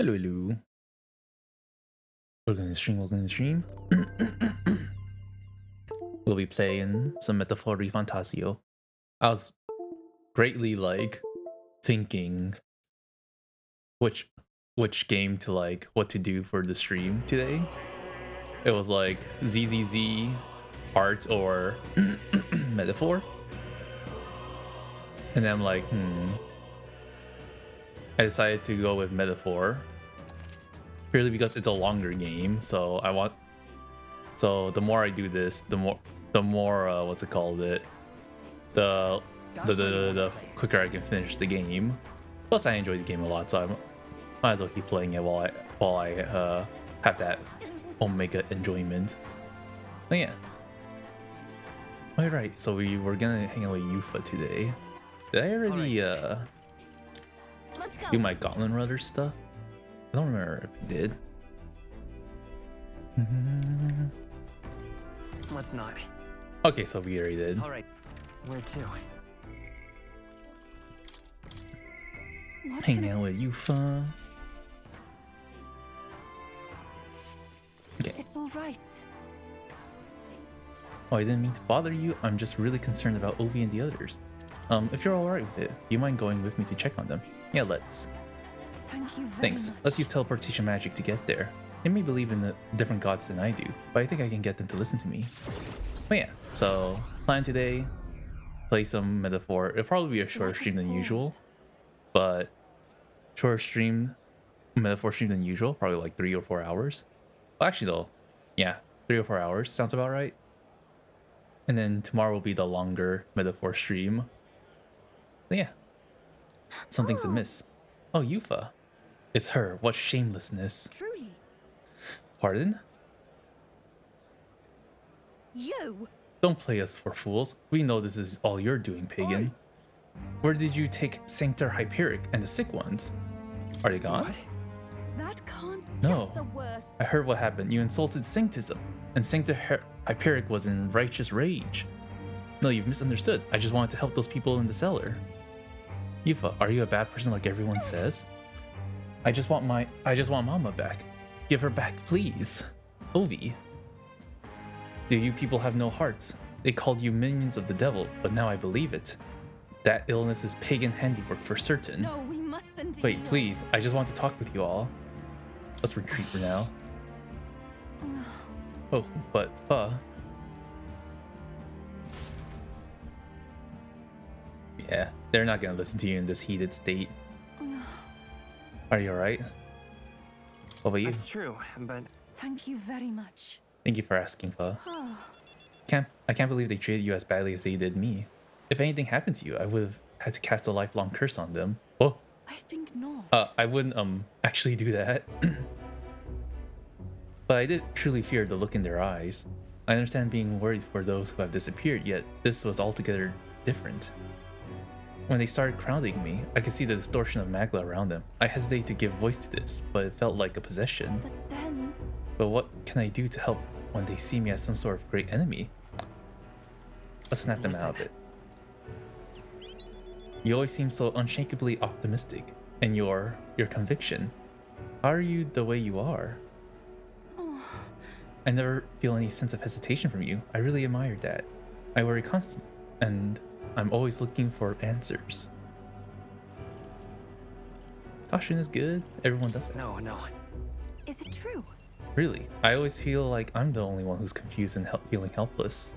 Hello, hello. Welcome to the stream, welcome to the stream. We'll be playing some Metaphor ReFantazio. I was greatly thinking which game to what to do for the stream today. It was like ZZZ, art, or Metaphor. And then I'm like, I decided to go with Metaphor. Purely because it's a longer game, so the more I do this, the more what's it called, the quicker I can finish the game. Plus I enjoy the game a lot, so I might as well keep playing it while I have that omega enjoyment. Oh yeah. Alright, so we were gonna hang out with Yufa today. Did I already do my Gauntlet Runner stuff? I don't remember if I did. Let's not. Okay, so we already did. Alright, where to? Hang out with Yufa. Okay. It's all right. Oh, I didn't mean to bother you. I'm just really concerned about Ovi and the others. If you're alright with it, do you mind going with me to check on them? Yeah, let's. Thank you very Thanks. much. Let's use teleportation magic to get there. They may believe in the different gods than I do, but I think I can get them to listen to me. But yeah, so plan today, play some Metaphor. It'll probably be a shorter stream than usual, but shorter stream, Metaphor stream than usual, probably like 3 or 4 hours. Well, actually though, yeah, 3 or 4 hours sounds about right. And then tomorrow will be the longer Metaphor stream. But yeah, something's amiss. Oh, Yufa. It's her. What shamelessness. Truly. Pardon? You. Don't play us for fools. We know this is all you're doing, pagan. Where did you take Sanctor Hyperic and the sick ones? Are they gone? What? That can't. No. Just the worst. I heard what happened. You insulted Sanctism, and Sanctor Hyperic was in righteous rage. No, you've misunderstood. I just wanted to help those people in the cellar. Yufa, are you a bad person like everyone says? I just want Mama back. Give her back, please. Ovi. Do you people have no hearts? They called you minions of the devil, but now I believe it. That illness is pagan handiwork for certain. No, we mustn't. Wait, yield. please. I just want to talk with you all. Let's retreat for now. Oh, but yeah, they're not gonna listen to you in this heated state. Are you alright? What about you? That's true, but Thank you very much. Thank you for asking, Fa. Oh, I can't believe they treated you as badly as they did me. If anything happened to you, I would have had to cast a lifelong curse on them. Oh, I think not. I wouldn't actually do that. But I did truly fear the look in their eyes. I understand being worried for those who have disappeared, yet this was altogether different. When they started crowding me, I could see the distortion of Magla around them. I hesitated to give voice to this, but it felt like a possession. But then. But what can I do to help when they see me as some sort of great enemy? Let's snap them out of it. You always seem so unshakably optimistic, and your conviction. How are you the way you are? Oh, I never feel any sense of hesitation from you. I really admire that. I worry constantly, and I'm always looking for answers. Caution is good. Everyone does it. no. is it true? Really, I always feel like I'm the only one who's confused and feeling helpless.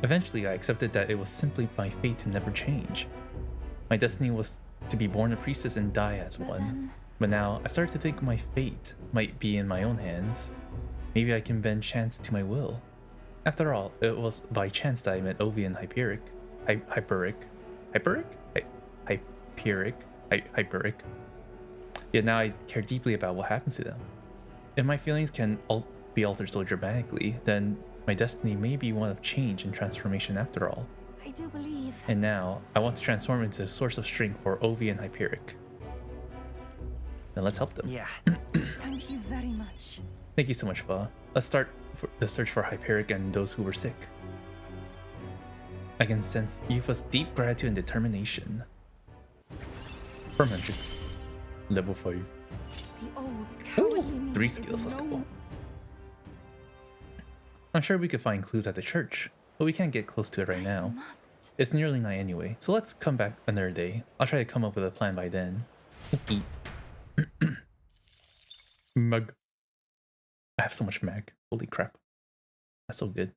Eventually, I accepted that it was simply my fate to never change. My destiny was to be born a priestess and die as But one. then. But now, I started to think my fate might be in my own hands. Maybe I can bend chance to my will. After all, it was by chance that I met Ovi and Hyperic. Hyperic. Yet now I care deeply about what happens to them. If my feelings can be altered so dramatically, then my destiny may be one of change and transformation after all. I do believe. And now, I want to transform into a source of strength for Ovi and Hyperic. Then let's help them. Yeah. Thank you very much. Thank you so much, Fa. Let's start the search for Hyperic and those who were sick. I can sense Yufa's deep gratitude and determination. For Hendrix. Level 5. The old Ooh, cowardly me 3 is skills, let's no go. more. I'm sure we could find clues at the church, but we can't get close to it right now. Must. It's nearly night anyway, so let's come back another day. I'll try to come up with a plan by then. Eat. Mug. I have so much mag. Holy crap. That's so good.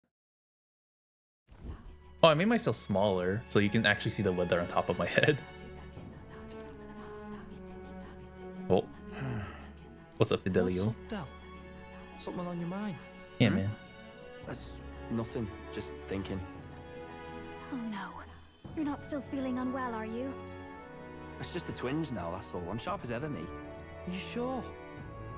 Oh, I made myself smaller so you can actually see the weather on top of my head. Oh. What's up, Fidelio? What's up, Del? Something on your mind? Yeah, man. That's nothing. Just thinking. Oh no. You're not still feeling unwell, are you? It's just the twinge now, that's all. I'm sharp as ever, me. You sure?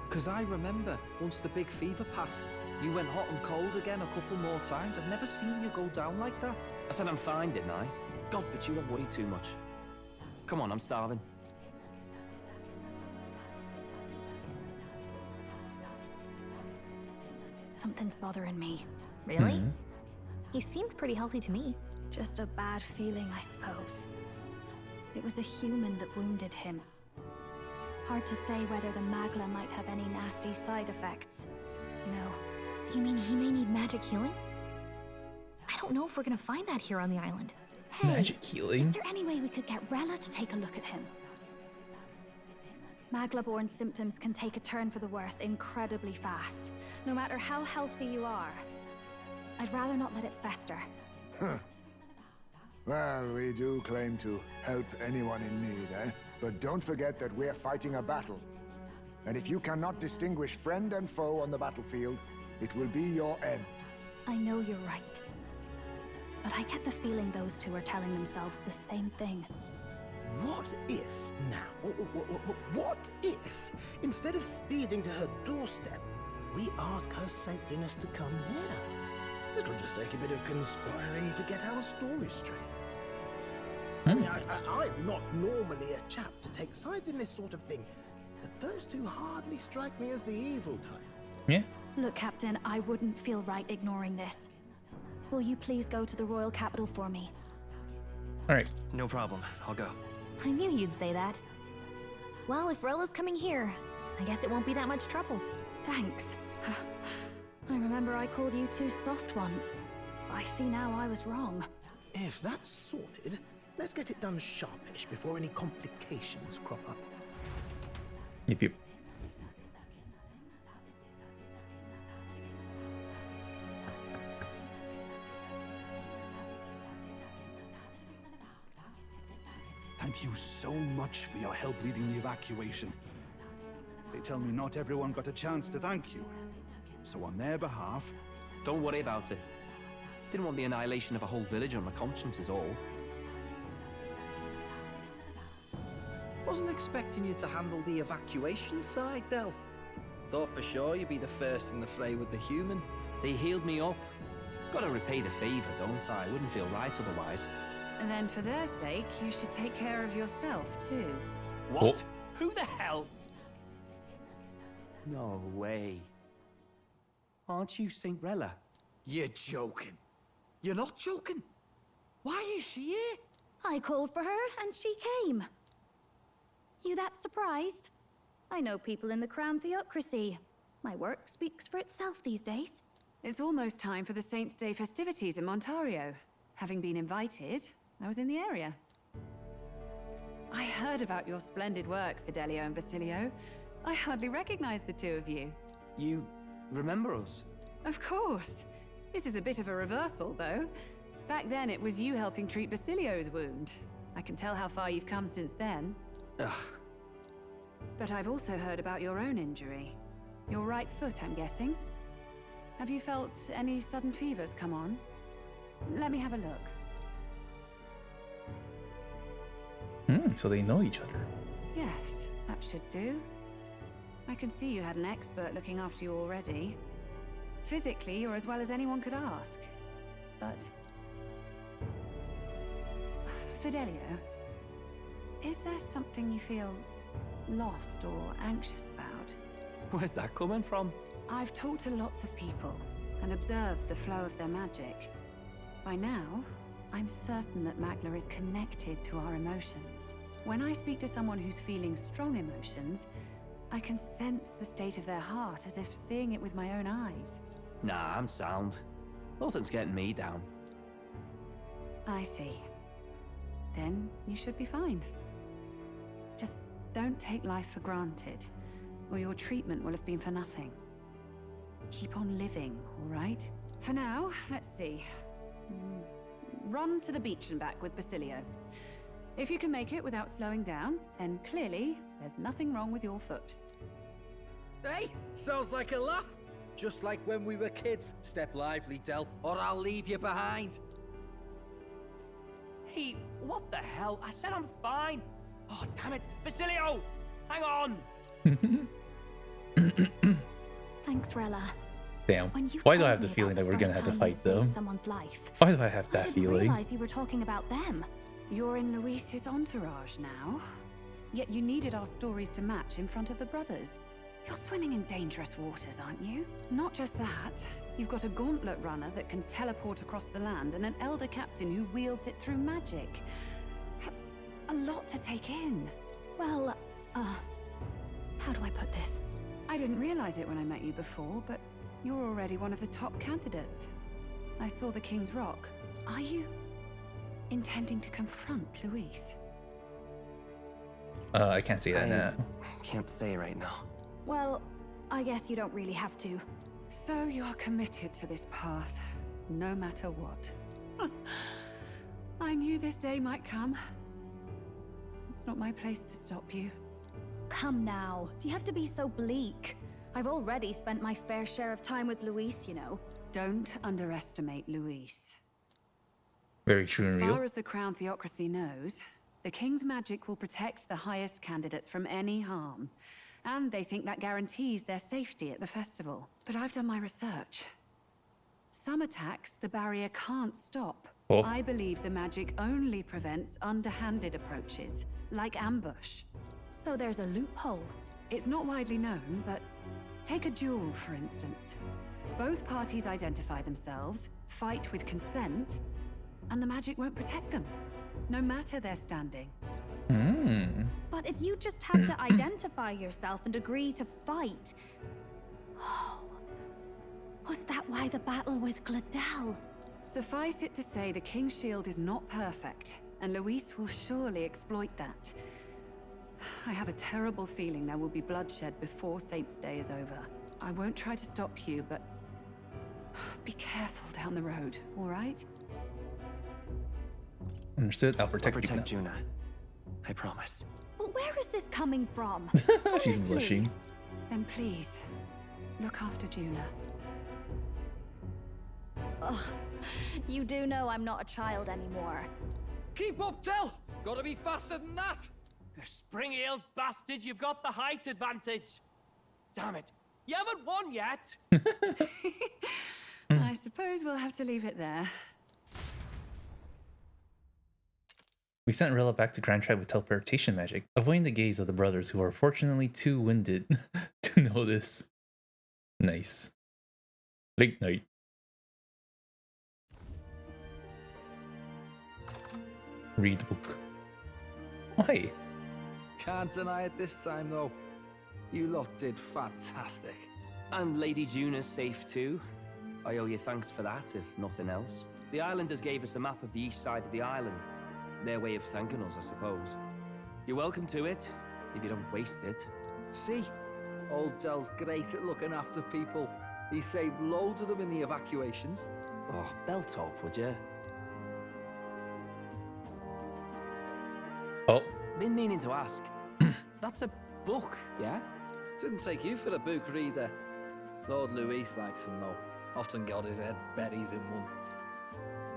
Because I remember once the big fever passed, you went hot and cold again a couple more times. I've never seen you go down like that. I said I'm fine, didn't I? God, but you don't worry too much. Come on, I'm starving. Something's bothering me. Really? Mhm. He seemed pretty healthy to me. Just a bad feeling, I suppose. It was a human that wounded him. Hard to say whether the magla might have any nasty side effects. You know, You mean he may need magic healing? I don't know if we're gonna find that here on the island. hey, Magic healing. is there any way we could get Rella to take a look at him? Magla-borne symptoms can take a turn for the worse incredibly fast, no matter how healthy you are. I'd rather not let it fester. Well, we do claim to help anyone in need, eh? But don't forget that we're fighting a battle. And if you cannot distinguish friend and foe on the battlefield, it will be your end. I know you're right. But I get the feeling those two are telling themselves the same thing. What if now, what if, instead of speeding to her doorstep, we ask her saintliness to come here? It'll just take a bit of conspiring to get our story straight. I mean, I'm not normally a chap to take sides in this sort of thing, but those two hardly strike me as the evil type. Yeah. Look, Captain, I wouldn't feel right ignoring this. Will you please go to the royal capital for me? Alright. No problem. I'll go. I knew you'd say that. Well, if Rella's coming here, I guess it won't be that much trouble. Thanks. I remember I called you too soft once. I see now I was wrong. If that's sorted, let's get it done sharpish before any complications crop up. Yep, yep. Thank you so much for your help leading the evacuation. They tell me not everyone got a chance to thank you. So on their behalf... Don't worry about it. Didn't want the annihilation of a whole village on my conscience is all. Wasn't expecting you to handle the evacuation side, Del. Thought for sure you'd be the first in the fray with the human. They healed me up. Gotta repay the favor, don't I? Wouldn't feel right otherwise. And then for their sake, you should take care of yourself, too. What? Who the hell? No way. Aren't you Saint Rella? You're joking. You're not joking. Why is she here? I called for her and she came. You that surprised? I know people in the Crown Theocracy. My work speaks for itself these days. It's almost time for the Saints' Day festivities in Montario. Having been invited, I was in the area. I heard about your splendid work, Fidelio and Basilio. I hardly recognize the two of you. You remember us? Of course. This is a bit of a reversal, though. Back then, it was you helping treat Basilio's wound. I can tell how far you've come since then. Ugh. But I've also heard about your own injury. Your right foot, I'm guessing. Have you felt any sudden fevers come on? Let me have a look. So they know each other. Yes, that should do. I can see you had an expert looking after you already. Physically, you're as well as anyone could ask. But... Fidelio, is there something you feel lost or anxious about? Where's that coming from? I've talked to lots of people and observed the flow of their magic. By now, I'm certain that Magla is connected to our emotions. When I speak to someone who's feeling strong emotions, I can sense the state of their heart as if seeing it with my own eyes. Nah, I'm sound. Nothing's getting me down. I see. Then you should be fine. Just don't take life for granted, or your treatment will have been for nothing. Keep on living, all right? For now, let's see. Run to the beach and back with Basilio. If you can make it without slowing down, then clearly there's nothing wrong with your foot. Hey, sounds like a laugh. Just like when we were kids. Step lively, Del, or I'll leave you behind. Hey, what the hell? I said I'm fine. Oh, damn it. Basilio! Hang on! Thanks, Rella. Damn. When you Why do I told have the me feeling about that we're the gonna have to first time fight you'd saved them? someone's life, Why do I have that I didn't feeling? realize you were talking about them. You're in Luis's entourage now. Yet you needed our stories to match in front of the brothers. You're swimming in dangerous waters, aren't you? Not just that. You've got a gauntlet runner that can teleport across the land and an elder captain who wields it through magic. That's a lot to take in. Well, how do I put this? I didn't realize it when I met you before, but you're already one of the top candidates. I saw the King's Rock. Are you intending to confront Luis? I can't see that now. Can't say right now. Well, I guess you don't really have to. So you are committed to this path, no matter what. I knew this day might come. It's not my place to stop you. Come now, do you have to be so bleak? I've already spent my fair share of time with Luis, you know. Don't underestimate Luis. Very true and As real. far as the Crown Theocracy knows, the King's magic will protect the highest candidates from any harm. And they think that guarantees their safety at the festival. But I've done my research. Some attacks the barrier can't stop. Oh. I believe the magic only prevents underhanded approaches, like ambush. So there's a loophole. It's not widely known, but take a duel, for instance. Both parties identify themselves, fight with consent, and the magic won't protect them, no matter their standing. But if you just have to identify yourself and agree to fight... Oh, was that why the battle with Gladel? Suffice it to say, the King's Shield is not perfect, and Luis will surely exploit that. I have a terrible feeling there will be bloodshed before Saint's Day is over. I won't try to stop you, but be careful down the road, all right? Understood. I'll protect, Juna. I promise. But where is this coming from? She's Honestly. blushing. Then please, look after Juna. Ugh, you do know I'm not a child anymore. Keep up, Del! Gotta be faster than that! You spring-heeled bastard, you've got the height advantage. Damn it. You haven't won yet. I suppose we'll have to leave it there. We sent Rilla back to Grand Tribe with teleportation magic, avoiding the gaze of the brothers who are fortunately too winded to notice. Nice. Late night. Read book. Oh, hey. Can't deny it this time, though. You lot did fantastic. And Lady Juna's safe too. I owe you thanks for that, if nothing else. The islanders gave us a map of the east side of the island. Their way of thanking us, I suppose. You're welcome to it, if you don't waste it. See? Old Del's great at looking after people. He saved loads of them in the evacuations. Oh, belt up, would you? Oh, Been meaning to ask. That's a book, yeah? Didn't take you for a book reader. Lord Luis likes them, though. Often got his head berries in one.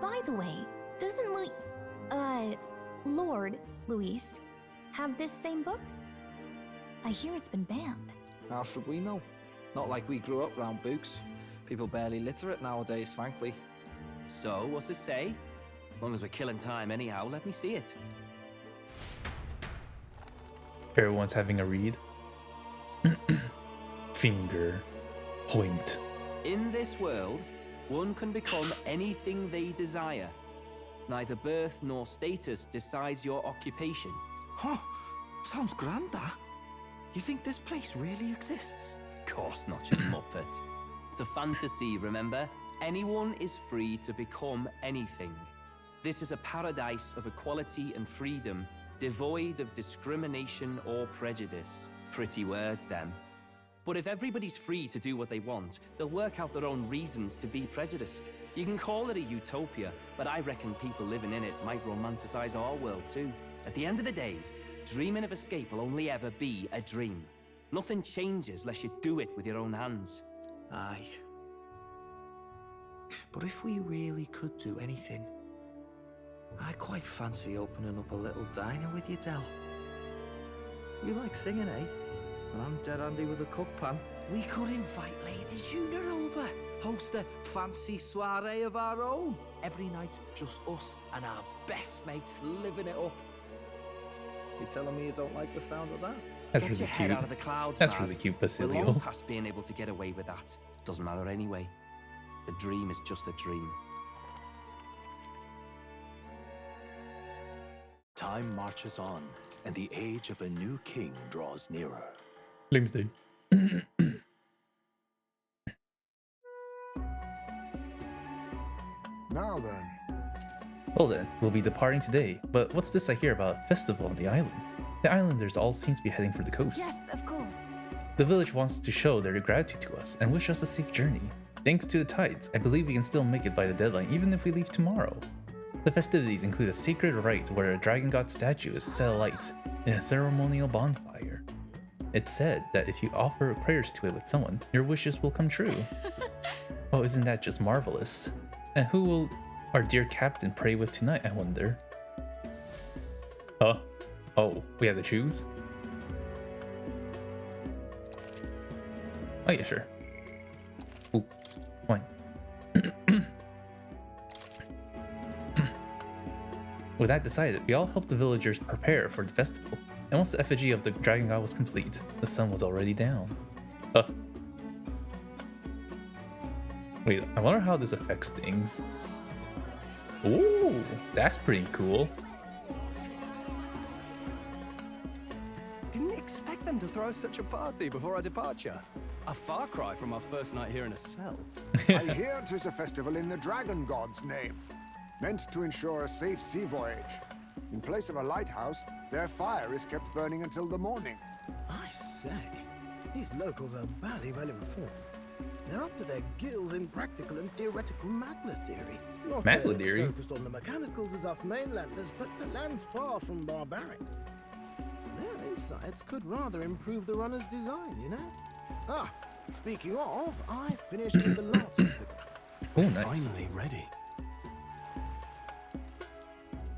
By the way, doesn't Lord Luis have this same book? I hear it's been banned. How should we know? Not like we grew up round books. People barely literate nowadays, frankly. So, what's it say? As long as we're killing time anyhow, let me see it. everyone's having a read. Finger. Point. In this world, one can become anything they desire. Neither birth nor status decides your occupation. Huh, sounds grand, that. You think this place really exists? Of course not, you muppet. It's a fantasy, remember? Anyone is free to become anything. This is a paradise of equality and freedom, devoid of discrimination or prejudice. Pretty words, then. But if everybody's free to do what they want, they'll work out their own reasons to be prejudiced. You can call it a utopia, but I reckon people living in it might romanticize our world too. At the end of the day, dreaming of escape will only ever be a dream. Nothing changes unless you do it with your own hands. Aye. But if we really could do anything, I quite fancy opening up a little diner with you, Del. You like singing, eh? And I'm dead handy with a cook pan. We could invite Lady Juna over. Host a fancy soiree of our own. Every night, just us and our best mates living it up. You telling me you don't like the sound of that? That's Get really your head cute. out of the clouds, That's Baz. really cute, We're Basilio. long past being able to get away with that. Doesn't matter anyway. A dream is just a dream. Time marches on, and the age of a new king draws nearer. Bloomsday. Now then, Well then, we'll be departing today, but what's this I hear about a festival on the island? The islanders all seem to be heading for the coast. Yes, of course. The village wants to show their gratitude to us and wish us a safe journey. Thanks to the tides, I believe we can still make it by the deadline even if we leave tomorrow. The festivities include a sacred rite where a dragon god statue is set alight in a ceremonial bonfire. It's said that if you offer prayers to it with someone, your wishes will come true. Oh, isn't that just marvelous? And who will our dear captain pray with tonight, I wonder? Huh? Oh, we have to choose? Oh yeah, sure. Ooh, fine. With that decided, we all helped the villagers prepare for the festival, and once the effigy of the dragon god was complete, the sun was already down. Wait, I wonder how this affects things. Ooh, that's pretty cool. Didn't expect them to throw such a party before our departure. A far cry from our first night here in a cell. I hear 'tis a festival in the dragon god's name, meant to ensure a safe sea voyage. In place of a lighthouse, their fire is kept burning until the morning. I say, these locals are barely well informed. They're up to their gills in practical and theoretical magna theory. Not Magna as theory? focused on the mechanicals as us mainlanders, but the land's far from barbaric. Their insights could rather improve the runner's design, you know? Ah, speaking of, I finished with the Lance figure. Oh, nice. Finally ready.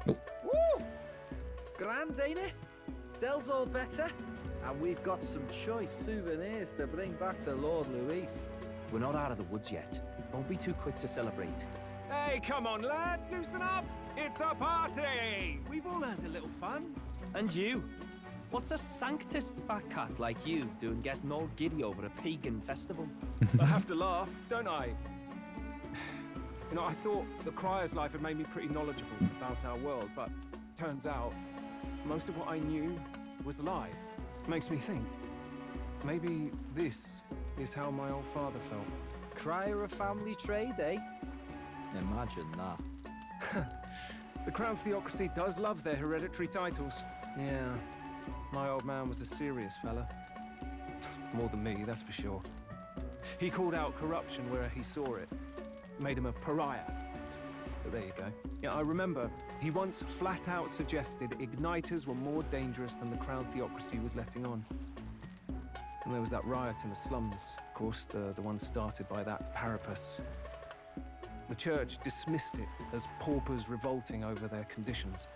Woo! Grand, ain't it? Del's all better. And we've got some choice souvenirs to bring back to Lord Luis. We're not out of the woods yet. Don't be too quick to celebrate. Hey, come on, lads, loosen up! It's a party! We've all earned a little fun. And you? What's a sanctist fat cat like you doing getting all giddy over a pagan festival? I have to laugh, don't I? You know, I thought the Crier's life had made me pretty knowledgeable about our world, but turns out most of what I knew was lies. Makes me think, maybe this is how my old father felt. Crier of family trade, eh? Imagine that. The Crown Theocracy does love their hereditary titles. Yeah, my old man was a serious fella. More than me, that's for sure. He called out corruption where he saw it. Made him a pariah. But there you go. Yeah, I remember he once flat out suggested igniters were more dangerous than the Crown Theocracy was letting on. And there was that riot in the slums, of course, the one started by that Parapus. The church dismissed it as paupers revolting over their conditions.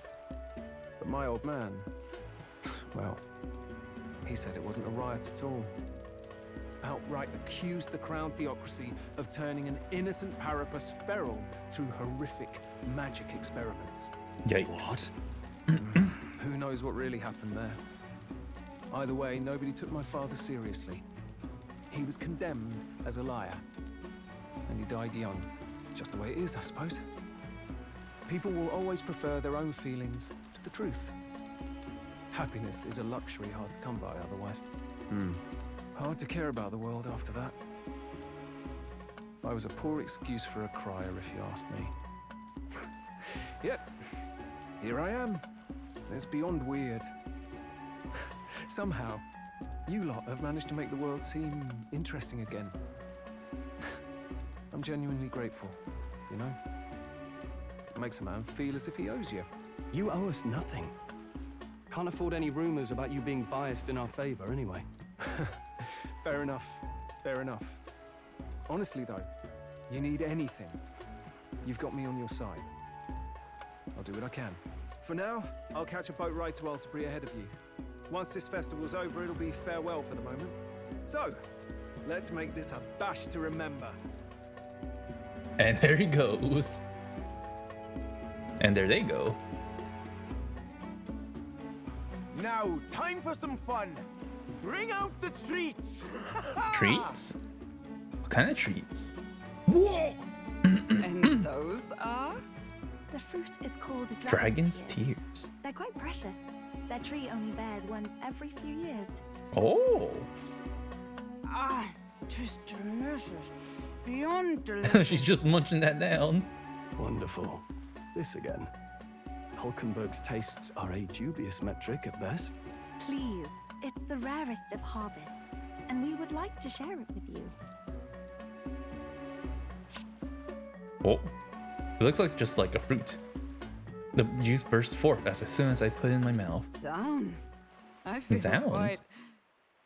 But my old man, well, he said it wasn't a riot at all. Outright accused the Crown Theocracy of turning an innocent Parapus feral through horrific magic experiments. Yikes. Who knows what really happened there? Either way, nobody took my father seriously. He was condemned as a liar. And he died young. Just the way it is, I suppose. People will always prefer their own feelings to the truth. Happiness is a luxury hard to come by otherwise. Hmm. Hard to care about the world after that. I was a poor excuse for a crier, if you ask me. Yep, here I am. It's beyond weird. Somehow, you lot have managed to make the world seem interesting again. I'm genuinely grateful, you know? It makes a man feel as if he owes you. You owe us nothing. Can't afford any rumors about you being biased in our favor, anyway. Fair enough. Fair enough. Honestly, though, you need anything, you've got me on your side. I'll do what I can. For now, I'll catch a boat ride to Altabury ahead of you. Once this festival's over, it'll be farewell for the moment. So, let's make this a bash to remember. And there he goes. And there they go. Now, time for some fun. Bring out the treats. Treats? What kind of treats? Whoa! And those are? The fruit is called Dragon's Tears. They're quite precious. Their tree only bears once every few years. Oh. Ah, just delicious. Beyond delicious. She's just munching that down. Wonderful. This again. Hulkenberg's tastes are a dubious metric at best. Please, it's the rarest of harvests, and we would like to share it with you. Oh. It looks like just like a fruit. The juice bursts forth as soon as I put it in my mouth. Sounds. I feel Sounds. quite...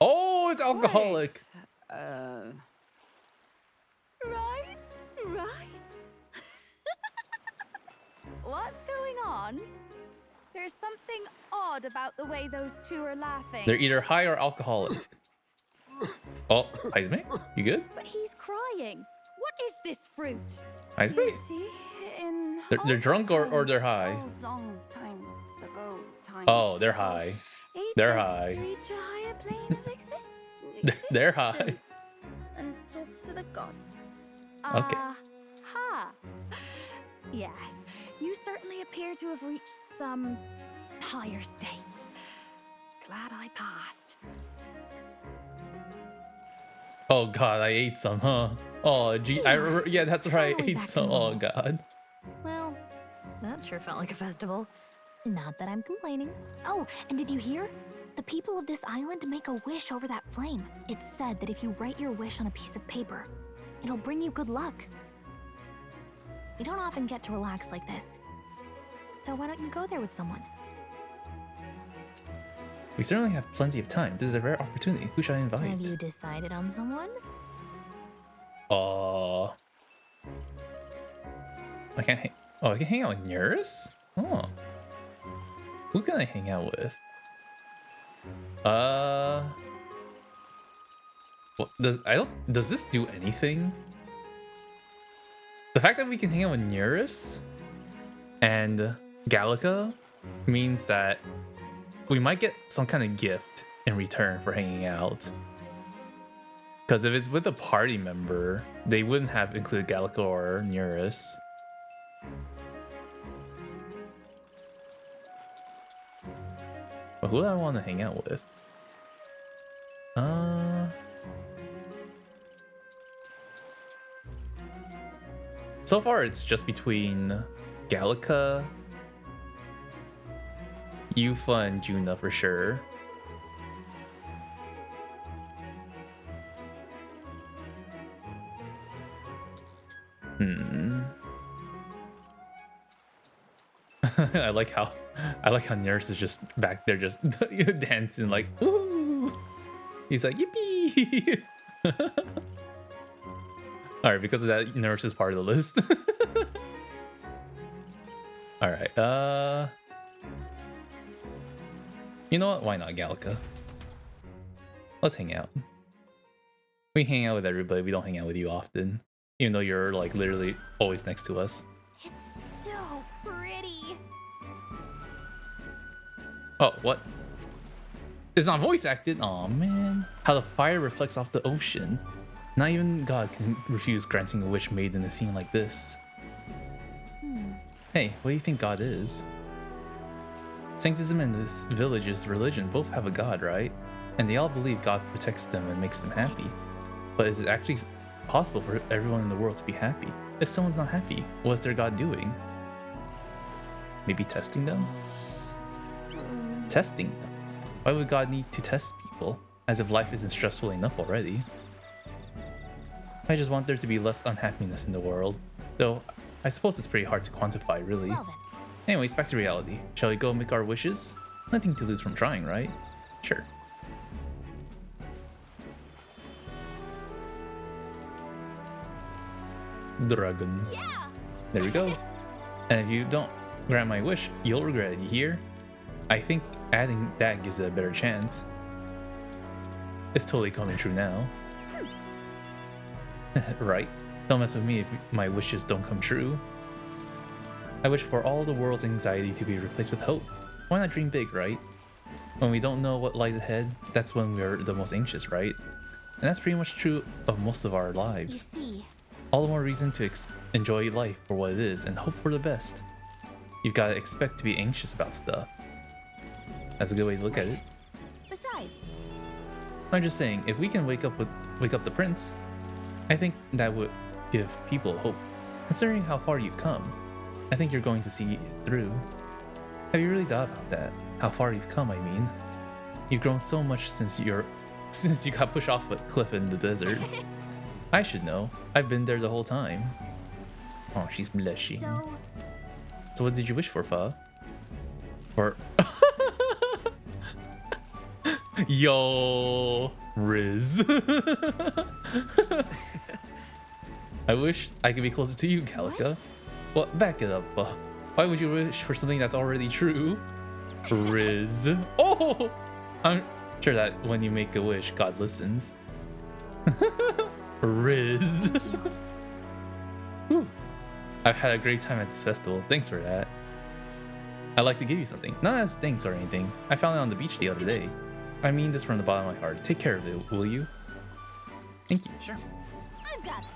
Oh, it's alcoholic. Right. What's going on? There's something odd about the way those two are laughing. They're either high or alcoholic. Oh, Heisman, you good? But he's crying. What is this fruit? Heisman? You see, in They're drunk or they're high? long times ago, Oh, they're high. They're high. Reach a higher plane of They're high. existence and talk to the gods. Okay. Ha! Yes, you certainly appear to have reached some higher state. Glad I passed. Oh god, I ate some, huh? Oh, gee, yeah, that's right. I ate some. Oh god. Well, that sure felt like a festival. Not that I'm complaining. Oh, and did you hear? The people of this island make a wish over that flame. It's said that if you write your wish on a piece of paper, it'll bring you good luck. You don't often get to relax like this. So why don't you go there with someone? We certainly have plenty of time. This is a rare opportunity. Who should I invite? Have you decided on someone? I can't hang. Oh, I can hang out with Nurse? Oh. Who can I hang out with? What does this do anything? The fact that we can hang out with Nurse and Gallica means that we might get some kind of gift in return for hanging out. Because if it's with a party member, they wouldn't have included Gallica or Nurse. But who do I want to hang out with? So far, it's just between Gallica, Yufa, and Juna for sure. I like how Nurse is just back there just dancing like ooh. He's like yippee. All right, because of that, Nurse is part of the list. All right, you know what? Why not Gallica? Let's hang out. We hang out with everybody. We don't hang out with you often, even though you're like literally always next to us. It's so pretty. Oh, what? It's not voice acted. Oh man. How the fire reflects off the ocean. Not even God can refuse granting a wish made in a scene like this. Hey, what do you think God is? Sanctism and this village's religion both have a god, right? And they all believe God protects them and makes them happy. But is it actually possible for everyone in the world to be happy? If someone's not happy, what's their god doing? Maybe testing them? Testing them? Why would God need to test people? As if life isn't stressful enough already. I just want there to be less unhappiness in the world. Though, I suppose it's pretty hard to quantify, really. Well then. Anyways, back to reality. Shall we go make our wishes? Nothing to lose from trying, right? Sure. Dragon. Yeah. There we go. And if you don't grant my wish, you'll regret it, you hear? I think adding that gives it a better chance. It's totally coming true now. Right? Don't mess with me if my wishes don't come true. I wish for all the world's anxiety to be replaced with hope. Why not dream big, right? When we don't know what lies ahead, that's when we're the most anxious, right? And that's pretty much true of most of our lives. You see. All the more reason to enjoy life for what it is and hope for the best. You've got to expect to be anxious about stuff. That's a good way to look at it. Besides, I'm just saying, if we can wake up the prince, I think that would give people hope. Considering how far you've come, I think you're going to see it through. Have you really thought about that? How far you've come, I mean. You've grown so much since you got pushed off a cliff in the desert. I should know. I've been there the whole time. Oh, she's blushing. So what did you wish for, Fa? Or yo, Riz. I wish I could be closer to you, Calica. Well, back it up. Why would you wish for something that's already true? Riz. Oh! I'm sure that when you make a wish, God listens. Riz. Whew. I've had a great time at this festival. Thanks for that. I'd like to give you something. Not as thanks or anything. I found it on the beach the other day. I mean this from the bottom of my heart. Take care of it, will you? Thank you. Sure. I've got this.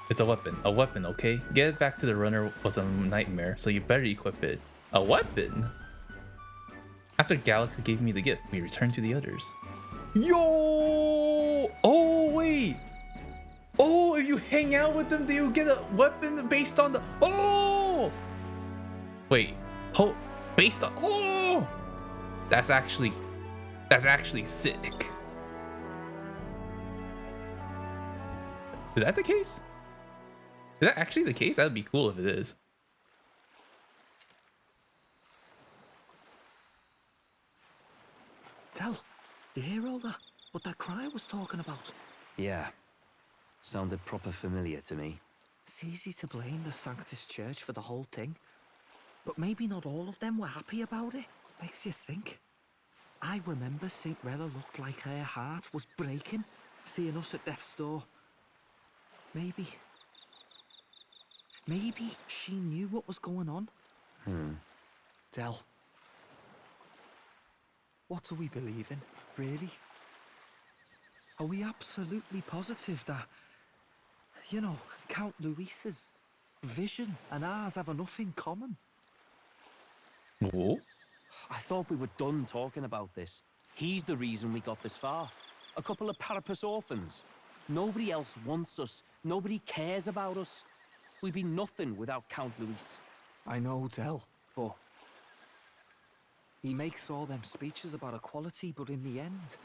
It's a weapon. A weapon, okay? Get it back to the runner was a nightmare, so you better equip it. A weapon? After Gallica gave me the gift, we returned to the others. Yo! Oh, wait! Oh, if you hang out with them, they'll get a weapon based on the... Oh! Wait. Oh, based on... Oh! That's actually sick. Is that the case? Is that actually the case? That would be cool if it is. Tell, you hear all that? What that cry was talking about? Yeah. Sounded proper familiar to me. It's easy to blame the Sanctus Church for the whole thing. But maybe not all of them were happy about it. Makes you think. I remember St. Rella looked like her heart was breaking, seeing us at death's door. Maybe she knew what was going on. Del, what do we believe in, really? Are we absolutely positive that, you know, Count Luis's vision and ours have enough in common? Oh? I thought we were done talking about this. He's the reason we got this far. A couple of Parapus orphans. Nobody else wants us. Nobody cares about us. We'd be nothing without Count Luis. I know, Del, but he makes all them speeches about equality, but in the end,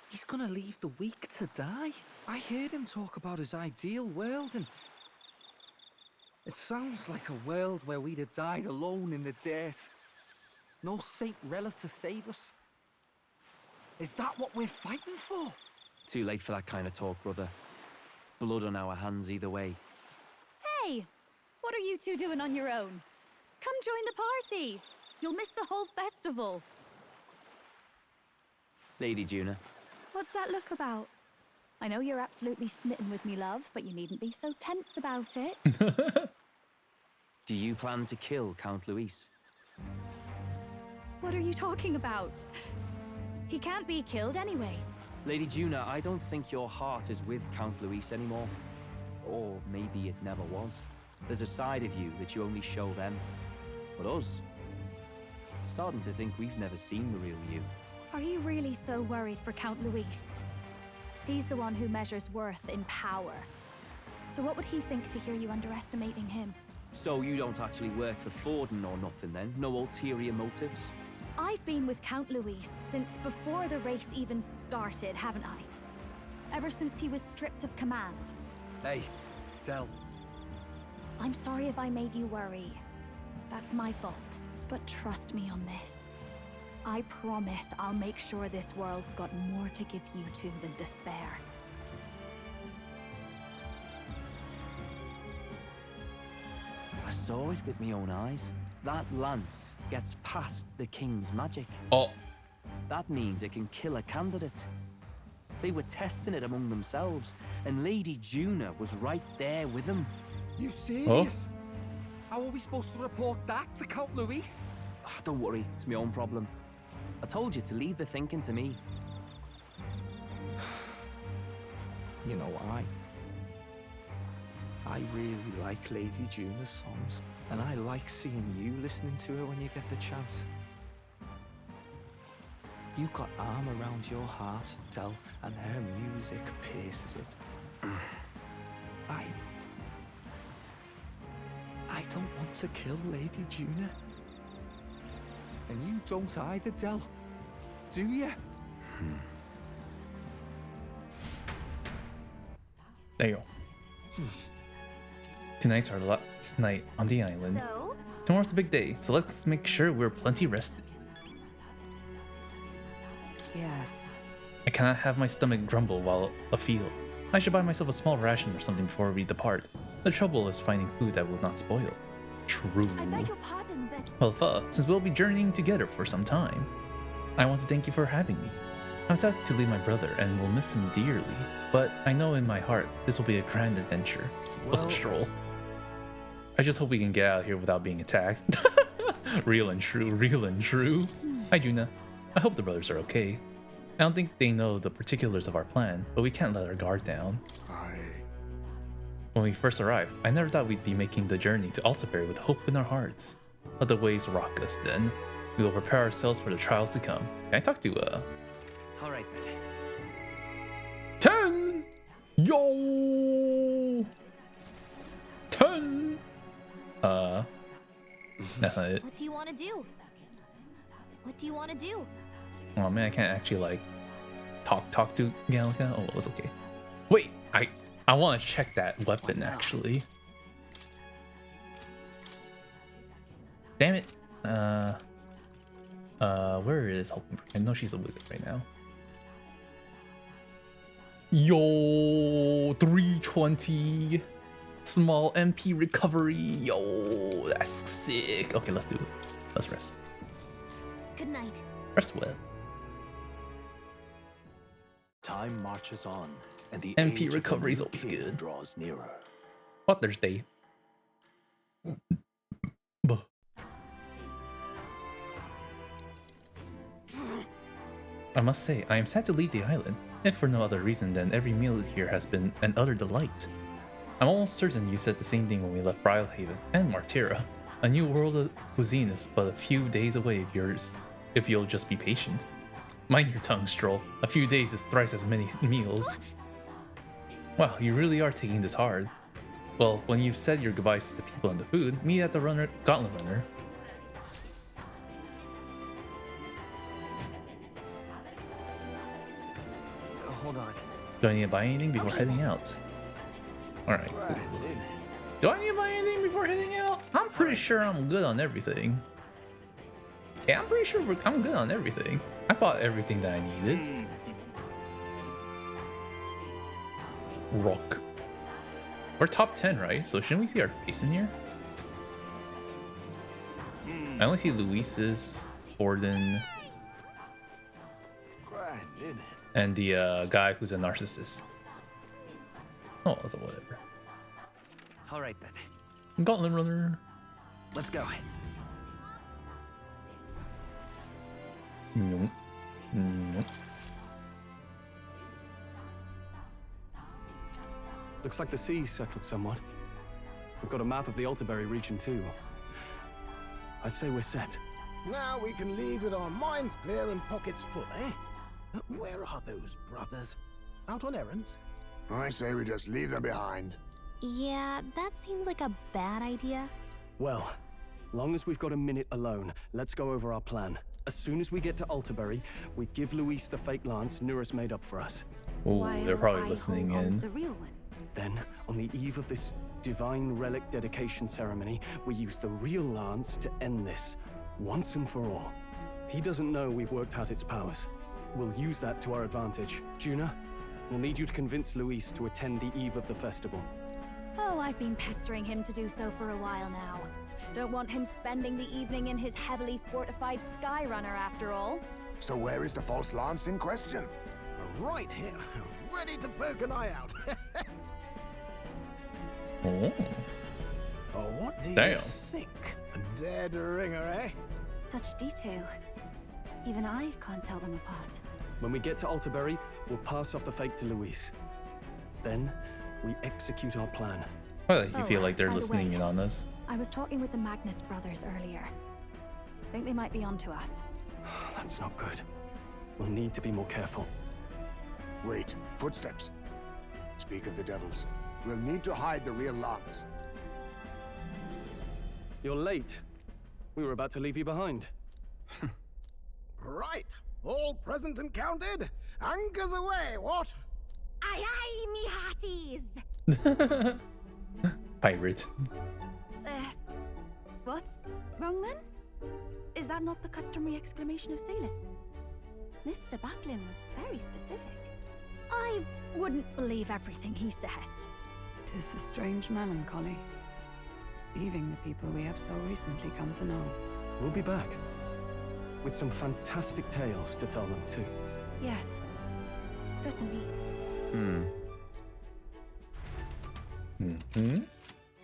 he's gonna leave the weak to die. I heard him talk about his ideal world, and it sounds like a world where we'd have died alone in the dirt. No Saint Rella to save us. Is that what we're fighting for? Too late for that kind of talk, brother. Blood on our hands either way. Hey! What are you two doing on your own? Come join the party! You'll miss the whole festival. Lady Juna. What's that look about? I know you're absolutely smitten with me, love, but you needn't be so tense about it. Do you plan to kill Count Luis? What are you talking about? He can't be killed anyway. Lady Juna, I don't think your heart is with Count Luis anymore. Or maybe it never was. There's a side of you that you only show them. But us, Starting to think we've never seen the real you. Are you really so worried for Count Luis? He's the one who measures worth in power. So what would he think to hear you underestimating him? So you don't actually work for Forden or nothing then? No ulterior motives? I've been with Count Luis since before the race even started, haven't I? Ever since he was stripped of command. Hey, Del. I'm sorry if I made you worry. That's my fault. But trust me on this. I promise I'll make sure this world's got more to give you two than despair. I saw it with my own eyes. That lance gets past the king's magic. Oh. That means it can kill a candidate. They were testing it among themselves, and Lady Juna was right there with them. You serious? How are we supposed to report that to Count Luis? Don't worry, it's my own problem. I told you to leave the thinking to me. You know why? I really like Lady Juna's songs, and I like seeing you listening to her when you get the chance. You've got arm around your heart, Del, and her music pierces it. I don't want to kill Lady Juna. And you don't either, Del. Do you? There you go. Tonight's our last night on the island. So? Tomorrow's a big day, so let's make sure we're plenty rested. Yes. I cannot have my stomach grumble while afield. I should buy myself a small ration or something before we depart. The trouble is finding food that will not spoil. True. I beg your pardon, but... Well, since we'll be journeying together for some time, I want to thank you for having me. I'm sad to leave my brother and will miss him dearly, but I know in my heart this will be a grand adventure. What's a stroll? I just hope we can get out of here without being attacked. Real and true, real and true. Hi, Juna. I hope the brothers are okay. I don't think they know the particulars of our plan, but we can't let our guard down. When we first arrived, I never thought we'd be making the journey to Altabury with hope in our hearts. Let the waves rock us then. We will prepare ourselves for the trials to come. Can I talk to, All right, then. 10! Yo! 10! That's not it. What do you want to do? What do you want to do? Oh man, I can't actually like talk to Gallica. Oh, it's okay. Wait, I want to check that weapon actually. Damn it. Where is Hulkenberg? I know she's a wizard right now. Yo, 320 small MP recovery. Yo, that's sick. Okay, let's do it. Let's rest. Good night. Rest well. Time marches on, and the MP age of recovery is the new always king good. draws nearer. Father's Day. Buh. I must say, I am sad to leave the island, if for no other reason than every meal here has been an utter delight. I'm almost certain you said the same thing when we left Brylehaven and Martira. A new world of cuisine is but a few days away if you'll just be patient. Mind your tongue, Stroll. A few days is thrice as many meals. Wow, you really are taking this hard. Well, when you've said your goodbyes to the people and the food, meet at the Gauntlet Runner. Hold on. Do I need to buy anything before heading out? Alright, cool. Do I need to buy anything before heading out? I'm pretty sure I'm good on everything. Yeah, I'm pretty sure I'm good on everything. I bought everything that I needed. Rock. We're top 10, right? So shouldn't we see our face in here? I only see Luis's, Forden, and the guy who's a narcissist. Oh, so whatever. All right, then. Gauntlet Runner. Let's go. Nope. Nope. Looks like the sea's settled somewhat. We've got a map of the Altabury region too. I'd say we're set. Now we can leave with our minds clear and pockets full, eh? Where are those brothers? Out on errands? I say we just leave them behind. Yeah, that seems like a bad idea. Well, long as we've got a minute alone, let's go over our plan. As soon as we get to Altabury, we give Luis the fake lance Nuris made up for us. Oh, they're probably listening in. The real one. Then, on the eve of this divine relic dedication ceremony, we use the real lance to end this, once and for all. He doesn't know we've worked out its powers. We'll use that to our advantage. Juna, we'll need you to convince Luis to attend the eve of the festival. Oh, I've been pestering him to do so for a while now. Don't want him spending the evening in his heavily fortified Skyrunner after all. So where is the false lance in question? Right here, ready to poke an eye out. Oh, Oh, what do you damn. think? Dead ringer, eh? Such detail. Even I can't tell them apart. When we get to Altabury, we'll pass off the fake to Luis. Then, we execute our plan. Well, you feel like they're by the listening way, in on us. I was talking with the Magnus brothers earlier. Think they might be onto us. That's not good. We'll need to be more careful. Wait, footsteps. Speak of the devils. We'll need to hide the real lance. You're late. We were about to leave you behind. Right, all present and counted. Anchors away, what? Aye aye, me hearties! Pirate. What's wrong then? Is that not the customary exclamation of sailors? Mr. Buckland was very specific. I wouldn't believe everything he says. 'Tis a strange melancholy, leaving the people we have so recently come to know. We'll be back. With some fantastic tales to tell them too. Yes, certainly.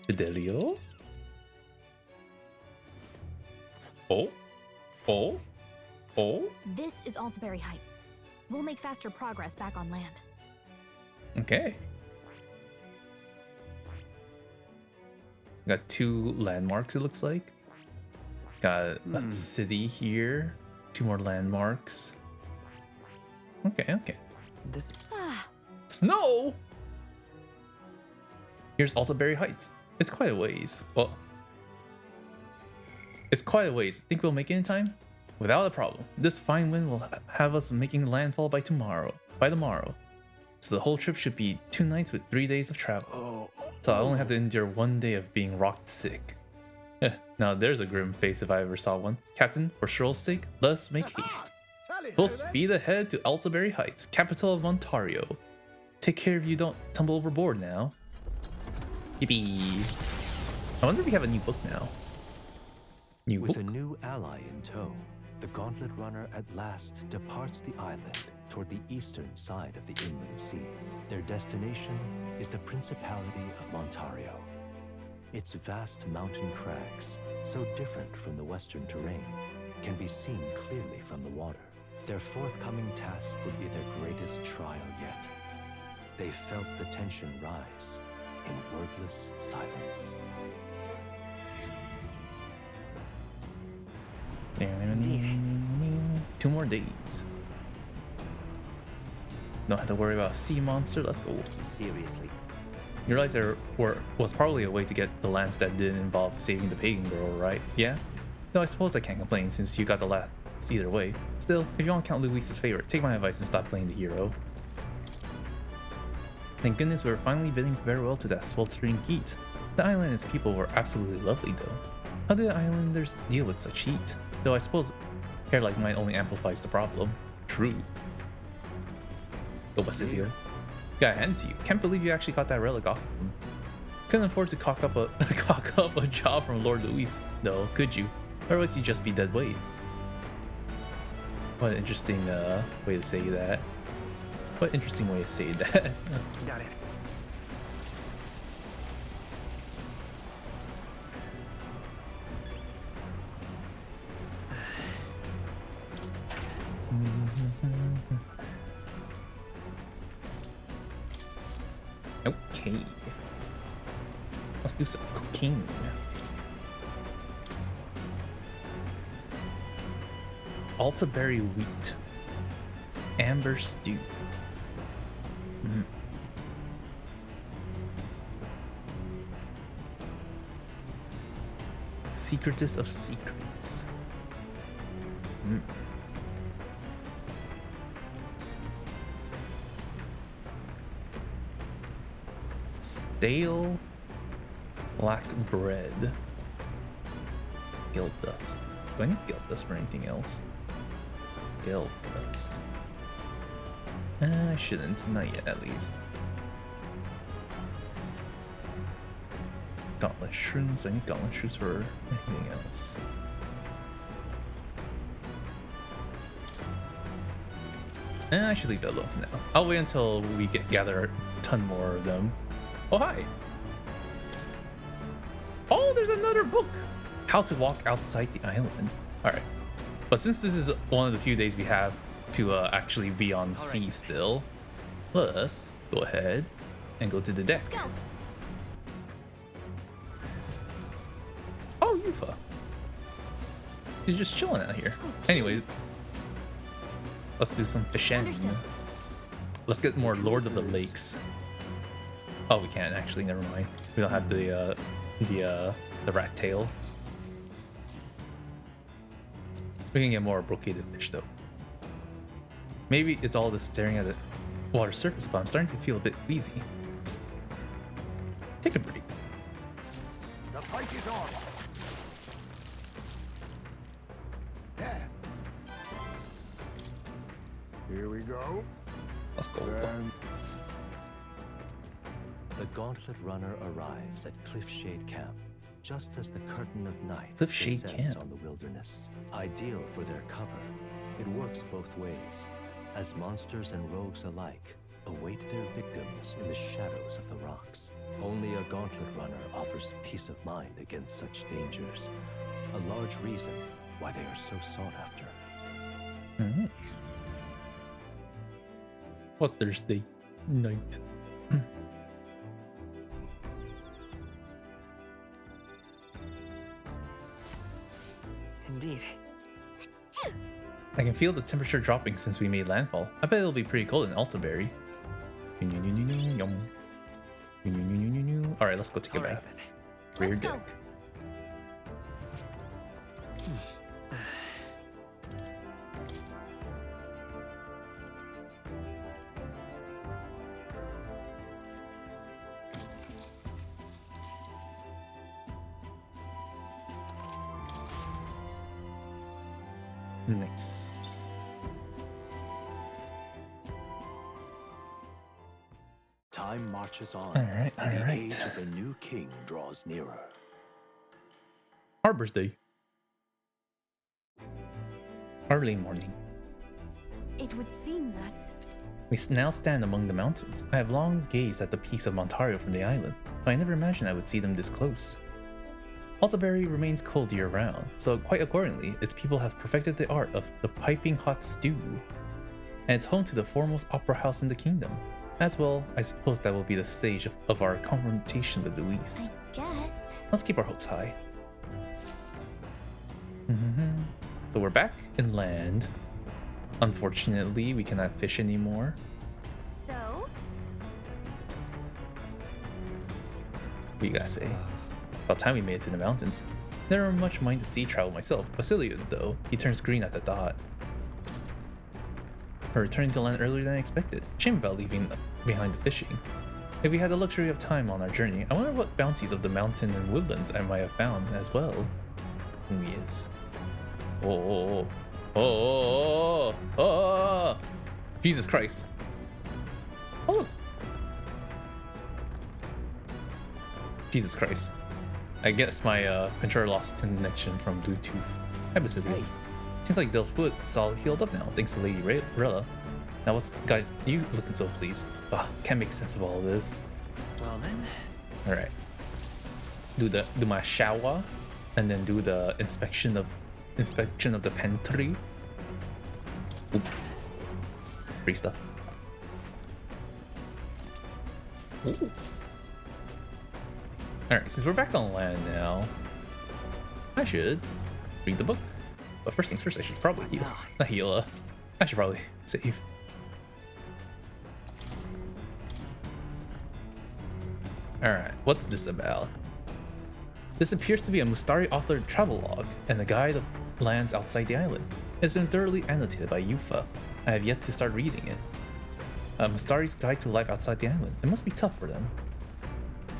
Fidelio? Oh? This is Altabury Heights. We'll make faster progress back on land. Okay. Got 2 landmarks, it looks like. Got a city here. 2 more landmarks. Okay. This. Snow! Here's Altabury Heights. It's quite a ways. Well, it's quite a ways. Think we'll make it in time? Without a problem. This fine wind will have us making landfall by tomorrow. So the whole trip should be 2 nights with 3 days of travel. So I only have to endure 1 day of being rocked sick. Now there's a grim face if I ever saw one. Captain, for Stroll's sake, let us make haste. We'll speed ahead to Altabury Heights, capital of Ontario. Take care if you don't tumble overboard now. Yippee. I wonder if we have a new book now. With a new ally in tow, the Gauntlet Runner at last departs the island toward the eastern side of the inland sea. Their destination is the Principality of Montario. Its vast mountain crags, so different from the western terrain, can be seen clearly from the water. Their forthcoming task would be their greatest trial yet. They felt the tension rise in wordless silence. 2 more days. Don't have to worry about a sea monster. Let's go. Seriously. You realize there was probably a way to get the lance that didn't involve saving the pagan girl, right? Yeah? No, I suppose I can't complain since you got the lance either way. Still, if you want to count Luis's favorite, take my advice and stop playing the hero. Thank goodness we're finally bidding farewell to that sweltering heat. The island and its people were absolutely lovely though. How did the islanders deal with such heat? Though I suppose hair like mine only amplifies the problem. True. Go Basilio. Gotta hand it to you. Can't believe you actually got that relic off of him. Couldn't afford to cock up a job from Lord Luis, though, could you? Otherwise you'd just be dead weight. What an interesting way to say that. What interesting way to say that. Got it. Okay. Let's do some cooking. altabury wheat. Amber stew. Secretest of secrets. Stale black bread. Guild dust. Do I need guild dust for anything else? Guild dust. I shouldn't. Not yet, at least. Gauntlet shrooms. I need gauntlet shrooms for anything else. I should leave it alone for now. I'll wait until we gather a ton more of them. Oh, hi! Oh, there's another book! How to walk outside the island. Alright. But since this is one of the few days we have to actually be on sea still, let's go ahead and go to the deck. Let's go. Oh, Yufa. He's just chilling out here. Anyways, let's do some fishing. Let's get more Lord of the Lakes. Oh, we can't actually. Never mind. We don't have the rat tail. We can get more brocaded fish though. Maybe it's all the staring at the water surface, but I'm starting to feel a bit queasy. Take a break. The fight is on. There. Here we go. Let's go. Then The Gauntlet Runner arrives at Cliffshade Camp just as the curtain of night Cliffshade descends Camp on the wilderness. Ideal for their cover, it works both ways, as monsters and rogues alike await their victims in the shadows of the rocks. Only a Gauntlet Runner offers peace of mind against such dangers, a large reason why they are so sought after. What Thursday night? Indeed. I can feel the temperature dropping since we made landfall. I bet it'll be pretty cold in Altabury. Alright, let's go take a bath. Rear deck. Nice. Time marches on. Alright, and the alright. age of the new king draws nearer. Harbor's Day. Early morning. It would seem that We now stand among the mountains. I have long gazed at the peaks of Ontario from the island, but I never imagined I would see them this close. Altabury remains cold year-round, so quite accordingly, its people have perfected the art of the piping hot stew, and it's home to the foremost opera house in the kingdom. As well, I suppose that will be the stage of our confrontation with Luis. Guess. Let's keep our hopes high. So we're back inland. Unfortunately, we cannot fish anymore. So? What do you guys say? About time we made it to the mountains. Never much minded sea travel myself. Basilio, though, he turns green at the thought. We're returning to land earlier than I expected. Shame about leaving behind the fishing. If we had the luxury of time on our journey, I wonder what bounties of the mountain and woodlands I might have found as well. Yes. Oh! Jesus Christ! Oh look! Jesus Christ! I guess my controller lost connection from Bluetooth. Hi, Basilio. Hey. Seems like Dell's foot is all healed up now, thanks to Lady Rilla. Now what's guys you looking so pleased? Can't make sense of all of this. Well then. Alright. Do my shower and then do the inspection of the pantry. Oop. Free stuff. Ooh. Alright, since we're back on land now, I should read the book. but first things first, I should probably heal. Not heal, I should probably save. Alright, what's this about? This appears to be a Mustari authored travelogue and a guide of lands outside the island. It's been thoroughly annotated by Yufa. I have yet to start reading it. Mustari's guide to life outside the island. It must be tough for them.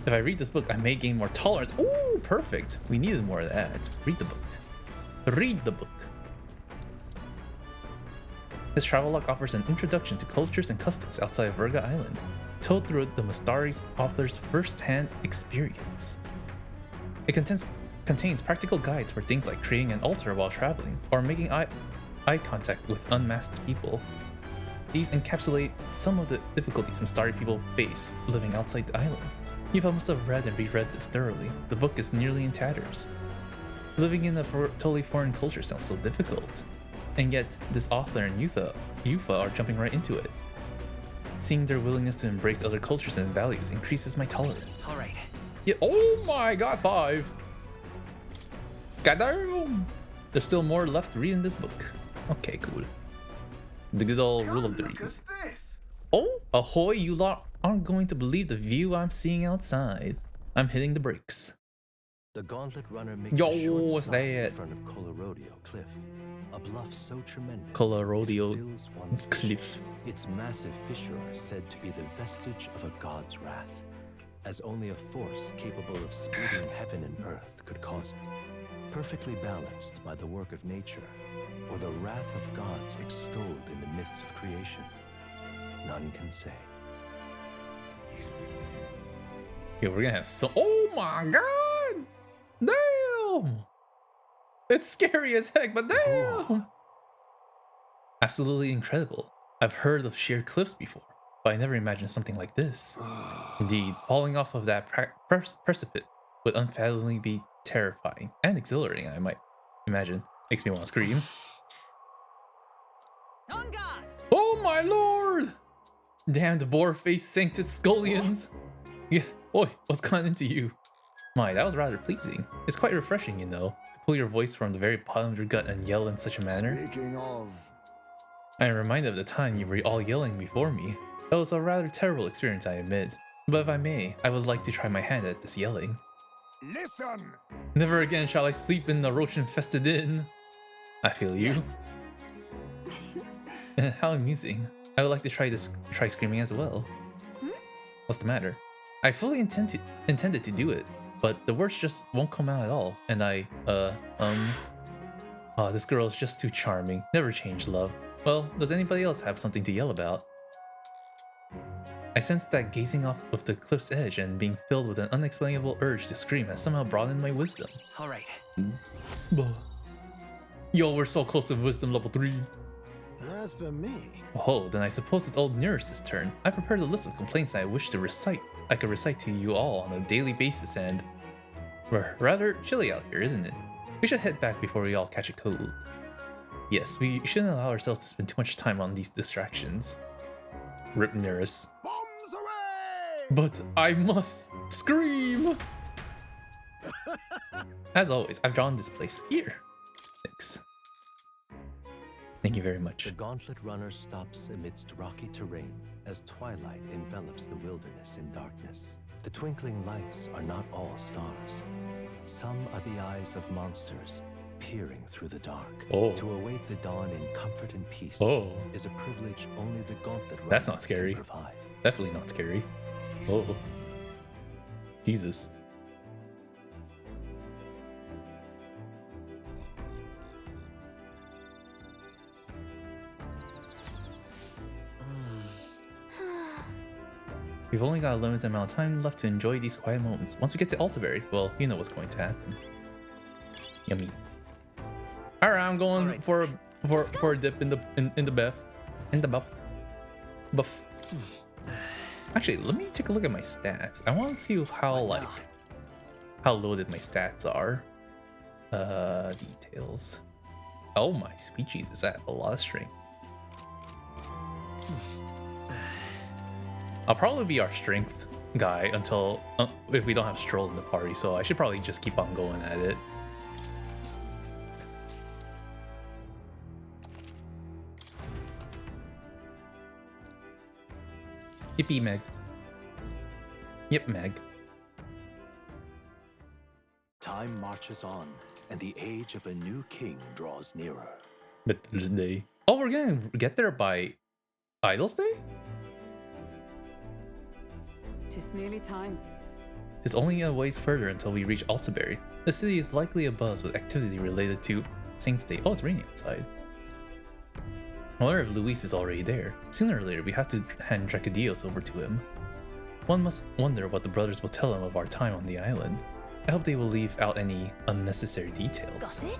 If I read this book, I may gain more tolerance. Ooh, perfect. We needed more of that. Read the book. Read the book. This travelogue offers an introduction to cultures and customs outside of Virga Island, told through the Mustari's author's first-hand experience. It contains practical guides for things like creating an altar while traveling, or making eye contact with unmasked people. These encapsulate some of the difficulties Mustari people face living outside the island. Yufa must have read and reread this thoroughly. The book is nearly in tatters. Living in a totally foreign culture sounds so difficult. And yet, this author and Yufa are jumping right into it. Seeing their willingness to embrace other cultures and values increases my tolerance. Alright. Yeah, oh my god, 5! Goddamn! There's still more left to read in this book. Okay, cool. The good old rule of threes. Oh, ahoy, you lot aren't going to believe the view I'm seeing outside. I'm hitting the brakes. The Gauntlet Runner makes Yo, a short what's stop that? in front of Colorodeo Cliff, a bluff so tremendous Colorodeo it fills one's Cliff. vision. Its massive fissure is said to be the vestige of a god's wrath, as only a force capable of splitting heaven and earth could cause it. Perfectly balanced by the work of nature, or the wrath of gods extolled in the myths of creation, none can say. Yeah, we're gonna have so. Oh my god! Damn! It's scary as heck, but damn! Absolutely incredible. I've heard of sheer cliffs before, but I never imagined something like this. Indeed, falling off of that precipice would unfathomably be terrifying and exhilarating, I might imagine. Makes me want to scream. Oh my lord! Damn, the boar-faced sanctus scullions! Yeah, boy, what's gone into you? My, that was rather pleasing. It's quite refreshing, you know, to pull your voice from the very bottom of your gut and yell in such a manner. Speaking of... I am reminded of the time you were all yelling before me. That was a rather terrible experience, I admit. But if I may, I would like to try my hand at this yelling. Listen! Never again shall I sleep in the roach-infested inn. I feel you. Yes. How amusing. I would like to try screaming as well. What's the matter? I fully intended to do it, but the words just won't come out at all, and oh, this girl is just too charming. Never change, love. Well, does anybody else have something to yell about? I sensed that gazing off of the cliff's edge and being filled with an unexplainable urge to scream has somehow broadened my wisdom. Alright. Yo, we're so close to wisdom level 3. As for me... Oh, then I suppose it's old Nearest's turn. I prepared a list of complaints I wish to recite. I could recite to you all on a daily basis, and... we're rather chilly out here, isn't it? We should head back before we all catch a cold. Yes, we shouldn't allow ourselves to spend too much time on these distractions. Rip Nearest. Bombs away! But I must scream! As always, I've drawn this place here. Thanks. Thank you very much. The Gauntlet Runner stops amidst rocky terrain as twilight envelops the wilderness in darkness. The twinkling lights are not all stars. Some are the eyes of monsters peering through the dark. Oh. To await the dawn in comfort and peace is a privilege only the Gauntlet Runner That's not scary. can provide. Definitely not scary. Oh. Jesus. We've only got a limited amount of time left to enjoy these quiet moments. Once we get to altabury, well, you know what's going to happen. Yummy. Alright, I'm going for a dip in the buff. Actually, let me take a look at my stats. I want to see how how loaded my stats are. Details. Oh my sweet Jesus, I have a lot of strength. I'll probably be our strength guy until if we don't have Stroll in the party, so I should probably just keep on going at it. Yippee, Meg. Yep, Meg. Time marches on, and the age of a new king draws nearer. Veterans Day. Oh, we're gonna get there by Idols Day? Tis nearly time. It's only a ways further until we reach Altabury. The city is likely abuzz with activity related to Saint's Day. Oh, it's raining outside. I wonder if Luis is already there. Sooner or later, we have to hand Dracadios over to him. One must wonder what the brothers will tell him of our time on the island. I hope they will leave out any unnecessary details. Got it?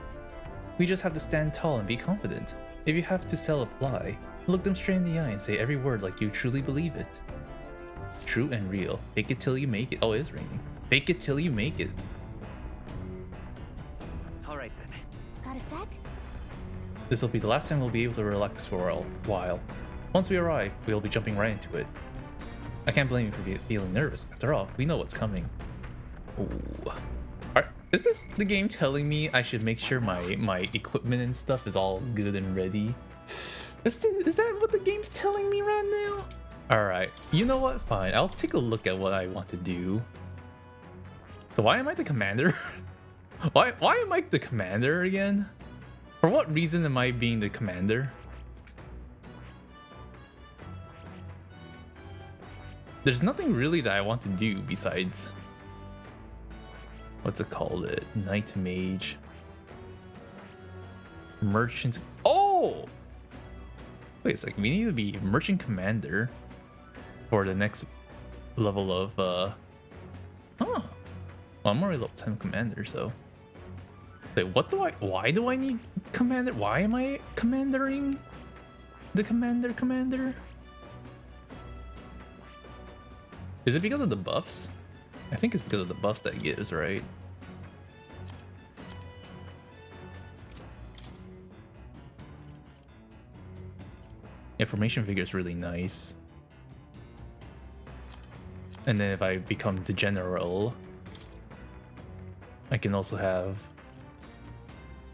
We just have to stand tall and be confident. If you have to sell a lie, look them straight in the eye and say every word like you truly believe it. True and real. Fake it till you make it. Oh, it is raining. Fake it till you make it. Alright then. Got a sec? This will be the last time we'll be able to relax for a while. Once we arrive, we'll be jumping right into it. I can't blame you for feeling nervous. After all, we know what's coming. Ooh. Is this the game telling me I should make sure my equipment and stuff is all good and ready? Is that what the game's telling me right now? Alright, you know what? Fine, I'll take a look at what I want to do. So why am I the commander? why am I the commander again? For what reason am I being the commander? There's nothing really that I want to do besides... What's it called? Knight Mage. Merchant... Oh! Wait a second, we need to be Merchant Commander for the next level of... Oh. Well, I'm already level 10 Commander, so... Wait, why do I need Commander? Why am I commandering the Commander? Is it because of the buffs? I think it's because of the buffs that it gives, right? Information figure is really nice. And then if I become the general, I can also have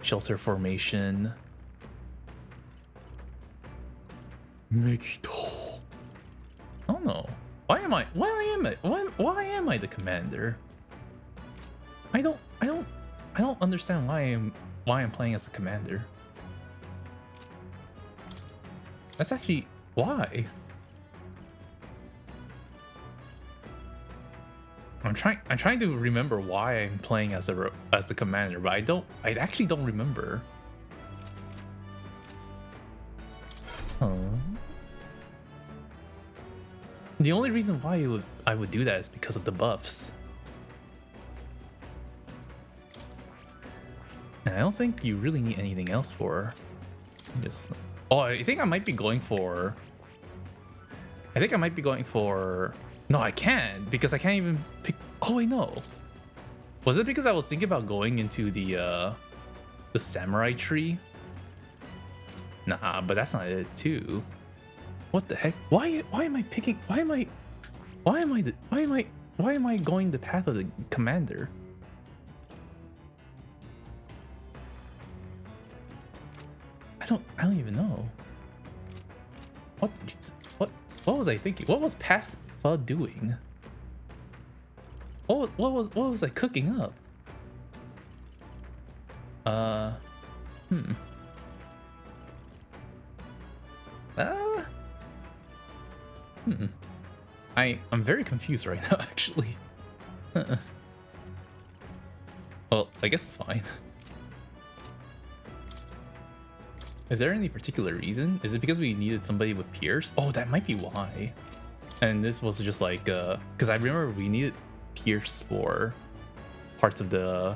shelter formation. Megiddo. I don't know. Why am I the commander? I don't understand why I'm playing as a commander. That's actually why. I'm trying to remember why I'm playing as the commander, but I actually don't remember. Huh. The only reason why I would do that is because of the buffs. And I don't think you really need anything else for. Oh, I think I might be going for. No, I can't because I can't even pick. Oh wait, no. Was it because I was thinking about going into the samurai tree? Nah, but that's not it too. What the heck? Why am I picking? Why am I going the path of the commander? I don't even know. What was I thinking? What was past FUD doing? What was I cooking up? I'm very confused right now, actually. Well, I guess it's fine. Is there any particular reason? Is it because we needed somebody with Pierce? Oh, that might be why. And this was just like, because I remember we needed Pierce for parts of the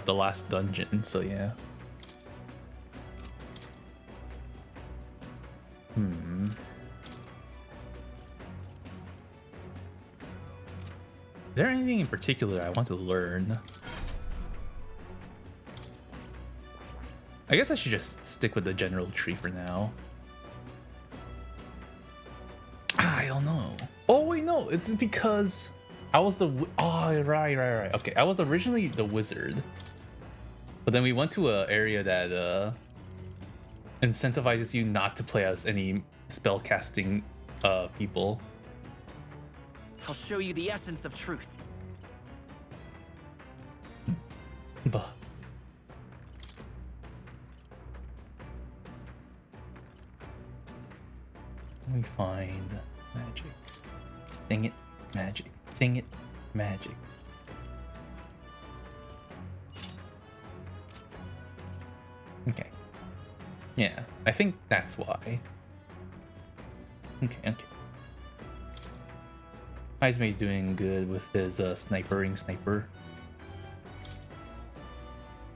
last dungeon, so yeah. Is there anything in particular I want to learn? I guess I should just stick with the general tree for now. I don't know. Oh wait, no, it's because I was the right. Okay, I was originally the wizard, but then we went to an area that incentivizes you not to play as any spell casting people. I'll show you the essence of truth. Bah. Let me find magic. Dang it, magic. Dang it, magic. Okay. Yeah, I think that's why. Okay. Izme's doing good with his sniper.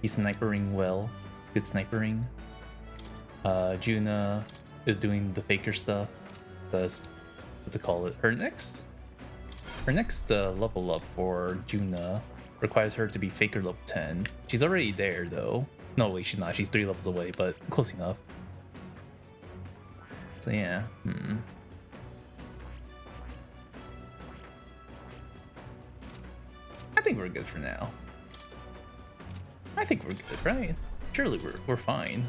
He's snipering well. Good snipering. Juna is doing the faker stuff. Because, what's it called? Her next level up for Juna requires her to be faker level 10. She's already there though. No, wait, she's not. She's 3 levels away, but close enough. So yeah. I think we're good for now. I think we're good, right? Surely we're fine.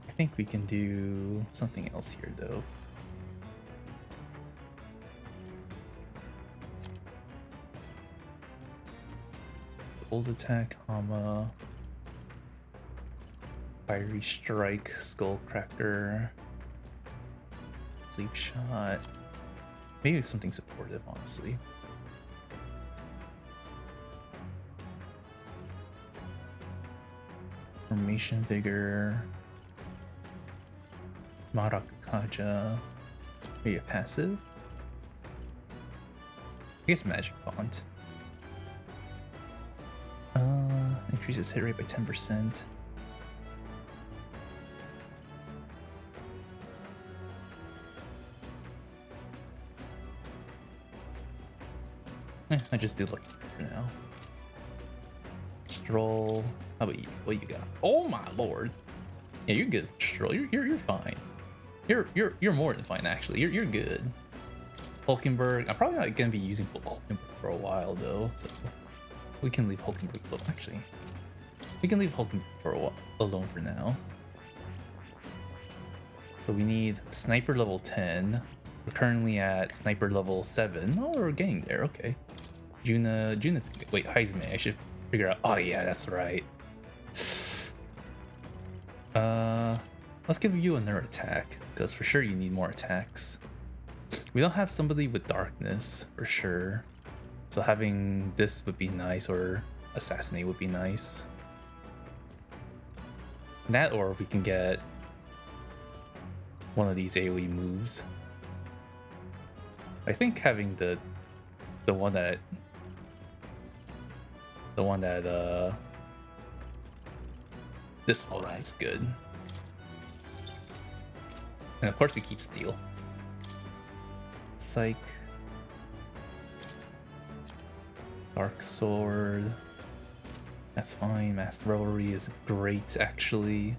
I think we can do something else here though. Old attack, Hama. Fiery strike, skull cracker. Sleep shot. Maybe something supportive, honestly. Formation vigor. Marakaja. Maybe a passive? I guess magic font. Increases hit rate by 10%. I just do lucky for now. Stroll. How about you? What you got? Oh my lord. Yeah, you're good, Stroll. You're fine. You're more than fine actually. You're good. Hulkenberg. I'm probably not gonna be using Hulkenberg for a while though, so we can leave Hulkenberg alone. Actually, we can leave Hulkenberg for a while alone for now. So we need sniper level 10. We're currently at sniper level 7. Oh, we're getting there. Okay. Juna. Wait, Heizme. I should figure out. Oh yeah, that's right. Let's give you another attack because for sure you need more attacks. We don't have somebody with darkness for sure, so having this would be nice, or assassinate would be nice. That, or we can get one of these AoE moves. I think having the one that this one is good. And of course we keep steel. Psych. Dark sword. That's fine. Mass revelry is great actually.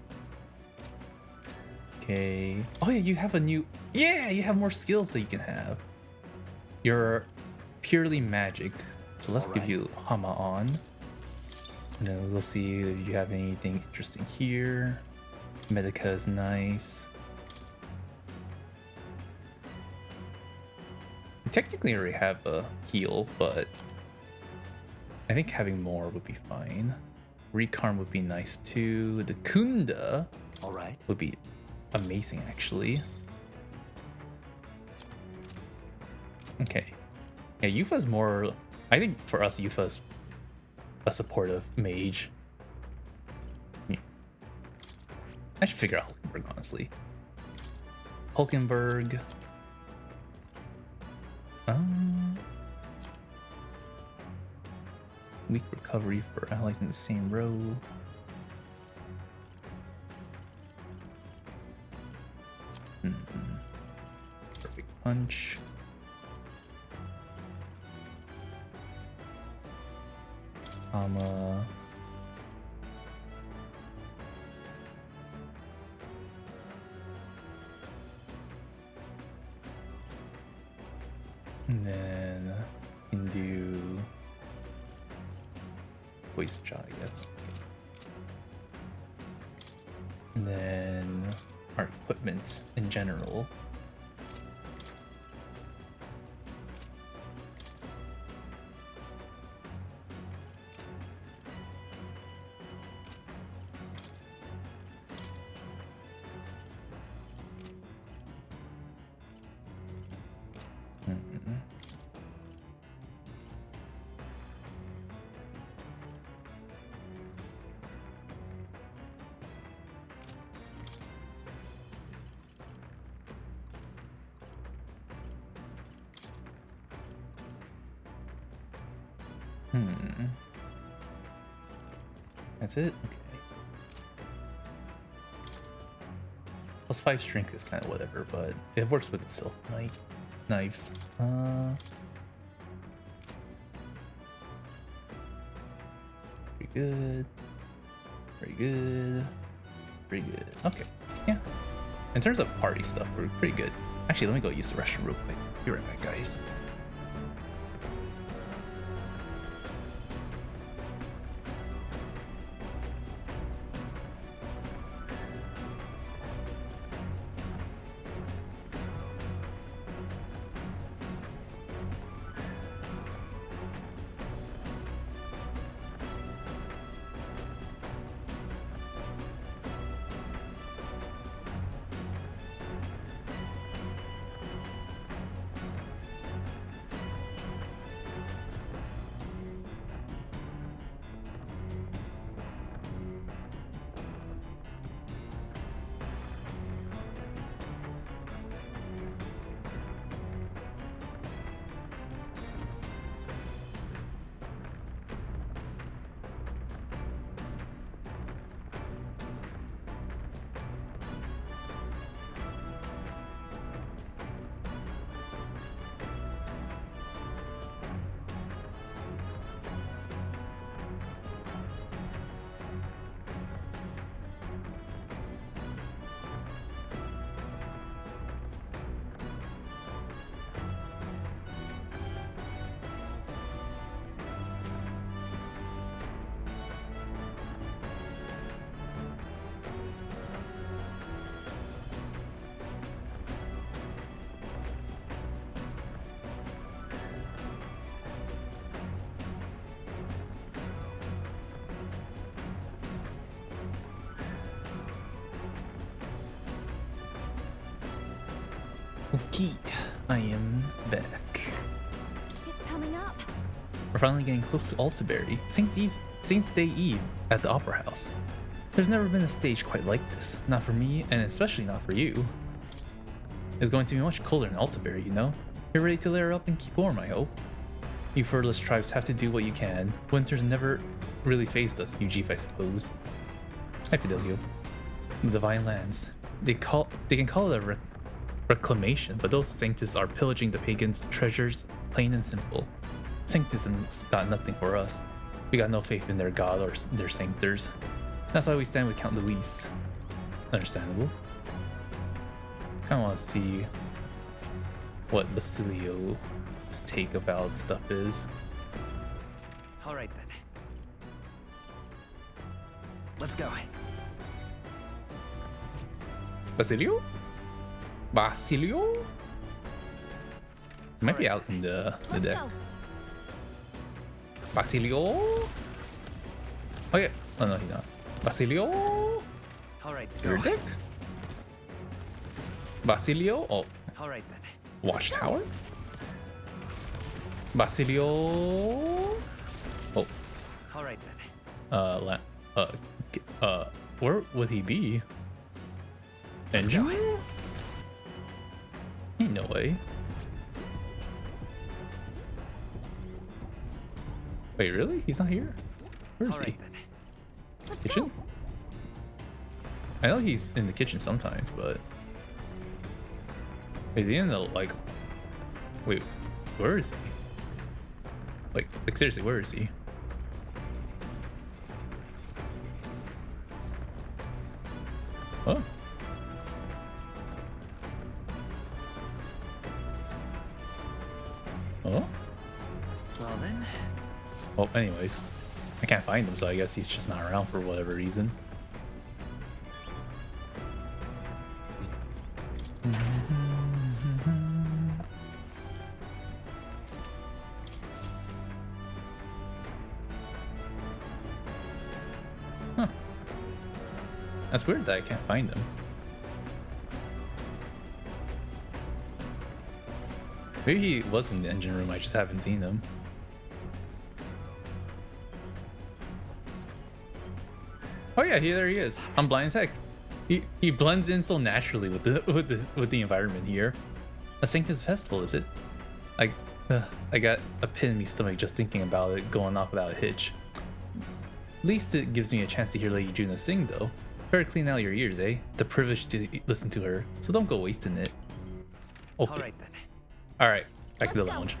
Okay. Oh yeah, you have a new. Yeah, you have more skills that you can have. You're purely magic. So let's give you Hama on. And then we'll see if you have anything interesting here. Medica is nice. We technically already have a heal, but I think having more would be fine. Recarm would be nice too. The Kunda would be amazing actually. Okay. Yeah, Yufa's more. I think for us, Yufa's a supportive mage. Yeah. I should figure out Hulkenberg, honestly. Hulkenberg. Weak recovery for allies in the same row. Perfect punch. And then we can do poison shot, I guess. And then our equipment in general. That's it? Okay. +5 strength is kind of whatever, but it works with the silk knives. Pretty good. Pretty good. Pretty good. Okay. Yeah. In terms of party stuff, we're pretty good. Actually, let me go use the restroom real quick. Be right back, guys. Okay, I am back. It's coming up. We're finally getting close to Altabury, Saint's Day Eve at the Opera House. There's never been a stage quite like this, not for me, and especially not for you. It's going to be much colder in Altabury, you know? You're ready to layer up and keep warm, I hope. You furless tribes have to do what you can. Winter's never really faced us, Ujif, I suppose. Hi, Fidelio. The Divine Lands. They can call it a reclamation, but those Sanctus are pillaging the pagans' treasures, plain and simple. Sanctism's got nothing for us. We got no faith in their god or their sanctors. That's why we stand with Count Luis. Understandable. Kinda wanna see what Basilio's take about stuff is. Alright then. Let's go. Basilio? Basilio? He might be out in the deck. Go. Basilio? Oh yeah. Oh no, he's not. Basilio? Alright, Your deck? Basilio? Oh. Alright then. Watchtower? Basilio? Oh. Alright then. Where would he be? Engine? Ain't no way. Wait, really? He's not here? Where is he? Kitchen? I know he's in the kitchen sometimes, but... Is he in the, like... Wait, where is he? Like seriously, where is he? Oh. Oh? Well then. Well, anyways. I can't find him, so I guess he's just not around for whatever reason. Huh. That's weird that I can't find him. Maybe he was in the engine room, I just haven't seen him. Oh yeah, there he is. I'm blind as heck. He blends in so naturally with the environment here. A Sanctus festival, is it? I got a pin in my stomach just thinking about it going off without a hitch. At least it gives me a chance to hear Lady Juna sing, though. Better clean out your ears, eh? It's a privilege to listen to her, so don't go wasting it. Okay. All right then. All right, back to the lounge.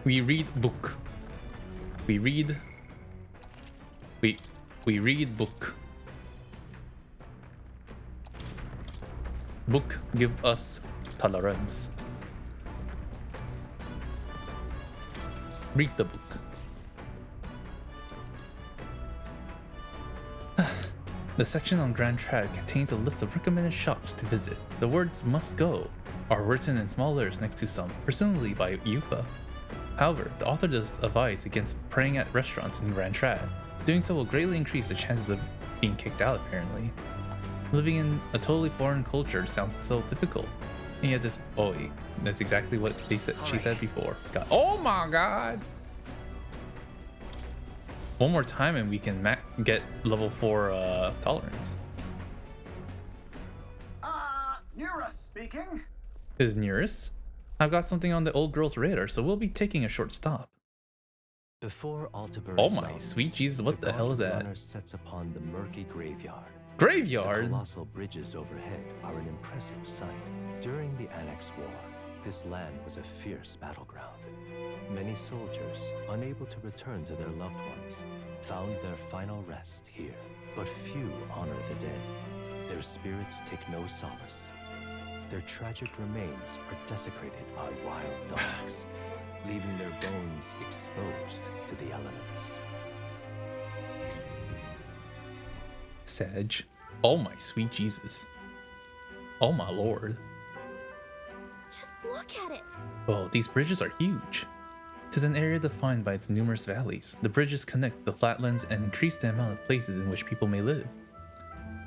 We read book. We read book. Book give us tolerance. Read the book. The section on Grand Trad contains a list of recommended shops to visit. The words "must go" are written in small letters next to some, presumably by Yufa. However, the author does advise against praying at restaurants in Grand Trad. Doing so will greatly increase the chances of being kicked out, apparently. Living in a totally foreign culture sounds so difficult. And yet this... Oh wait, that's exactly what they said. She said before. God. Oh my god! One more time and we can get level 4 tolerance. Nearest speaking. Is Nearest? I've got something on the old girl's radar, so we'll be taking a short stop. Before altabury. Oh my sweet Jesus, what the hell is that? Runner sets upon the murky graveyard. Graveyard? The colossal bridges overhead are an impressive sight. During the Annex War, this land was a fierce battleground. Many soldiers, unable to return to their loved ones, found their final rest here. But few honor the dead. Their spirits take no solace. Their tragic remains are desecrated by wild dogs, leaving their bones exposed to the elements. Sag. Oh my sweet Jesus. Oh my lord. Just look at it. Oh, these bridges are huge. It is an area defined by its numerous valleys. The bridges connect the flatlands and increase the amount of places in which people may live.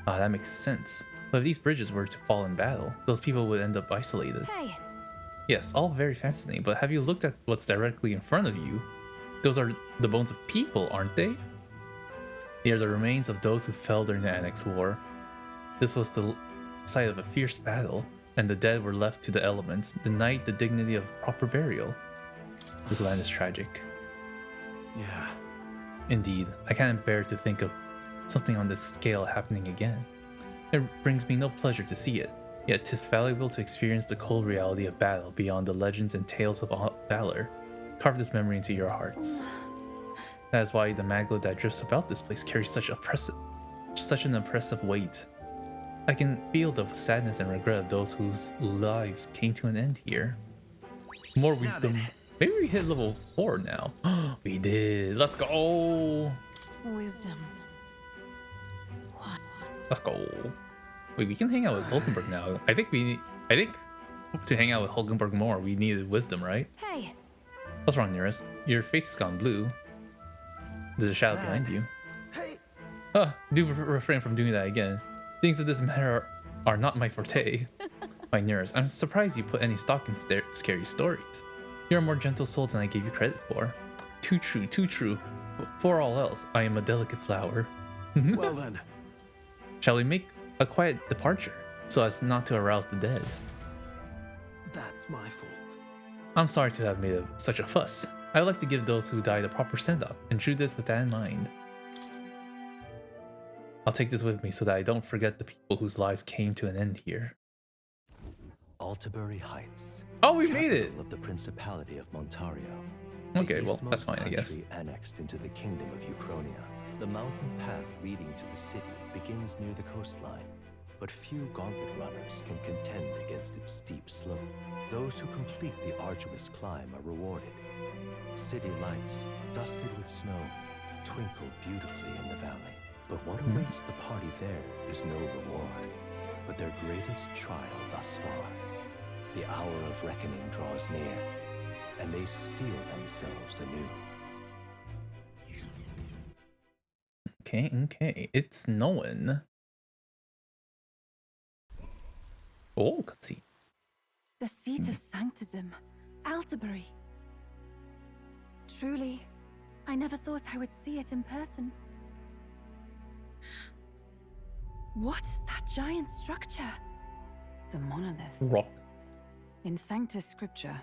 Ah, that makes sense. But if these bridges were to fall in battle, those people would end up isolated. Hey. Yes, all very fascinating, but have you looked at what's directly in front of you? Those are the bones of people, aren't they? They are the remains of those who fell during the Annex War. This was the site of a fierce battle, and the dead were left to the elements, denied the dignity of proper burial. This land is tragic. Yeah. Indeed, I can't bear to think of something on this scale happening again. It brings me no pleasure to see it, yet 'tis valuable to experience the cold reality of battle beyond the legends and tales of valor. Carve this memory into your hearts. That is why the maglet that drifts about this place carries such an oppressive weight. I can feel the sadness and regret of those whose lives came to an end here. More wisdom. Maybe we hit level 4 now. We did. Let's go. Wisdom. Let's go. Wait, we can hang out with Hulkenberg now. I think to hang out with Hulkenberg more, we needed wisdom, right? Hey. What's wrong, Nearest? Your face has gone blue. There's a shadow behind you. Hey. Do refrain from doing that again. Things of this matter are not my forte. My Nearest, I'm surprised you put any stock in scary stories. You're a more gentle soul than I gave you credit for. Too true, too true. For all else, I am a delicate flower. Well then. Shall we make a quiet departure, so as not to arouse the dead? That's my fault. I'm sorry to have made such a fuss. I would like to give those who died a proper send-off, and do this with that in mind. I'll take this with me so that I don't forget the people whose lives came to an end here. Altabury Heights. Oh, we made it! Of the Principality of Montario. Okay, well, that's fine, I guess. Annexed into the Kingdom of Uchronia. The mountain path leading to the city begins near the coastline, but few gauntlet runners can contend against its steep slope. Those who complete the arduous climb are rewarded. City lights, dusted with snow, twinkle beautifully in the valley. But what awaits the party there is no reward, but their greatest trial thus far. The hour of reckoning draws near, and they steel themselves anew. Okay. It's snowing. Oh, cutscene. The seat of Sanctism, Altabury. Truly, I never thought I would see it in person. What is that giant structure? The monolith. Rock. In Sanctus Scripture,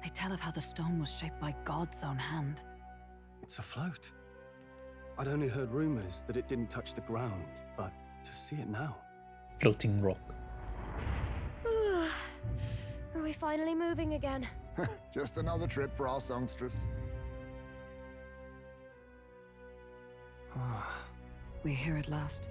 they tell of how the stone was shaped by God's own hand. It's afloat. I'd only heard rumors that it didn't touch the ground, but to see it now. Floating rock. Are we finally moving again? Just another trip for our songstress. We're here at last.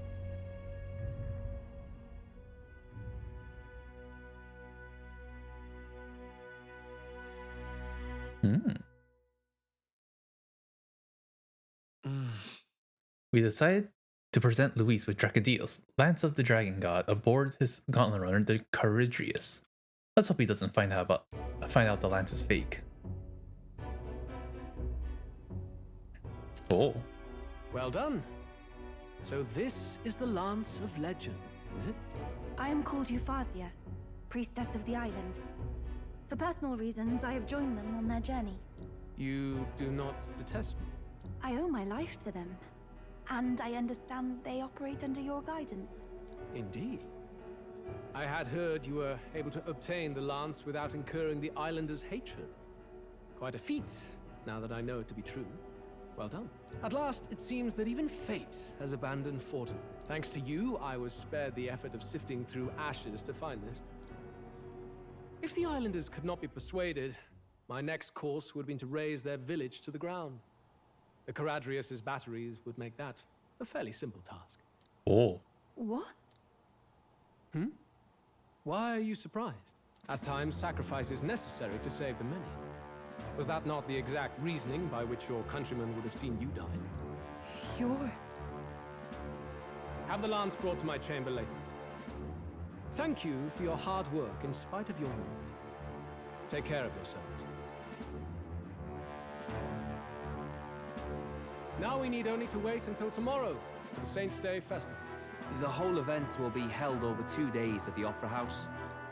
We decided to present Luis with Dracodios, Lance of the Dragon God, aboard his gauntlet runner, the Caridrius. Let's hope he doesn't find out the lance is fake. Oh. Well done. So this is the Lance of Legend, is it? I am called Euphazia, priestess of the island. For personal reasons, I have joined them on their journey. You do not detest me? I owe my life to them, and I understand they operate under your guidance. Indeed. I had heard you were able to obtain the lance without incurring the islanders' hatred. Quite a feat, now that I know it to be true. Well done. At last, it seems that even fate has abandoned Fortin. Thanks to you, I was spared the effort of sifting through ashes to find this. If the islanders could not be persuaded, my next course would have been to raise their village to the ground. The Caradrius' batteries would make that a fairly simple task. Oh. What? Why are you surprised? At times, sacrifice is necessary to save the many. Was that not the exact reasoning by which your countrymen would have seen you die? You're... Have the lance brought to my chamber later. Thank you for your hard work in spite of your wound. Take care of yourselves. Now we need only to wait until tomorrow for the Saints' Day festival. The whole event will be held over 2 days at the Opera House.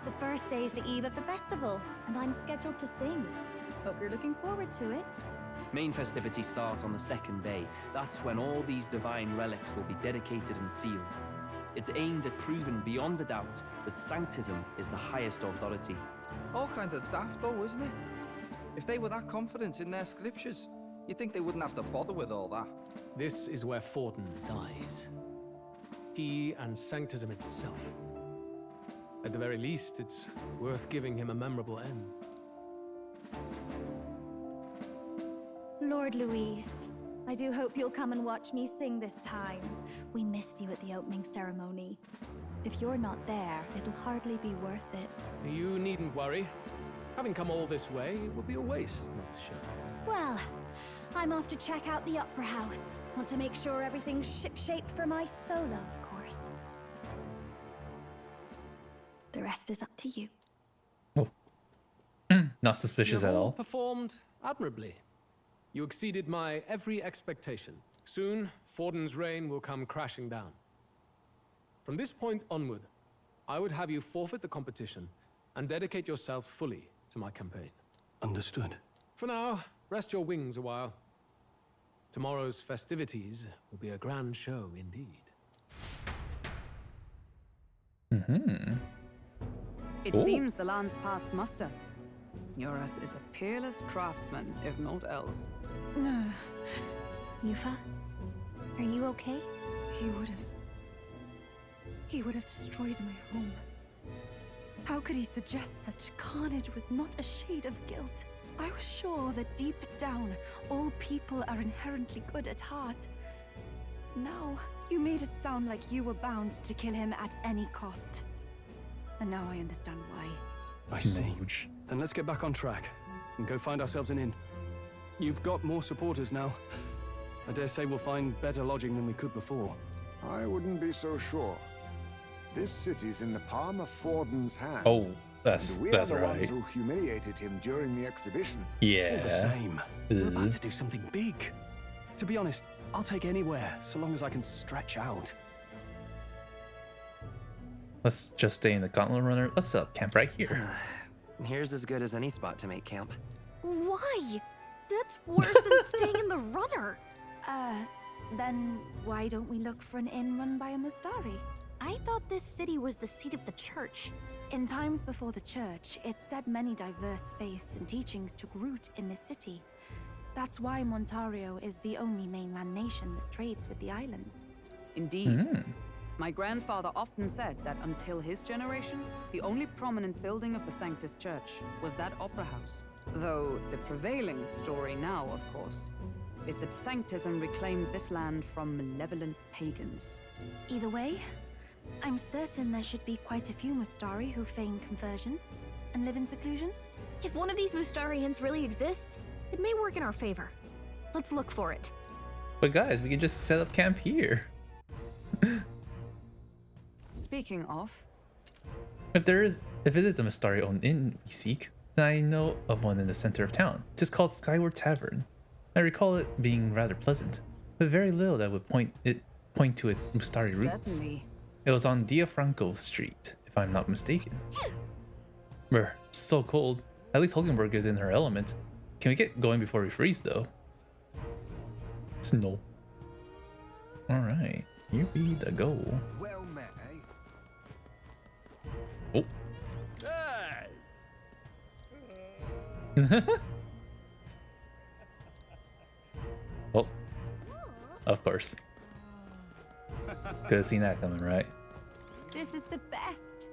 The first day is the eve of the festival, and I'm scheduled to sing. Hope you're looking forward to it. Main festivities start on the second day. That's when all these divine relics will be dedicated and sealed. It's aimed at proving beyond a doubt that Sanctism is the highest authority. All kind of daft though, isn't it? If they were that confident in their scriptures, you'd think they wouldn't have to bother with all that. This is where Fortin dies. He and Sanctism itself. At the very least, it's worth giving him a memorable end. Lord Louise, I do hope you'll come and watch me sing this time. We missed you at the opening ceremony. If you're not there, it'll hardly be worth it. You needn't worry. Having come all this way, it would be a waste not to show. Well, I'm off to check out the Opera House. Want to make sure everything's shipshape for my solo, of course. The rest is up to you. Oh. Not suspicious at all. Performed admirably. You exceeded my every expectation. Soon, Fortin's reign will come crashing down. From this point onward, I would have you forfeit the competition and dedicate yourself fully to my campaign. Understood. For now, rest your wings a while. Tomorrow's festivities will be a grand show indeed. It seems the land's passed muster. Eurus is a peerless craftsman, if not else. Yufa, are you okay? He would have destroyed my home. How could he suggest such carnage with not a shade of guilt? I was sure that deep down, all people are inherently good at heart. Now, you made it sound like you were bound to kill him at any cost. And now I understand why. I see. Then let's get back on track and go find ourselves an inn. You've got more supporters now. I dare say we'll find better lodging than we could before. I wouldn't be so sure. This city's in the palm of Forden's hand. Oh, that's and we are the right. ones who humiliated him during the exhibition. Yeah. All the same, we're about to do something big. To be honest, I'll take anywhere, so long as I can stretch out. Let's just stay in the Gauntlet Runner. Let's set up camp right here. Here's as good as any spot to make camp. Why? That's worse than staying in the runner. Then why don't we look for an inn run by a Mustari? I thought this city was the seat of the church. In times before the church, it said many diverse faiths and teachings took root in this city. That's why Montario is the only mainland nation that trades with the islands. Indeed. My grandfather often said that until his generation, the only prominent building of the Sanctus Church was that opera house. Though the prevailing story now, of course, is that Sanctism reclaimed this land from malevolent pagans. Either way, I'm certain there should be quite a few Mustari who feign conversion and live in seclusion. If one of these Mustarians really exists, it may work in our favor. Let's look for it. But guys, we can just set up camp here. Speaking of, If it is a Mustari-owned inn we seek, then I know of one in the center of town. It is called Skyward Tavern. I recall it being rather pleasant, but very little that would point to its Mustari roots. certainly. It was on Diafranco Street, if I'm not mistaken. Brr, so cold. At least Hulkenberg is in her element. Can we get going before we freeze, though? Snow. Alright, here we the go. Well met, eh? Oh. Oh, of course. Could have seen that coming, right? This is the best.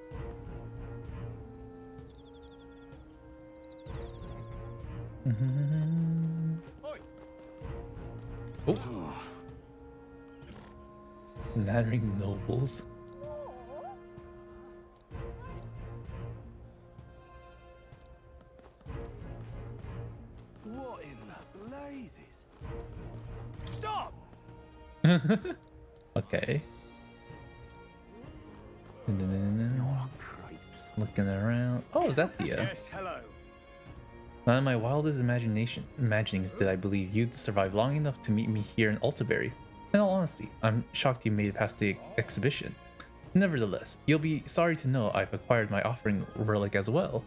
Oh. Nattering nobles. What in the blazes? Stop! Okay. Looking around. Oh, is that the? Yes, hello. Not in my wildest imaginings did I believe you'd survive long enough to meet me here in Altabury. In all honesty, I'm shocked you made it past the exhibition. Nevertheless, you'll be sorry to know I've acquired my offering relic as well.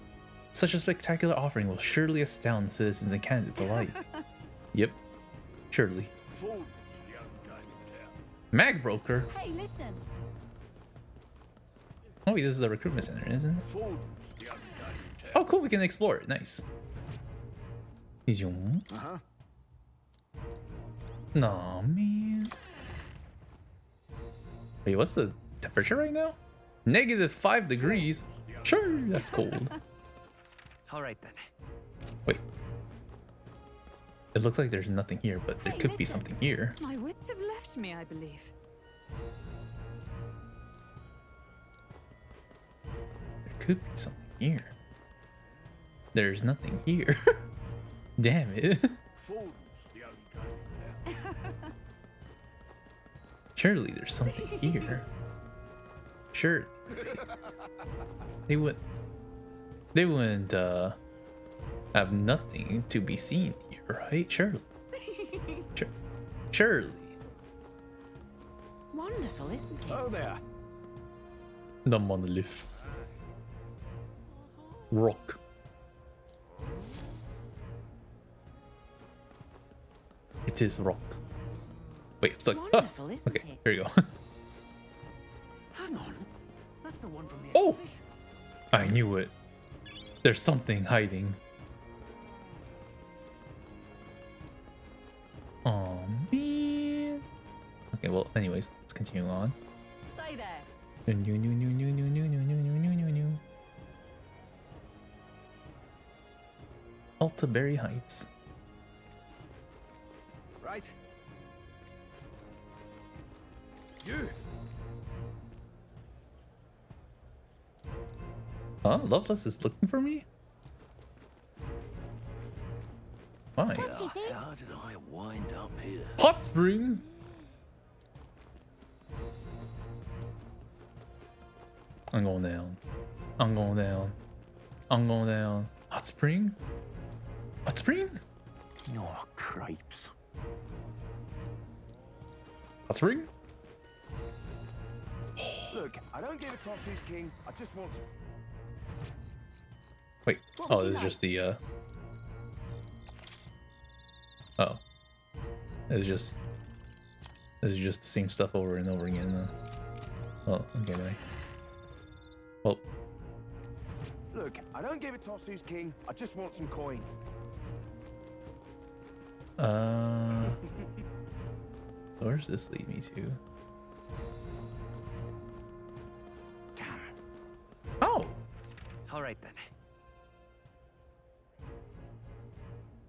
Such a spectacular offering will surely astound citizens and candidates alike. Yep, surely. Mag Broker? Hey, listen. Oh, wait, this is the recruitment center, isn't it? Oh, cool, we can explore it. Nice. Zoom. Nah, man. Wait, what's the temperature right now? -5 degrees. Sure, that's cold. All right then. Wait. It looks like there's nothing here, but there could be something here. My wits have left me, I believe. There could be something here. There's nothing here. Damn it. Surely there's something here. Sure. They wouldn't have nothing to be seen here, right? Surely. Surely. Wonderful, isn't it? Oh there. The monolith. Rock. It is rock. Wait, it's like Wonderful, isn't okay, it? here you go. Hang on. That's the one from the Oh! exhibition. I knew it. There's something hiding. Oh man. Okay, well, anyways, let's continue on. Say there. Altabury Heights. Right. You. Huh? Loveless is looking for me? Why? How did I wind up here? Hot spring. I'm going down. I'm going down. I'm going down. Hot spring? Hot spring? Oh, cripes. Hot spring? Look, I don't give a toss who's king. I just want. Wait. Oh, this is just the oh. It's just this is just the same stuff over and over again. Oh, okay, bye. Well. Look, I don't give a toss who's king. I just want some coin. Where does this lead me to? Damn. Oh. All right then.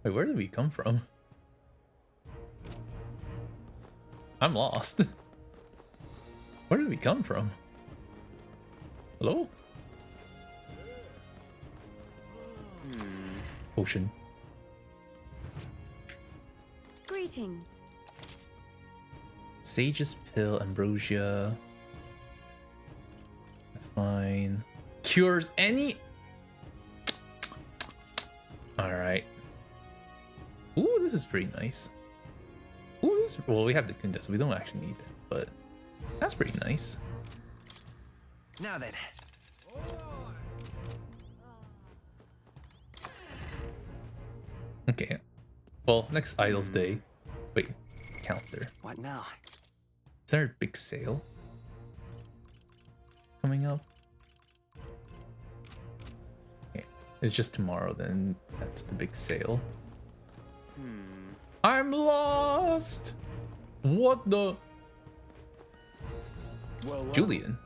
Wait, where did we come from? I'm lost. Where did we come from? Hello? Ocean. Greetings. Sage's pill, ambrosia. That's fine. Cures any. Alright. Ooh, this is pretty nice. Ooh, this. Well, we have the Kunda, so we don't actually need that, but that's pretty nice. Now then. Okay. Well, next Idol's Day. Wait, calendar. What now? Is there a big sale coming up? Okay, it's just tomorrow then. That's the big sale. I'm lost! What the? Well, Julian.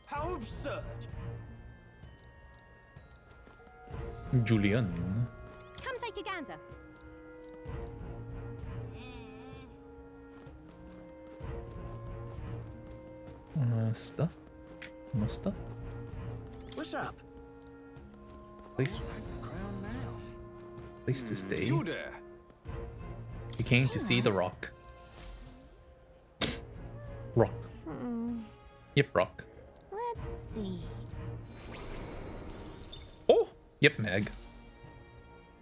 How absurd! Julian. Come take a gander. Stuff. No stuff. What's up? Place. Crown now. Place to stay. You there? You came to see the rock. Rock. Yep, rock. Let's see. Oh! Yep, Meg.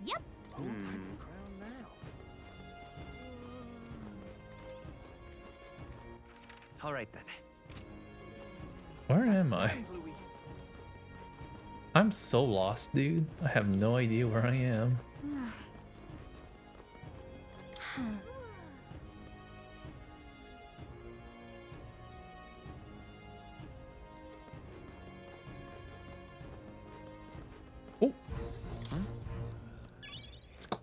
Yep. Who'll take the crown now? All right then. Where am I? I'm so lost, dude. I have no idea where I am. Oh. Let's go.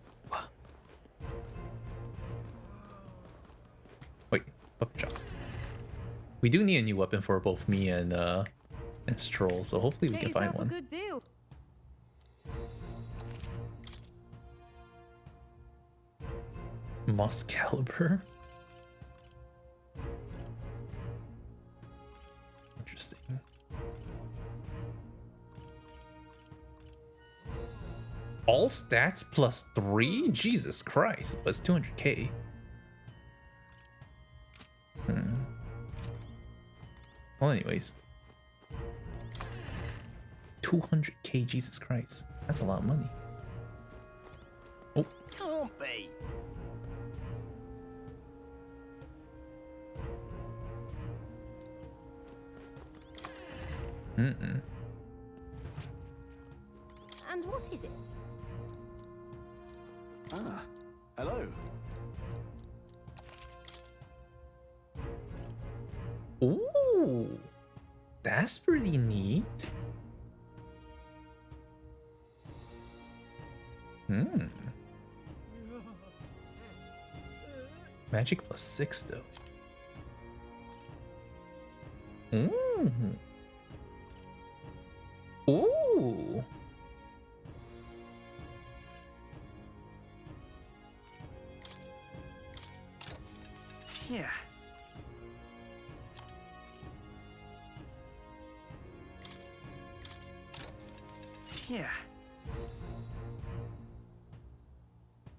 Wait, weapon shop. We do need a new weapon for both me and Stroll, so hopefully we can find one. Good deal. Moss caliber. Interesting. All stats plus 3? Jesus Christ, but it's 200k. Well, anyways. 200k, Jesus Christ. That's a lot of money. Oh. Can't be. Mm-mm. And what is it? Ah, hello. Ooh. That's pretty neat. Magic plus 6 though. Ooh. Yeah. Yeah.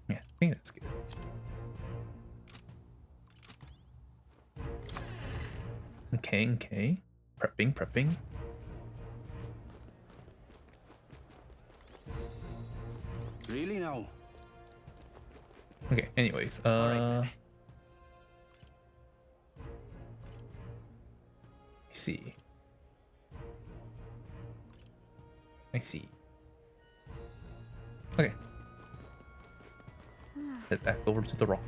Yeah, I think that's good. Okay. Prepping. Really now? Okay, anyways, I see. Okay. Head back over to the rock.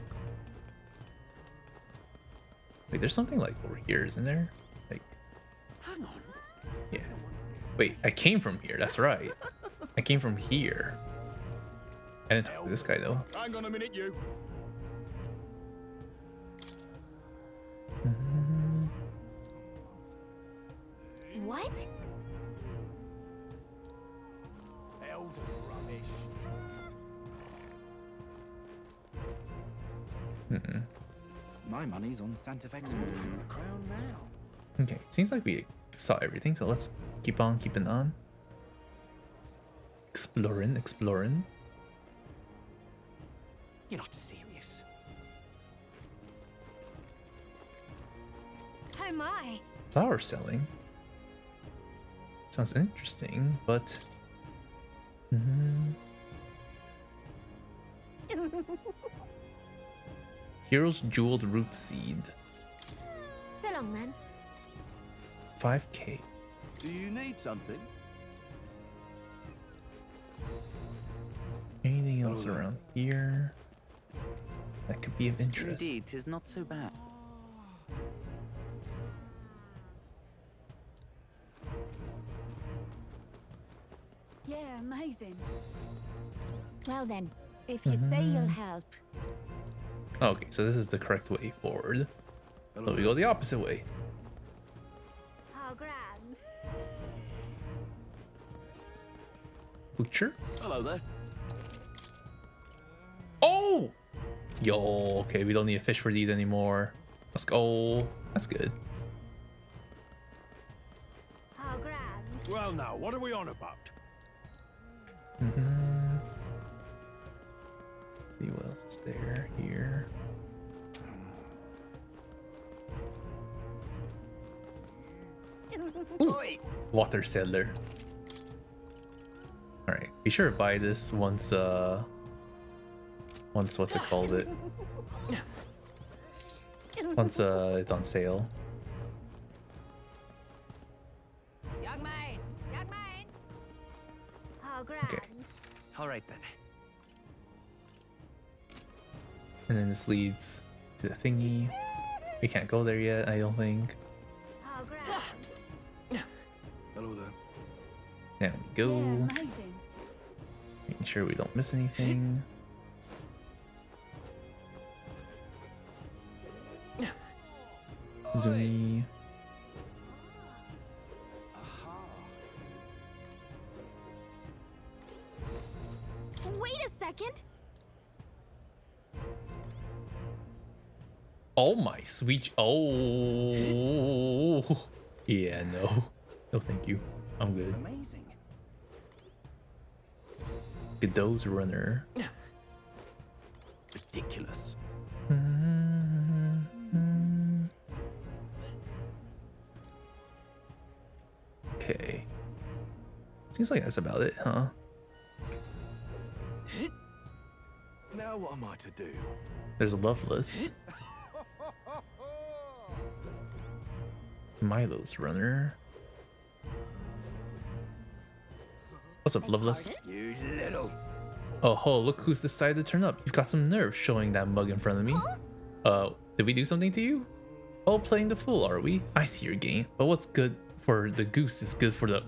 Wait, there's something like over here, isn't there? Like, Hang on. yeah. Wait, I came from here. That's right. I came from here. I didn't talk to this guy though. Hang on a minute, you. What? Elder rubbish. My money's on Santa Fe's forcing the crown now. Okay, seems like we saw everything, so let's keep on keeping on. Exploring. You're not serious. Oh my. Flower selling. Sounds interesting, but... Hero's Jeweled Root Seed. So long then. 5k. Do you need something? Anything else around here that could be of interest? Indeed, 'tis not so bad. Yeah, amazing. Well then, if you say you'll help. Okay, so this is the correct way forward. So we go the opposite way. How grand. Butcher? Hello there. Oh! Yo, okay, we don't need a fish for these anymore. Let's go. That's good. How grand. Well now, what are we on about? See what else is there here. Ooh, water settler. All right, be sure to buy this once what's it called it? Once it's on sale. Young man. How grand. Okay. All right then. And then this leads to the thingy. We can't go there yet, I don't think. How grand. Hello there. There we go. Amazing. Making sure we don't miss anything. Zoomy. Wait a second. Oh my sweet. Oh. Yeah, no. No, thank you. I'm good. Amazing. Godot's runner. Ridiculous. Okay. Seems like that's about it, huh? Now what am I to do? There's Loveless. Milo's runner. What's up, Loveless? You little. Oh, look who's decided to turn up. You've got some nerve showing that mug in front of me. Did we do something to you? Oh, playing the fool, are we? I see your game, but what's good for the goose is good for the...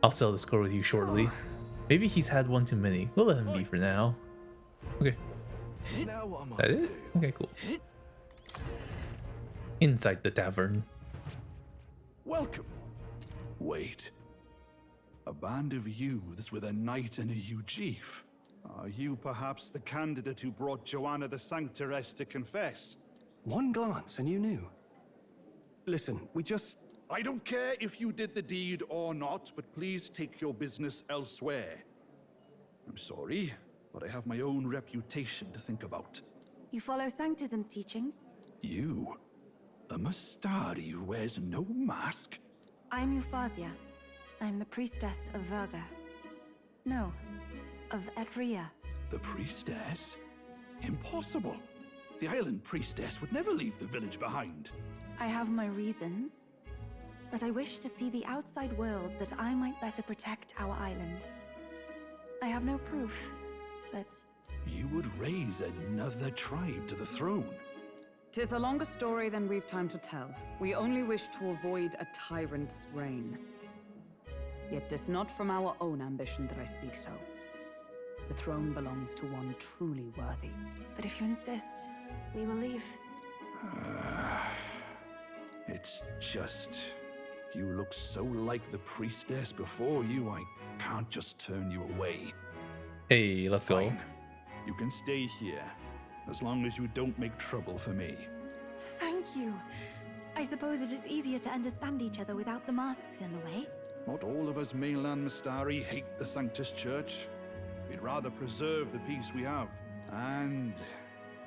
I'll sell the score with you shortly. Maybe he's had one too many. We'll let him be for now. Okay. Now what am I That to it? do? Okay, cool. Inside the tavern. Welcome. Wait. A band of youths with a knight and a huge chief. Are you perhaps the candidate who brought Joanna the Sanctoress to confess? One glance and you knew. Listen, we just I don't care if you did the deed or not, but please take your business elsewhere. I'm sorry, but I have my own reputation to think about. You follow Sanctism's teachings? You? A Mystari who wears no mask? I'm Euphazia. I'm the priestess of Verga. No, of Edria. The priestess? Impossible. The island priestess would never leave the village behind. I have my reasons, but I wish to see the outside world that I might better protect our island. I have no proof, but... You would raise another tribe to the throne. 'Tis a longer story than we've time to tell. We only wish to avoid a tyrant's reign. Yet 'tis not from our own ambition that I speak so. The throne belongs to one truly worthy. But if you insist, we will leave. It's just... You look so like the priestess before you, I can't just turn you away. Hey, let's Fine. go. You can stay here, as long as you don't make trouble for me. Thank you. I suppose it is easier to understand each other without the masks in the way. Not all of us mainland Mystari hate the Sanctus Church. We'd rather preserve the peace we have. And,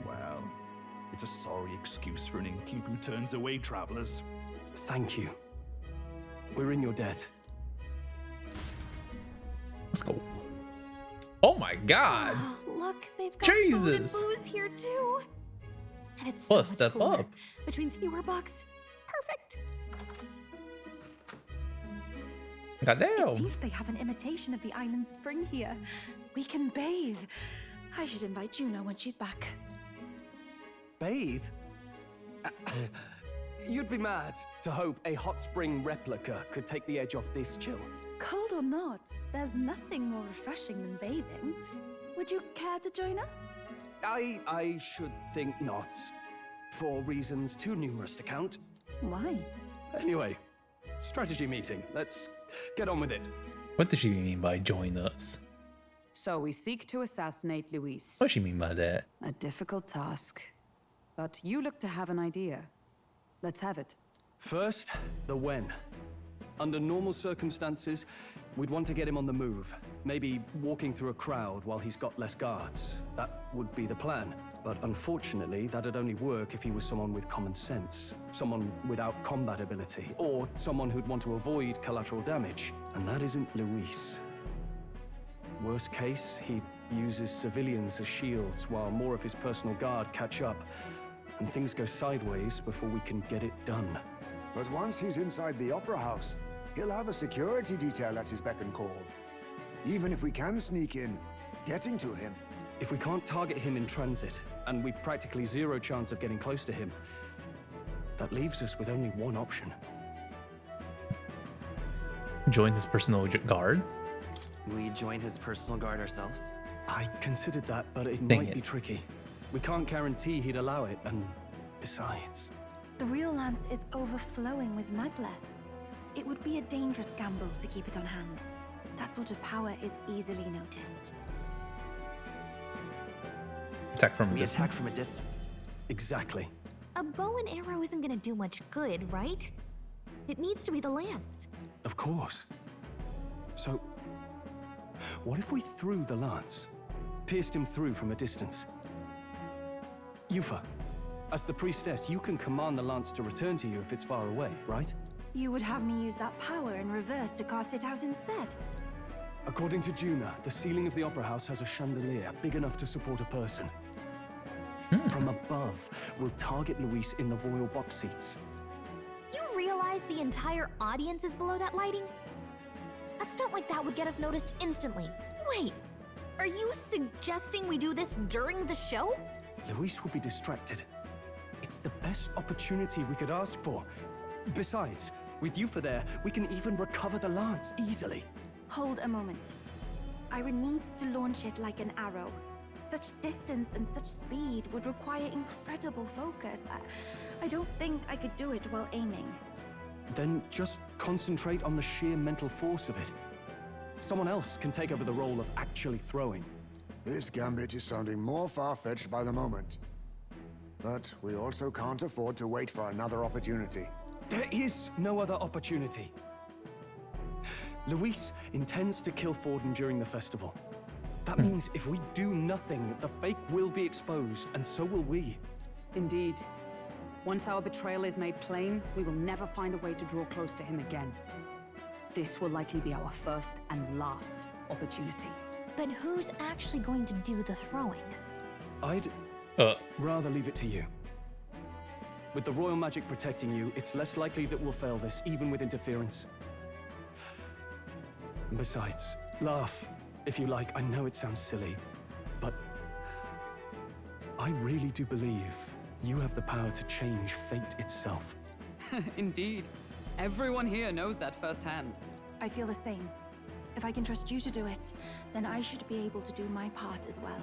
well, it's a sorry excuse for an innkeep who turns away travelers. Thank you. We're in your debt. Let's go. Oh my god. Oh, look, they've got Jesus. food and booze here too. And it's Well, so much step cooler, up. which means fewer bugs. Perfect. It Goddamn. seems they have an imitation of the island spring here. We can bathe. I should invite Juno when she's back. Bathe? You'd be mad to hope a hot spring replica could take the edge off this chill. Cold or not, there's nothing more refreshing than bathing. Would you care to join us? I should think not. For reasons too numerous to count. Why? Anyway, strategy meeting. Let's get on with it. What does she mean by join us? So we seek to assassinate Luis. What does she mean by that? A difficult task. But you look to have an idea. Let's have it. First, the when. Under normal circumstances, we'd want to get him on the move. Maybe walking through a crowd while he's got less guards. That would be the plan. But unfortunately, that'd only work if he was someone with common sense. Someone without combat ability. Or someone who'd want to avoid collateral damage. And that isn't Luis. Worst case, he uses civilians as shields while more of his personal guard catch up. And things go sideways before we can get it done. But once he's inside the Opera House, he'll have a security detail at his beck and call. Even if we can sneak in, getting to him. If we can't target him in transit, and we've practically zero chance of getting close to him, that leaves us with only one option. Join his personal guard? We join his personal guard ourselves? I considered that, but it Dang might it. be tricky. We can't guarantee he'd allow it, and besides... The real lance is overflowing with magla. It would be a dangerous gamble to keep it on hand. That sort of power is easily noticed. Attack from a We distance. attack from a distance. Exactly. A bow and arrow isn't gonna do much good, right? It needs to be the lance. Of course. So, what if we threw the lance? Pierced him through from a distance? Yufa, as the priestess, you can command the lance to return to you if it's far away, right? You would have me use that power in reverse to cast it out instead. According to Juna, the ceiling of the Opera House has a chandelier big enough to support a person. From above, we'll target Luis in the royal box seats. You realize the entire audience is below that lighting? A stunt like that would get us noticed instantly. Wait, are you suggesting we do this during the show? Luis will be distracted. It's the best opportunity we could ask for. Besides, with Yufa there, we can even recover the lance easily. Hold a moment. I would need to launch it like an arrow. Such distance and such speed would require incredible focus. I don't think I could do it while aiming. Then just concentrate on the sheer mental force of it. Someone else can take over the role of actually throwing. This gambit is sounding more far-fetched by the moment. But we also can't afford to wait for another opportunity. There is no other opportunity. Luis intends to kill Forden during the festival. That means if we do nothing, the fake will be exposed, and so will we. Indeed. Once our betrayal is made plain, we will never find a way to draw close to him again. This will likely be our first and last opportunity. But who's actually going to do the throwing? I'd rather leave it to you. With the royal magic protecting you, it's less likely that we'll fail this, even with interference. And besides, laugh, if you like. I know it sounds silly, but I really do believe you have the power to change fate itself. Indeed. Everyone here knows that firsthand. I feel the same. If I can trust you to do it, then I should be able to do my part as well.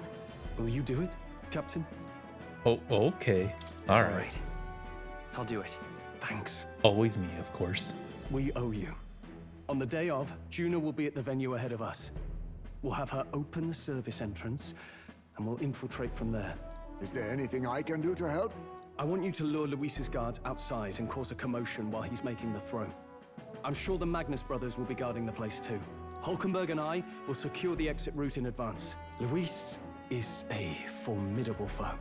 Will you do it, Captain? Oh, okay. All right. I'll do it. Thanks. Always me, of course. We owe you. On the day of, Juna will be at the venue ahead of us. We'll have her open the service entrance, and we'll infiltrate from there. Is there anything I can do to help? I want you to lure Luis's guards outside and cause a commotion while he's making the throw. I'm sure the Magnus brothers will be guarding the place too. Hulkenberg and I will secure the exit route in advance. Luis is a formidable foe.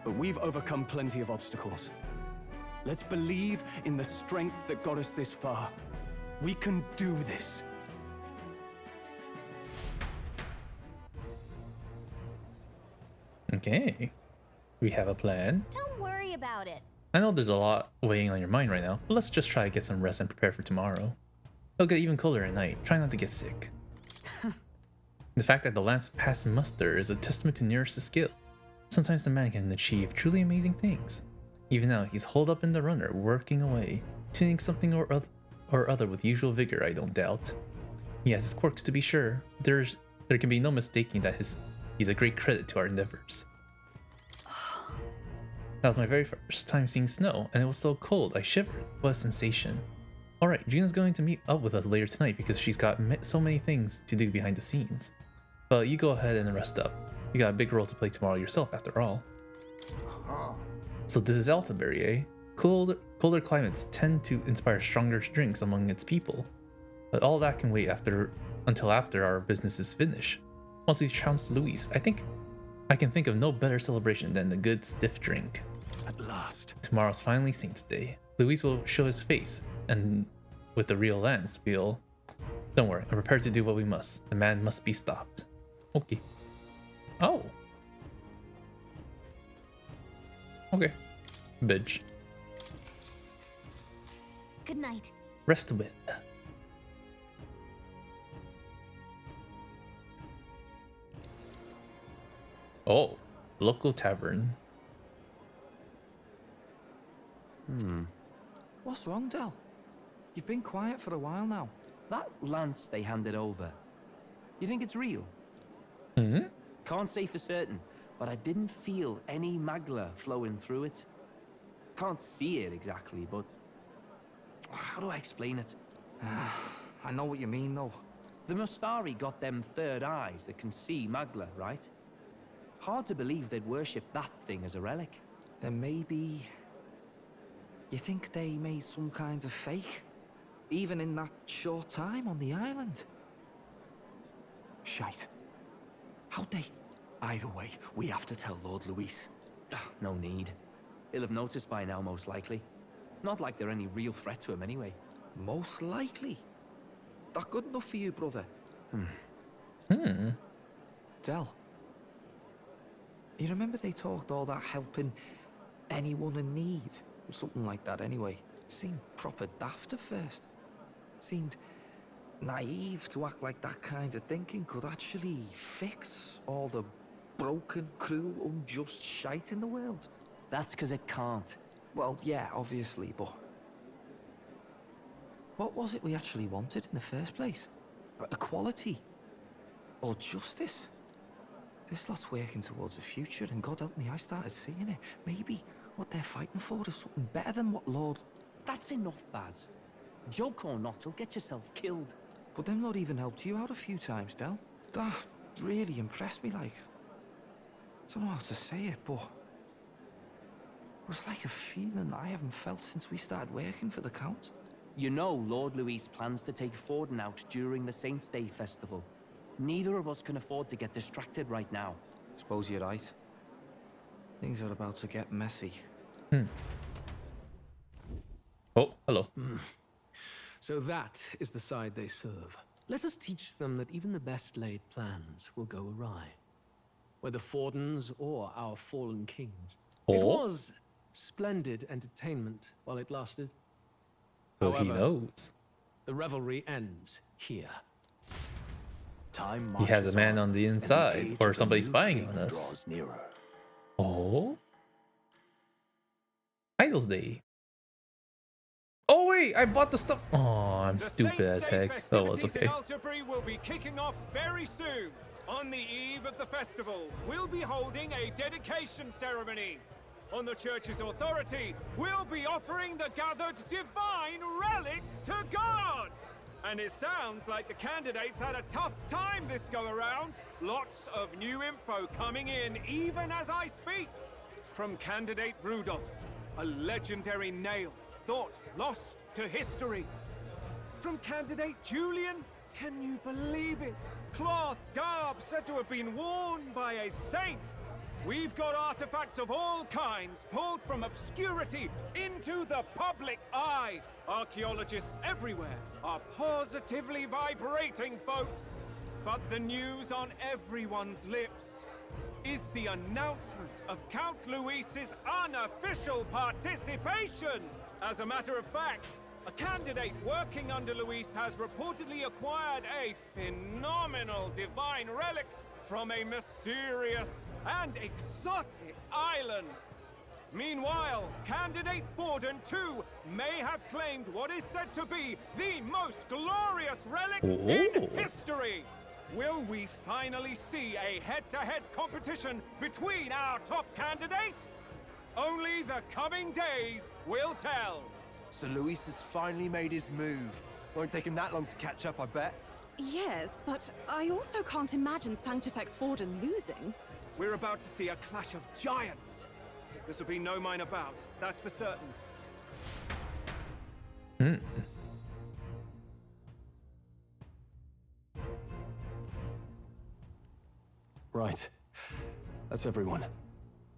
But we've overcome plenty of obstacles. Let's believe in the strength that got us this far. We can do this. Okay. We have a plan. Don't worry about it. I know there's a lot weighing on your mind right now, but let's just try to get some rest and prepare for tomorrow. It'll get even colder at night. Try not to get sick. The fact that the lance passed muster is a testament to Nearest's skill. Sometimes the man can achieve truly amazing things. Even now, he's holed up in the runner, working away, tuning something or other with usual vigor, I don't doubt. He has his quirks to be sure. There can be no mistaking that he's a great credit to our endeavors. That was my very first time seeing snow, and it was so cold, I shivered. What a sensation. Alright, Juna's going to meet up with us later tonight because she's got so many things to do behind the scenes. But you go ahead and rest up. You got a big role to play tomorrow yourself, after all. So this is Altabury, eh? Colder climates tend to inspire stronger drinks among its people. But all that can wait until after our business is finished. Once we trounce Luis, I can think of no better celebration than the good stiff drink. At last. Tomorrow's finally Saint's Day. Luis will show his face, and with the real lance, don't worry, I'm prepared to do what we must. The man must be stopped. Okay. Oh. Okay. Bitch. Good night. Rest a bit. Oh, local tavern. What's wrong, Del? You've been quiet for a while now. That lance they handed over, you think it's real? Can't say for certain, but I didn't feel any magla flowing through it. Can't see it exactly, but how do I explain it? I know what you mean, though. The Mustari got them third eyes that can see magla, right? Hard to believe they'd worship that thing as a relic. Then maybe... You think they made some kind of fake? Even in that short time on the island? Shite. How'd they? Either way, we have to tell Lord Luis. No need. He'll have noticed by now, most likely. Not like they're any real threat to him anyway. Most likely? That good enough for you, brother? Del. You remember they talked all that helping anyone in need? Or something like that anyway. Seemed proper daft at first. Seemed naive to act like that kind of thinking could actually fix all the broken, cruel, unjust shite in the world. That's because it can't. Well, yeah, obviously, but... What was it we actually wanted in the first place? Equality? Or justice? This lot's working towards a future, and God help me, I started seeing it. Maybe what they're fighting for is something better than what Lord... That's enough, Baz. Joke or not, you'll get yourself killed. But them not even helped you out a few times, Del. That really impressed me, like. I don't know how to say it, but... It was like a feeling I haven't felt since we started working for the Count. You know Lord Louis plans to take Forden out during the Saints' Day festival. Neither of us can afford to get distracted right now. Suppose you're right. Things are about to get messy. Oh, hello. So that is the side they serve. Let us teach them that even the best laid plans will go awry. Whether Fordens or our fallen kings. It was splendid entertainment while it lasted. So However, he knows. The revelry ends here. Time He has a man on the inside, or somebody spying on us. Oh? Idols Day. Oh wait, I bought the stuff. Oh, I'm stupid as heck. Oh, well, it's okay. Altabury will be kicking off very soon. On the eve of the festival, we'll be holding a dedication ceremony. On the church's authority, we'll be offering the gathered divine relics to God. And it sounds like the candidates had a tough time this go around. Lots of new info coming in even as I speak. From candidate Rudolph, a legendary nail thought lost to history. From candidate Julian, can you believe it? Cloth garb said to have been worn by a saint. We've got artifacts of all kinds pulled from obscurity into the public eye. Archaeologists everywhere are positively vibrating, folks. But the news on everyone's lips is the announcement of Count Luis's unofficial participation. As a matter of fact, a candidate working under Luis has reportedly acquired a phenomenal divine relic from a mysterious and exotic island. Meanwhile, candidate Forden too may have claimed what is said to be the most glorious relic in history. Will we finally see a head-to-head competition between our top candidates? Only the coming days will tell. So Luis has finally made his move. Won't take him that long to catch up, I bet. Yes, but I also can't imagine Sanctifex Forden losing. We're about to see a clash of giants. This will be no minor bout, that's for certain. Right. That's everyone.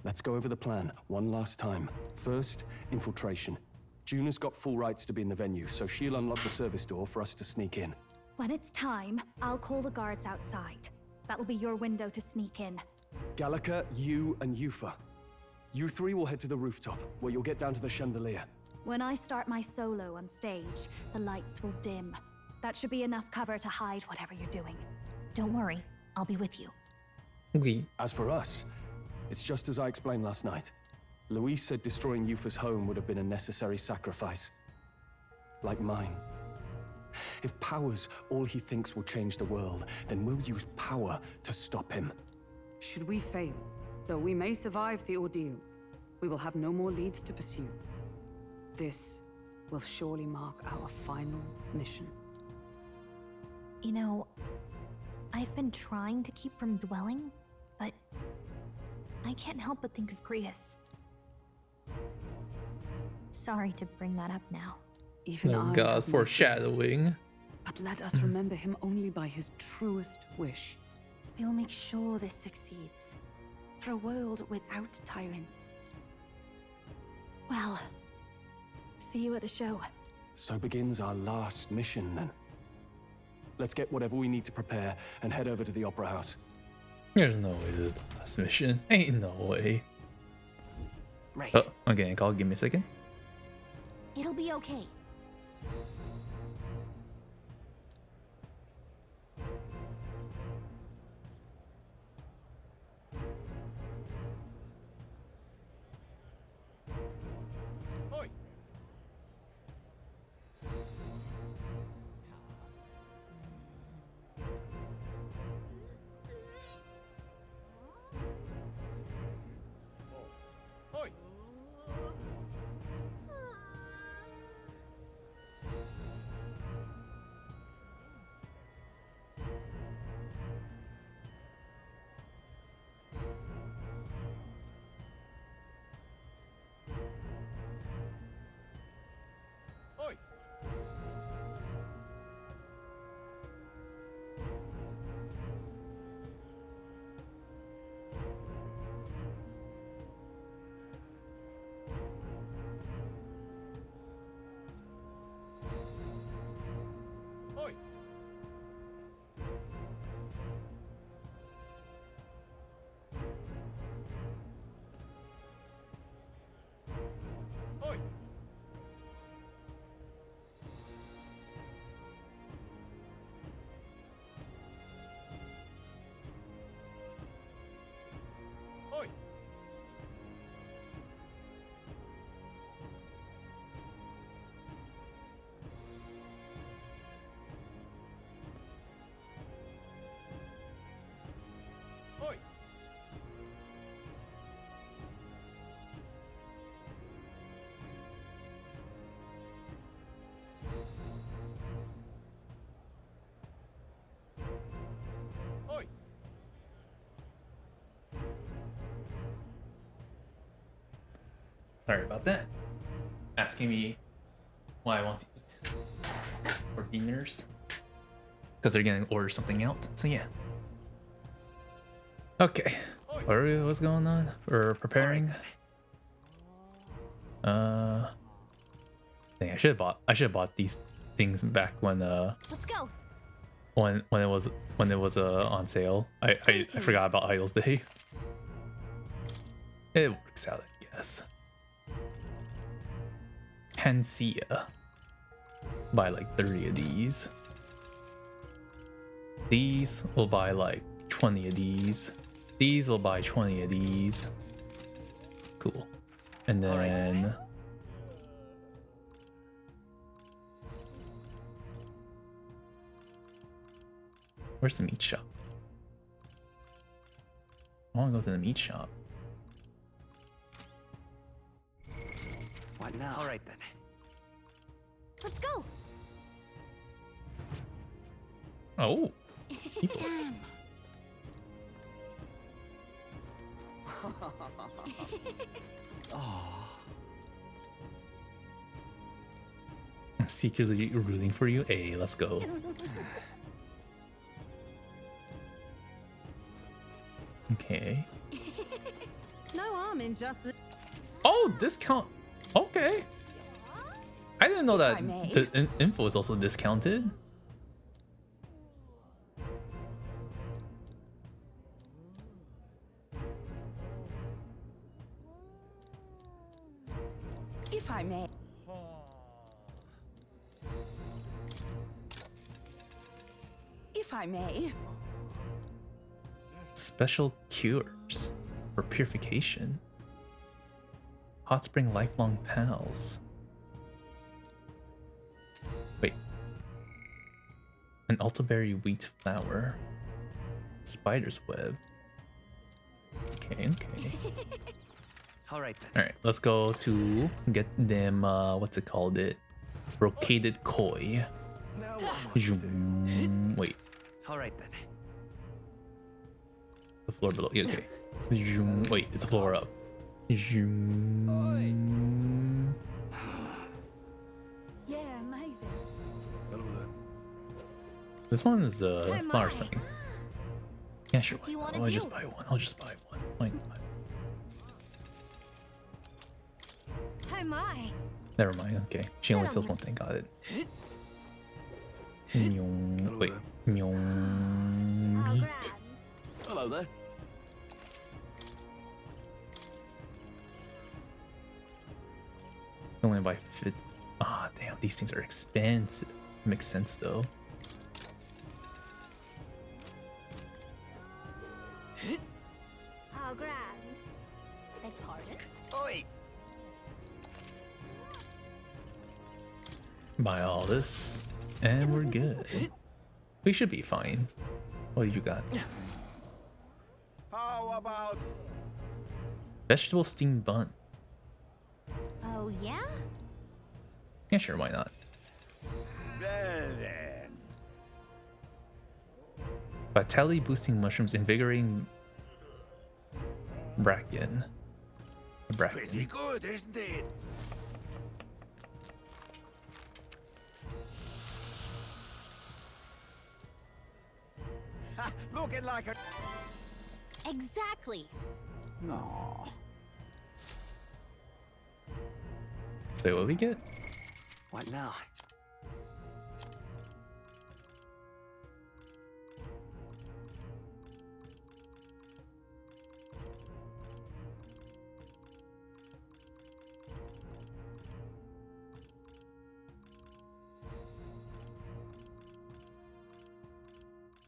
Let's go over the plan one last time. First, infiltration. Juna's got full rights to be in the venue, so she'll unlock the service door for us to sneak in. When it's time, I'll call the guards outside. That'll be your window to sneak in. Gallica, you, and Yufa. You three will head to the rooftop, where you'll get down to the chandelier. When I start my solo on stage, the lights will dim. That should be enough cover to hide whatever you're doing. Don't worry, I'll be with you. Okay. As for us, it's just as I explained last night. Luis said destroying Yufa's home would have been a necessary sacrifice. Like mine. If power's all he thinks will change the world, then we'll use power to stop him. Should we fail, though we may survive the ordeal, we will have no more leads to pursue. This will surely mark our final mission. You know, I've been trying to keep from dwelling, but I can't help but think of Grius. Sorry to bring that up now. Even Oh I god, have my foreshadowing. fears. But let us remember him only by his truest wish. We'll make sure this succeeds. For a world without tyrants. Well, see you at the show. So begins our last mission, then. Let's get whatever we need to prepare and head over to the Opera House. There's no way this is the last mission. Ain't no way. Right. Oh, I'm getting a call. Give me a second. It'll be okay. Oi! Oi! Sorry about that. Asking me what I want to eat for dinners. Because they're gonna order something else. So yeah. Okay. What's going on? We're preparing. Dang, I should have bought these things back when Let's go. when it was on sale. I forgot about Idols Day. It works out, I guess. Panacea. Buy like 30 of these. These will buy like 20 of these. These will buy 20 of these. Cool. And then where's the meat shop? I want to go to the meat shop. What now? All right then. Let's go. Oh. Damn. Oh. I'm secretly rooting for you. Hey, let's go. Okay. No harm in just. Oh, discount. Okay. I didn't know that I may. the info is also discounted. If I may. If I may. Special cures for purification. Hot spring lifelong pals. Wait. An altabury wheat flour. Spider's web. Okay. All right then. All right, let's go to get them. What's it called? It brocaded koi. Wait, All right then. the floor below. Yeah, okay. Wait, it's a floor up. Yeah, amazing. Hello there. This one is the Hey, flower Mike. setting. Yeah, sure. What do you wanna I'll do? just buy one. I'll just buy one. Why not? Oh my. Never mind. Okay, she only sells one thing. Got it. Myong. Wait. Myong. Meat. Hello there. Only buy fit. Ah, damn. These things are expensive. Makes sense though. How grand. Beg pardon? Oi. Buy all this, and we're good. We should be fine. What do you got? How about Vegetable steamed bun. Oh yeah? Yeah, sure. Why not? well then? Vitality boosting mushrooms, invigorating bracken. Pretty good, isn't it? Ha, looking like a. Exactly. No. So what we get? What now?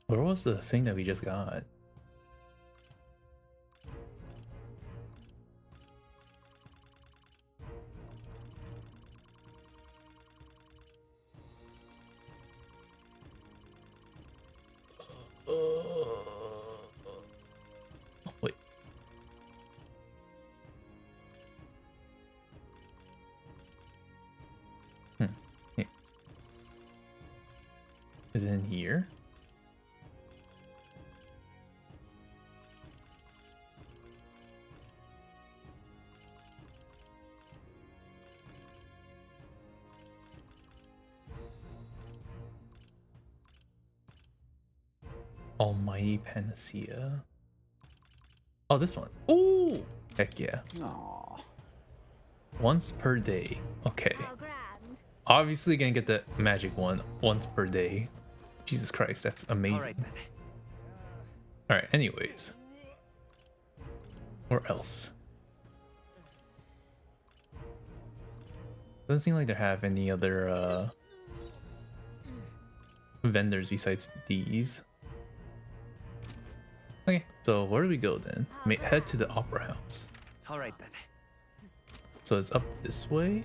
Where was the thing that we just got? Wait. Yeah. Is it in here? Almighty Panacea. Oh, this one. Ooh! Heck yeah. Aww. Once per day. Okay. Obviously gonna get the magic one once per day. Jesus Christ, that's amazing. Alright, anyways. Where else? Doesn't seem like they have any other vendors besides these. Okay, so where do we go then? Head to the Opera House. Alright then. So it's up this way?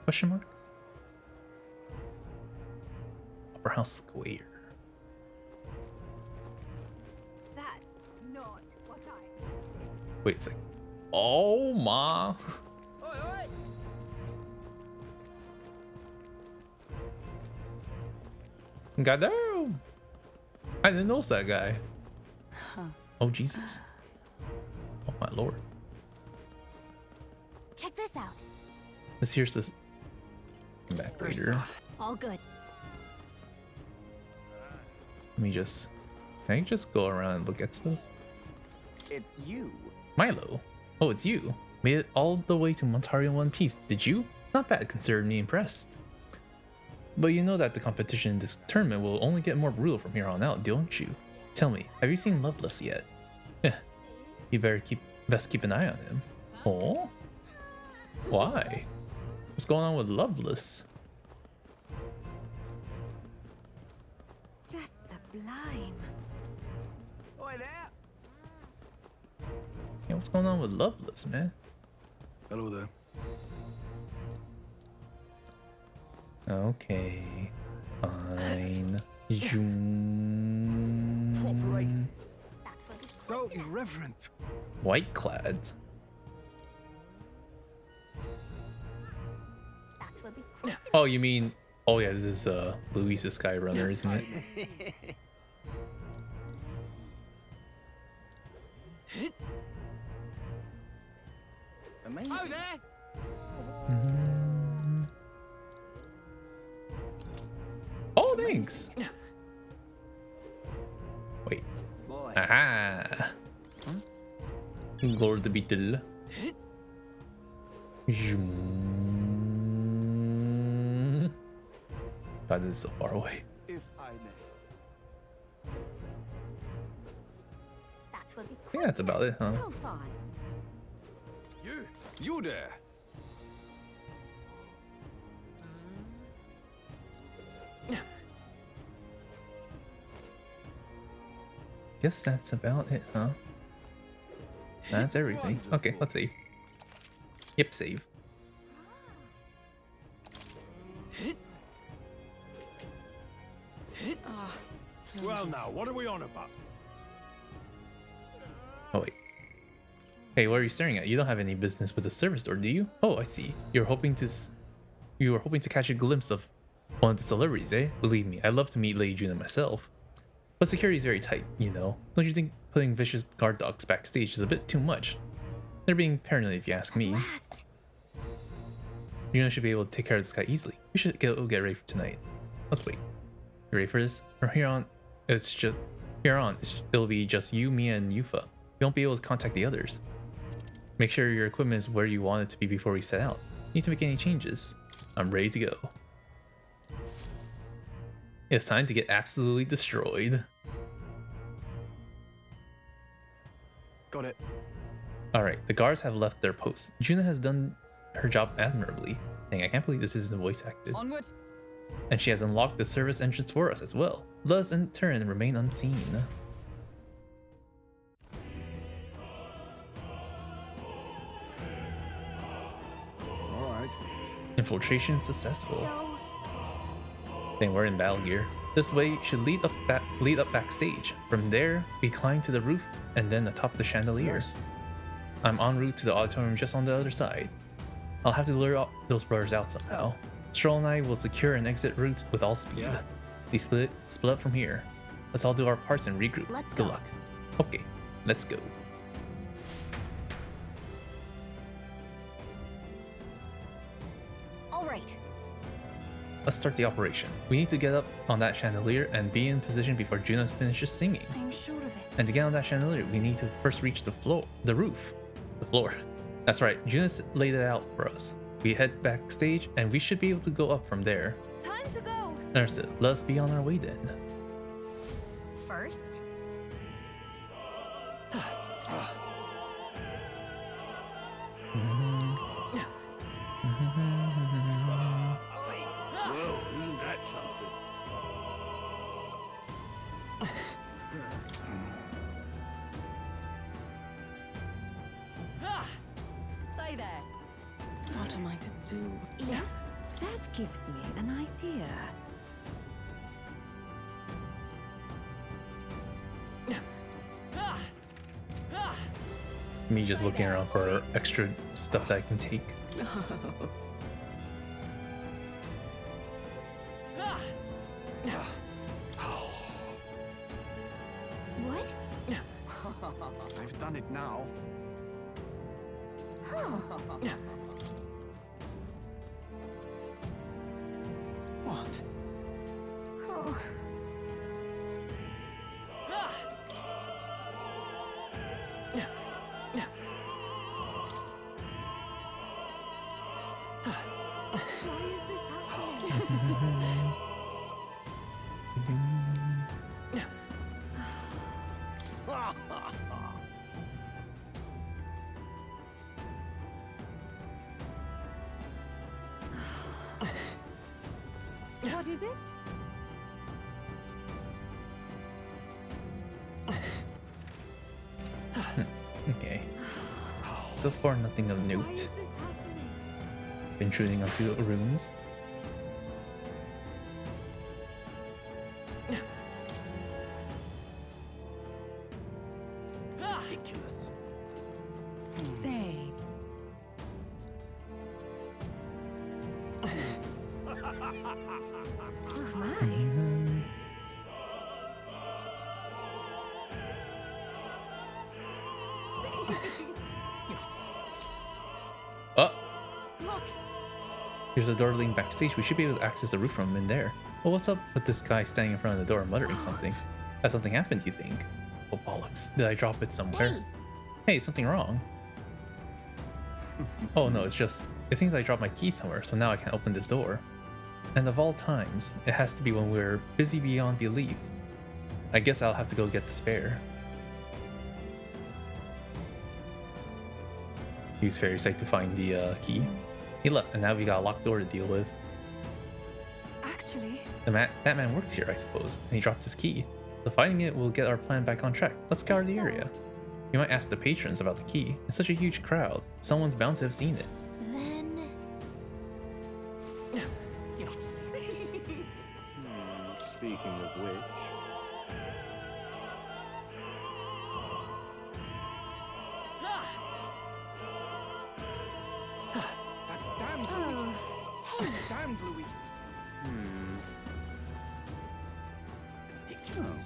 Question mark? Opera House Square. That's not what I. Wait a second. Oh my. Goddamn! I didn't notice that guy. Oh Jesus. Oh my lord. Check this out. Let's hear this back later. All good. Let me just. Can I just go around and look at stuff? It's you. Milo. Oh, it's you. Made it all the way to Montario in one piece. Did you? Not bad, consider me impressed. But you know that the competition in this tournament will only get more brutal from here on out, don't you? Tell me, have you seen Loveless yet? Yeah. You better best keep an eye on him. Oh? Why? What's going on with Loveless? Just sublime. Oi there. Yeah, what's going on with Loveless, man? Hello there. Okay. Fine. So irreverent. White clads. Oh, you mean? Oh yeah, this is Luis the Skyrunner, isn't it? Amazing. Oh there. Oh, thanks. Wait. Aha. Lord the Beetle. God, this is so far away. If I may. That will be Yeah, that's about it, huh? Oh, fine. You there. Guess that's about it, huh? That's everything. Okay, let's save. Yep, save. Well now, what are we on about? Oh wait. Hey, what are you staring at? You don't have any business with the service door, do you? Oh, I see. You were hoping to catch a glimpse of one of the celebrities, eh? Believe me, I'd love to meet Lady Juna myself. But security is very tight, you know. Don't you think putting vicious guard dogs backstage is a bit too much? They're being paranoid if you ask me. Juna should be able to take care of this guy easily. We should get ready for tonight. Let's wait. You ready for this? From here on, it'll be just you, Mia, and Yufa. We won't be able to contact the others. Make sure your equipment is where you want it to be before we set out. Need to make any changes. I'm ready to go. It's time to get absolutely destroyed. Got it. Alright, the guards have left their posts. Juna has done her job admirably. Dang, I can't believe this isn't voice acted. Onward. And she has unlocked the service entrance for us as well. Let us in turn remain unseen. Alright. Infiltration successful. Dang, we're in battle gear. This way should lead up backstage. From there, we climb to the roof and then atop the chandelier. Yes. I'm en route to the auditorium just on the other side. I'll have to lure those brothers out somehow. Stroll and I will secure an exit route with all speed. Yeah. We split up from here. Let's all do our parts and regroup. Let's Good go. luck. Okay, let's go. All right. let's start the operation. We need to get up on that chandelier and be in position before Junas finishes singing. I'm sure of it. And to get on that chandelier, we need to first reach the roof. The floor. That's right, Junas laid it out for us. We head backstage and we should be able to go up from there. Time to go. Understood. Let's be on our way then. First? Whoa, isn't that something? Say there. What am I to do? Yes, that gives me an idea. Me just looking around for extra stuff that I can take. What? I've done it now. What? Oh. What is it? Okay. So far, nothing of note. Intruding onto rooms. Ridiculous. Say. Oh my. Oh! Look. Here's a door leading backstage. We should be able to access the roof from in there. Well, what's up with this guy standing in front of the door muttering something? Has something happened, you think? Oh, bollocks. Did I drop it somewhere? Hey, is something wrong? Oh no, it's just... It seems I dropped my key somewhere, so now I can't open this door. And of all times, it has to be when we're busy beyond belief. I guess I'll have to go get the spare. Use fairy sight to find the key. He left, and now we got a locked door to deal with. Actually, That man works here, I suppose, and he dropped his key. So finding it will get our plan back on track. Let's scour the area. We might ask the patrons about the key. It's such a huge crowd. Someone's bound to have seen it. Then... You're not serious. Speaking of which... That damned Louise. Damned Louise. Ridiculous.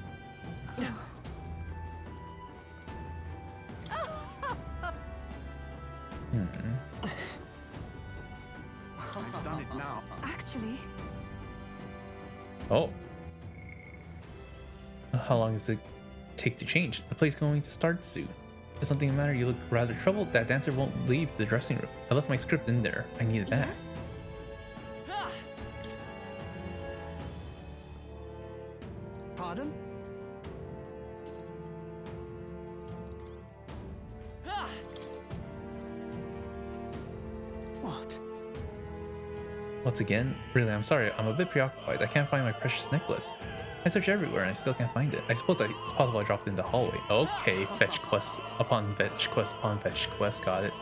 I've done it now. actually, Oh. How long does it take to change? The play's going to start soon. Is something the matter? You look rather troubled. That dancer won't leave the dressing room. I left my script in there. I need it back. Pardon? What? Once again? Really, I'm sorry. I'm a bit preoccupied. I can't find my precious necklace. I searched everywhere and I still can't find it. I suppose it's possible I dropped it in the hallway. Okay, fetch quest upon fetch quest upon fetch quest. Got it.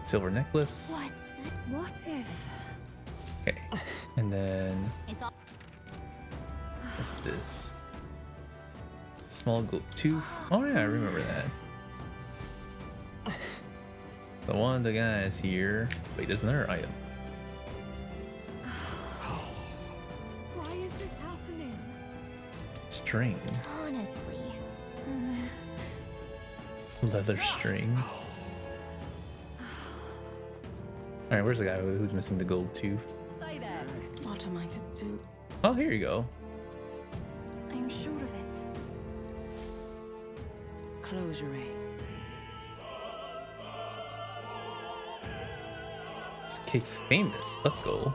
Silver necklace. what if? Okay. And then... It's all... What's this? Small gold tooth. Oh yeah, I remember that. The one of the guys here. Wait, there's another item. Why is this happening? String. Honestly. Leather string. All right, where's the guy who's missing the gold tooth? Say there. What am I to do? Oh, here you go. I'm sure of it. Close your eye. This cake's famous. Let's go. Oh,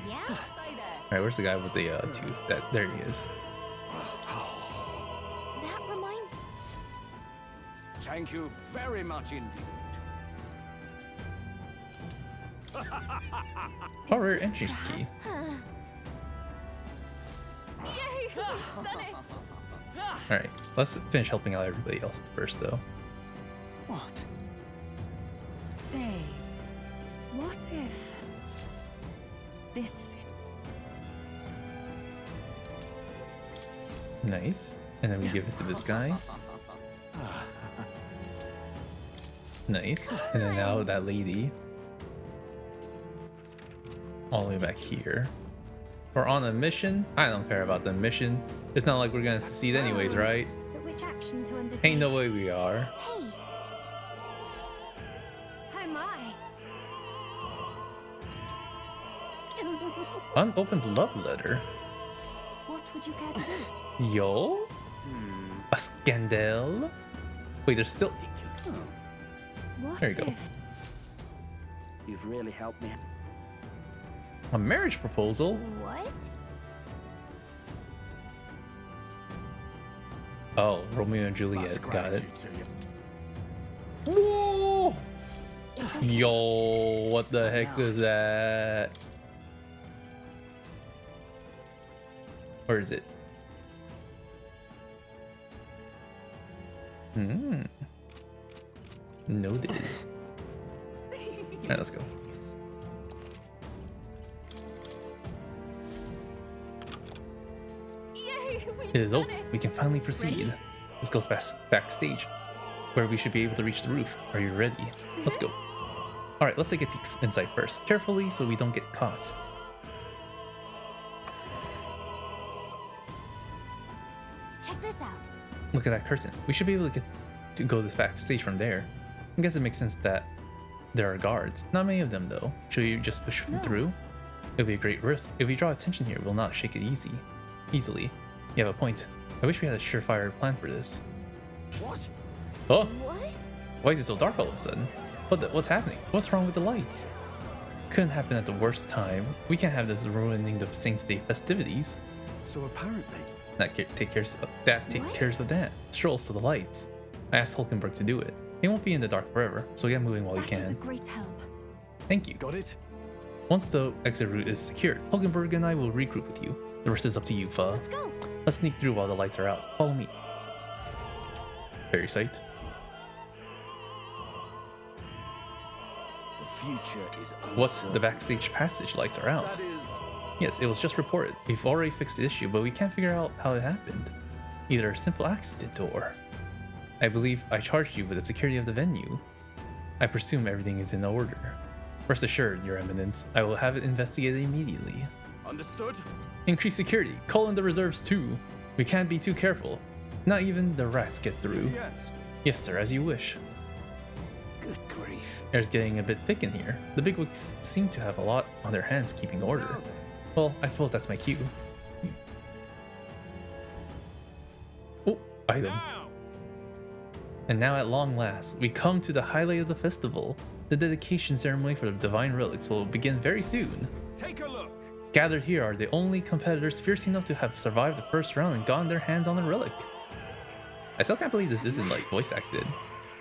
yeah? Say there. All right, where's the guy with the tooth? There he is. That reminds me. Thank you very much indeed. Oh, rare entry key. Yay! We've done it! All right, let's finish helping out everybody else first, though. What? Say, what if this is it? Nice. And then we give it to this guy. Nice. And then now that lady. All the way back here. We're on a mission. I don't care about the mission. It's not like we're gonna succeed anyways, right? But which action to undertake? Ain't no way we are. Hey. Hi, my. Unopened love letter. What would you care to do? Yo? A scandal? Wait, there's still... What There you go. if? You've really helped me. A marriage proposal? What? Oh, Romeo and Juliet. Got it. Whoa! Yo, what the heck was that? Where is it? Noted. Alright, let's go. Yay! It is open. We can finally proceed. This goes backstage, where we should be able to reach the roof. Are you ready? Let's go. Alright, let's take a peek inside first. Carefully so we don't get caught. Check this out. Look at that curtain. We should be able to go this backstage from there. I guess it makes sense that there are guards. Not many of them though. Should we just push them through? It'll be a great risk. If we draw attention here, we'll not shake it easily. You have a point. I wish we had a surefire plan for this. What? Oh! What? Why is it so dark all of a sudden? What's happening? What's wrong with the lights? Couldn't happen at the worst time. We can't have this ruining the Saints' Day festivities. So apparently... That take care of that. Sure, also the lights. I asked Hulkenberg to do it. They won't be in the dark forever, so get moving while you can. That was a great help. Thank you. Got it? Once the exit route is secured, Hulkenberg and I will regroup with you. The rest is up to you, Fa. Let's go. Let's sneak through while the lights are out. Follow me. Very sight. The future is uncertain. What? The backstage passage lights are out. That is... Yes, it was just reported. We've already fixed the issue, but we can't figure out how it happened. Either a simple accident or... I believe I charged you with the security of the venue. I presume everything is in order. Rest assured, Your Eminence, I will have it investigated immediately. Understood? Increase security. Call in the reserves too. We can't be too careful. Not even the rats get through. Yes. Yes, sir, as you wish. Good grief. Air's getting a bit thick in here. The bigwigs seem to have a lot on their hands keeping order. Well, I suppose that's my cue. Oh, item. Now. And now at long last, we come to the highlight of the festival. The dedication ceremony for the divine relics will begin very soon. Take a look. Gathered here are the only competitors fierce enough to have survived the first round and gotten their hands on the relic. I still can't believe this isn't like voice acted.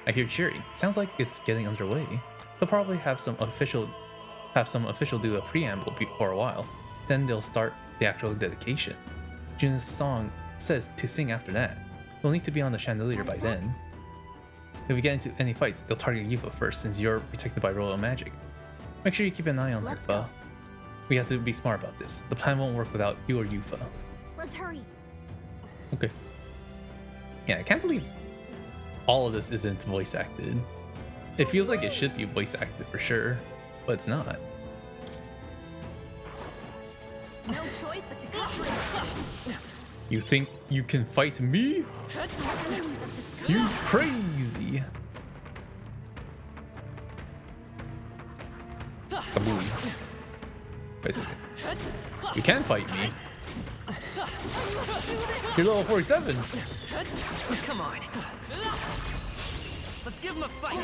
I hear cheering. Sounds like it's getting underway. They'll probably have some official do a preamble for a while. Then they'll start the actual dedication. Juna's song says to sing after that. We'll need to be on the chandelier by then. If we get into any fights, they'll target Yufa first since you're protected by royal magic. Make sure you keep an eye on her, Fa. We have to be smart about this. The plan won't work without you or Yufa. Let's hurry. Okay. Yeah, I can't believe all of this isn't voice acted. It feels like it should be voice acted for sure, but it's not. No choice but to cut through. You think you can fight me? You crazy! Wait a second. You can fight me. You're level 47. Come on. Let's give him a fight.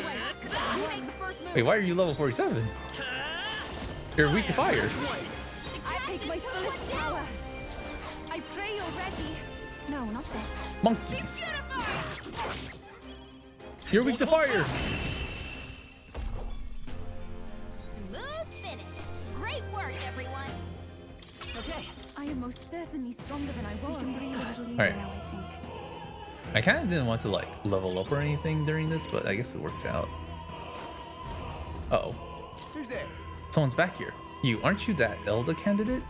Wait, why are you level 47? You're weak to fire. I take my fullest power. I pray you're ready. No, not this. Monkeys. You're weak to fire. Smooth finish. Great work, everyone. Okay. I am most certainly stronger than I was. We can breathe a little easier Alright. now, I think. I kind of didn't want to like level up or anything during this, but I guess it works out. Uh-oh. Who's there? Someone's back here. Aren't you that Elder candidate?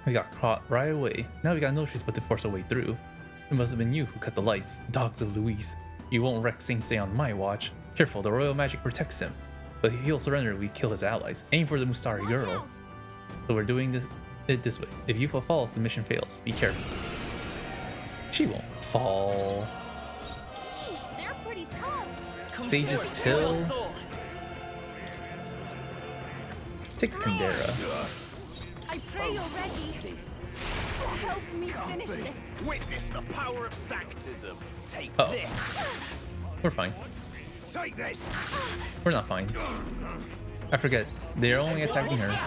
We got caught right away. Now we got no choice but to force our way through. It must have been you who cut the lights, dogs of Luis. You won't wreck Saint Say on my watch. Careful, the royal magic protects him. But he'll surrender if we kill his allies. Aim for the Mustari girl. So we're doing it this way. If Yufa falls, the mission fails. Be careful. She won't fall. Sheesh, they're pretty tough. Sage's Hill. Take Kandera. I pray you're ready. Help me finish this. Witness the power of Sanctism. Take Uh-oh. this. We're fine. Take this. We're not fine. I forget. They're only attacking her.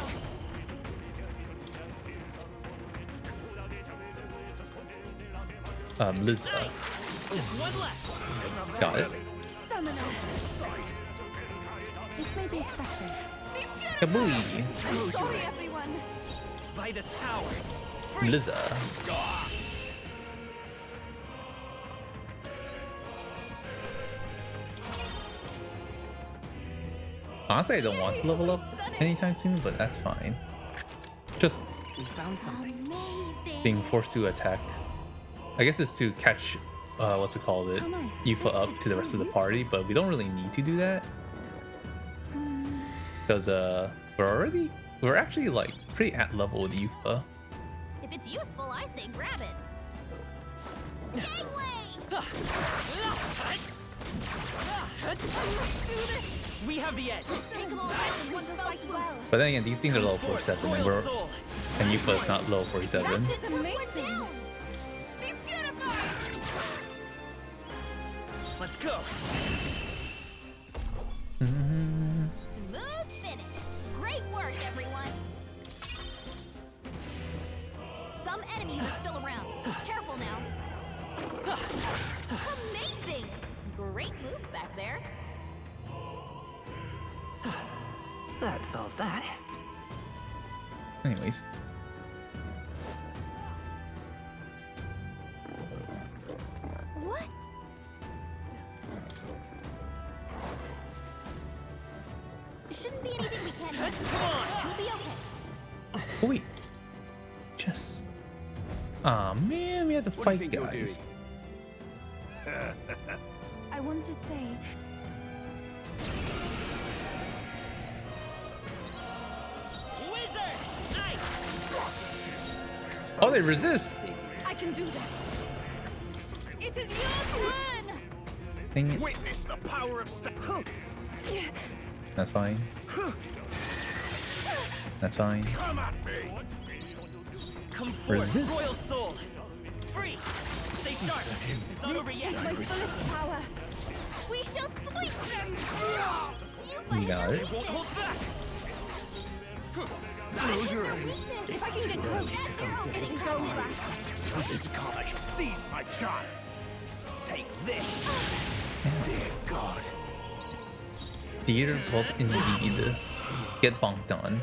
Liza. Got it. This may be excessive. Kabooey. I'm sorry, everyone. By this power. Liza. Honestly, I don't want to level up anytime soon, but that's fine. Just We found something. being forced to attack. I guess it's to catch, what's it called? Yufa up to the rest of the party, but we don't really need to do that. Because we're actually like pretty at level with Yufa. If it's useful, I say grab it. Gangway! We have the edge. Let's take them all out in one fell swoop. But then again, these things are level 47 and Yufa is not level 47. That's amazing. Let's go. Smooth finish. Great work, everyone. Some enemies are still around. Careful now. Amazing. Great moves back there. That solves that. Anyways. What? Shouldn't be anything we can't handle. We'll be okay. Oh, wait. Just. Aw, man, we had to fight guys. I want to say. Oh, they resist. I can do this. It is your turn. Dang it. Witness the power of That's fine. That's fine. Come at me. Come forth, Resist. royal soul. Free. Stay sharp. It's not over yet. My fullest power. We shall sweep them. You got it. Won't hold back. If I can get close, it is over. I shall seize my chance. Take this. Dear God. Dear God, indeed. Get bonked on.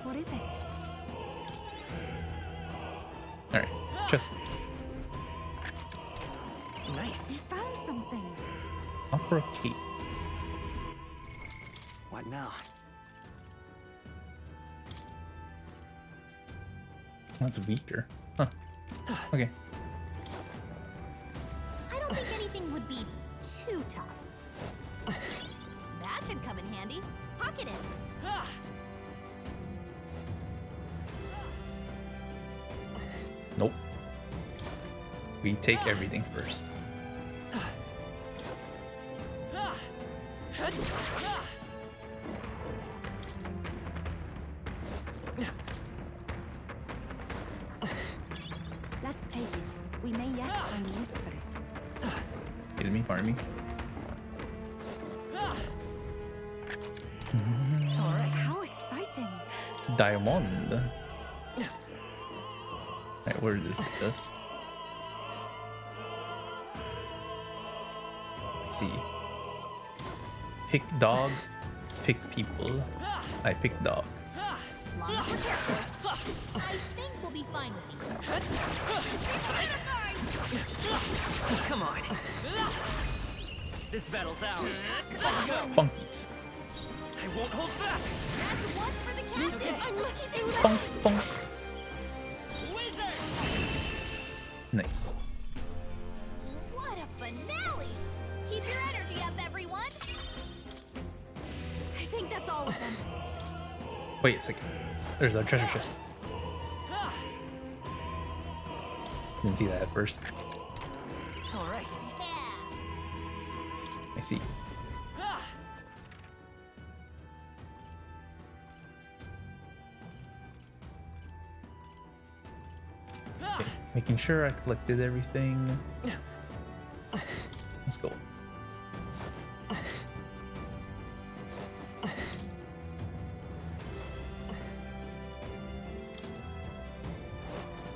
What is it? Alright, just Nice. You found something. Opera Cape. What now? That's weaker. Huh. Okay. I don't think anything would be too tough. That should come in handy. Pocket it. Nope. We take everything first. Let's take it. We may yet find use for it. Excuse me, pardon me. Alright, how exciting. Diamond. Alright, where does this? I see. Pick dog, pick people. I pick dog. Long as we're careful, I think we'll be fine with these. Come on. This battle's ours. Funkies. I won't hold back. That's one for the captain. I must do that. Funk, funk. Nice. What a finale! Keep your energy up, everyone. I think that's all of them. Wait a second. There's a treasure chest. Didn't see that at first. All right. I see. Okay, making sure I collected everything. Let's go.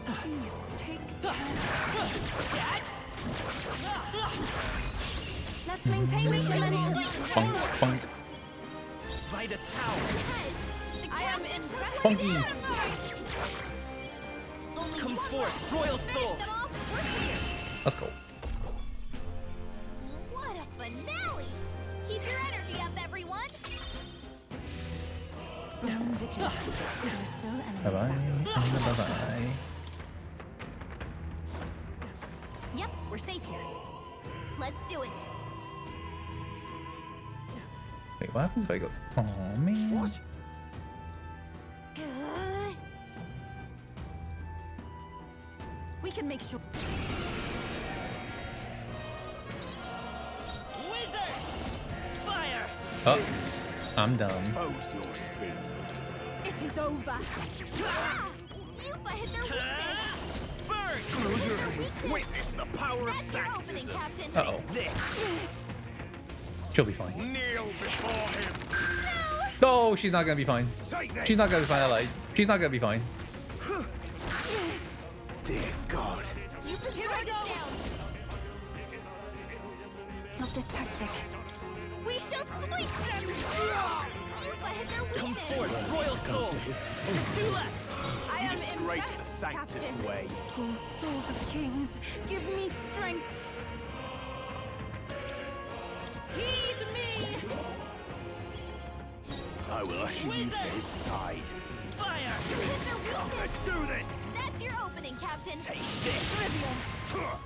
Please take care. Let's maintain this momentum. Funk, funk. By the tower. I am impressed. Funkies. Come forth, royal soul. Let's go. What a finale! Keep your energy up, everyone. Remain vigilant. There are still enemies Bye bye. back. Bye bye. Yep, we're safe here. Let's do it. Wait, what happens if I go? Oh man. What? We can make sure. Wizard! Fire! Oh, I'm done. Expose your sins. It is over. Yupa hit their weakness. Burn! Witness the power of That's your opening, sanctism. Captain. Uh-oh. This. She'll be fine. Kneel before him. No, she's not gonna be fine. Take this. She's not gonna be fine, I lied. She's not gonna be fine. Dear God. Yupa's here I go. Not this tactic. We shall sweep them. Yupa hit their Come weakness. forth, royal soul. Just two left. I am Disgrace the impressed, sanctist Captain. way. Oh, souls of kings, give me strength. Heed me. I will usher you to his side. Fire! Hit their weakness. Let's do this. That's your opening, Captain. Take this. Trivial.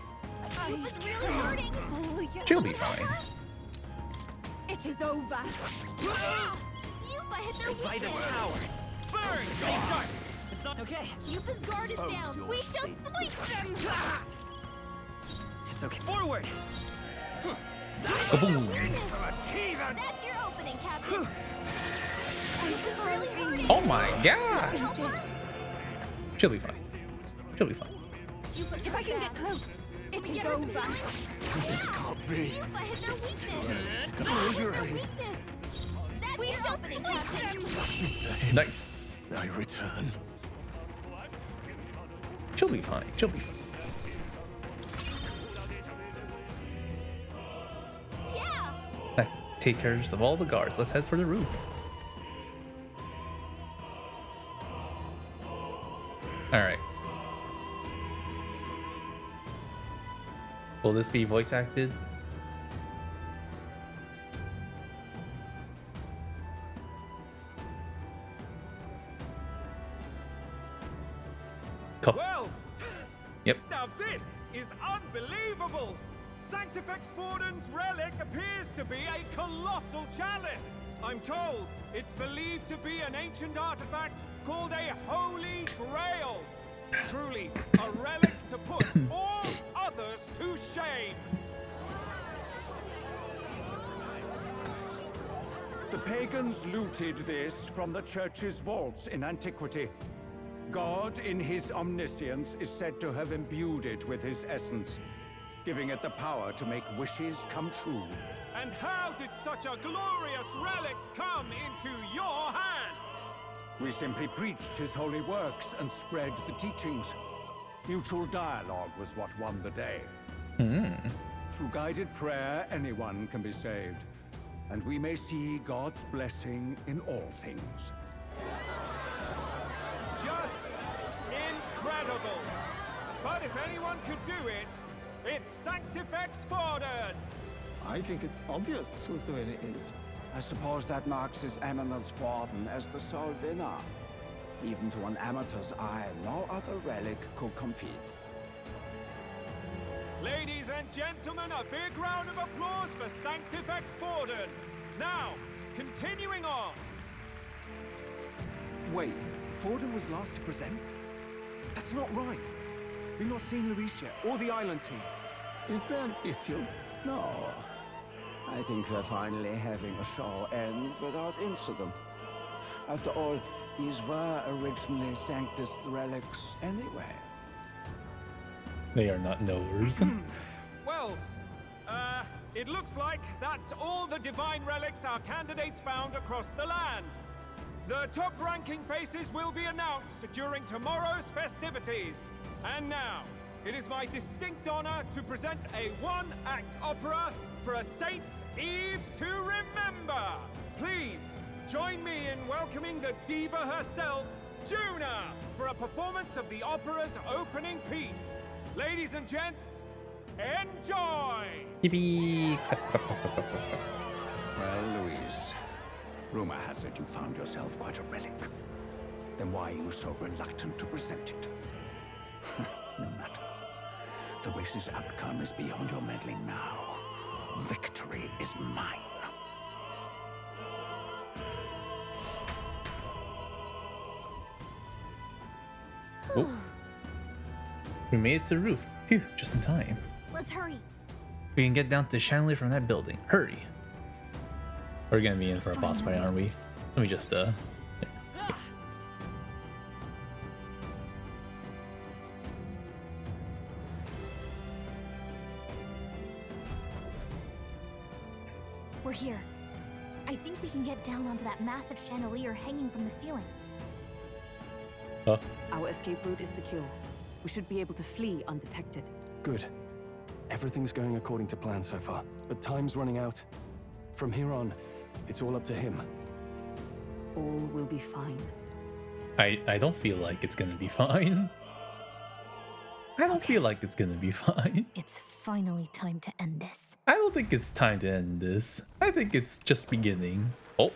Yupa's really hurting. She'll be fine. It is over. Yupa hit their By the weakness. tower. Burn! Safeguard! It's not okay. Yupa's guard is Expose down. your We shall sins. sweep them. It's okay. Forward! Kaboom. Insolent heathen. That's your opening, Captain. Yupa's really hurting. Oh my god. Help her? She'll be fine. She'll be fine. Yupa's If I can get close, it we is get her over. feeling? This can't be. Yupa hit their weakness. Close Hit your their eyes. weakness. That's your opening, Captain. Nice. I return. She'll be fine. She'll be fine. Yeah. That take care of all the guards. Let's head for the roof. Alright. Will this be voice acted? Well, Yep. now this is unbelievable. Sanctifex Forden's relic appears to be a colossal chalice. I'm told it's believed to be an ancient artifact called a Holy Grail. Truly, a relic to put all others to shame. The pagans looted this from the church's vaults in antiquity. God, in his omniscience, is said to have imbued it with his essence, giving it the power to make wishes come true. And how did such a glorious relic come into your hands? We simply preached his holy works and spread the teachings. Mutual dialogue was what won the day. Through guided prayer, anyone can be saved. And we may see God's blessing in all things. Just incredible! But if anyone could do it, it's Sanctifex Forden! I think it's obvious whose doing it is. I suppose that marks His Eminence Forden as the sole winner. Even to an amateur's eye, no other relic could compete. Ladies and gentlemen, a big round of applause for Sanctifex Forden. Now, continuing on. Wait, Forden was last to present? That's not right. We've not seen Luis yet, or the island team. Is there an issue? No. I think we're finally having a show end without incident. After all, these were originally Sanctus relics anyway. They are not knowers. Well, it looks like that's all the divine relics our candidates found across the land. The top-ranking faces will be announced during tomorrow's festivities. And now, it is my distinct honor to present a one-act opera for a Saint's Eve to remember. Please, join me in welcoming the diva herself, Juna, for a performance of the opera's opening piece. Ladies and gents, enjoy! Yippee! Well, Louise, rumor has it you found yourself quite a relic. Then why are you so reluctant to present it? No matter. The race's outcome is beyond your meddling now. Victory is mine. Oh. We made it to the roof. Phew, just in time. Let's hurry. We can get down to the chandelier from that building. Hurry. We're gonna be in for a boss fight, aren't we? Let me just We're here. I think we can get down onto that massive chandelier hanging from the ceiling. Our escape route is secure. We should be able to flee undetected. Good. Everything's going according to plan so far, but time's running out. From here on, it's all up to him. All will be fine. I don't feel like it's gonna be fine. I don't feel like it's gonna be fine. It's finally time to end this. I don't think it's time to end this. I think it's just beginning. Oh.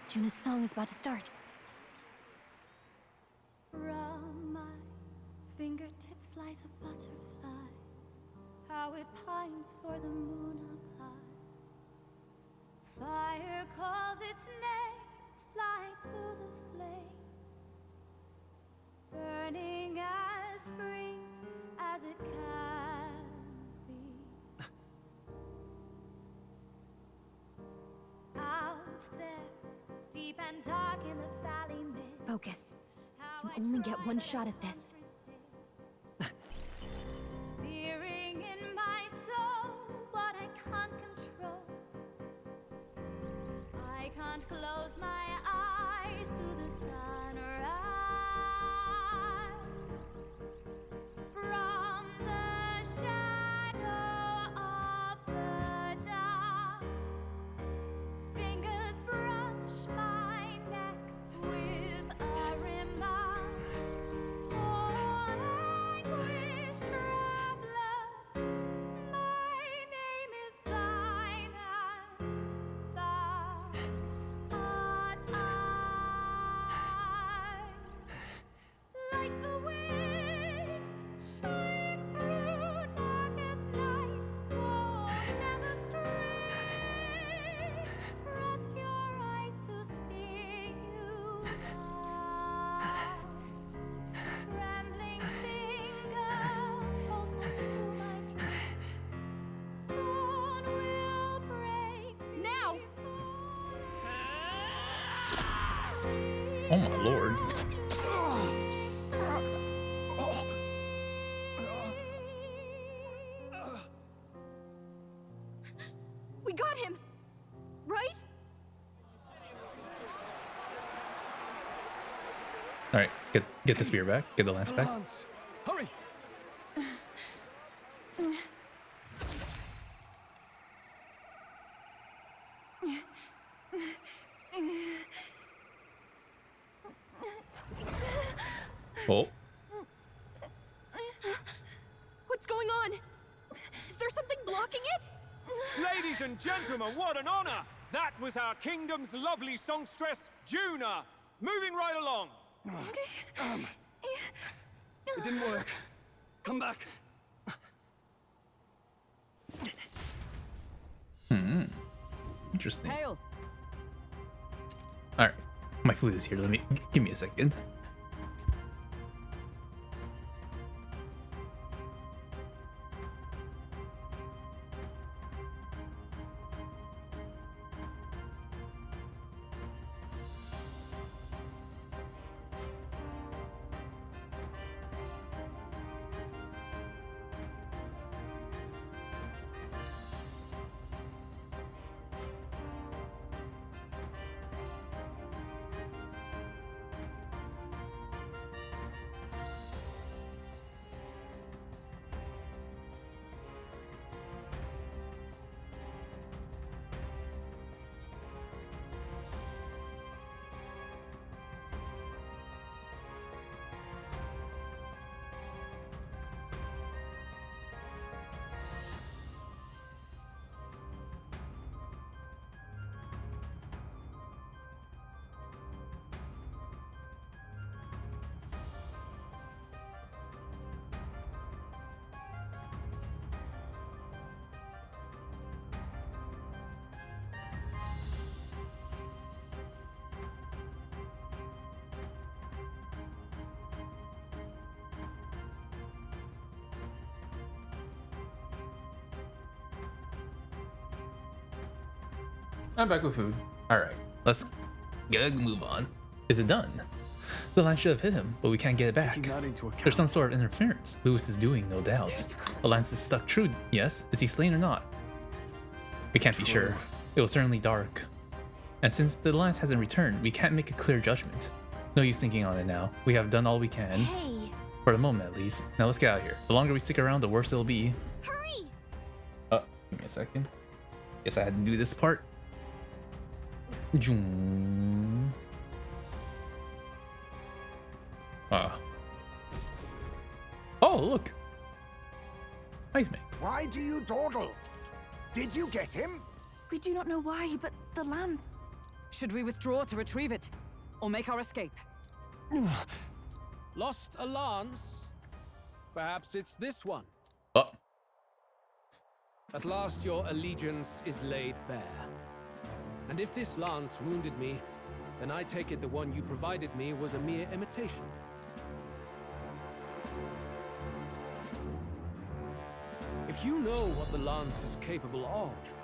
Juna's song is about to start. From my fingertip flies a butterfly, how it pines for the moon up high. Fire calls its name, fly to the flame, burning as free as it can be. Out there, deep and dark in the valley mid. Focus. You only get one shot at this. Fearing in my soul what I can't control. I can't close my eyes to the sunrise. From the shadow of the dark, fingers brush my neck with a remark. Oh, anguish traveler, my name is thine, and thou art I. Oh my lord. We got him, right? All right, get the spear back. Get the lance back. Lance, hurry! Oh. What's going on? Is there something blocking it? Ladies and gentlemen, what an honor! That was our kingdom's lovely songstress, Juna. Moving right along. It didn't work. Come back. Interesting. Hail. All right, my food is here. Give me a second. I'm back with food. Alright, let's get a move on. Is it done? The lance should have hit him, but we can't get it back. There's some sort of interference Lewis is doing, no doubt. The lance is stuck true, yes? Is he slain or not? We can't be sure. It was certainly dark. And since the lance hasn't returned, we can't make a clear judgment. No use thinking on it now. We have done all we can. Hey. For the moment, at least. Now let's get out of here. The longer we stick around, the worse it'll be. Hurry! Give me a second. Guess I had to do this part. Oh, look. Iceman. Why do you dawdle? Did you get him? We do not know why, but the lance. Should we withdraw to retrieve it, or make our escape? Lost a lance? Perhaps it's this one. Oh. At last your allegiance is laid bare. And if this lance wounded me, then I take it the one you provided me was a mere imitation. If you know what the lance is capable of,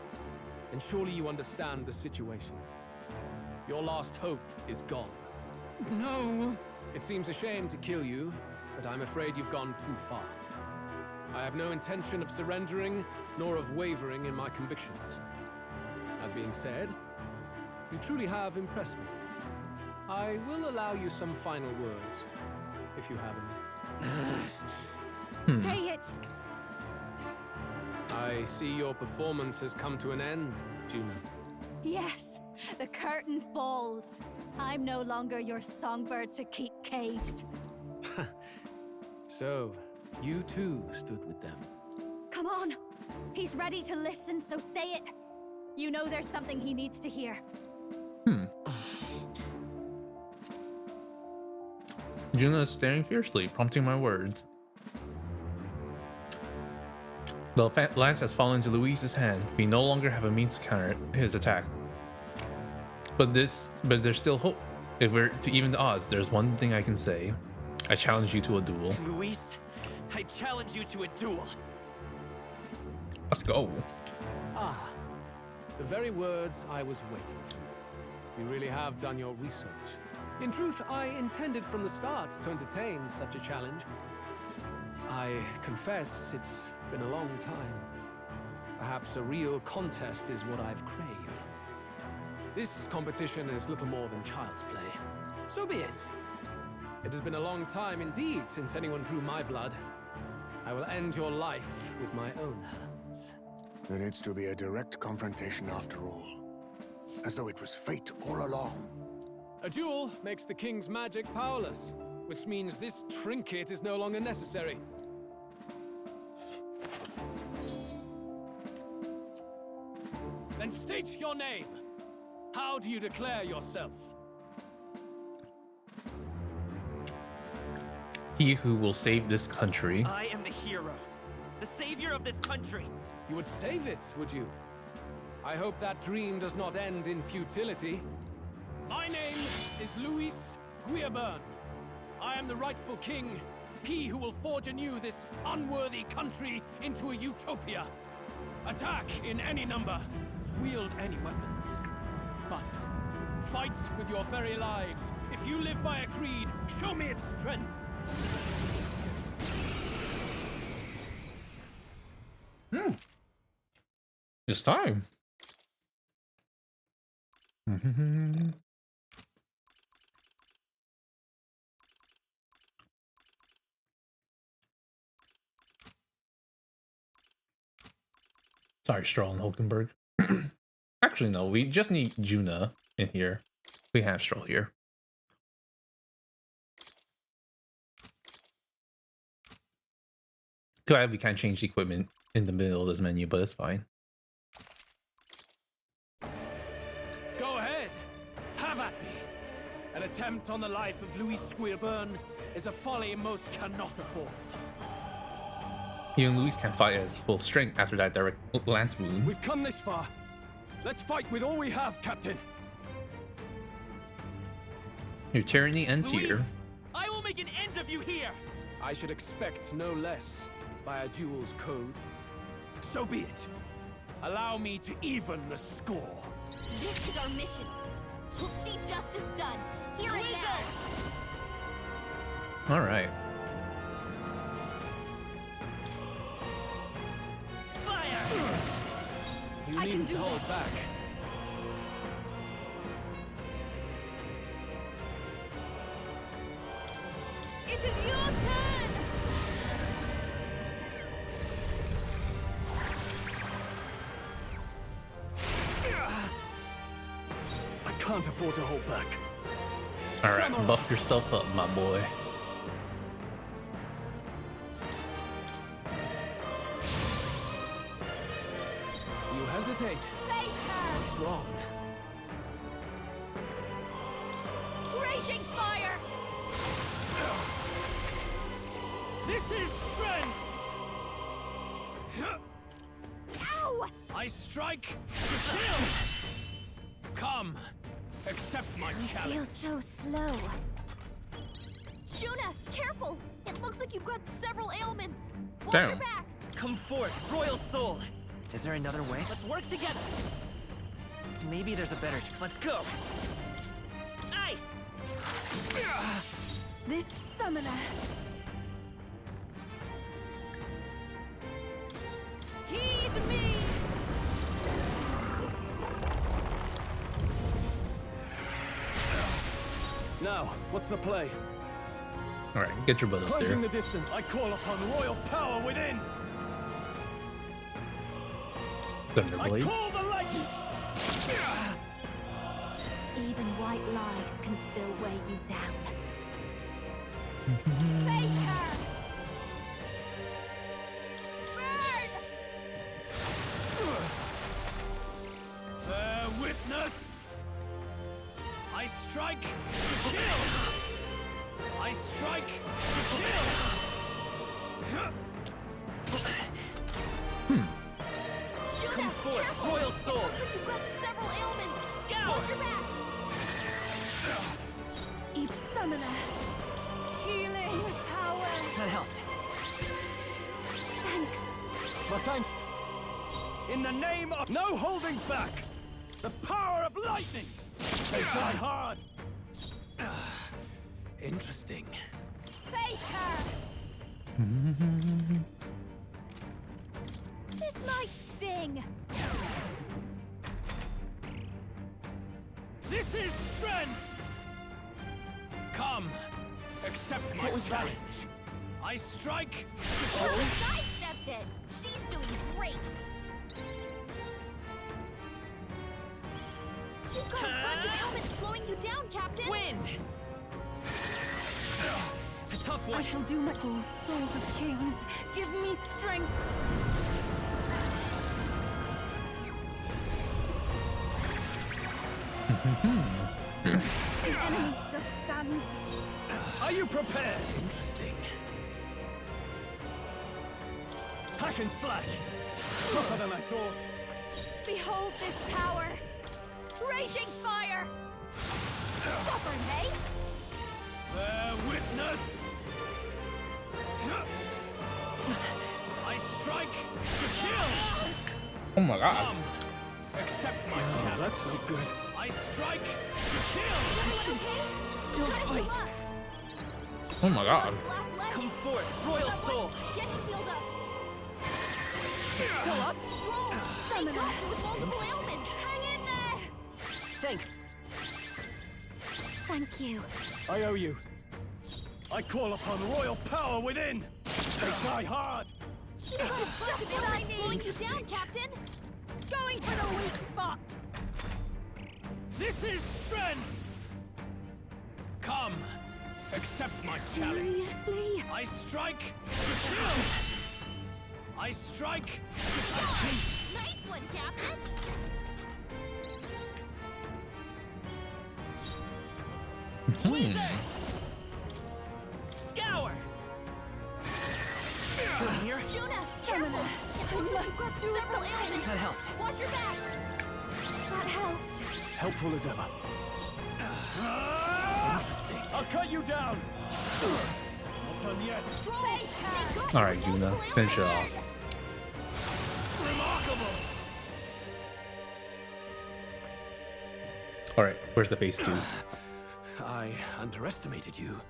then surely you understand the situation. Your last hope is gone. No. It seems a shame to kill you, but I'm afraid you've gone too far. I have no intention of surrendering, nor of wavering in my convictions. That being said, you truly have impressed me. I will allow you some final words, if you have any. Say it! I see your performance has come to an end, Juna. Yes, the curtain falls. I'm no longer your songbird to keep caged. So, you too stood with them. Come on. He's ready to listen, so say it. You know there's something he needs to hear. Juna is staring fiercely, prompting my words. The lance has fallen into Luis's hand. We no longer have a means to counter his attack. But there's still hope. If we're to even the odds, there's one thing I can say. I challenge you to a duel. Luis, I challenge you to a duel. Let's go. Ah, the very words I was waiting for. You really have done your research. In truth, I intended from the start to entertain such a challenge. I confess it's been a long time. Perhaps a real contest is what I've craved. This competition is little more than child's play. So be it. It has been a long time indeed since anyone drew my blood. I will end your life with my own hands. There needs to be a direct confrontation after all. As though it was fate all along. A duel makes the king's magic powerless, which means this trinket is no longer necessary. Then state your name. How do you declare yourself? He who will save this country. I am the hero, the savior of this country. You would save it, would you? I hope that dream does not end in futility. My name is Luis Guiaburn. I am the rightful king, he who will forge anew this unworthy country into a utopia. Attack in any number, wield any weapons. But fight with your very lives. If you live by a creed, show me its strength. It's time. Sorry, Stroll and Hulkenberg. Actually, no, we just need Juna in here. We have Stroll here. Too bad we can't change the equipment in the middle of this menu, but it's fine. Go ahead. Have at me. An attempt on the life of Louis Squeerburn is a folly most cannot afford. Even Louis can't fight at his full strength after that direct lance wound. We've come this far. Let's fight with all we have, Captain. Your tyranny ends Louis, here. I will make an end of you here. I should expect no less by a duel's code. So be it. Allow me to even the score. This is our mission. We'll see justice done. Here and now. All right. You needn't hold back. It is your turn! I can't afford to hold back. All right, buff yourself up, my boy. You hesitate. What's wrong? Raging fire! This is strength! Ow! I strike to kill! Come, accept my challenge. Feels so slow. Juna, careful! It looks like you've got several ailments. Watch Damn. your back! Come forth, royal soul. Is there another way? Let's work together. Maybe there's a better. Let's go. Ice. This summoner. Heed me! Now, what's the play? All right, get your butt up Closing there. the distance, I call upon royal power within. I Thunderblade. call the lightning. Even white lies can still weigh you down. Faker! Burn! Bear witness. I strike to kill. I strike to kill. Come forth, royal soul. Looks like you've got several ailments. Scout. Watch your back! Eat summoner. Healing power! That helped. Thanks. My thanks. In the name of no holding back. The power of lightning. They die hard. Interesting. Fake her! This might sting. This is strength! Come, accept my challenge. I strike. Oh, sidestepped it. She's doing great. You've got a bunch of ailments slowing you down, Captain. Wind! A tough one. I shall do my souls of kings. Give me strength. The enemy still stands. Are you prepared? Interesting. Hack and slash. Tougher than I thought. Behold this power. Raging fire. Stubborn, hey? Bear witness. I strike to kill. Oh my god. Come, accept my challenge. That's no good. I strike to kill. Still fight. Oh my god. Come forth, Royal Soul. Get healed up. Still up? Strong. They got you with multiple ailments. Hang in there. Thanks. Thank you. I owe you. I call upon royal power within. They die hard. This is just what I need. Slowing you down, Captain. Going for the weak spot. This is strength. Come, accept my challenge. Seriously? I strike to kill. I strike to kill. Nice one, Captain. Scour! Still here? Juna, careful. I must do Several ailments. That helped. Watch your back. That helped. Helpful as ever. Interesting. I'll cut you down. Not done yet. Alright, Juna, finish it off. Remarkable. Alright, where's the phase 2? I underestimated you.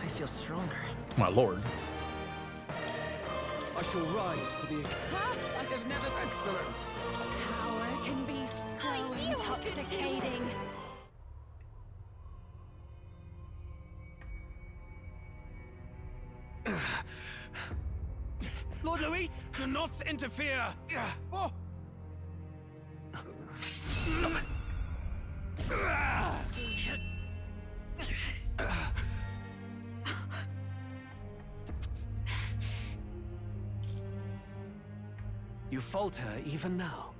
I feel stronger. My lord. I shall rise to the... I have never... Excellent. Power can be so intoxicating. Lord Luis, do not interfere. Oh. You falter even now.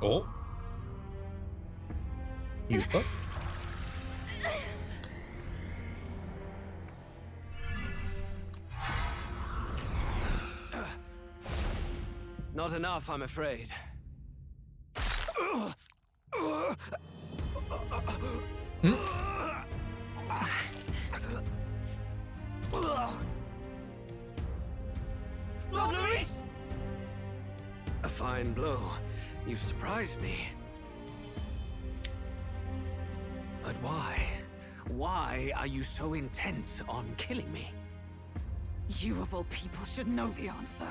Oh. You fuck? Not enough, I'm afraid. Lord Luis! A fine blow. You've surprised me. But why? Why are you so intent on killing me? You of all people should know the answer.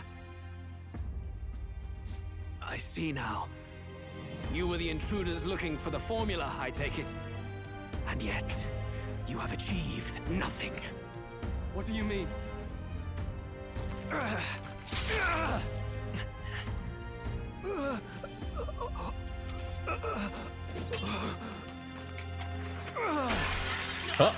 I see now. You were the intruders looking for the formula, I take it. And yet, you have achieved nothing. What do you mean? Huh?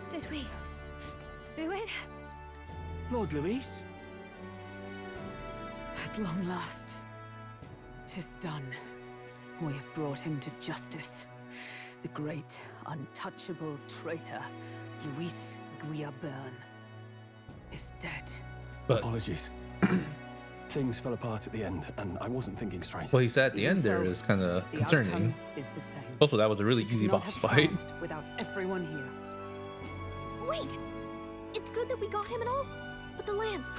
Did we do it? Lord Luis? At long last, 'tis done. We have brought him to justice. The great, untouchable traitor, Luis Guillaburn, is dead. Apologies. Things fell apart at the end, and I wasn't thinking straight. What he said at the end there is kind of concerning. Is the same. Also, that was a really easy Not boss have fight. triumphed without everyone here. Wait! It's good that we got him and all, but the lance.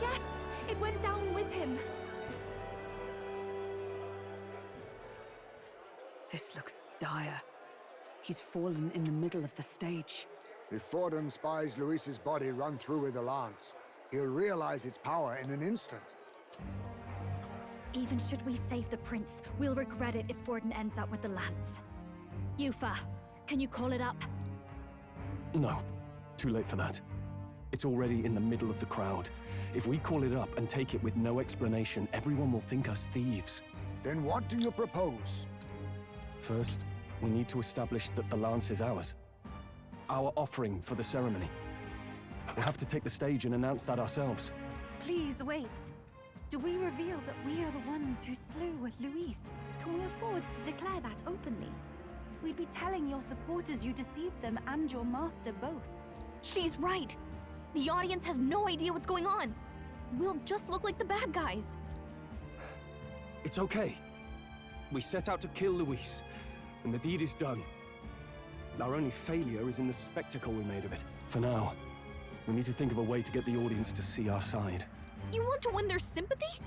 Yes, it went down with him. This looks dire. He's fallen in the middle of the stage. If Forden spies Luis's body run through with the lance, he'll realize its power in an instant. Even should we save the prince, we'll regret it if Forden ends up with the lance. Yufa, can you call it up? No, too late for that. It's already in the middle of the crowd. If we call it up and take it with no explanation, everyone will think us thieves. Then what do you propose? First, we need to establish that the lance is ours. Our offering for the ceremony. We'll have to take the stage and announce that ourselves. Please wait. Do we reveal that we are the ones who slew Luis? Can we afford to declare that openly? We'd be telling your supporters you deceived them and your master both. She's right. The audience has no idea what's going on. We'll just look like the bad guys. It's okay. We set out to kill Luis, and the deed is done. Our only failure is in the spectacle we made of it. For now, we need to think of a way to get the audience to see our side. You want to win their sympathy?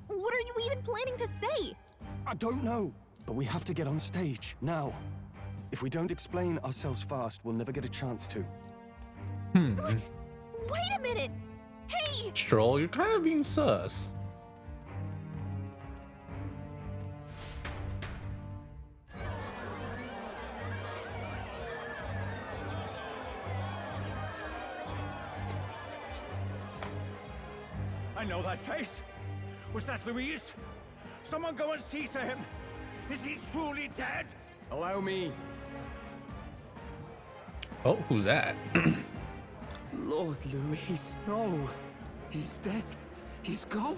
What are you even planning to say? I don't know, but we have to get on stage, now. If we don't explain ourselves fast, we'll never get a chance to. Wait a minute! Hey! Stroll, you're kind of being sus. I know that face. Was that Luis? Someone go and see to him. Is he truly dead? Allow me. Oh, who's that? Lord Luis, no. He's dead. He's gone.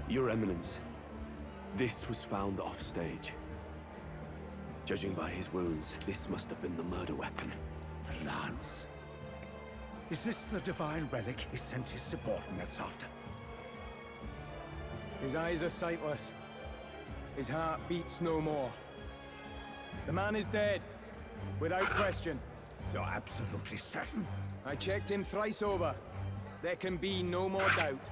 Your Eminence, this was found off-stage. Judging by his wounds, this must have been the murder weapon. The lance. Is this the divine relic he sent his subordinates after? His eyes are sightless. His heart beats no more. The man is dead, without question. You're absolutely certain? I checked him thrice over. There can be no more doubt.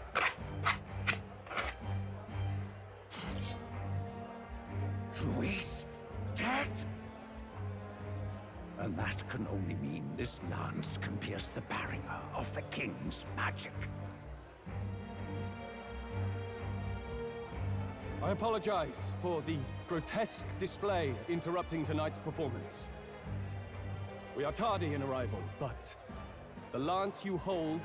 Luis, dead? And that can only mean this lance can pierce the barrier of the king's magic. I apologize for the grotesque display interrupting tonight's performance. We are tardy in arrival, but the lance you hold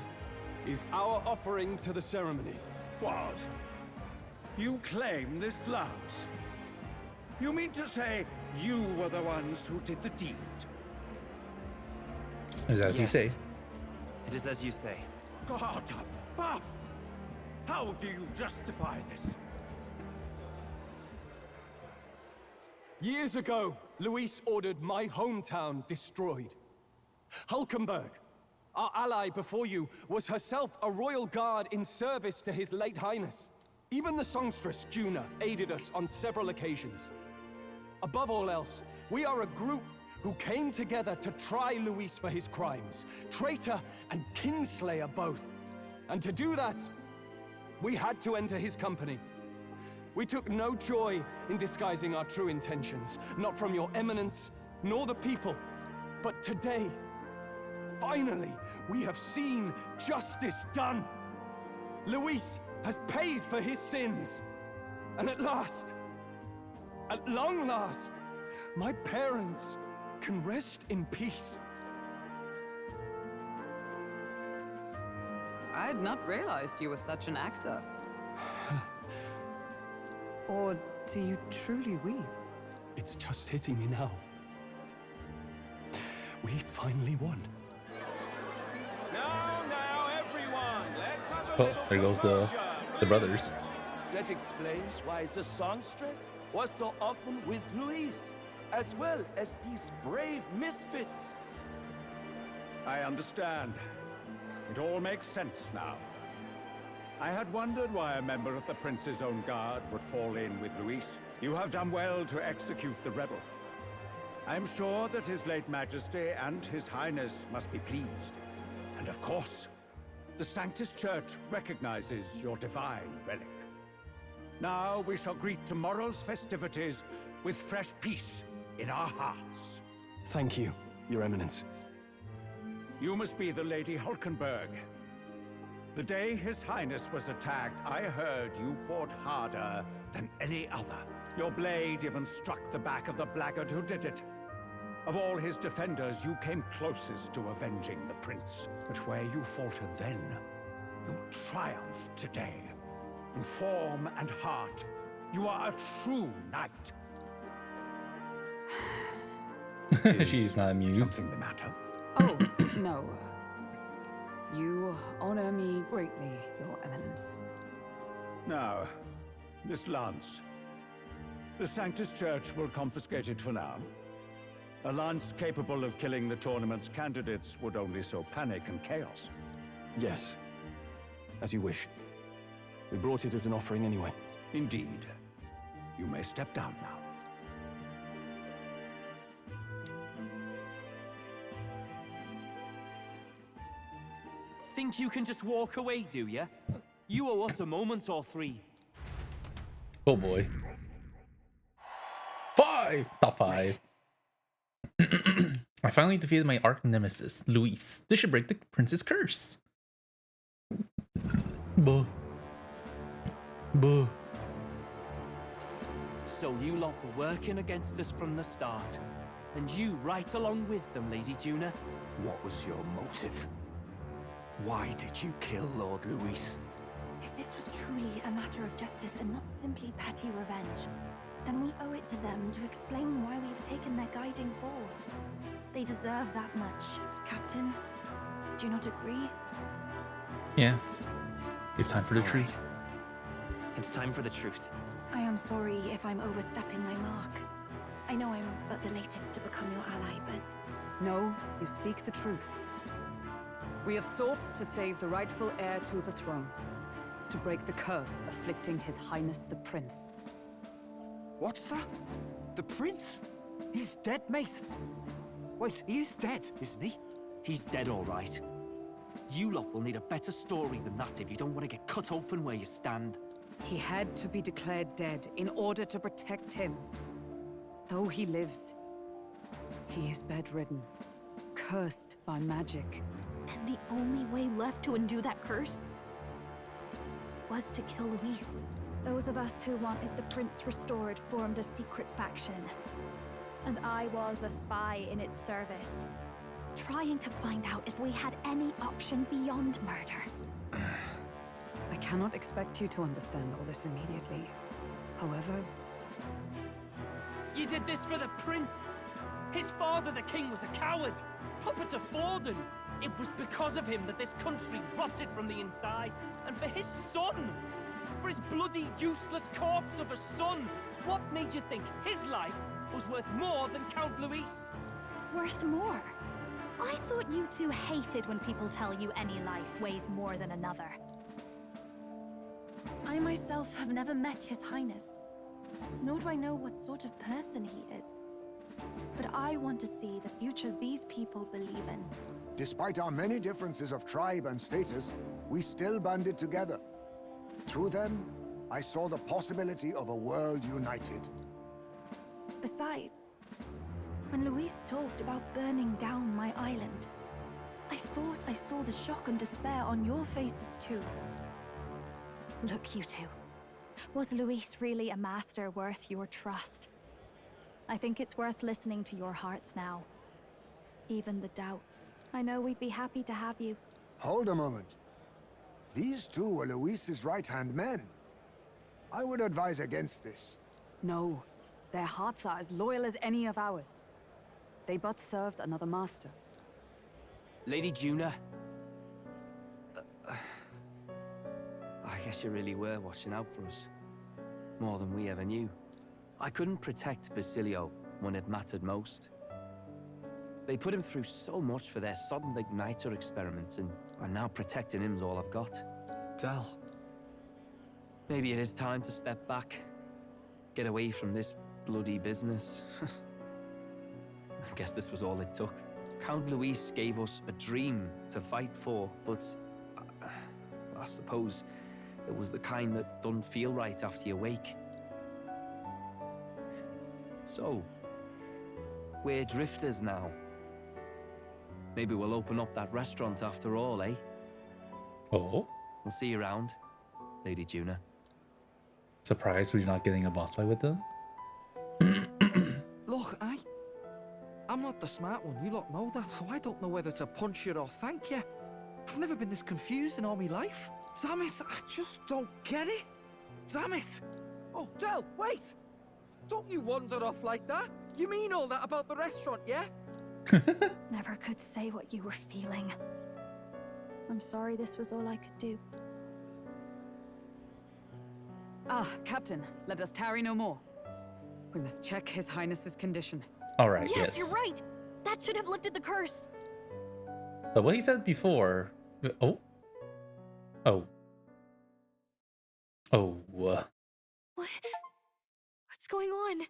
is our offering to the ceremony. What? You claim this lance? You mean to say you were the ones who did the deed? As you say. It is as you say. God above! How do you justify this? Years ago, Luis ordered my hometown destroyed. Hulkenberg, our ally before you, was herself a royal guard in service to his late highness. Even the songstress, Juna, aided us on several occasions. Above all else, we are a group who came together to try Luis for his crimes, traitor and kingslayer both. And to do that, we had to enter his company. We took no joy in disguising our true intentions, not from your eminence, nor the people. But today, finally, we have seen justice done. Luis has paid for his sins. And at last, at long last, my parents can rest in peace. I had not realized you were such an actor. Or do you truly weep? It's just hitting me now. We finally won. Now, everyone, let's have a Oh, there goes the brothers. That explains why the songstress was so often with Louise, as well as these brave misfits. I understand. It all makes sense now. I had wondered why a member of the Prince's own guard would fall in with Luis. You have done well to execute the rebel. I am sure that His late Majesty and His Highness must be pleased. And of course, the Sanctus Church recognizes your divine relic. Now we shall greet tomorrow's festivities with fresh peace in our hearts. Thank you, Your Eminence. You must be the Lady Hulkenberg. The day His Highness was attacked, I heard you fought harder than any other. Your blade even struck the back of the blackguard who did it. Of all his defenders, you came closest to avenging the prince. But where you faltered then, you triumphed today. In form and heart, you are a true knight. She's not amused. Something the matter? Oh, no. You honor me greatly, Your Eminence. Now, this lance. The Sanctus Church will confiscate it for now. A lance capable of killing the tournament's candidates would only sow panic and chaos. Yes. As you wish. We brought it as an offering anyway. Indeed. You may step down now. Think you can just walk away, do ya? You owe us a moment or three. Oh boy. Top 5. I finally defeated my arch nemesis, Luis. This should break the prince's curse. Buh. Buh. So you lot were working against us from the start. And you right along with them, Lady Juna. What was your motive? Why did you kill Lord Luis? If this was truly a matter of justice and not simply petty revenge, then we owe it to them to explain why we've taken their guiding force. They deserve that much. Captain, do you not agree? Yeah. It's time for the truth. It's time for the truth. I am sorry if I'm overstepping my mark. I know I'm but the latest to become your ally, but... No, you speak the truth. We have sought to save the rightful heir to the throne, to break the curse afflicting His Highness the Prince. What's that? The prince? He's dead, mate. Wait, he is dead, isn't he? He's dead, all right. You lot will need a better story than that if you don't want to get cut open where you stand. He had to be declared dead in order to protect him. Though he lives, he is bedridden, cursed by magic. And the only way left to undo that curse was to kill Luis. Those of us who wanted the prince restored formed a secret faction. And I was a spy in its service, trying to find out if we had any option beyond murder. I cannot expect you to understand all this immediately. However... You did this for the prince! His father, the king, was a coward! Puppet to Forden! It was because of him that this country rotted from the inside. And for his son! For his bloody, useless corpse of a son! What made you think his life was worth more than Count Luis? Worth more? I thought you two hated when people tell you any life weighs more than another. I myself have never met His Highness, nor do I know what sort of person he is. But I want to see the future these people believe in. Despite our many differences of tribe and status, we still banded together. Through them, I saw the possibility of a world united. Besides, when Luis talked about burning down my island, I thought I saw the shock and despair on your faces too. Look, you two. Was Luis really a master worth your trust? I think it's worth listening to your hearts now. Even the doubts. I know we'd be happy to have you. Hold a moment. These two were Luis's right-hand men. I would advise against this. No, their hearts are as loyal as any of ours. They but served another master. Lady Juna. guess you really were watching out for us. More than we ever knew. I couldn't protect Basilio when it mattered most. They put him through so much for their sodden igniter experiments, and now protecting him's all I've got. Del. Maybe it is time to step back. Get away from this bloody business. I guess this was all it took. Count Luis gave us a dream to fight for, but I suppose it was the kind that don't feel right after you wake. So, we're drifters now. Maybe we'll open up that restaurant after all, eh? Oh? We'll see you around, Lady Juna. Surprised we're not getting a boss fight with them? Look, I'm not the smart one, you lot know that, so I don't know whether to punch you or thank you. I've never been this confused in all my life. Damn it, I just don't get it. Damn it. Oh, Del, wait! Don't you wander off like that? You mean all that about the restaurant, yeah? Never could say what you were feeling. I'm sorry this was all I could do. Ah, Captain, let us tarry no more. We must check His Highness's condition. Alright, Yes, you're right. That should have lifted the curse. But what he said before... Oh. Oh. Oh. What's going on?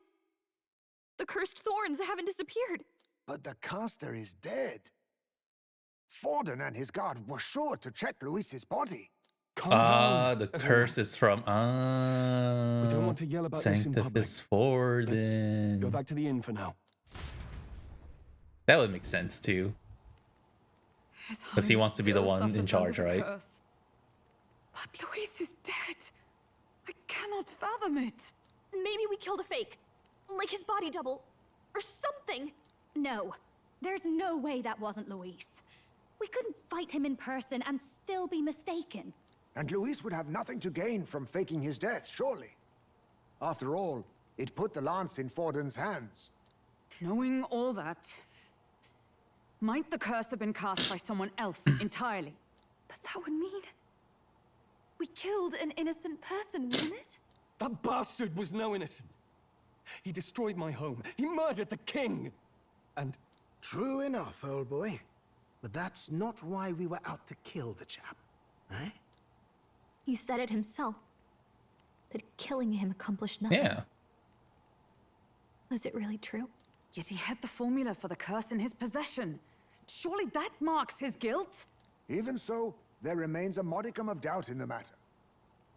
The cursed thorns haven't disappeared. But the caster is dead. Forden and his guard were sure to check Luis's body. The curse is from... We don't want to yell about this in public. Sanctifus Forden. Let's go back to the inn for now. That would make sense, too. Because he wants to be the one in charge, right? Curse. But Luis is dead. I cannot fathom it. Maybe we killed a fake. Like his body double. Or something. No. There's no way that wasn't Luis. We couldn't fight him in person and still be mistaken. And Luis would have nothing to gain from faking his death, surely. After all, it put the lance in Forden's hands. Knowing all that, might the curse have been cast by someone else entirely? But that would mean... we killed an innocent person, wouldn't it? That bastard was no innocent. He destroyed my home. He murdered the king. And... True enough, old boy. But that's not why we were out to kill the chap, eh? He said it himself. That killing him accomplished nothing. Yeah. Was it really true? Yet he had the formula for the curse in his possession. Surely that marks his guilt? Even so, there remains a modicum of doubt in the matter.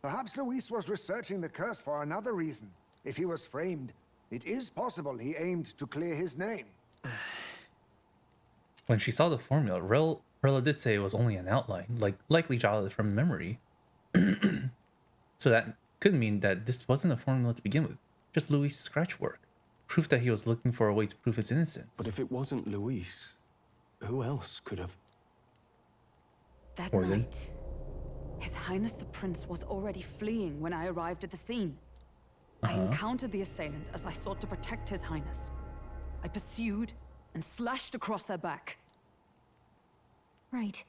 Perhaps Luis was researching the curse for another reason. If he was framed, it is possible he aimed to clear his name. When she saw the formula, Rilla did say it was only an outline, likely jotted from memory. So that could mean that this wasn't a formula to begin with, just Luis' scratch work. Proof that he was looking for a way to prove his innocence. But if it wasn't Luis, who else could have? That night, His Highness the Prince was already fleeing when I arrived at the scene. I encountered the assailant as I sought to protect His Highness. I pursued and slashed across their back. Right.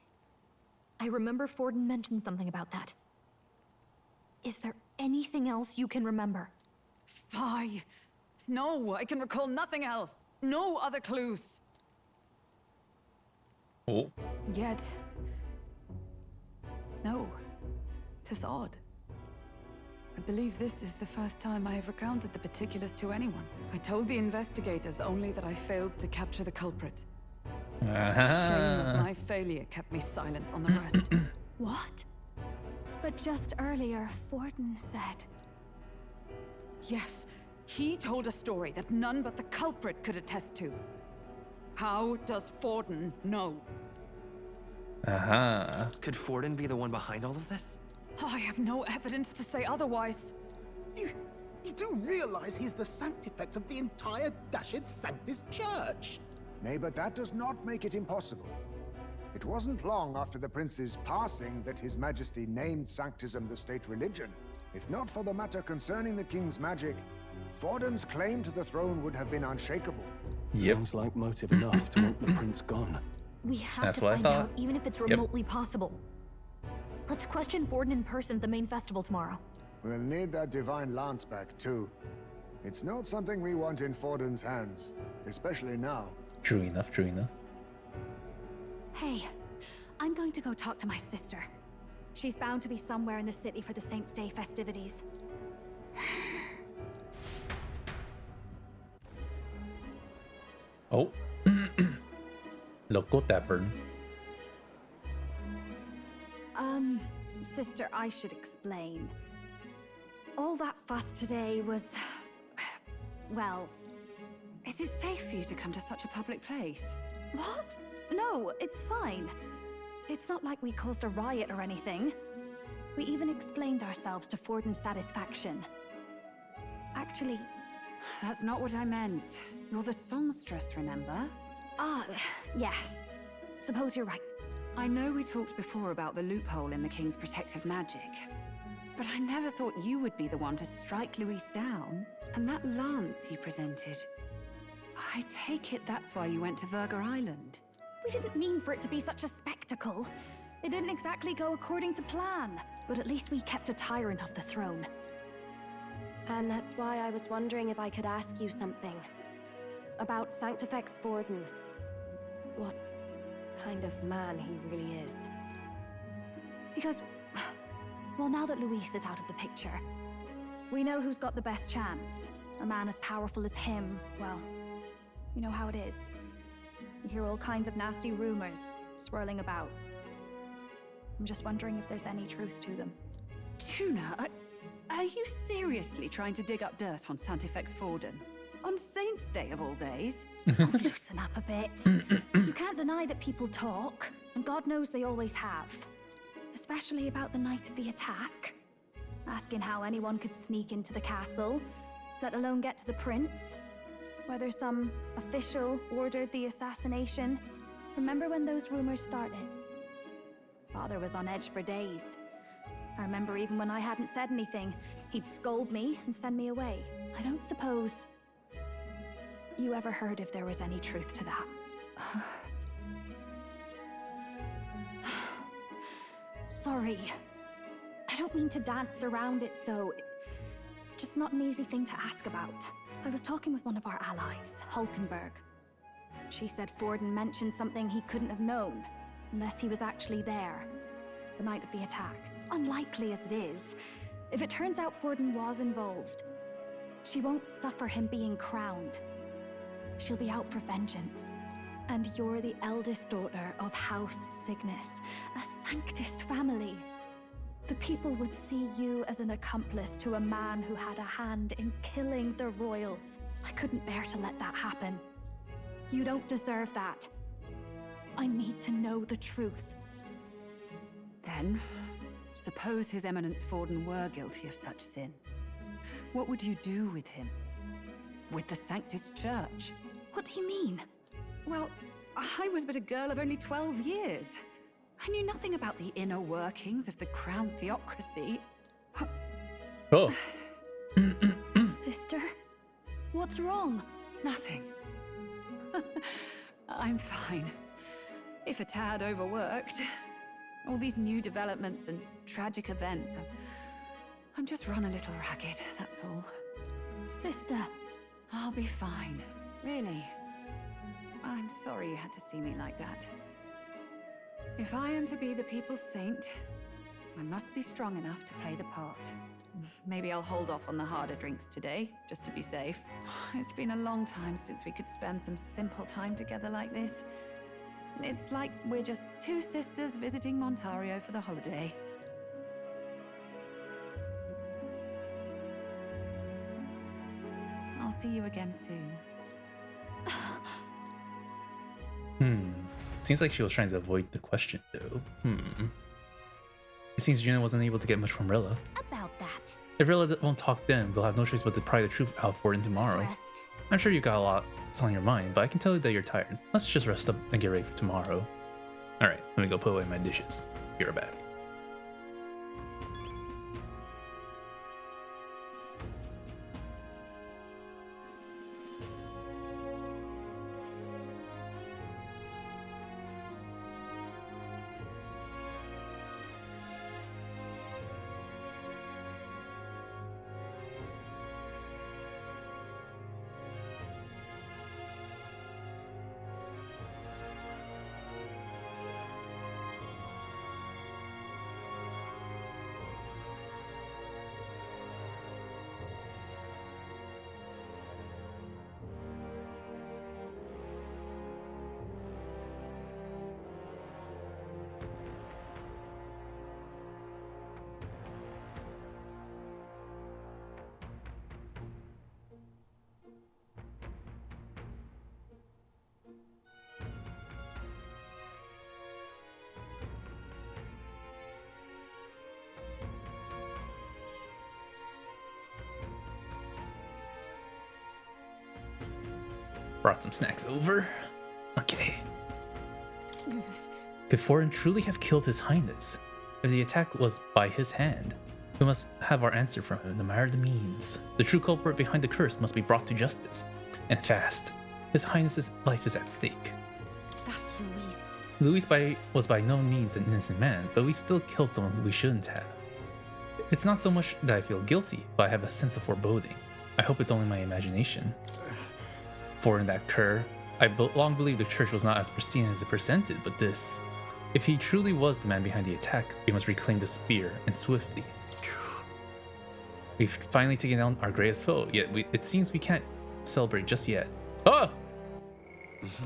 I remember Forden mentioned something about that. Is there anything else you can remember? Fie! No, I can recall nothing else. No other clues. Oh. Yet... no. 'Tis odd. I believe this is the first time I have recounted the particulars to anyone. I told the investigators only that I failed to capture the culprit. Shame of my failure kept me silent on the rest. What? But just earlier, Forden said... Yes, he told a story that none but the culprit could attest to. How does Forden know? Could Forden be the one behind all of this? I have no evidence to say otherwise. You do realize he's the sanctifex of the entire Dashed Sanctus Church? Nay, but that does not make it impossible. It wasn't long after the prince's passing that His Majesty named Sanctism the state religion. If not for the matter concerning the king's magic, Forden's claim to the throne would have been unshakable. Sounds like motive enough to want the prince gone. We have to find out, even if it's remotely possible. Let's question Forden in person at the main festival tomorrow. We'll need that divine lance back, too. It's not something we want in Forden's hands, especially now. True enough, true enough. Hey, I'm going to go talk to my sister. She's bound to be somewhere in the city for the Saints' Day festivities. Oh. Local tavern. Sister, I should explain. All that fuss today was... well... Is it safe for you to come to such a public place? What? No, it's fine. It's not like we caused a riot or anything. We even explained ourselves to Forden's satisfaction. Actually... That's not what I meant. You're the songstress, remember? Ah, yes. Suppose you're right. I know we talked before about the loophole in the King's protective magic, but I never thought you would be the one to strike Luis down. And that lance he presented... I take it that's why you went to Verga Island. We didn't mean for it to be such a spectacle. It didn't exactly go according to plan, but at least we kept a tyrant off the throne. And that's why I was wondering if I could ask you something. About Sanctifex Forden. What kind of man he really is. Because, well, now that Luis is out of the picture, we know who's got the best chance. A man as powerful as him, well, you know how it is. You hear all kinds of nasty rumors swirling about. I'm just wondering if there's any truth to them. Tuna, are you seriously trying to dig up dirt on Sanctifex Forden? On Saints' Day of all days? Oh, loosen up a bit. You can't deny that people talk, and God knows they always have. Especially about the night of the attack. Asking how anyone could sneak into the castle, let alone get to the prince. Whether some official ordered the assassination. Remember when those rumors started? Father was on edge for days. I remember even when I hadn't said anything, he'd scold me and send me away. I don't suppose you ever heard if there was any truth to that. Sorry. I don't mean to dance around it so... It's just not an easy thing to ask about. I was talking with one of our allies, Hulkenberg. She said Forden mentioned something he couldn't have known, unless he was actually there, the night of the attack. Unlikely as it is, if it turns out Forden was involved, she won't suffer him being crowned. She'll be out for vengeance. And you're the eldest daughter of House Cygnus, a Sanctist family. The people would see you as an accomplice to a man who had a hand in killing the royals. I couldn't bear to let that happen. You don't deserve that. I need to know the truth. Then, suppose His Eminence Forden were guilty of such sin. What would you do with him? With the Sanctist Church? What do you mean? Well, I was but a girl of only 12 years. I knew nothing about the inner workings of the crown theocracy. Oh. Sister, what's wrong? Nothing. I'm fine. If a tad overworked. All these new developments and tragic events. I'm just run a little ragged, that's all. Sister. I'll be fine. Really. I'm sorry you had to see me like that. If I am to be the people's saint, I must be strong enough to play the part. Maybe I'll hold off on the harder drinks today, just to be safe. It's been a long time since we could spend some simple time together like this. It's like we're just two sisters visiting Montario for the holiday. I'll see you again soon. Seems like she was trying to avoid the question, though. It seems Juna wasn't able to get much from Rilla. About that. If Rilla won't talk then, we'll have no choice but to pry the truth out for it tomorrow. I'm sure you got a lot on your mind, but I can tell you that you're tired. Let's just rest up and get ready for tomorrow. Alright, let me go put away my dishes. Be right back. Brought some snacks over. Okay. Could Forden truly have killed His Highness? If the attack was by his hand, we must have our answer from him, no matter the means. The true culprit behind the curse must be brought to justice, and fast. His Highness's life is at stake. That's Luis. Luis was by no means an innocent man, but we still killed someone who we shouldn't have. It's not so much that I feel guilty, but I have a sense of foreboding. I hope it's only my imagination. For in that cur, I long believed the church was not as pristine as it presented, but this... If he truly was the man behind the attack, we must reclaim the spear, and swiftly. We've finally taken down our greatest foe, yet it seems we can't celebrate just yet. Oh!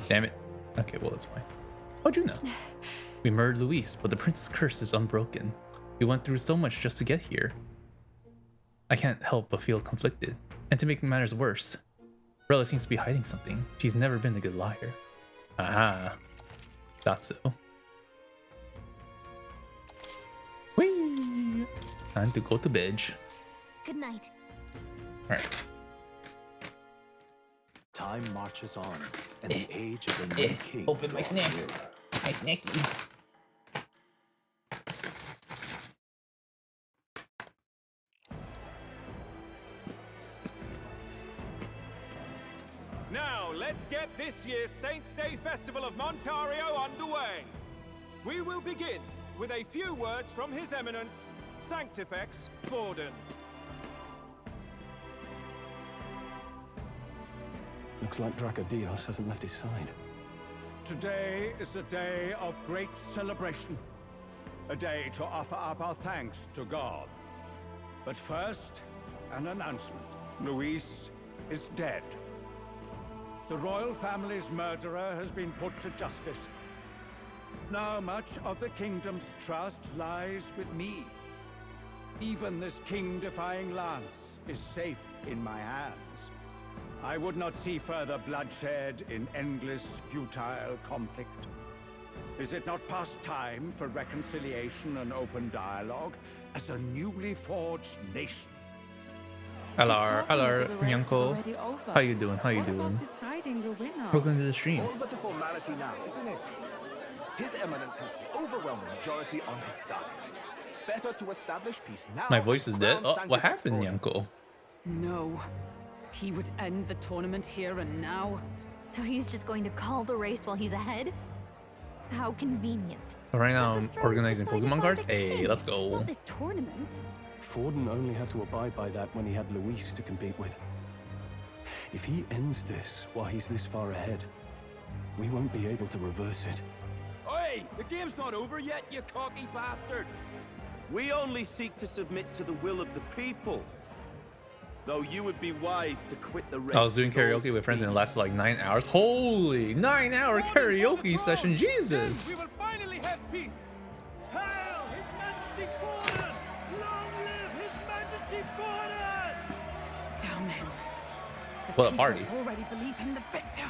Damn it. Okay, well, that's fine. How'd you know? We murdered Luis, but the prince's curse is unbroken. We went through so much just to get here. I can't help but feel conflicted. And to make matters worse, Rella seems to be hiding something. She's never been a good liar. Ah, thought so. Whee! Time to go to bed. Good night. Alright. Time marches on, and the age of the new king. Open my snack. My snacky. Now, let's get this year's Saints' Day Festival of Montario underway. We will begin with a few words from His Eminence, Sanctifex Forden. Looks like Dracodios hasn't left his side. Today is a day of great celebration. A day to offer up our thanks to God. But first, an announcement. Luis is dead. The royal family's murderer has been put to justice. Now much of the kingdom's trust lies with me. Even this king-defying lance is safe in my hands. I would not see further bloodshed in endless, futile conflict. Is it not past time for reconciliation and open dialogue as a newly forged nation? Hello, Nyanko. How you doing? How you doing? Welcome to the stream. All but a formality now, isn't it? His Eminence has the overwhelming majority on his side. Better to establish peace now. My voice is dead. Oh, what happened, Nyanko? No. He would end the tournament here and now. So he's just going to call the race while he's ahead? How convenient. Right now I'm organizing Pokemon cards. Hey, let's go. Not this tournament. Forden only had to abide by that when he had Luis to compete with. If he ends this while he's this far ahead, we won't be able to reverse it. Oi! The game's not over yet, you cocky bastard! We only seek to submit to the will of the people. Though you would be wise to quit the race. I was doing karaoke with friends and it lasted like 9 hours. Holy 9-hour karaoke session, Jesus! We will finally have peace. Hail His Majesty Forden! Long live His Majesty Forden! Damn him. The What a people party. already believe him the victor.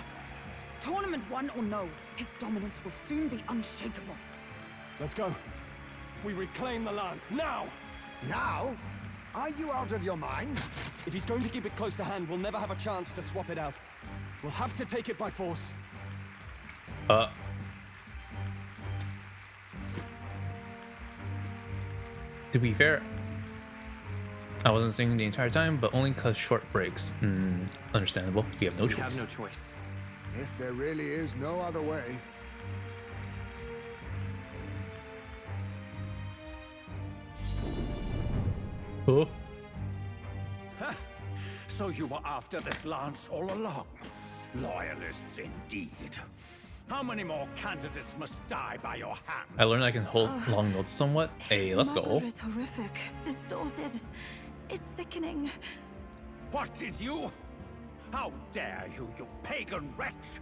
Tournament won or no, his dominance will soon be unshakable. Let's go. We reclaim the lance now! Now? Are you out of your mind? If he's going to keep it close to hand, we'll never have a chance to swap it out. We'll have to take it by force. To be fair, I wasn't singing the entire time, but only cause short breaks. Understandable. We have no choice. We have no choice. If there really is no other way. Oh. So you were after this lance all along? Loyalists indeed. How many more candidates must die by your hand? I learned I can hold long notes somewhat. Hey, let's go. Mother is horrific, distorted. It's sickening. What did you? How dare you, you pagan wretch!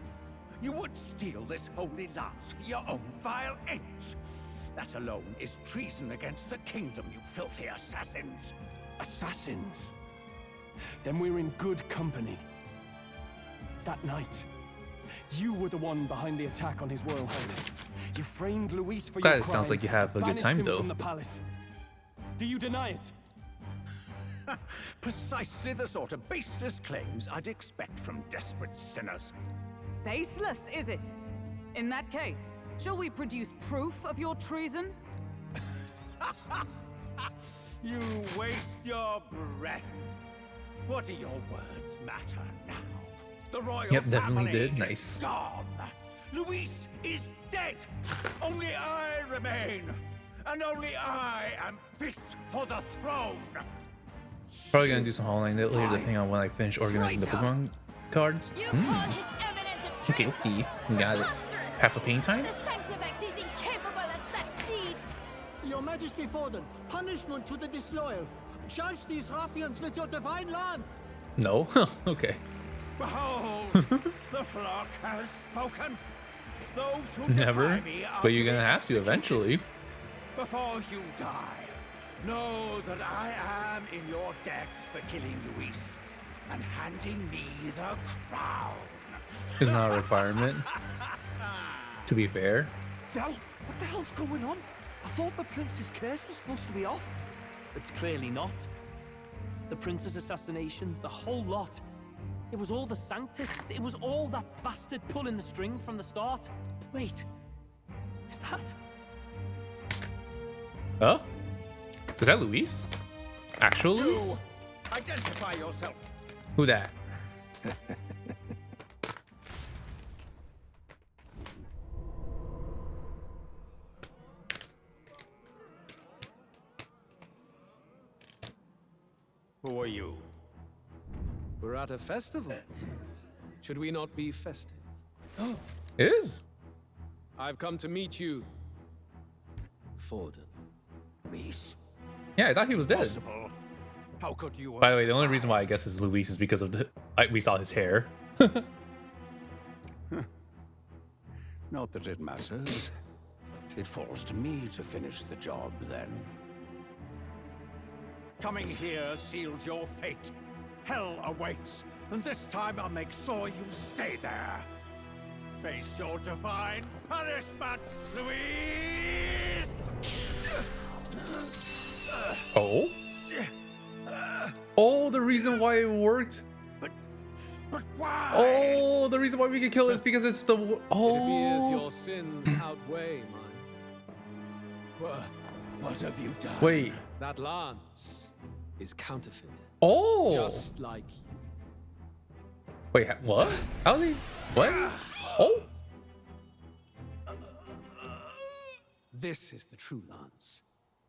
You would steal this holy lance for your own vile ends. That alone is treason against the kingdom, you filthy assassins. Assassins? Then we're in good company. That night, you were the one behind the attack on His Royal Highness. You framed Luis for your crime. Sounds like you have a good banished time him though. From the palace. Do you deny it? Precisely the sort of baseless claims I'd expect from desperate sinners. Baseless, is it? In that case, shall we produce proof of your treason? You waste your breath. What do your words matter now? The royal definitely family did. is Nice. gone. Luis is dead. Only I remain. And only I am fit for the throne. Probably gonna do some hauling later, depending on when I finish organizing the Pokemon cards. Okay, okay. We got it. Half a paint time? The Sanctifex is incapable of such deeds! Your Majesty Forden, punishment to the disloyal. Charge these ruffians with your divine lance! No? Okay. Behold, the flock has spoken. Those who Never. defy me are But you're to gonna be have to eventually. Before you die, know that I am in your debt for killing Luis and handing me the crown. It's not a requirement. To be fair. Del, what the hell's going on? I thought the prince's curse was supposed to be off. It's clearly not. The prince's assassination, the whole lot. It was all the Sanctists. It was all that bastard pulling the strings from the start. Wait, is that? Oh? Is that Luis? Actual Luis? Identify yourself. Who that? Who are you? We're at a festival. Should we not be festive? It is? I've come to meet you, Forden. Luis? Yeah, I thought he was dead. Possible. How could you? By the way, the only reason why I guess is Luis is because of the we saw his hair. Not that it matters. It falls to me to finish the job then. Coming here sealed your fate. Hell awaits, and this time I'll make sure you stay there. Face your divine punishment, Luis! Oh? Oh, the reason why it worked? But why? Oh, the reason why we can kill is because it's the... Oh. It appears your sins outweigh mine. What have you done? Wait. That lance is counterfeit. Oh. Just like you. Wait, what? How did he... What? Oh. This is the true lance.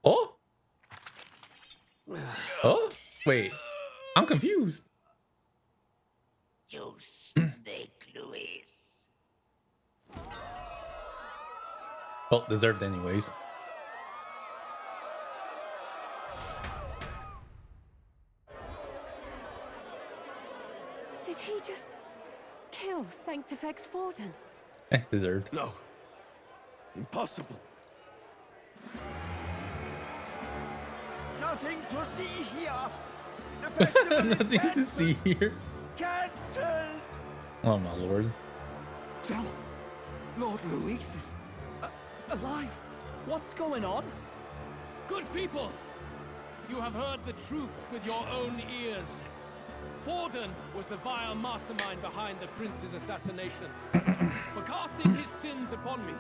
Oh. Oh. Wait. I'm confused. You snake, Luis. Well, deserved anyways. Did he just kill Sanctifex Forden? Deserved. No. Impossible. Nothing to see here. The festival is Nothing to see here. cancelled. Oh my lord. Del, Lord Luis is alive. What's going on? Good people, you have heard the truth with your own ears. Forden was the vile mastermind behind the prince's assassination. For casting his sins upon me,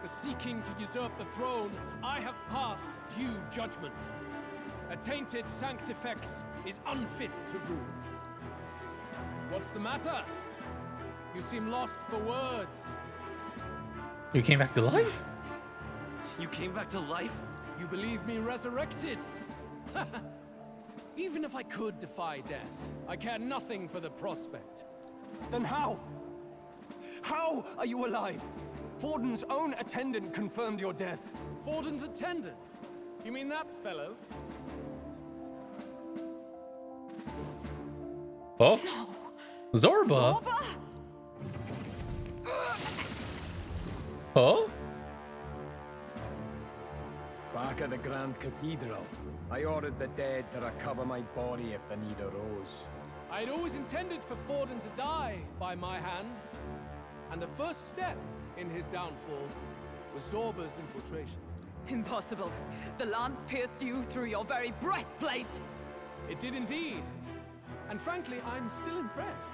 for seeking to usurp the throne, I have passed due judgment. A tainted Sanctifex is unfit to rule. What's the matter? You seem lost for words. You came back to life? You came back to life? You believe me resurrected? Even if I could defy death, I care nothing for the prospect. Then how? How are you alive? Forden's own attendant confirmed your death. Forden's attendant? You mean that fellow? Oh? Zorba? Oh? Back at the Grand Cathedral, I ordered the dead to recover my body if the need arose. I had always intended for Forden to die by my hand, and the first step in his downfall was Zorba's infiltration. Impossible. The lance pierced you through your very breastplate. It did indeed. And frankly, I'm still impressed.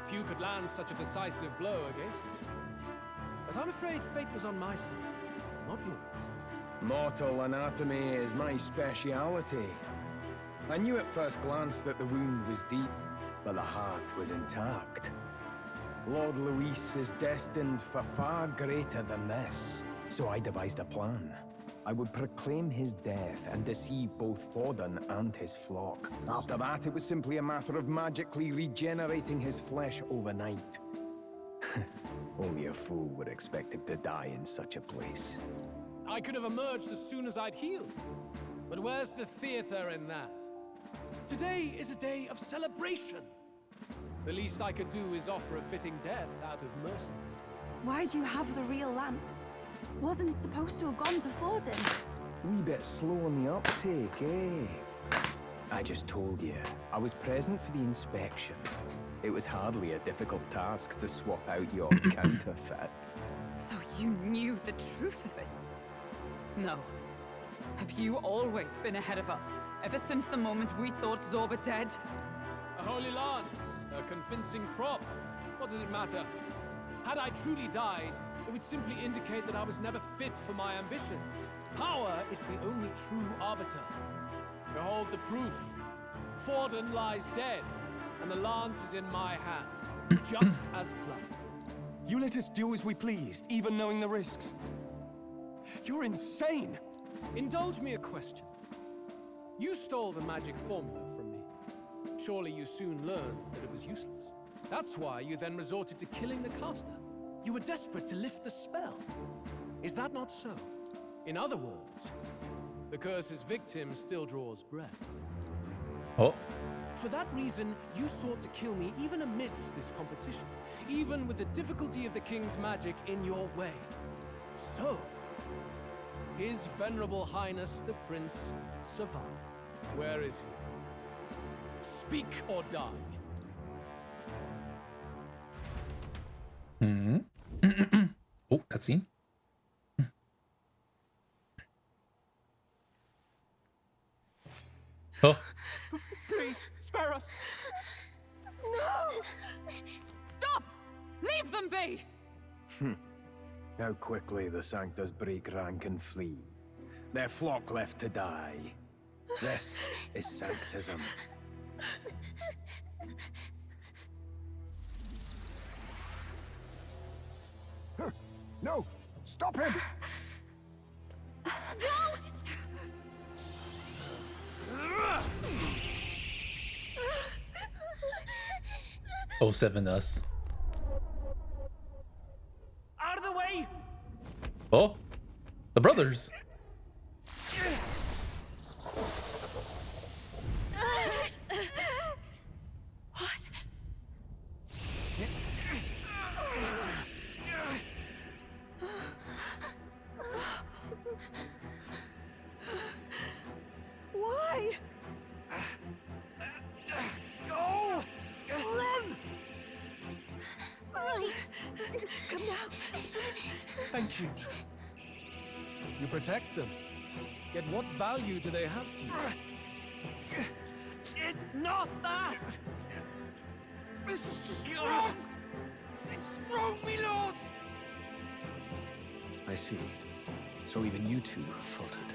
Few could land such a decisive blow against me. But I'm afraid fate was on my side, not yours. Mortal anatomy is my speciality. I knew at first glance that the wound was deep, but the heart was intact. Lord Luis is destined for far greater than this, so I devised a plan. I would proclaim his death and deceive both Forden and his flock. After that, it was simply a matter of magically regenerating his flesh overnight. Only a fool would expect him to die in such a place. I could have emerged as soon as I'd healed. But where's the theater in that? Today is a day of celebration. The least I could do is offer a fitting death out of mercy. Why'd you have the real lance? Wasn't it supposed to have gone to Forden? Wee bit slow on the uptake, eh? I just told you, I was present for the inspection. It was hardly a difficult task to swap out your counterfeit. So you knew the truth of it? No. Have you always been ahead of us, ever since the moment we thought Zorba dead? A holy lance, a convincing prop. What does it matter? Had I truly died, it would simply indicate that I was never fit for my ambitions. Power is the only true arbiter. Behold the proof. Forden lies dead, and the lance is in my hand, just as planned. You let us do as we pleased, even knowing the risks. You're insane! Indulge me a question. You stole the magic formula from me. Surely you soon learned that it was useless. That's why you then resorted to killing the caster. You were desperate to lift the spell. Is that not so? In other words, the curse's victim still draws breath. Oh. For that reason, you sought to kill me even amidst this competition, even with the difficulty of the king's magic in your way. So, His Venerable Highness the Prince survived. Where is he? Speak or die. Oh, cutscene. Oh. Please, spare us! No! Stop! Leave them be! How quickly the Sanctas break rank and flee. Their flock left to die. This is Sanctism. No! Stop him! Oh, 7 us. Out of the way! Oh, the brothers. Why? Go! Run! Right. Come now. Thank you. You protect them. Yet what value do they have to you? It's not that! This is just wrong! It's wrong, me lords! I see. So even you two faltered.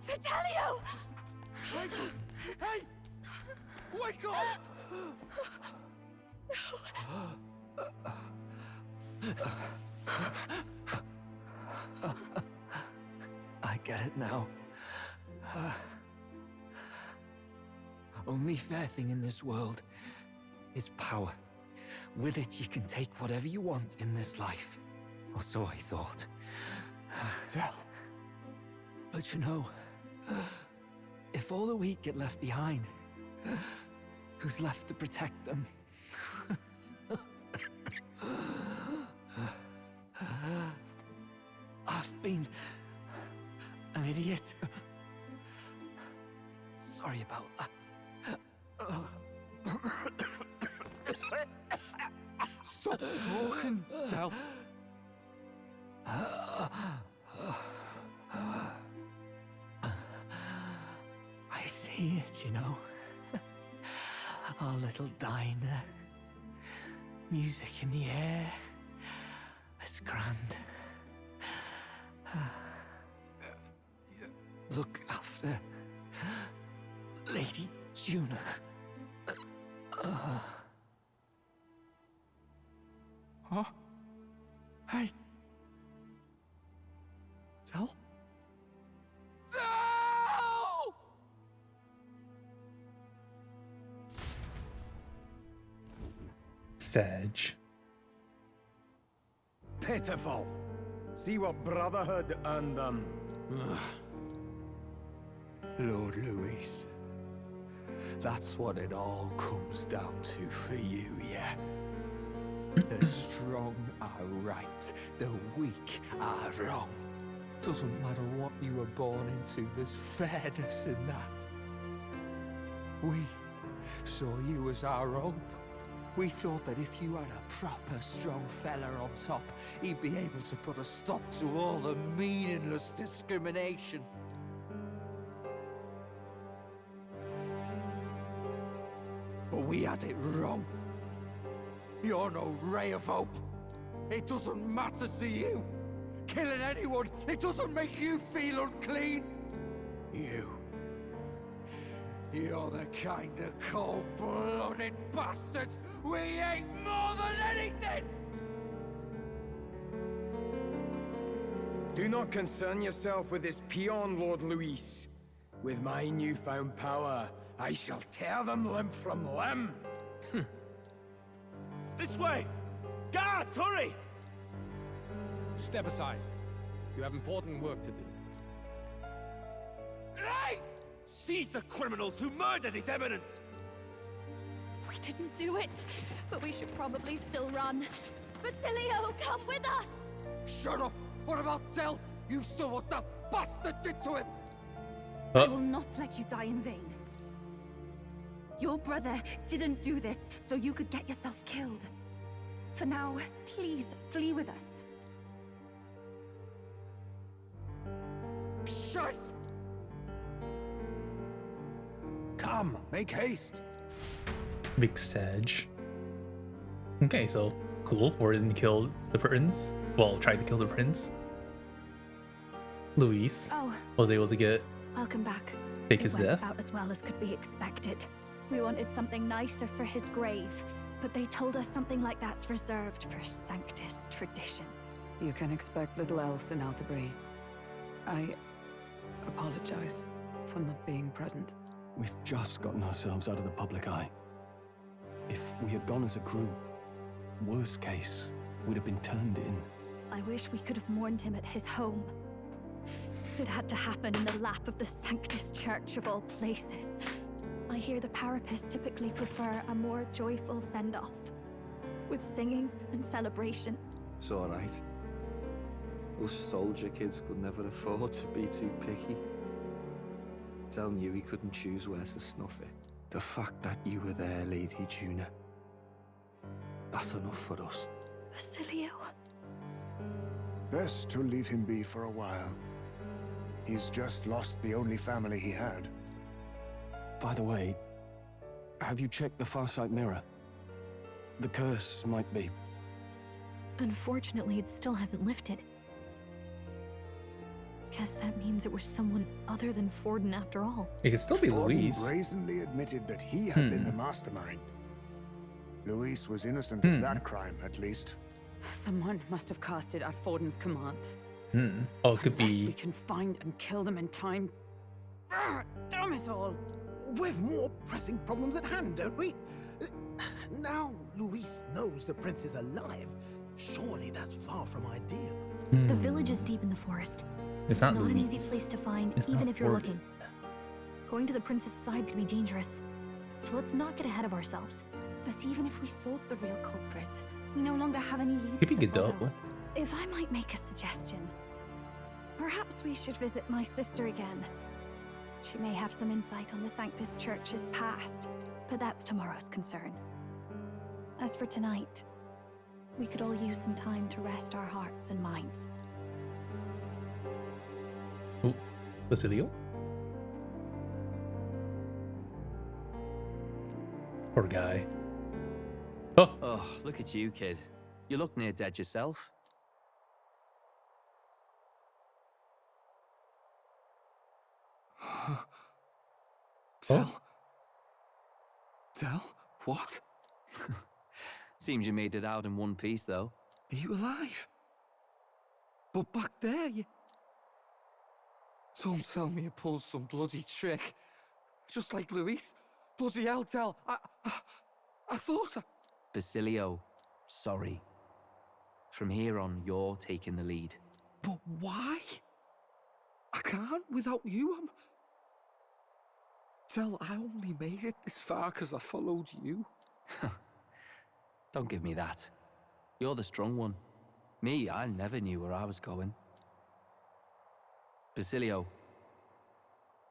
Vitelio! Hey! Wake up! I get it now. Only fair thing in this world is power. With it, you can take whatever you want in this life. Or so I thought. Tell. But you know, if all the weak get left behind, who's left to protect them? I've been an idiot. Sorry about that. Stop talking, Del. I see it, you know. Our little diner. Music in the air. It's grand. Look after Lady Juna. Huh? Hey. Del? Del! Sedge. Pitiful. See what Brotherhood earned them. Lord Louis. That's what it all comes down to for you, yeah? The strong are right, the weak are wrong. Doesn't matter what you were born into, there's fairness in that. We saw you as our hope. We thought that if you had a proper strong fella on top, he'd be able to put a stop to all the meaningless discrimination. But we had it wrong. You're no ray of hope. It doesn't matter to you. Killing anyone, it doesn't make you feel unclean. You're the kind of cold-blooded bastards we hate more than anything! Do not concern yourself with this peon, Lord Louis. With my newfound power, I shall tear them limb from limb. This way! Guards, hurry! Step aside. You have important work to do. Hey! Seize the criminals who murdered His Eminence! We didn't do it, but we should probably still run. Basilio, come with us! Shut up! What about Del? You saw what that bastard did to him! I will not let you die in vain. Your brother didn't do this so you could get yourself killed. For now, please flee with us. Shut! Come, make haste. Big Sedge. Okay, so cool. Warden killed the prince. Well, tried to kill the prince. Louis was able to get Welcome back. fake his It went death. about as well as could be expected. We wanted something nicer for his grave, but they told us something like that's reserved for Sanctus tradition. You can expect little else in Altabury. I apologize for not being present. We've just gotten ourselves out of the public eye. If we had gone as a group, worst case, we'd have been turned in. I wish we could have mourned him at his home. It had to happen in the lap of the Sanctus Church of all places. I hear the Parapists typically prefer a more joyful send-off, with singing and celebration. It's alright. Us soldier kids could never afford to be too picky. Del knew he couldn't choose where to snuff it. The fact that you were there, Lady Juna, that's enough for us. Basilio. Best to leave him be for a while. He's just lost the only family he had. By the way, have you checked the Farsight mirror? The curse might be. Unfortunately, it still hasn't lifted. Guess that means it was someone other than Forden after all. It could still be Forden Louis. brazenly admitted that he had been the mastermind. Louis was innocent of that crime, at least. Someone must have cast it at Forden's command. Oh, it could Unless we be. can find and kill them in time. Damn it all! We've more pressing problems at hand, don't we? Now Luis knows the prince is alive. Surely that's far from ideal. The village is deep in the forest. It's not an easy Louise. place to find, It's even not if you're Forden. looking. Going to the prince's side could be dangerous, so let's not get ahead of ourselves. But even if we sought the real culprit, we no longer have any leads Could be to good though. follow. If I might make a suggestion, perhaps we should visit my sister again. She may have some insight on the Sanctus Church's past, but that's tomorrow's concern. As for tonight, we could all use some time to rest our hearts and minds. Ooh, Basilio? Poor guy. Oh, look at you, kid. You look near dead yourself. Tell? Tell? What? Seems you made it out in one piece, though. Are you alive? But back there, you... Don't tell me you pulled some bloody trick. Just like Luis. Bloody hell, tell. I thought I... Basilio, sorry. From here on, you're taking the lead. But why? I can't without you. Tell, I only made it this far because I followed you. Don't give me that. You're the strong one. Me, I never knew where I was going. Basilio,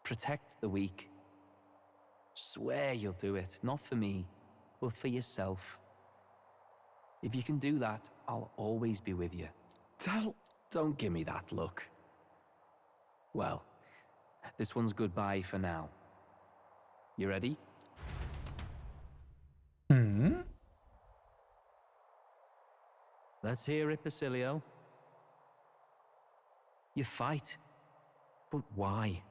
protect the weak. Swear you'll do it, not for me, but for yourself. If you can do that, I'll always be with you. Tell... Don't give me that look. Well, this one's goodbye for now. You ready? Let's hear it, Basilio. You fight. But why?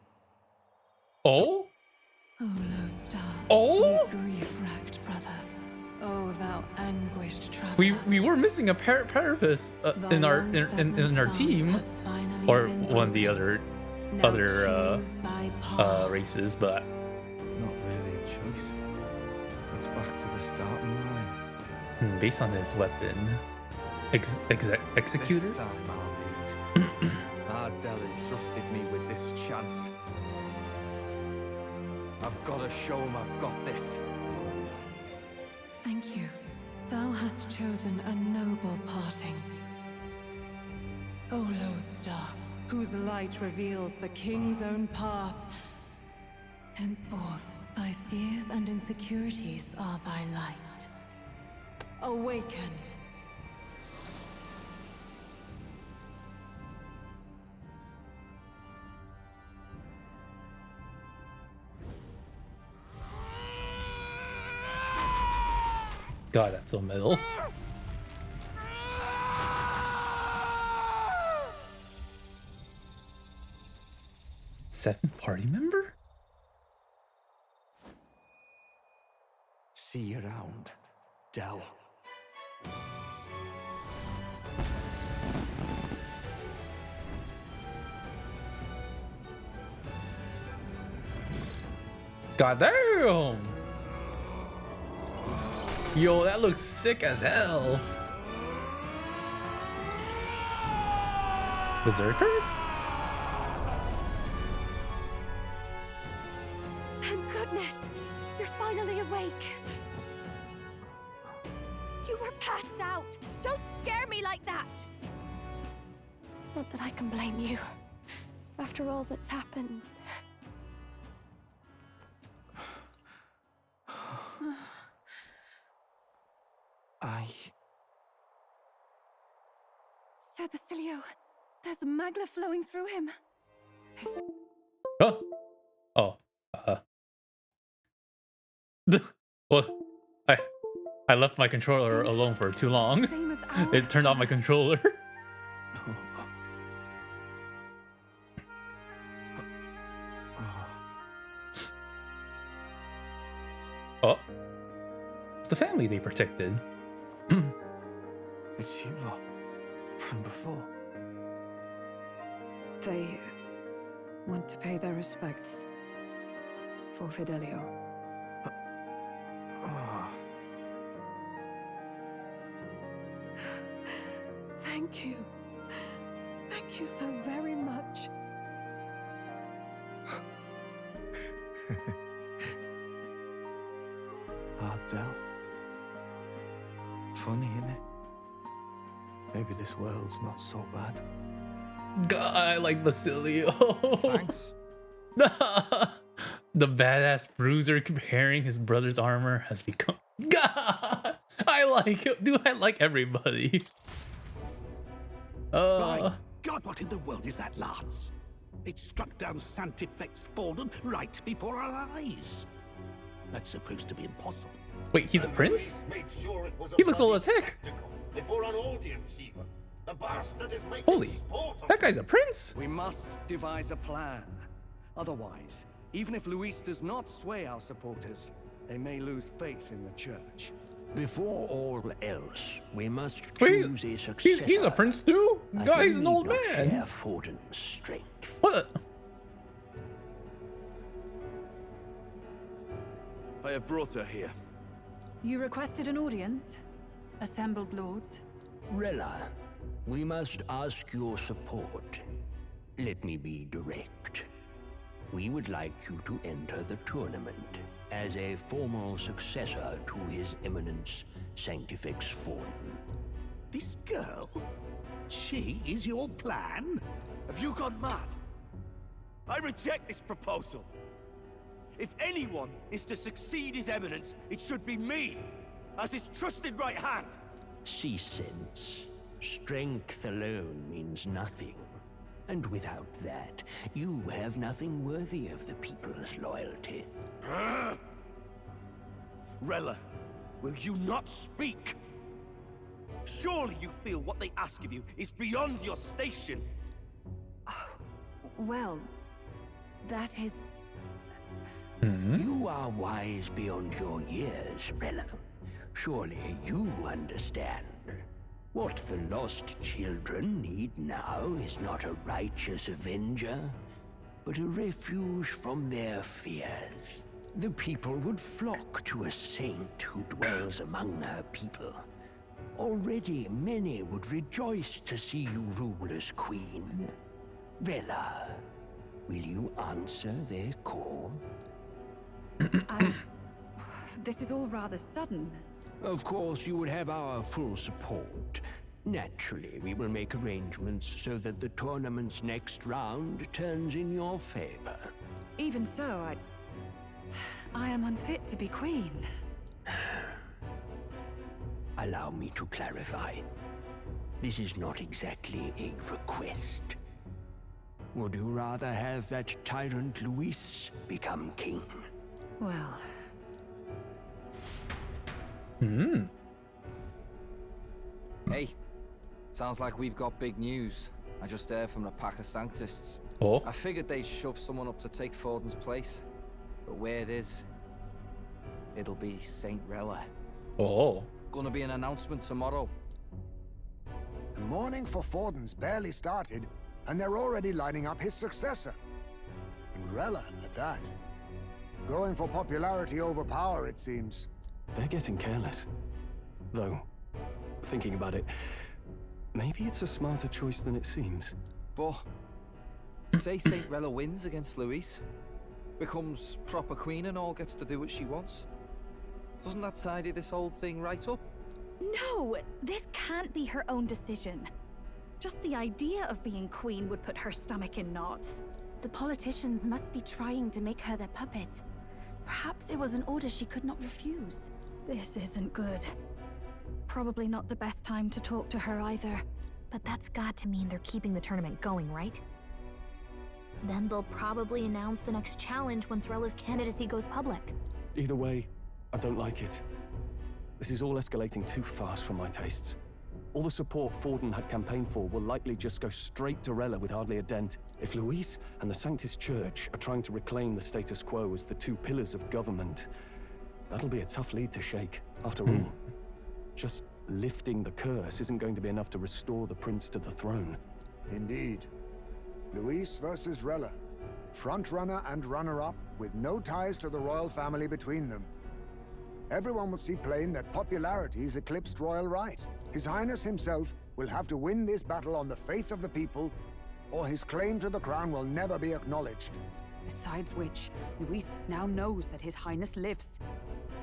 Oh? Oh, Lodestar. Oh? You grief-racked brother. Oh, thou anguished traveler. We were missing a parapus in our team, or one of the other races, but not really a choice. It's back to the starting line. Based on his weapon, executor. This time I'll lead. Ardell entrusted me with this chance. I've got to show him I've got this. Thank you. Thou hast chosen a noble parting. O Lodestar, whose light reveals the king's own path. Henceforth, thy fears and insecurities are thy light. Awaken. God, that's so metal. Seventh party member? See you around, Dell. God damn! Yo, that looks sick as hell. Berserker? Thank goodness! You're finally awake! You were passed out! Don't scare me like that! Not that I can blame you. After all that's happened. Sir Basilio, there's magla flowing through him. Oh. Oh. Well, I left my controller alone for too long. Same as Al. It turned off my controller. Oh. It's the family they protected. It's you lot. From before. They went to pay their respects for Fidelio. Thank you. Thank Thank you so very much. Ardell. Funny, innit? Maybe this world's not so bad. God, I like Basilio. Thanks. The badass bruiser comparing his brother's armor has become. God, I like it. Dude, I like everybody. My God, what in the world is that, lads? It struck down Santifex Forden right before our eyes. That's supposed to be impossible. Wait, he's a prince? Sure He looks old as heck. Before an audience, even. The bastard is making Holy, sport of that guy's a prince? We must devise a plan. Otherwise, even if Luis does not sway our supporters, they may lose faith in the church. Before all else, we must Wait, choose a successor. he's a prince too? God, he's an old man. Share Forden's strength. What? I have brought her here. You requested an audience? Assembled lords? Rella, we must ask your support. Let me be direct. We would like you to enter the tournament as a formal successor to His Eminence Sanctifex Forden. This girl? She is your plan? Have you gone mad? I reject this proposal. If anyone is to succeed His Eminence, it should be me, as his trusted right hand. See sense. Strength alone means nothing. And without that, you have nothing worthy of the people's loyalty. Rella, will you not speak? Surely you feel what they ask of you is beyond your station. Well, that is... You are wise beyond your years, Rella. Surely you understand. What the lost children need now is not a righteous avenger, but a refuge from their fears. The people would flock to a saint who dwells among her people. Already many would rejoice to see you rule as queen. Rella, will you answer their call? This is all rather sudden. Of course, you would have our full support. Naturally, we will make arrangements so that the tournament's next round turns in your favor. Even so, I am unfit to be queen. Allow me to clarify. This is not exactly a request. Would you rather have that tyrant Luis become king? Well... Hey, sounds like we've got big news. I just heard from the pack of Sanctists. Oh? I figured they'd shove someone up to take Forden's place. But where it is, it'll be Saint Rella. Oh. Gonna be an announcement tomorrow. The mourning for Forden's barely started, and they're already lining up his successor. And Rella at that. Going for popularity over power, it seems. They're getting careless. Though, thinking about it, maybe it's a smarter choice than it seems. But say Saint Rella wins against Luis, becomes proper queen and all gets to do what she wants. Doesn't that tidy this whole thing right up? No, this can't be her own decision. Just the idea of being queen would put her stomach in knots. The politicians must be trying to make her their puppet. Perhaps it was an order she could not refuse. This isn't good. Probably not the best time to talk to her either. But that's got to mean they're keeping the tournament going, right? Then they'll probably announce the next challenge once Rella's candidacy goes public. Either way, I don't like it. This is all escalating too fast for my tastes. All the support Forden had campaigned for will likely just go straight to Rella with hardly a dent. If Luis and the Sanctus Church are trying to reclaim the status quo as the two pillars of government, that'll be a tough lead to shake. After all, just lifting the curse isn't going to be enough to restore the prince to the throne. Indeed. Luis versus Rella. Front-runner and runner-up with no ties to the royal family between them. Everyone will see plain that popularity's eclipsed royal right. His Highness himself will have to win this battle on the faith of the people or his claim to the crown will never be acknowledged. Besides which, Luis now knows that His Highness lives.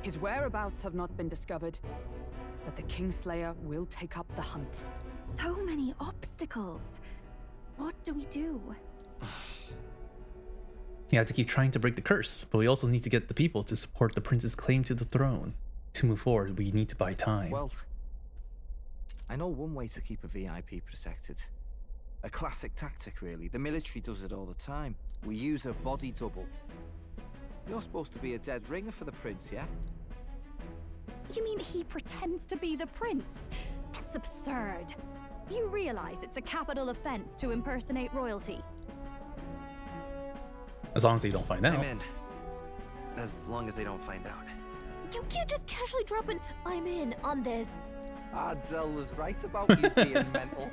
His whereabouts have not been discovered, but the Kingslayer will take up the hunt. So many obstacles. What do we do? You have to keep trying to break the curse, but we also need to get the people to support the prince's claim to the throne. To move forward, we need to buy time. Well, I know one way to keep a VIP protected. A classic tactic, really. The military does it all the time. We use a body double. You're supposed to be a dead ringer for the prince, yeah? You mean he pretends to be the prince? That's absurd. You realize it's a capital offense to impersonate royalty? As long as they don't find out. I'm in. As long as they don't find out. You can't just casually drop an "I'm in" on this. Ardell was right about you being mental.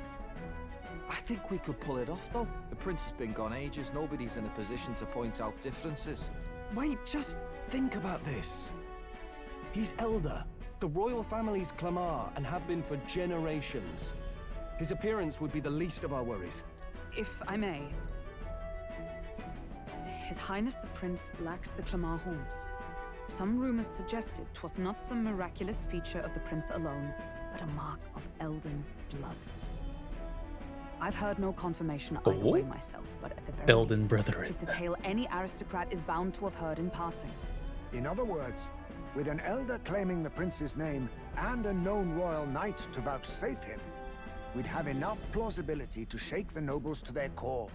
I think we could pull it off, though. The prince has been gone ages. Nobody's in a position to point out differences. Wait, just think about this. He's elder. The royal family's Clamar and have been for generations. His appearance would be the least of our worries. If I may. His Highness the Prince lacks the Clamar horns. Some rumors suggested 'twas not some miraculous feature of the prince alone, but a mark of Elden blood. I've heard no confirmation either way myself, but at the very Elden least, brethren. 'tis a tale any aristocrat is bound to have heard in passing. In other words, with an elder claiming the prince's name and a known royal knight to vouchsafe him, we'd have enough plausibility to shake the nobles to their core.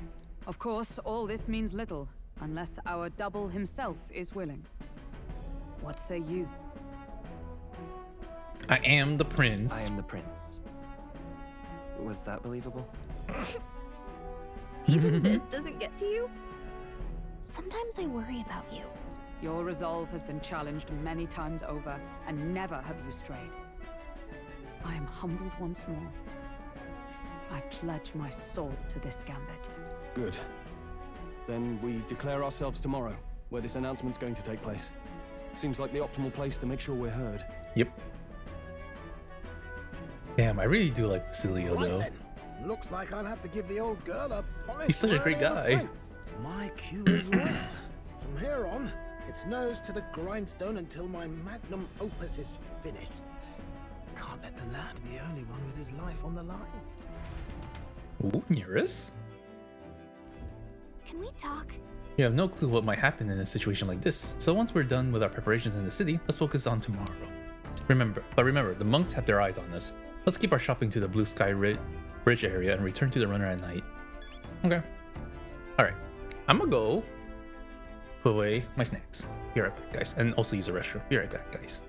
Of course, all this means little, unless our double himself is willing. What say you? I am the prince. I am the prince. Was that believable? Even this doesn't get to you? Sometimes I worry about you. Your resolve has been challenged many times over, and never have you strayed. I am humbled once more. I pledge my soul to this gambit. Good. Then we declare ourselves tomorrow, where this announcement's going to take place. Seems like the optimal place to make sure we're heard. Yep. Damn, I really do like Basilio, Right though. then. Looks like I'll have to give the old girl a polished He's such a great word of guy. prince. My cue as well. From here on, it's nose to the grindstone until my magnum opus is finished. Can't let the lad be the only one with his life on the line. Ooh, Nearest? Can we talk? You have no clue what might happen in a situation like this, so once we're done with our preparations in the city, let's focus on tomorrow. Remember, the monks have their eyes on us. Let's keep our shopping to the Blue Sky Bridge area and return to the runner at night. Okay. Alright. I'm gonna go put away my snacks. Be right back, guys. And also use the restroom. Be right back, guys.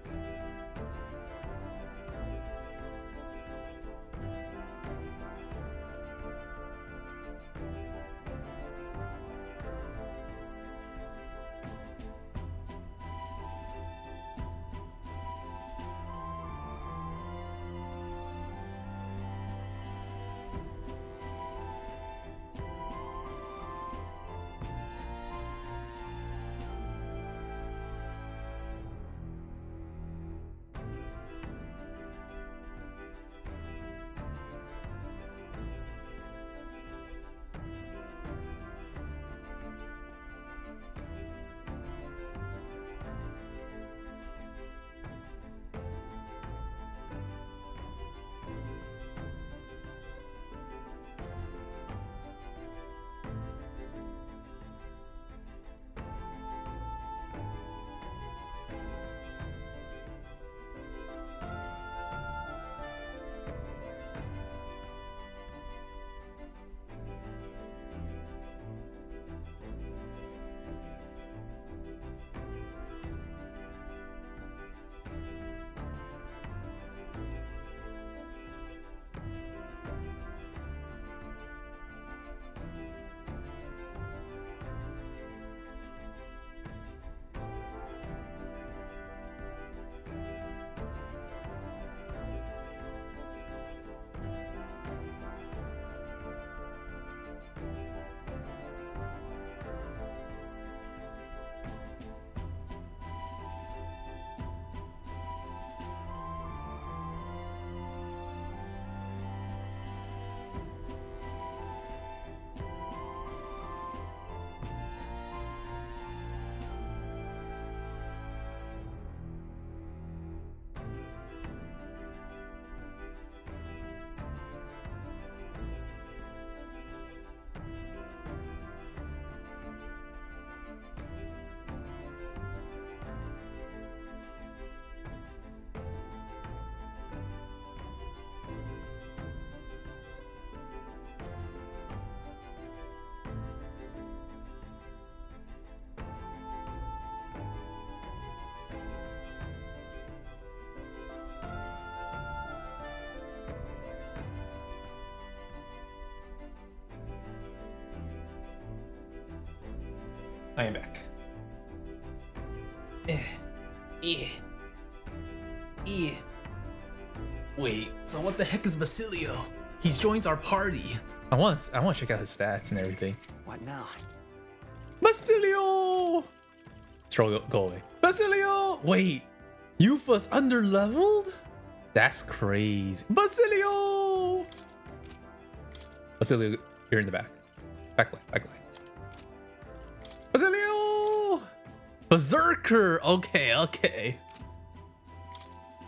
I am back. Wait, so what the heck is Basilio? He joins our party. I want to check out his stats and everything. What now? Basilio! Stroll, go away. Basilio! Wait, Yufa's underleveled? That's crazy. Basilio! Basilio, you're in the back. Backline. Basilio! Berserker! Okay.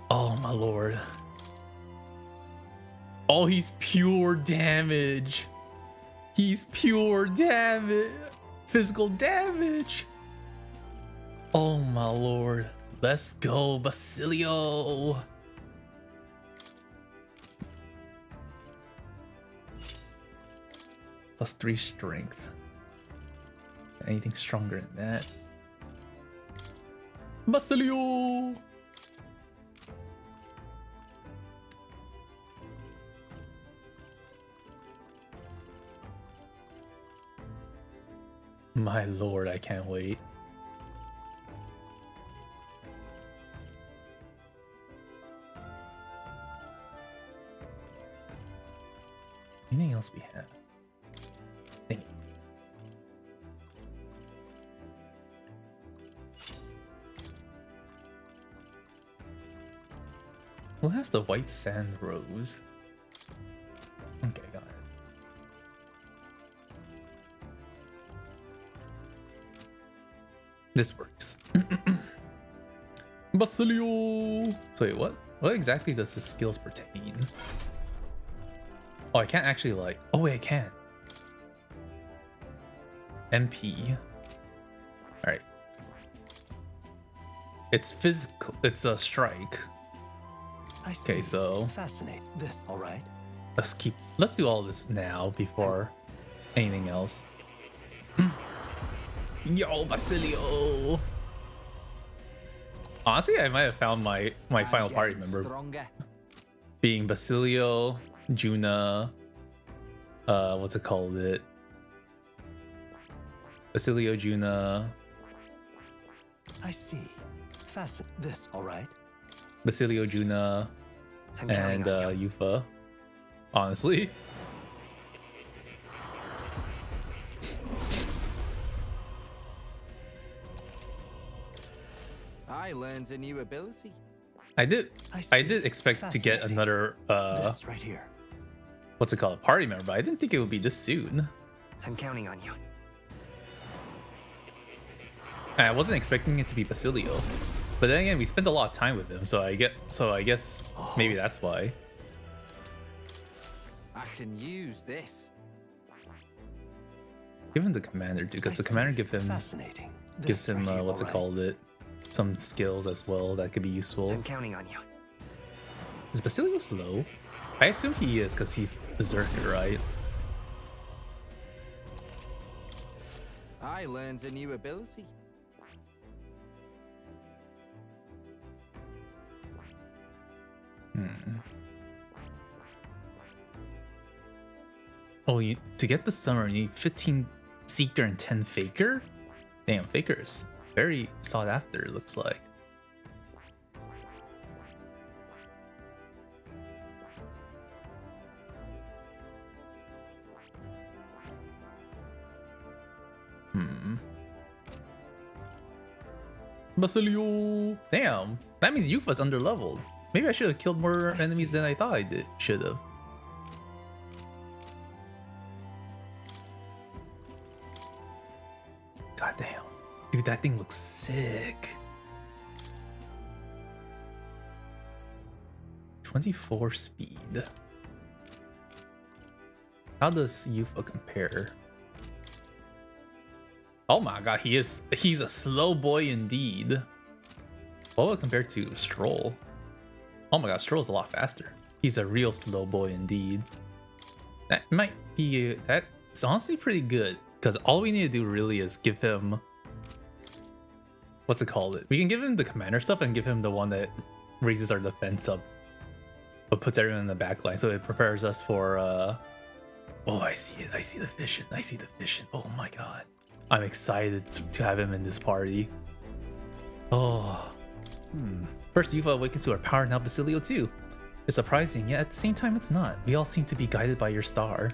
Oh my lord. Oh, he's pure damage. He's pure damage. Physical damage. Oh my lord. Let's go, Basilio. +3 strength. Anything stronger than that? Basilio! My lord, I can't wait. Anything else we have? Thank you. Who has the white sand rose? Okay, got it. This works. Basilio! So wait, what? What exactly does his skills pertain? Oh, I can't actually like... Oh wait, I can. MP. Alright. It's physical. It's a strike. Okay, so... Fascinate. This, alright? Let's do all this now before anything else. Yo, Basilio! Honestly, I might have found my final party member. Being Basilio, Juna, what's it called? Basilio, Juna. I see. Fascinate. This, alright? Basilio, Juna, and Yufa. Honestly. I learned a new ability. I did expect to get another this right here. What's it called? Party member, but I didn't think it would be this soon. I'm counting on you. I wasn't expecting it to be Basilio. But then again, we spent a lot of time with him, so I guess maybe that's why. I can use this. Give him the commander, dude, because the commander gives him what's it called? Some skills as well that could be useful. I'm counting on you. Is Basilio slow? I assume he is because he's Berserker, right? I learned a new ability. Oh, to get the summer, you need 15 Seeker and 10 Faker? Damn, Faker's very sought after, it looks like. Basilio! Damn, that means Yufa's underleveled. Maybe I should have killed more enemies than I thought I should have. God damn. Dude, that thing looks sick. 24 speed. How does Yufa compare? Oh my god, he's a slow boy indeed. What would compare to Stroll? Oh my god, Stroll's a lot faster. He's a real slow boy indeed. That might be, that's honestly pretty good, because all we need to do really is give him, what's it called? We can give him the commander stuff and give him the one that raises our defense up, but puts everyone in the back line, so it prepares us for, oh, I see it. I see the vision. I see the vision. Oh my god. I'm excited to have him in this party. Oh. First Yuva awakens to our power, now Basilio too. It's surprising, yet at the same time it's not. We all seem to be guided by your star.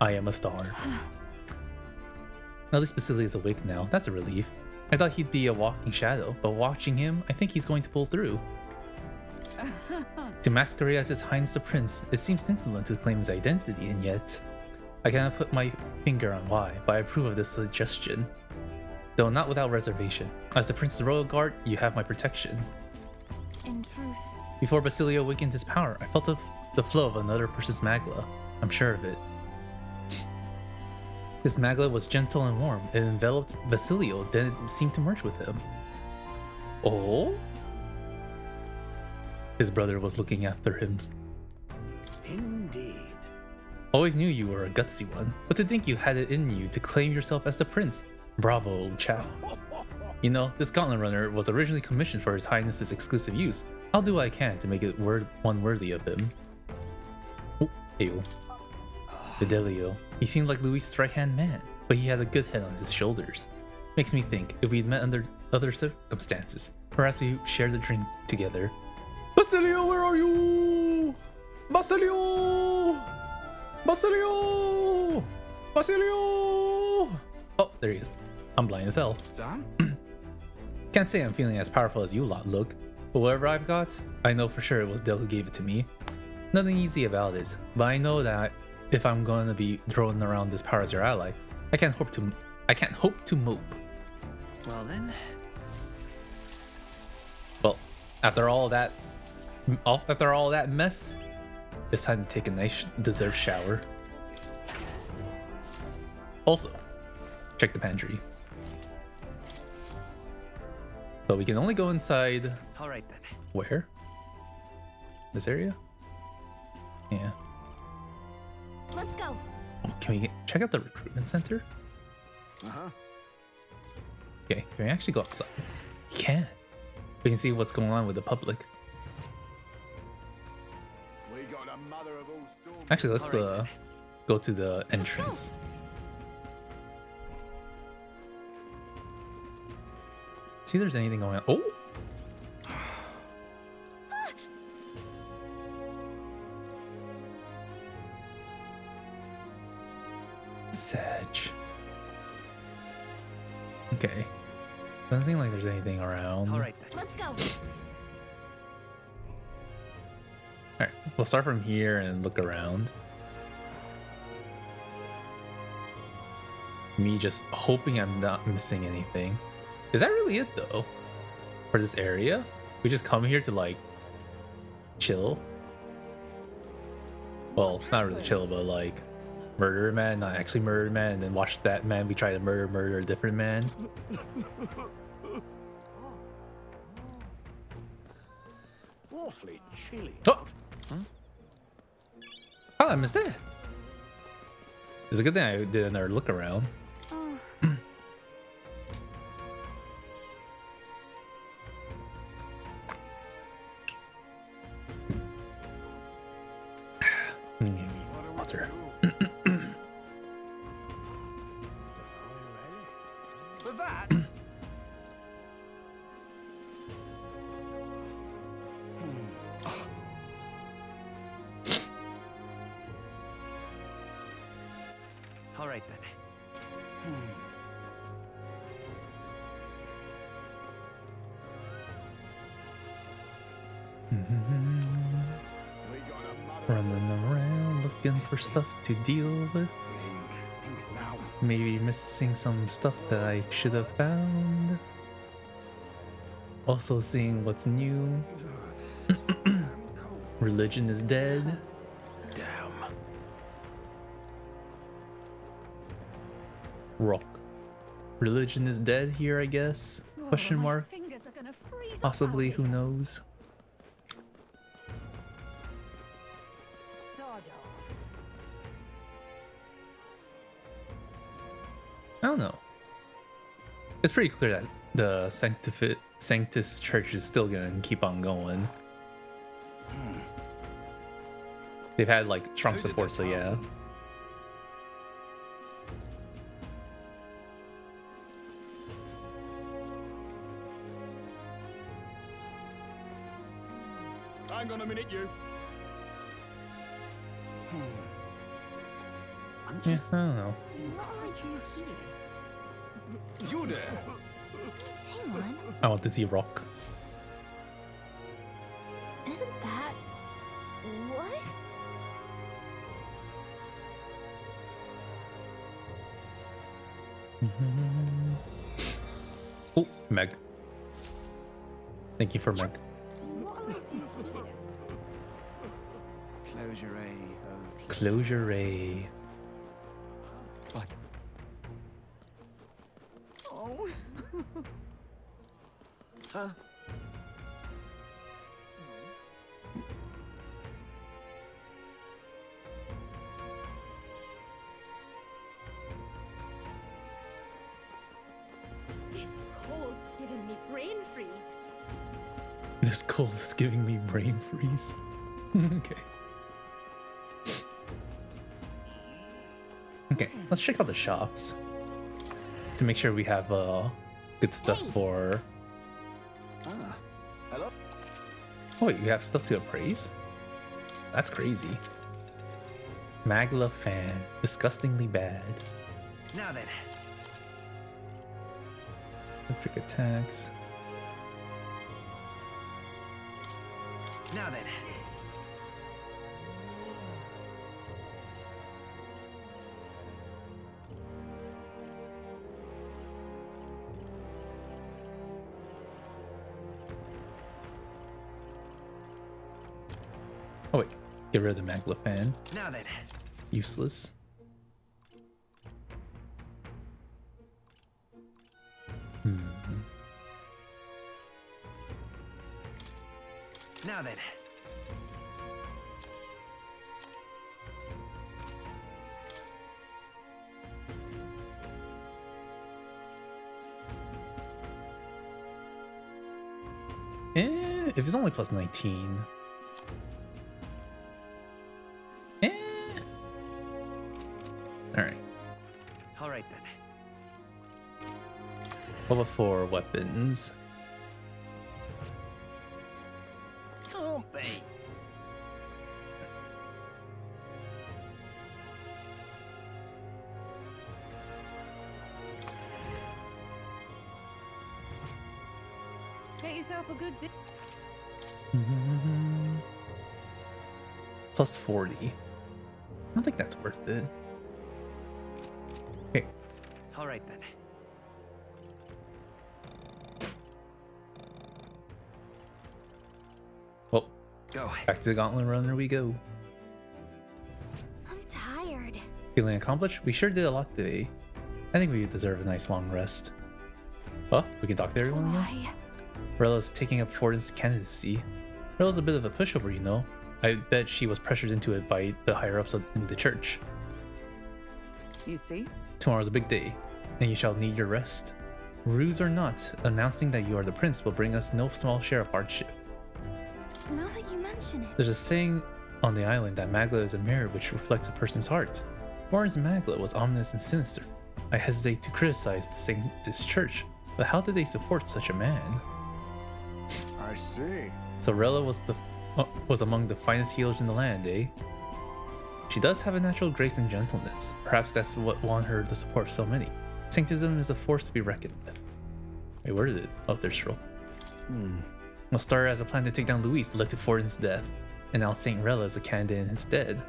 I am a star. At least Basilio is awake now. That's a relief. I thought he'd be a walking shadow, but watching him, I think he's going to pull through. To masquerade as His Highness the Prince, it seems insolent to claim his identity, and yet I cannot put my finger on why, but I approve of this suggestion. Though not without reservation. As the Prince's Royal Guard, you have my protection. In truth, Before Basilio awakened his power, I felt the flow of another person's magla. I'm sure of it. This magla was gentle and warm. It enveloped Basilio, then it seemed to merge with him. Oh? His brother was looking after him. Indeed. Always knew you were a gutsy one, but to think you had it in you to claim yourself as the prince. Bravo, old chap. You know, this gauntlet runner was originally commissioned for His Highness's exclusive use. I'll do what I can to make it one worthy of him. Oh, ew. Fidelio. He seemed like Luis's right-hand man, but he had a good head on his shoulders. Makes me think, if we'd met under other circumstances, perhaps we shared a drink together. Basilio, where are you? Basilio! Basilio! Basilio! Oh, there he is. I'm blind as hell. Can't say I'm feeling as powerful as you lot look, but whatever I've got, I know for sure it was Del who gave it to me. Nothing easy about it, but I know that if I'm going to be throwing around this power as your ally, I can't hope to mope. Well then. Well, after all that mess, it's time to take a nice deserved shower. Also, check the pantry. But we can only go inside. All right then. Where? This area? Yeah. Let's go. Oh, can we check out the recruitment center? Okay, can we actually go outside? We can. We can see what's going on with the public. We got a mother of all storms. Actually, let's go to the entrance. See if there's anything going on. Oh! Sedge. Okay. Doesn't seem like there's anything around. All right, let's go. Alright, we'll start from here and look around. Me just hoping I'm not missing anything. Is that really it though? For this area? We just come here to like chill? Well, not really chill, but like murder a man, not actually murder a man, and then watch that man we try to murder a different man. Awfully chilly. Oh! Oh, I missed it. It's a good thing I did another look around. Water. For that. All right then. Running around looking for stuff to deal with. Maybe missing some stuff that I should have found. Also seeing what's new. Religion is dead. Damn. Rock. Religion is dead here, I guess? Question mark. Possibly, who knows? I don't know. It's pretty clear that the Sanctus Church is still gonna keep on going. They've had like strong support, so yeah. Hang on a minute, you. Yeah, I don't know. You there? Hang on. I want to see Rock. Isn't that... what? Oh, Meg. Thank you for Meg. Closure A. Closure A. But Oh. huh? This cold's giving me brain freeze. This cold is giving me brain freeze. Okay. Okay, let's check out the shops to make sure we have good stuff for. Ah, hello. Oh wait, we have stuff to appraise? That's crazy. Magla fan, disgustingly bad. Now then. Electric attacks. Now then. Oh wait, get rid of the Magla fan. Now then. Useless. Now then. If it's only plus 19. Alright. Alright then. Level 4 weapons. Don't be. Get yourself a good dip. Plus 40. I don't think that's worth it. Okay. Alright then. Well, go. Back to the Gauntlet Runner we go. I'm tired. Feeling accomplished? We sure did a lot today. I think we deserve a nice long rest. Well, we can talk to everyone again? Why? Rella's taking up Fortin's candidacy. Rella's a bit of a pushover, you know. I bet she was pressured into it by the higher-ups in the church. You see? Tomorrow's a big day, and you shall need your rest. Ruse or not, announcing that you are the prince will bring us no small share of hardship. Now that you mention it. There's a saying on the island that Magla is a mirror which reflects a person's heart. Warren's Magla was ominous and sinister. I hesitate to criticize this church, but how did they support such a man? I see. So Rella was among the finest healers in the land, eh? She does have a natural grace and gentleness. Perhaps that's what won her the support of so many. Sanctism is a force to be reckoned with. Wait, where did it? Oh, there's Shrill. What started as a plan to take down Luis led to Fortin's death, and now Saint Rella is a candidate in his stead.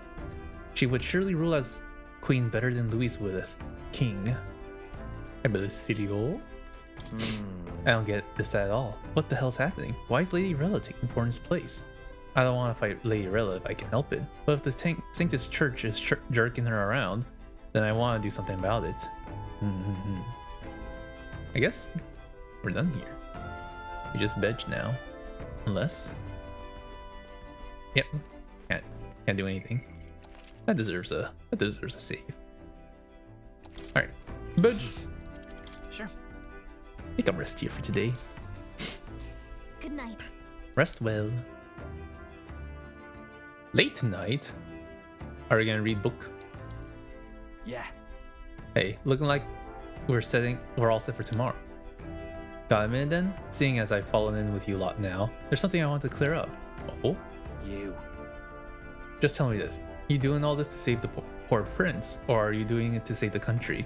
She would surely rule as queen better than Luis would as king. I believe Sirio. I don't get this at all. What the hell's happening? Why is Lady Rella taking Fortin's place? I don't want to fight Lady Rella if I can help it, but if the Sanctus Church is jerking her around, then I want to do something about it. I guess we're done here. We just veg now. Unless... Yep. Can't do anything. That deserves a save. Alright. Veg! Sure. I think I'll rest here for today. Good night. Rest well. Late tonight? Are we gonna read book? Yeah. Hey, looking like we're all set for tomorrow. Got a minute then? Seeing as I've fallen in with you lot now, there's something I want to clear up. Oh? You. Just tell me this. You doing all this to save the poor prince, or are you doing it to save the country?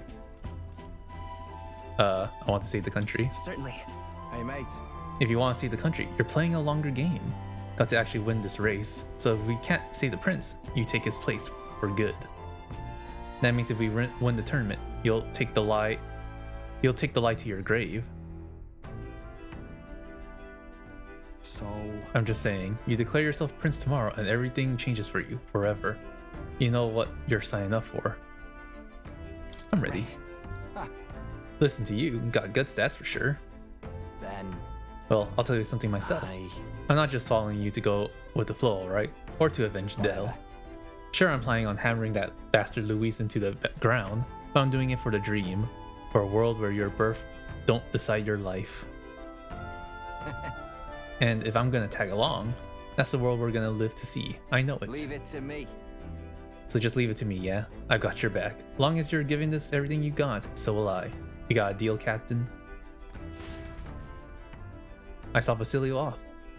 I want to save the country. Certainly. Hey, mate. If you want to save the country, you're playing a longer game. Got to actually win this race. So if we can't save the prince, you take his place for good. That means if we win the tournament, you'll take the lie to your grave. So... I'm just saying, you declare yourself prince tomorrow and everything changes for you forever. You know what you're signing up for. I'm ready. Right. Listen to you, got guts, that's for sure. Then... Well, I'll tell you something myself. I'm not just following you to go with the flow, alright? Or to avenge Del. Sure, I'm planning on hammering that bastard Luis into the ground, but I'm doing it for the dream. For a world where your birth don't decide your life. And if I'm gonna tag along, that's the world we're gonna live to see. I know it. Leave it to me. So just leave it to me, yeah? I've got your back. Long as you're giving this everything you got, so will I. You got a deal, Captain? I saw Basilio off,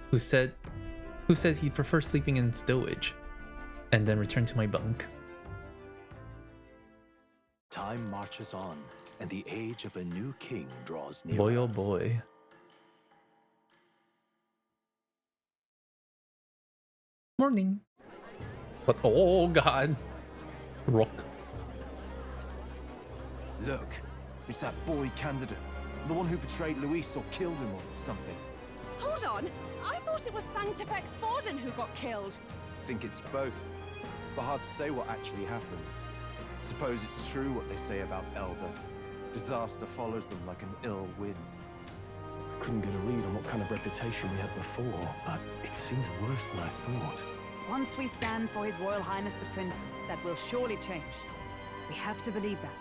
who said he'd prefer sleeping in stowage, and then return to my bunk. Time marches on, and the age of a new king draws near. Boy, oh boy. Morning. What? Oh god. Rock. Look, it's that boy candidate. The one who betrayed Luis or killed him or something. Hold on! I thought it was Sanctifex Forden who got killed. Think it's both. But hard to say what actually happened. Suppose it's true what they say about Elder. Disaster follows them like an ill wind. Couldn't get a read on what kind of reputation we had before, but it seems worse than I thought. Once we stand for His Royal Highness the Prince, that will surely change. We have to believe that.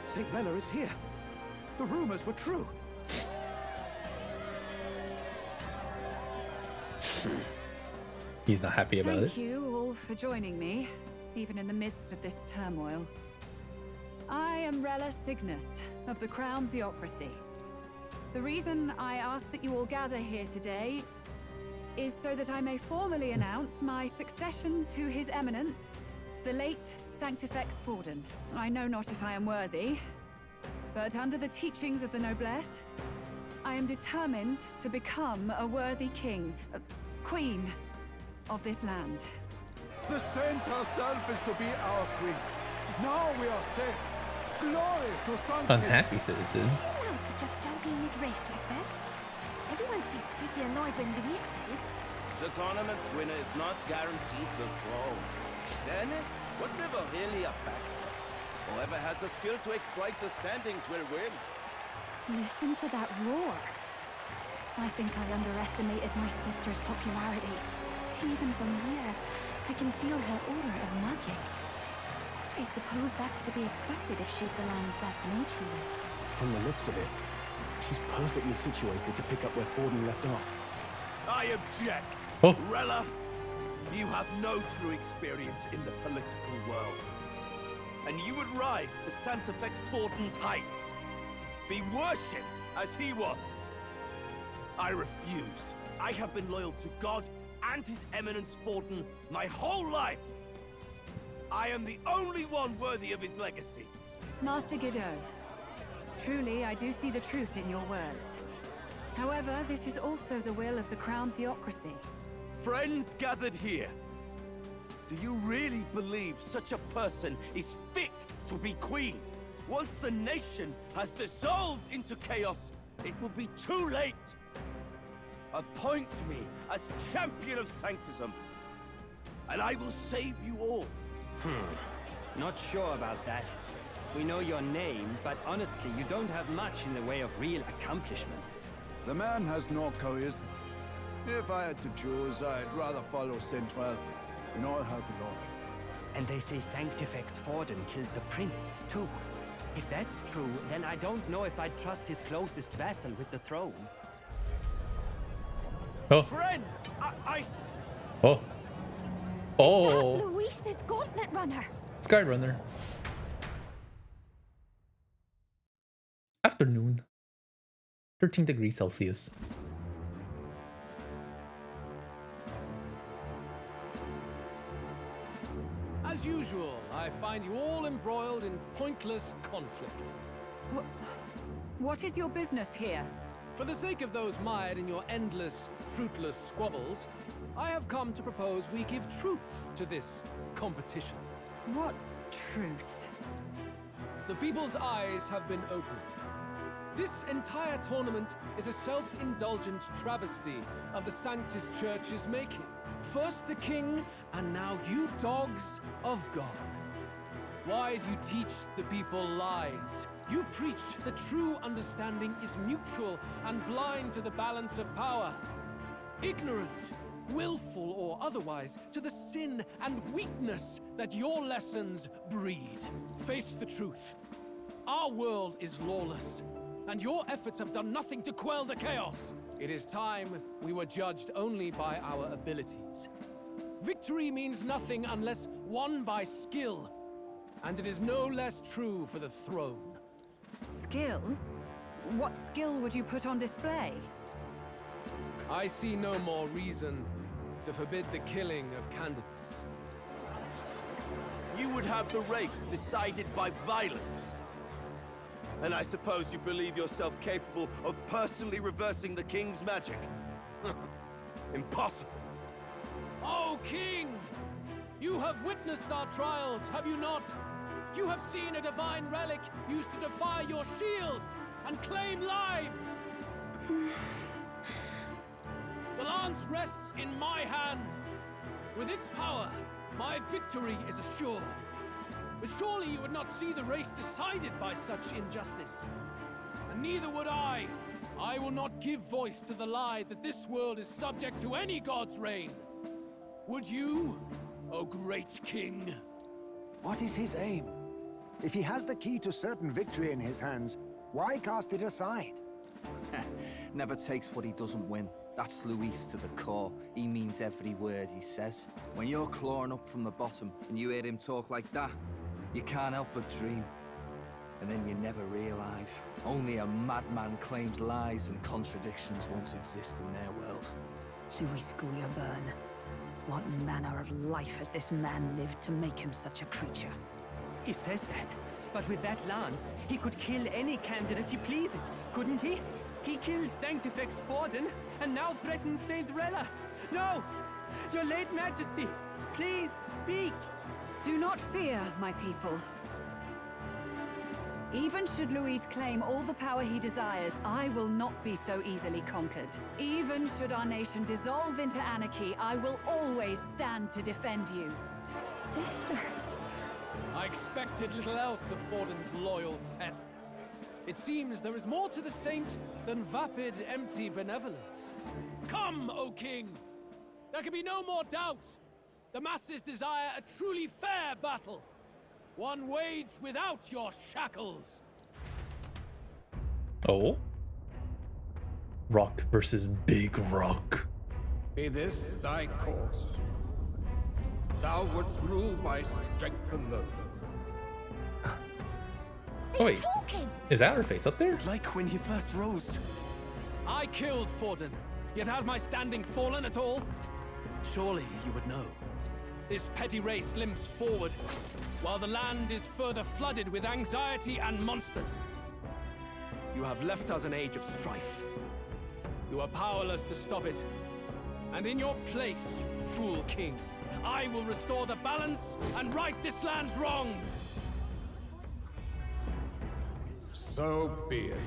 St. Rella is here. The rumors were true. He's not happy about it. Thank you all for joining me, even in the midst of this turmoil. I am Rella Cygnus of the Crown Theocracy. The reason I ask that you all gather here today is so that I may formally announce my succession to His Eminence, the late Sanctifex Forden. I know not if I am worthy, but under the teachings of the noblesse, I am determined to become a worthy king, queen of this land. The saint herself is to be our queen. Now we are safe. Glory to Sanctus. Unhappy citizen. Allowed for just jumping mid-race like that? Everyone seemed pretty annoyed when Luis did it. The tournament's winner is not guaranteed the throne. Fairness was never really a factor. Whoever has the skill to exploit the standings will win. Listen to that roar. I think I underestimated my sister's popularity. Even from here, I can feel her aura of magic. I suppose that's to be expected if she's the land's best mage healer. From the looks of it, she's perfectly situated to pick up where Forden left off. I object. Rella, you have no true experience in the political world. And you would rise to Sanctifex Forden's heights. Be worshipped as he was. I refuse. I have been loyal to God and His Eminence Forden my whole life. I am the only one worthy of his legacy. Master Godot, truly I do see the truth in your words. However, this is also the will of the Crown Theocracy. Friends gathered here, do you really believe such a person is fit to be queen? Once the nation has dissolved into chaos, it will be too late. Appoint me as champion of sanctism, and I will save you all. Not sure about that. We know your name, but honestly, you don't have much in the way of real accomplishments. The man has no charisma. If I had to choose, I'd rather follow St. Rella in all her glory. And they say Sanctifex Forden killed the prince, too. If that's true, then I don't know if I'd trust his closest vassal with the throne. Oh. Friends, Oh. Oh. Is that Luis's gauntlet runner? Skyrunner. Afternoon. 13 degrees Celsius. As usual, I find you all embroiled in pointless conflict. What is your business here? For the sake of those mired in your endless, fruitless squabbles, I have come to propose we give truth to this competition. What truth? The people's eyes have been opened. This entire tournament is a self-indulgent travesty of the Sanctus Church's making. First the king, and now you dogs of God. Why do you teach the people lies? You preach that true understanding is mutual and blind to the balance of power. Ignorant, willful or otherwise, to the sin and weakness that your lessons breed. Face the truth. Our world is lawless, and your efforts have done nothing to quell the chaos. It is time we were judged only by our abilities. Victory means nothing unless won by skill, and it is no less true for the throne. Skill? What skill would you put on display? I see no more reason to forbid the killing of candidates. You would have the race decided by violence. And I suppose you believe yourself capable of personally reversing the king's magic? Impossible. Oh, King! You have witnessed our trials, have you not? You have seen a divine relic used to defy your shield and claim lives! The lance rests in my hand. With its power, my victory is assured. But surely you would not see the race decided by such injustice. And neither would I. I will not give voice to the lie that this world is subject to any god's reign. Would you, O great king? What is his aim? If he has the key to certain victory in his hands, why cast it aside? Never takes what he doesn't win. That's Luis to the core. He means every word he says. When you're clawing up from the bottom and you hear him talk like that, you can't help but dream. And then you never realize. Only a madman claims lies and contradictions won't exist in their world. Luis Guyaburn. What manner of life has this man lived to make him such a creature? He says that, but with that lance, he could kill any candidate he pleases, couldn't he? He killed Sanctifex Forden, and now threatens Saint Rella. No! Your late Majesty, please, speak! Do not fear, my people. Even should Luis claim all the power he desires, I will not be so easily conquered. Even should our nation dissolve into anarchy, I will always stand to defend you. Sister. I expected little else of Forden's loyal pet. It seems there is more to the saint than vapid, empty benevolence. Come, O king! There can be no more doubt. The masses desire a truly fair battle. One waged without your shackles. Oh? Rock versus Big Rock. Be this thy course. Thou wouldst rule by strength alone. Oh wait, is that her face up there? Like when he first rose. I killed Forden, yet has my standing fallen at all? Surely you would know. This petty race limps forward, while the land is further flooded with anxiety and monsters. You have left us an age of strife. You are powerless to stop it. And in your place, fool king, I will restore the balance and right this land's wrongs. So be it.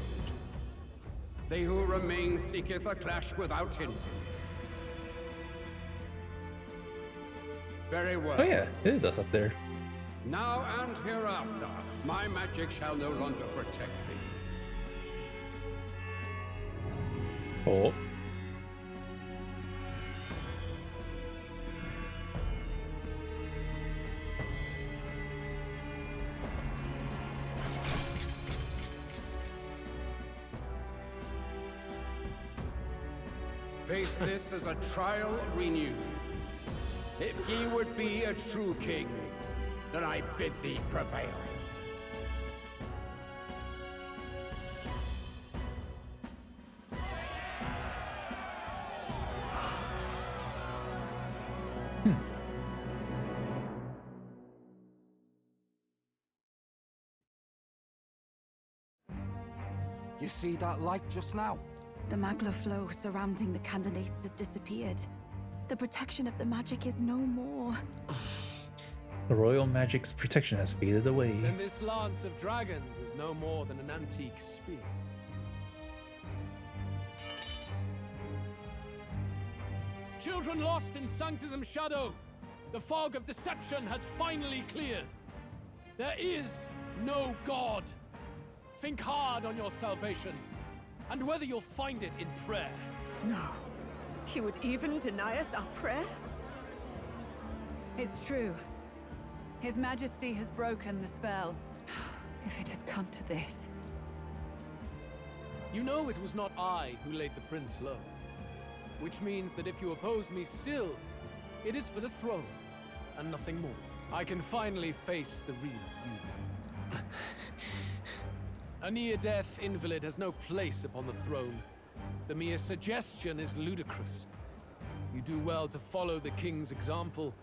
They who remain seeketh a clash without hindrance. Very well. Oh yeah, it is us up there. Now and hereafter, my magic shall no longer protect thee. Oh. Face this as a trial renewed. If ye would be a true king, then I bid thee prevail. You see that light just now? The magla flow surrounding the candidates has disappeared. The protection of the magic is no more. The royal magic's protection has faded away. Then this lance of dragons is no more than an antique spear. Children lost in Sanctism's shadow, the fog of deception has finally cleared. There is no God. Think hard on your salvation, and whether you'll find it in prayer. No. He would even deny us our prayer? It's true. His Majesty has broken the spell. If it has come to this. You know it was not I who laid the prince low. Which means that if you oppose me still, it is for the throne, and nothing more. I can finally face the real you. A near-death invalid has no place upon the throne. The mere suggestion is ludicrous. You do well to follow the king's example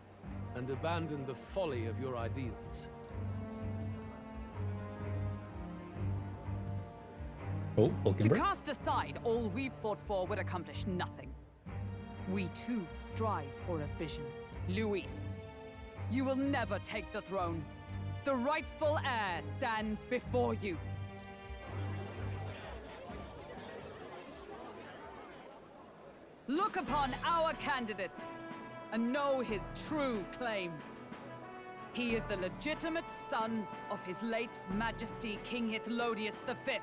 and abandon the folly of your ideals. Oh, to cast aside all we've fought for would accomplish nothing. We too strive for a vision. Luis, you will never take the throne. The rightful heir stands before you. Look upon our candidate and know his true claim. He is the legitimate son of his late Majesty King Hytlodius V,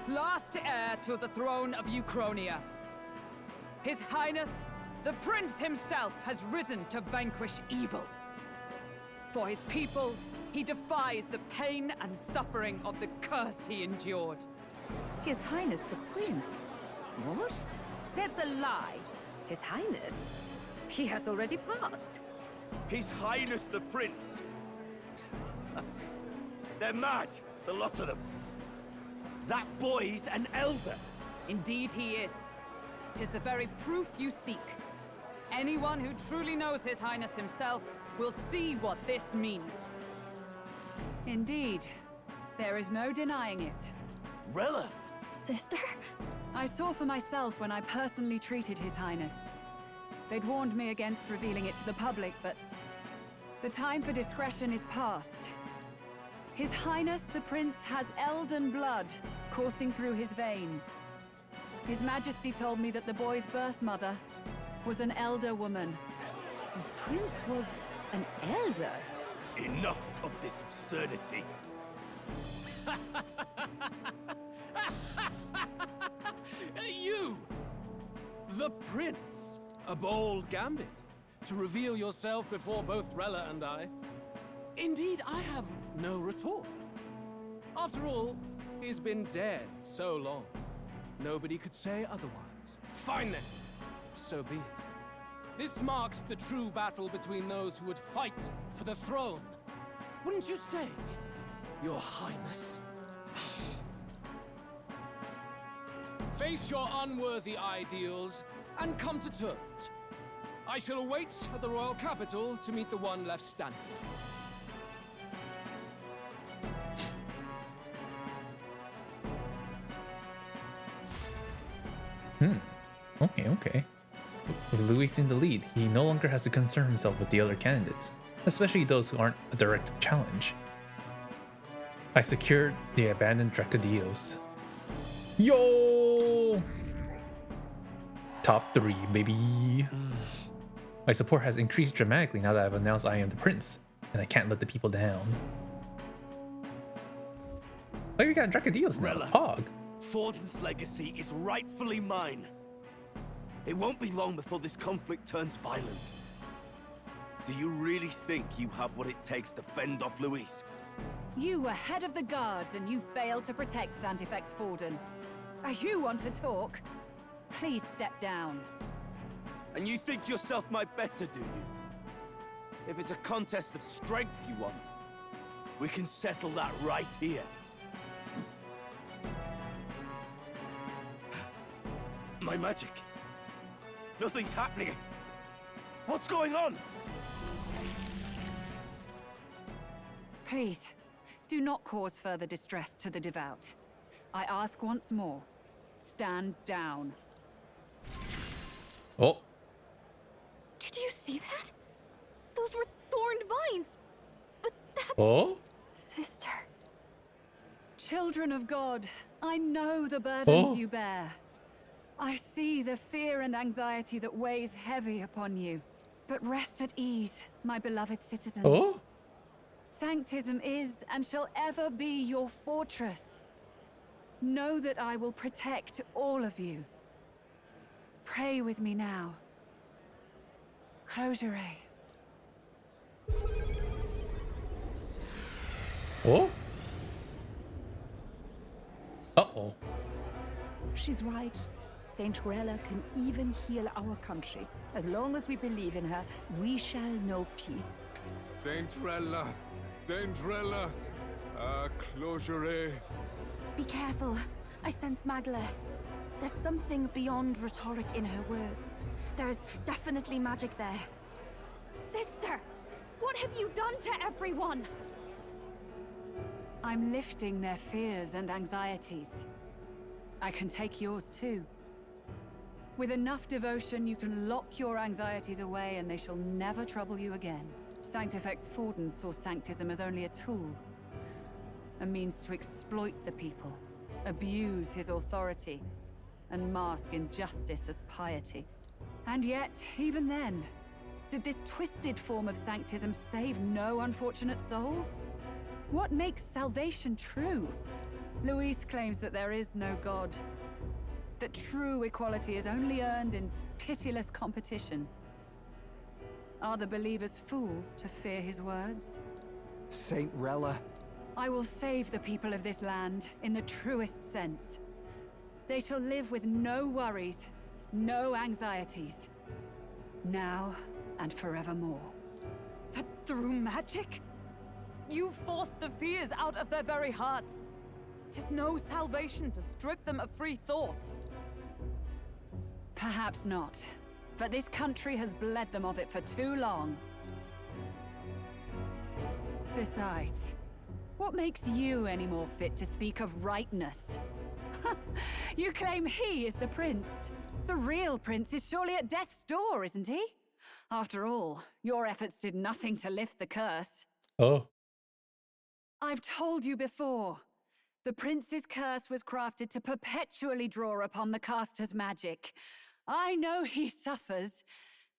last heir to the throne of Uchronia. His Highness, the Prince himself, has risen to vanquish evil. For his people, he defies the pain and suffering of the curse he endured. His Highness the Prince? What? That's a lie. His Highness? He has already passed. His Highness the Prince! They're mad, the lot of them. That boy's an elder. Indeed he is. 'Tis the very proof you seek. Anyone who truly knows His Highness himself will see what this means. Indeed. There is no denying it. Rella! Sister? I saw for myself when I personally treated His Highness. They'd warned me against revealing it to the public, but the time for discretion is past. His Highness the Prince has elden blood coursing through his veins. His Majesty told me that the boy's birth mother was an elder woman. The Prince was an elder? Enough of this absurdity. You! The Prince! A bold gambit. To reveal yourself before both Rella and I. Indeed, I have no retort. After all, he's been dead so long. Nobody could say otherwise. Fine then. So be it. This marks the true battle between those who would fight for the throne. Wouldn't you say, Your Highness? Face your unworthy ideals and come to terms. I shall await at the royal capital to meet the one left standing. Okay. With Luis in the lead, he no longer has to concern himself with the other candidates, especially those who aren't a direct challenge. I secured the abandoned Dracodios. Yo! Top 3, baby. My support has increased dramatically now that I've announced I am the prince, and I can't let the people down. Oh, you got Dracodios now. Rella, Hog. Forden's legacy is rightfully mine. It won't be long before this conflict turns violent. Do you really think you have what it takes to fend off Luis? You were head of the guards and you failed to protect Santifex Forden. You want to talk? Please step down. And you think yourself my better, do you? If it's a contest of strength you want, we can settle that right here. My magic. Nothing's happening. What's going on? Please, do not cause further distress to the devout. I ask once more, stand down. Oh. Did you see that? Those were thorned vines. But that's... Oh? Sister. Children of God, I know the burdens Oh. you bear. I see the fear and anxiety that weighs heavy upon you. But rest at ease, my beloved citizens. Oh? Sanctism is and shall ever be your fortress. Know that I will protect all of you. Pray with me now. Close your eye. Oh? Uh-oh. She's right. Saint Rella can even heal our country. As long as we believe in her, we shall know peace. Saint Rella! Saint Rella! Close your eye. Be careful. I sense Magla. There's something beyond rhetoric in her words. There's definitely magic there. Sister, what have you done to everyone? I'm lifting their fears and anxieties. I can take yours too. With enough devotion, you can lock your anxieties away and they shall never trouble you again. Sanctifex Forden saw Sanctism as only a tool. A means to exploit the people, abuse his authority, and mask injustice as piety. And yet, even then, did this twisted form of Sanctism save no unfortunate souls? What makes salvation true? Luis claims that there is no God, that true equality is only earned in pitiless competition. Are the believers fools to fear his words? Saint Rella. I will save the people of this land in the truest sense. They shall live with no worries, no anxieties. Now and forevermore. But through magic? You forced the fears out of their very hearts. 'Tis no salvation to strip them of free thought. Perhaps not. But this country has bled them of it for too long. Besides, what makes you any more fit to speak of rightness? You claim he is the prince. The real prince is surely at death's door, isn't he? After all, your efforts did nothing to lift the curse. Oh. I've told you before. The prince's curse was crafted to perpetually draw upon the caster's magic. I know he suffers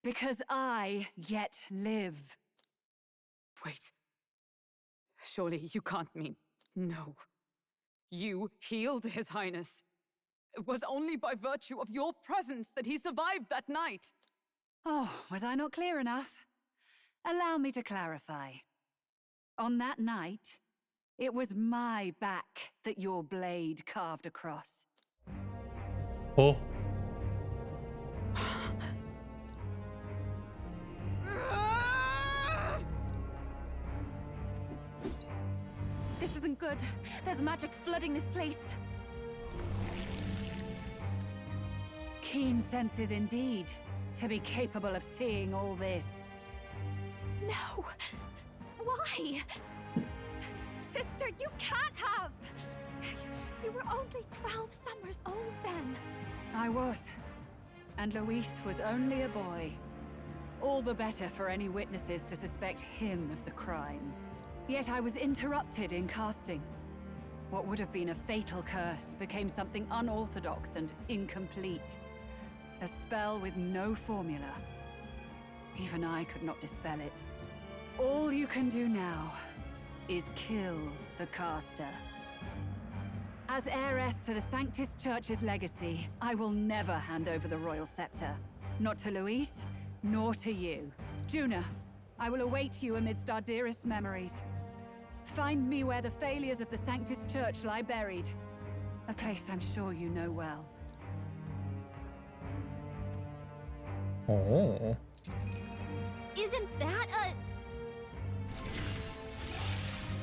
because I yet live. Wait. Surely you can't mean... No. You healed His Highness. It was only by virtue of your presence that he survived that night. Oh, was I not clear enough? Allow me to clarify. On that night, it was my back that your blade carved across. Oh. This isn't good. There's magic flooding this place. Keen senses indeed, to be capable of seeing all this. No! Why? Sister, you can't have! You were only 12 summers old then. I was. And Luis was only a boy. All the better for any witnesses to suspect him of the crime. Yet I was interrupted in casting. What would have been a fatal curse became something unorthodox and incomplete. A spell with no formula. Even I could not dispel it. All you can do now is kill the caster. As heiress to the Sanctis Church's legacy, I will never hand over the royal scepter. Not to Luis, nor to you. Juna, I will await you amidst our dearest memories. Find me where the failures of the Sanctis Church lie buried. A place I'm sure you know well. Oh. Isn't that a...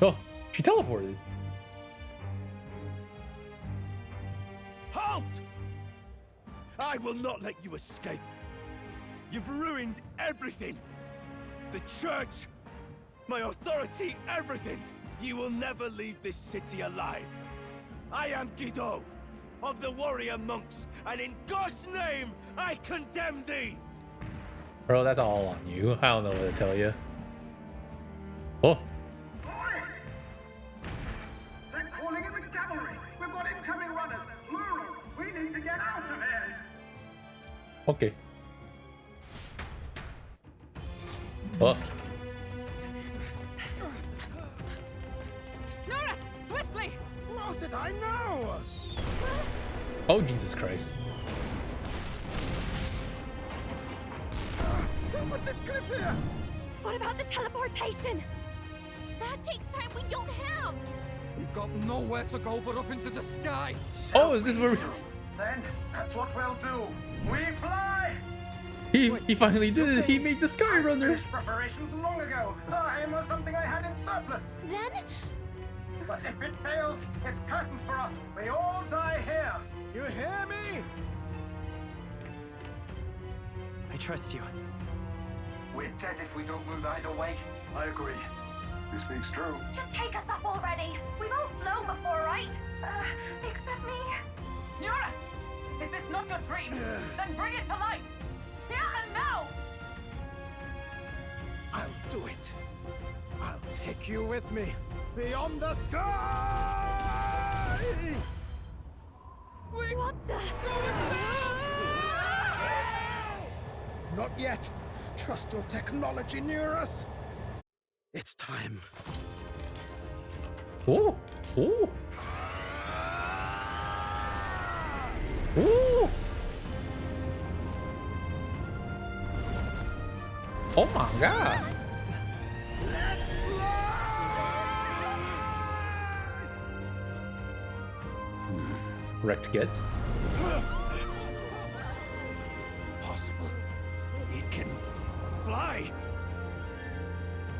Oh, she teleported. Halt! I will not let you escape. You've ruined everything! The church, my authority, everything! You will never leave this city alive! I am Guido, of the warrior monks, and in God's name, I condemn thee! Bro, that's all on you. I don't know what to tell you. Oh. They're calling in the cavalry! We've got incoming runners, plural! We need to get out of here! Okay. Oh. Norris, swiftly! What else did I know? Oh, Jesus Christ. Who put this cliff here? What about the teleportation? That takes time we don't have. We've got nowhere to go but up into the sky. Oh, is this where we... Then, that's what we'll do. We fly! He finally did it. He made the Sky Runner. Finished preparations long ago. Time was something I had in surplus. Then? But if it fails, it's curtains for us. We all die here. You hear me? I trust you. We're dead if we don't move either way. I agree. This speaks true. Just take us up already. We've all flown before, right? Except me. Norris! Is this not your dream? Then bring it to life! Here and now! I'll do it. I'll take you with me. Beyond the sky! What the? Not yet. Trust your technology near us. It's time. Oh. Oh. Oh. Oh my God. Let's Wrecked get. Possible. It can fly.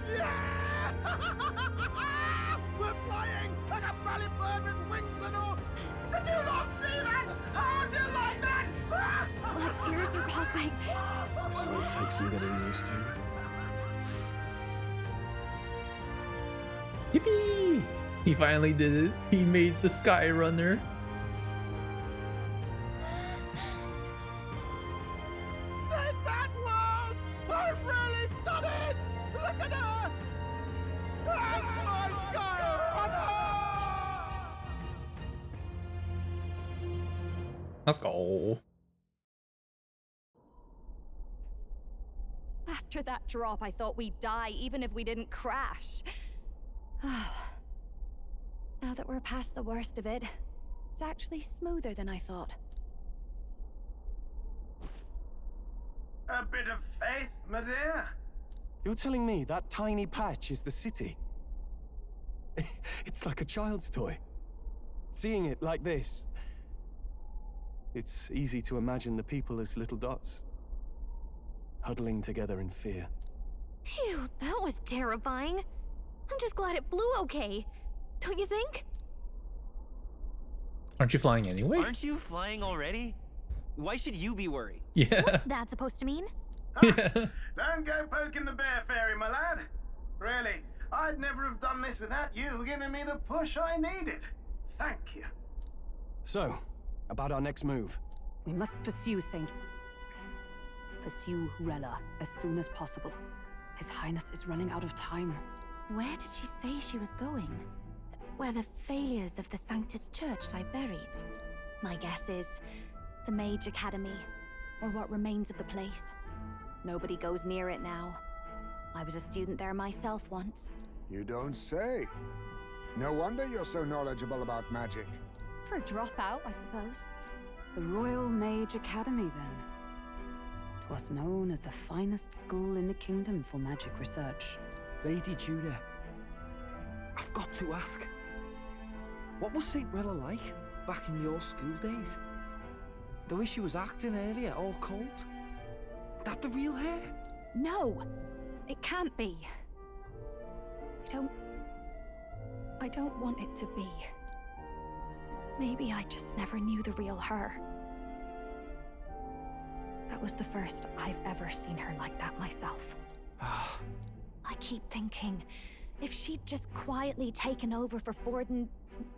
Yeah! We're flying like a bally bird with wings and all. Did you not see that? How do you like that? My ears are popping. So it takes some getting used to. Yippee! He finally did it. He made the Sky Runner. Take that one! I've really done it! Look at her! That's my Sky Runner! Let's go. After that drop, I thought we'd die even if we didn't crash. Now that we're past the worst of it, it's actually smoother than I thought. A bit of faith, my dear. You're telling me that tiny patch is the city? It's like a child's toy. Seeing it like this, it's easy to imagine the people as little dots, huddling together in fear. Phew, that was terrifying. I'm just glad it flew okay. Don't you think? Aren't you flying anyway? Aren't you flying already? Why should you be worried? Yeah. What's that supposed to mean? Don't go poking the bear fairy, my lad. Really, I'd never have done this without you giving me the push I needed. Thank you. So, about our next move. We must pursue Rella as soon as possible. His Highness is running out of time. Where did she say she was going? Where the failures of the Sanctus Church lie buried? My guess is the Mage Academy, or what remains of the place. Nobody goes near it now. I was a student there myself once. You don't say. No wonder you're so knowledgeable about magic. For a dropout, I suppose. The Royal Mage Academy, then. 'Twas known as the finest school in the kingdom for magic research. Lady Julia, I've got to ask. What was St. Rella like back in your school days? The way she was acting earlier, all cold? That the real hair? No! It can't be. I don't want it to be. Maybe I just never knew the real her. That was the first I've ever seen her like that myself. I keep thinking, if she'd just quietly taken over for Forden,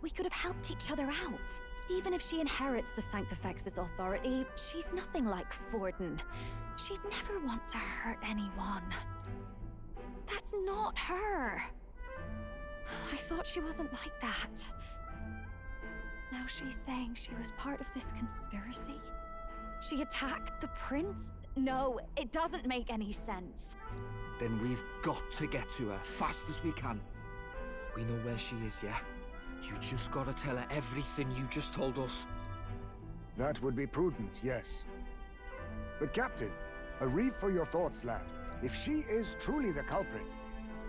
we could have helped each other out. Even if she inherits the Sanctifex's authority, she's nothing like Forden. She'd never want to hurt anyone. That's not her. I thought she wasn't like that. Now she's saying she was part of this conspiracy? She attacked the prince? No, it doesn't make any sense. Then we've got to get to her fast as we can. We know where she is, yeah? You just gotta tell her everything you just told us. That would be prudent, yes. But Captain, a reef for your thoughts, lad. If she is truly the culprit,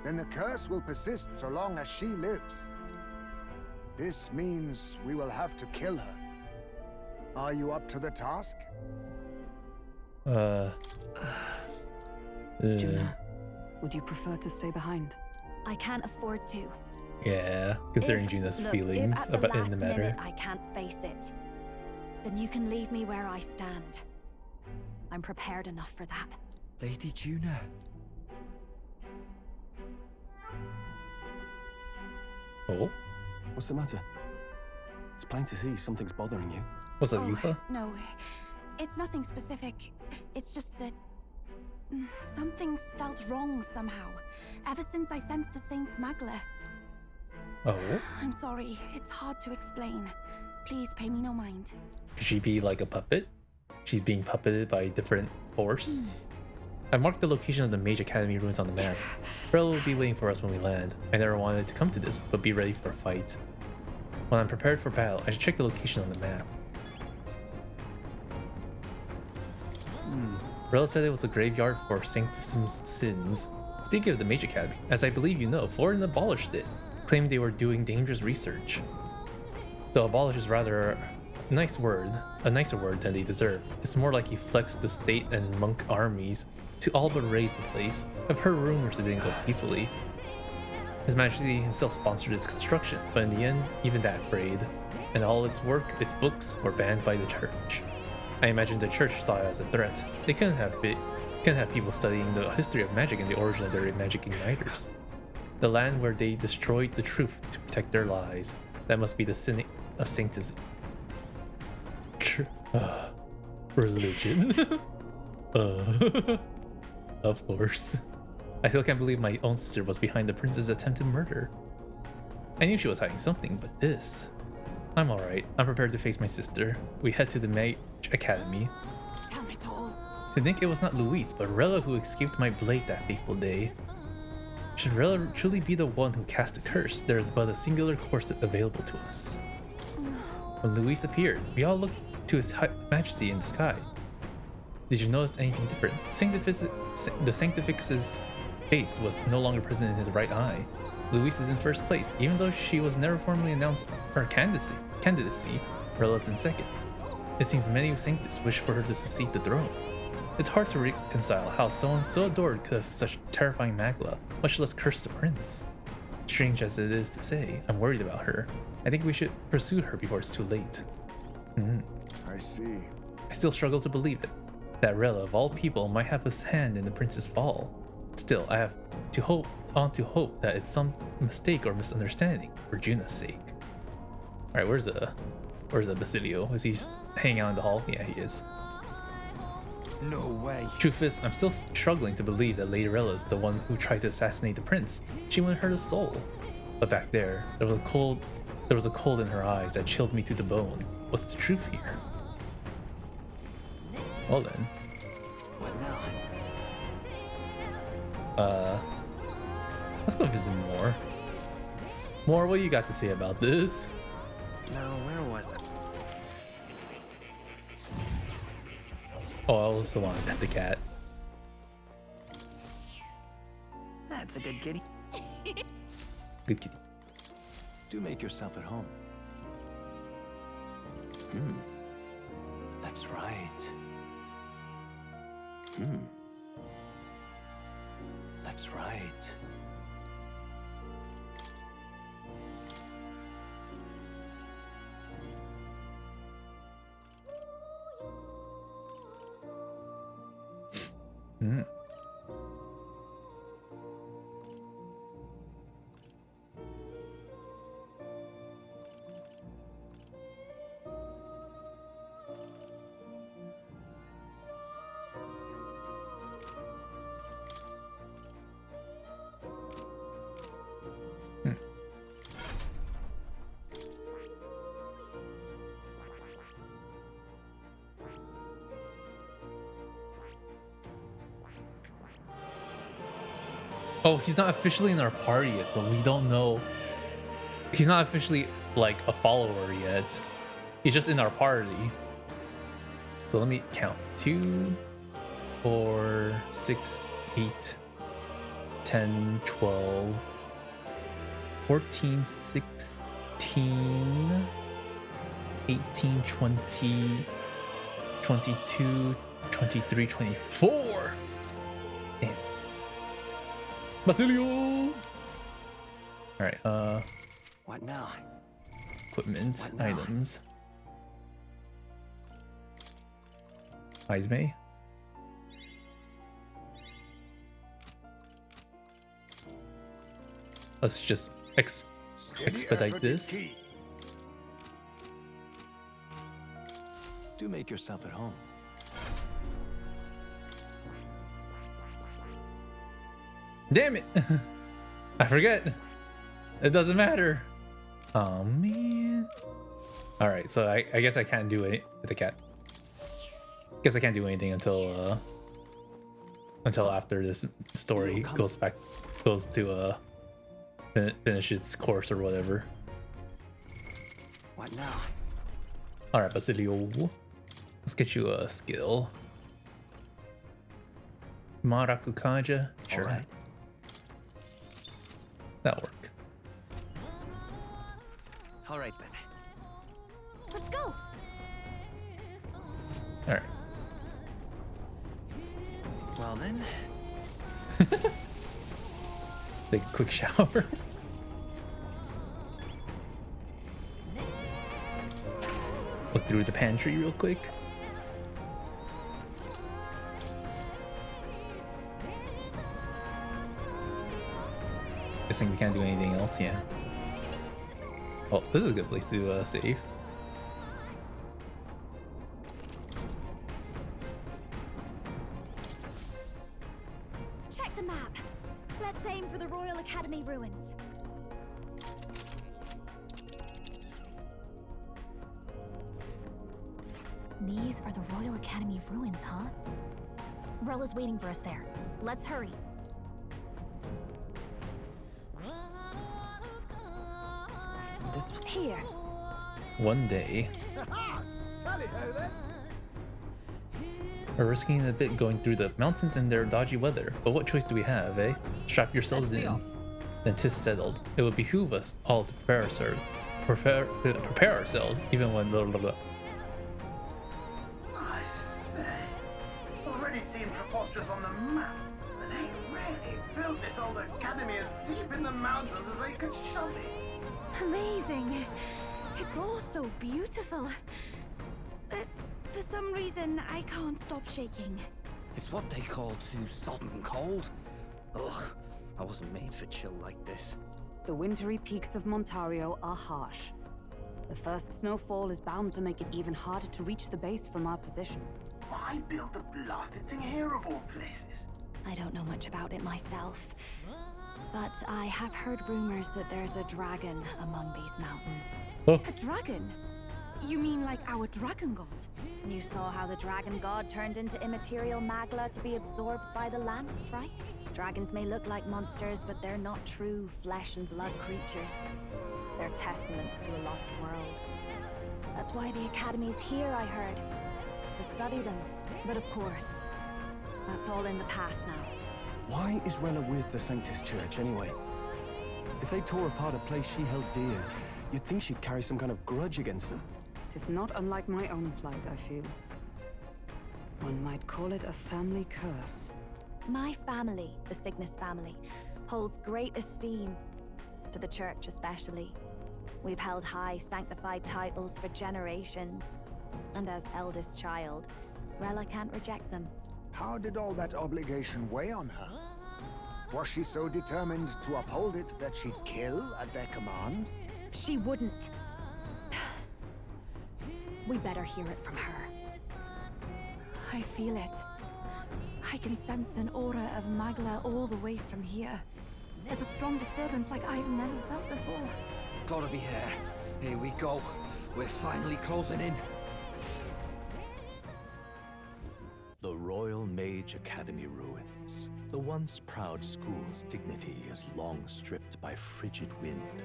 then the curse will persist so long as she lives. This means we will have to kill her. Are you up to the task? Juna, would you prefer to stay behind? I can't afford to. Yeah, considering Juna's feelings if at about the in the last matter. minute I can't face it, then you can leave me where I stand. I'm prepared enough for that. Lady Juna. Oh? What's the matter? It's plain to see something's bothering you. What's up, Yufa? No, it's nothing specific. It's just that something's felt wrong somehow. Ever since I sensed the Saint's Magla. Oh? I'm sorry, it's hard to explain. Please pay me no mind. Could she be like a puppet? She's being puppeted by a different force? I marked the location of the Mage Academy ruins on the map. Rella will be waiting for us when we land. I never wanted to come to this, but be ready for a fight. When I'm prepared for battle, I should check the location on the map. Rella said it was a graveyard for Sanctism's sins. Speaking of the Mage Academy, as I believe you know, Forden abolished it, claiming they were doing dangerous research. Though abolish is rather a nicer word than they deserve. It's more like he flexed the state and monk armies to all but raise the place. I've heard rumors it didn't go peacefully. His Majesty himself sponsored its construction, but in the end, even that frayed, and all its work, its books, were banned by the church. I imagine the church saw it as a threat. They couldn't have people studying the history of magic and the origin of their magic igniters. The land where they destroyed the truth to protect their lies. That must be the sin of Sanctism. Religion. Of course. I still can't believe my own sister was behind the prince's attempted murder. I knew she was hiding something, but this... I'm alright. I'm prepared to face my sister. We head to the Mage Academy. Tell me, Toll. To think it was not Luis, but Rella who escaped my blade that fateful day. Should Rella truly be the one who cast the curse, there is but a singular course available to us. When Luis appeared, we all looked to his majesty in the sky. Did you notice anything different? The Sanctifex's face was no longer present in his right eye. Luis is in first place, even though she was never formally announced her candidacy. Rella's in second. It seems many Sanctus wish for her to succeed the throne. It's hard to reconcile how someone so adored could have such terrifying magla, much less curse the prince. Strange as it is to say, I'm worried about her. I think we should pursue her before it's too late. I see. I still struggle to believe it. That Rella, of all people, might have his hand in the prince's fall. Still, I have to hope that it's some mistake or misunderstanding, for Juna's sake. Alright, where's the Basilio? Is he hanging out in the hall? Yeah, he is. No way. Truth is, I'm still struggling to believe that Lady Rella is the one who tried to assassinate the prince. She wouldn't hurt his soul. But back there was a cold in her eyes that chilled me to the bone. What's the truth here? Well then. What now? Let's go visit more. More, what you got to say about this? Now, where was it? Oh, I also want to pet the cat. That's a good kitty. Good kitty. Do make yourself at home. That's right. That's right. Oh, he's not officially in our party yet, so we don't know. He's not officially like a follower yet. He's just in our party. So let me count. 2, 4, 6, 8, 10, 12, 14, 16, 18, 20, 22, 23, 24. Damn. Basilio! Alright, What now? equipment, What now? items. Ismay. Let's just expedite this. Do make yourself at home. Damn it! I forget. It doesn't matter. Oh man. All right, so I guess I can't do it with the cat. Guess I can't do anything until after this story goes to finish its course or whatever. What now? All right, Basilio, let's get you a skill. Marakukaja, sure. All right. That'll work. All right then. Let's go. All right. Well then. Take a quick shower. Look through the pantry real quick. Guessing we can't do anything else, yeah. Oh, this is a good place to save. Check the map. Let's aim for the Royal Academy ruins. These are the Royal Academy ruins, huh? Rella's waiting for us there. Let's hurry. This Here. One day. Tally-ho then. We're risking it a bit going through the mountains in their dodgy weather, but what choice do we have, eh? Strap yourselves in. Then 'tis settled. It would behoove us all to prepare ourselves, even when blah, blah, blah. I say, already seemed preposterous on the map, but they really built this old academy as deep in the mountains as they could shove it. Amazing. It's all so beautiful. But for some reason, I can't stop shaking. It's what they call too sodden cold. Ugh, I wasn't made for chill like this. The wintry peaks of Montario are harsh. The first snowfall is bound to make it even harder to reach the base from our position. Why build a blasted thing here of all places? I don't know much about it myself, but I have heard rumors that there's a dragon among these mountains. A dragon? You mean like our dragon god? You saw how the dragon god turned into immaterial magla to be absorbed by the lamps, right? Dragons may look like monsters, but they're not true flesh and blood creatures. They're testaments to a lost world. That's why the Academy's here, I heard. To study them. But of course, that's all in the past now. Why is Rella with the Sanctus Church, anyway? If they tore apart a place she held dear, you'd think she'd carry some kind of grudge against them. Tis not unlike my own plight, I feel. One might call it a family curse. My family, the Cygnus family, holds great esteem, to the Church especially. We've held high sanctified titles for generations, and as eldest child, Rella can't reject them. How did all that obligation weigh on her? Was she so determined to uphold it that she'd kill at their command? She wouldn't. We better hear it from her. I feel it. I can sense an aura of Magla all the way from here. There's a strong disturbance like I've never felt before. Gotta be here. Here we go. We're finally closing in. The Royal Mage Academy ruins. The once proud school's dignity is long stripped by frigid wind,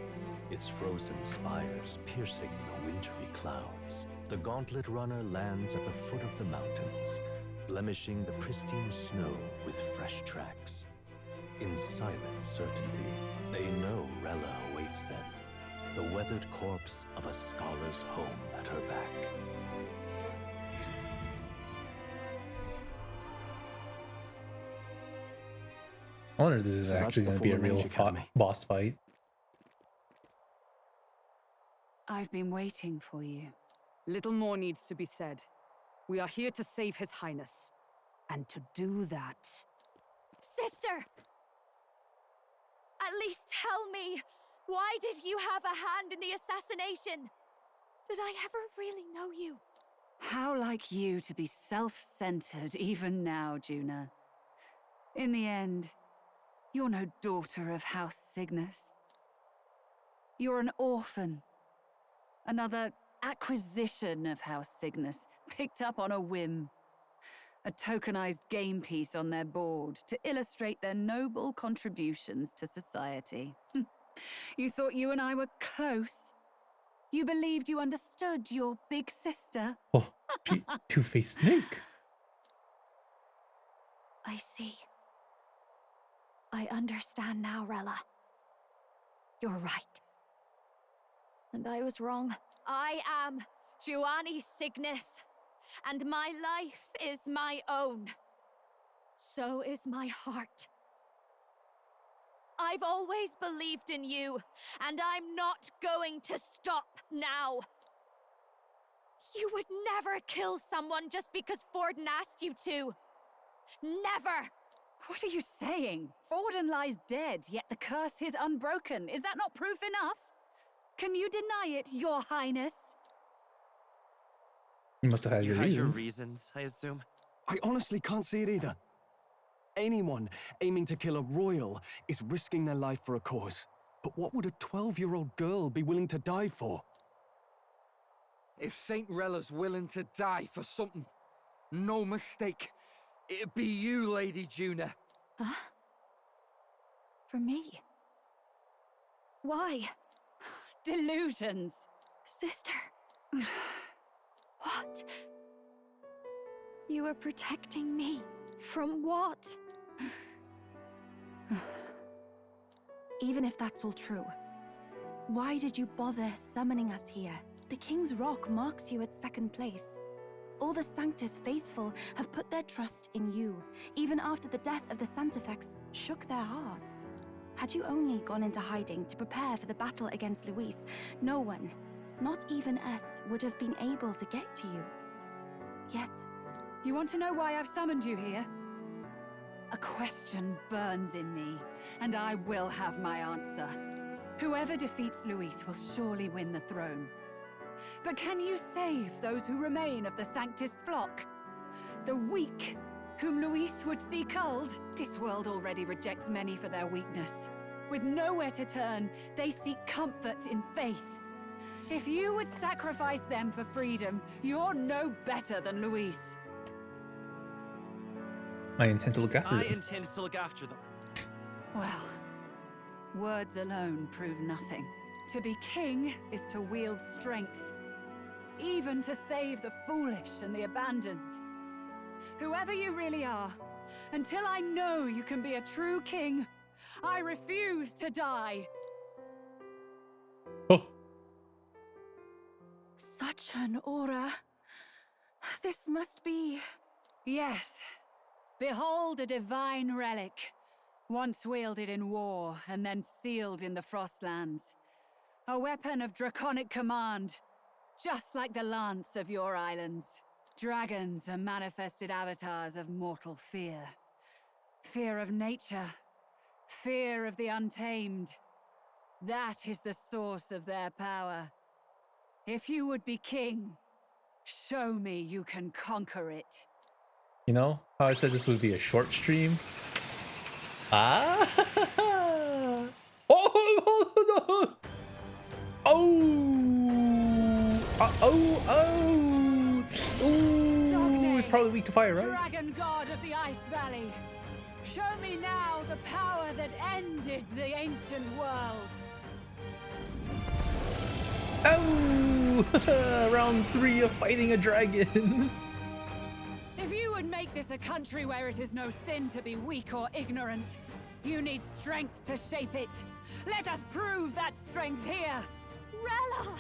its frozen spires piercing the wintry clouds. The gauntlet runner lands at the foot of the mountains, blemishing the pristine snow with fresh tracks. In silent certainty, they know Rella awaits them, the weathered corpse of a scholar's home at her back. I wonder if this is actually going to be a real boss fight. I've been waiting for you. Little more needs to be said. We are here to save His Highness. And to do that... Sister! At least tell me, why did you have a hand in the assassination? Did I ever really know you? How like you to be self-centered even now, Juna. In the end, you're no daughter of House Cygnus. You're an orphan. Another acquisition of House Cygnus, picked up on a whim. A tokenized game piece on their board to illustrate their noble contributions to society. You thought you and I were close? You believed you understood your big sister? Oh, two-faced snake. I see. I understand now, Rella. You're right. And I was wrong. I am Giovanni Cygnus, and my life is my own. So is my heart. I've always believed in you, and I'm not going to stop now. You would never kill someone just because Forden asked you to. Never! What are you saying? Forden lies dead, yet the curse is unbroken. Is that not proof enough? Can you deny it, Your Highness? You must have had You your had reasons. your reasons, I assume. I honestly can't see it either. Anyone aiming to kill a royal is risking their life for a cause. But what would a 12-year-old girl be willing to die for? If Saint Rella's willing to die for something, no mistake, it'd be you, Lady Juna. Huh? For me? Why? Delusions. Sister. What? You were protecting me from what? Even if that's all true, why did you bother summoning us here? The King's Rock marks you at second place. All the Sanctus faithful have put their trust in you, even after the death of the Santafex shook their hearts. Had you only gone into hiding to prepare for the battle against Luis, no one, not even us, would have been able to get to you. Yet... You want to know why I've summoned you here? A question burns in me, and I will have my answer. Whoever defeats Luis will surely win the throne. But can you save those who remain of the Sanctist flock? The weak, whom Luis would see culled? This world already rejects many for their weakness. With nowhere to turn, they seek comfort in faith. If you would sacrifice them for freedom, you're no better than Luis. I intend to look after I them. intend to look after them. Well, words alone prove nothing. To be king is to wield strength, even to save the foolish and the abandoned. Whoever you really are, until I know you can be a true king, I refuse to die. Oh. Such an aura. This must be... Yes. Behold a divine relic, once wielded in war and then sealed in the Frostlands. A weapon of draconic command, just like the lance of your islands. Dragons are manifested avatars of mortal fear. Fear of nature, fear of the untamed. That is the source of their power. If you would be king, show me you can conquer it. You know how I said this would be a short stream? Ah! Oh! Oh! Ooh! It's probably weak to fire, right? Dragon god of the Ice Valley, Show me now the power that ended the ancient world. Oh! Round 3 of fighting a dragon. If you would make this a country where it is no sin to be weak or ignorant, you need strength to shape it. Let us prove that strength here. Rella!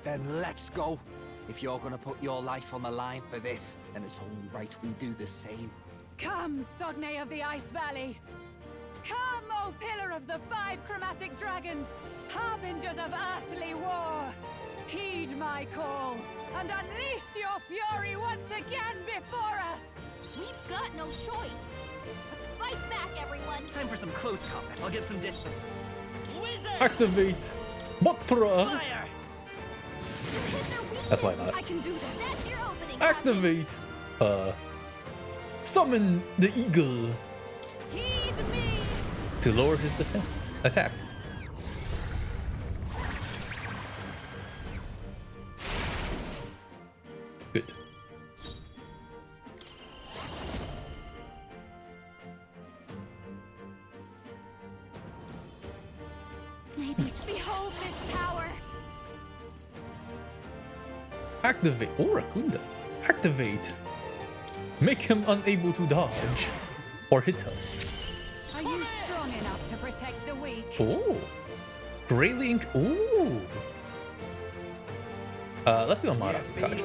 Then let's go. If you're gonna put your life on the line for this, then it's only right we do the same. Come, Sogne of the Ice Valley. Come, O Pillar of the 5 chromatic dragons, harbingers of earthly war. Heed my call, and unleash your fury once again before us. We've got no choice. Let's fight back, everyone. Time for some close combat. I'll get some distance. Activate Motra. Fire! That's why not. I can do this. That's your opening. Activate. Summon the eagle. Heed me. To lower his defense attack. Good. Maybe behold this power. Activate. Oh, Rakunda. Activate. Make him unable to dodge or hit us. Are you strong enough to protect the weak? Oh. Greatly ooh. Let's do a mod charge.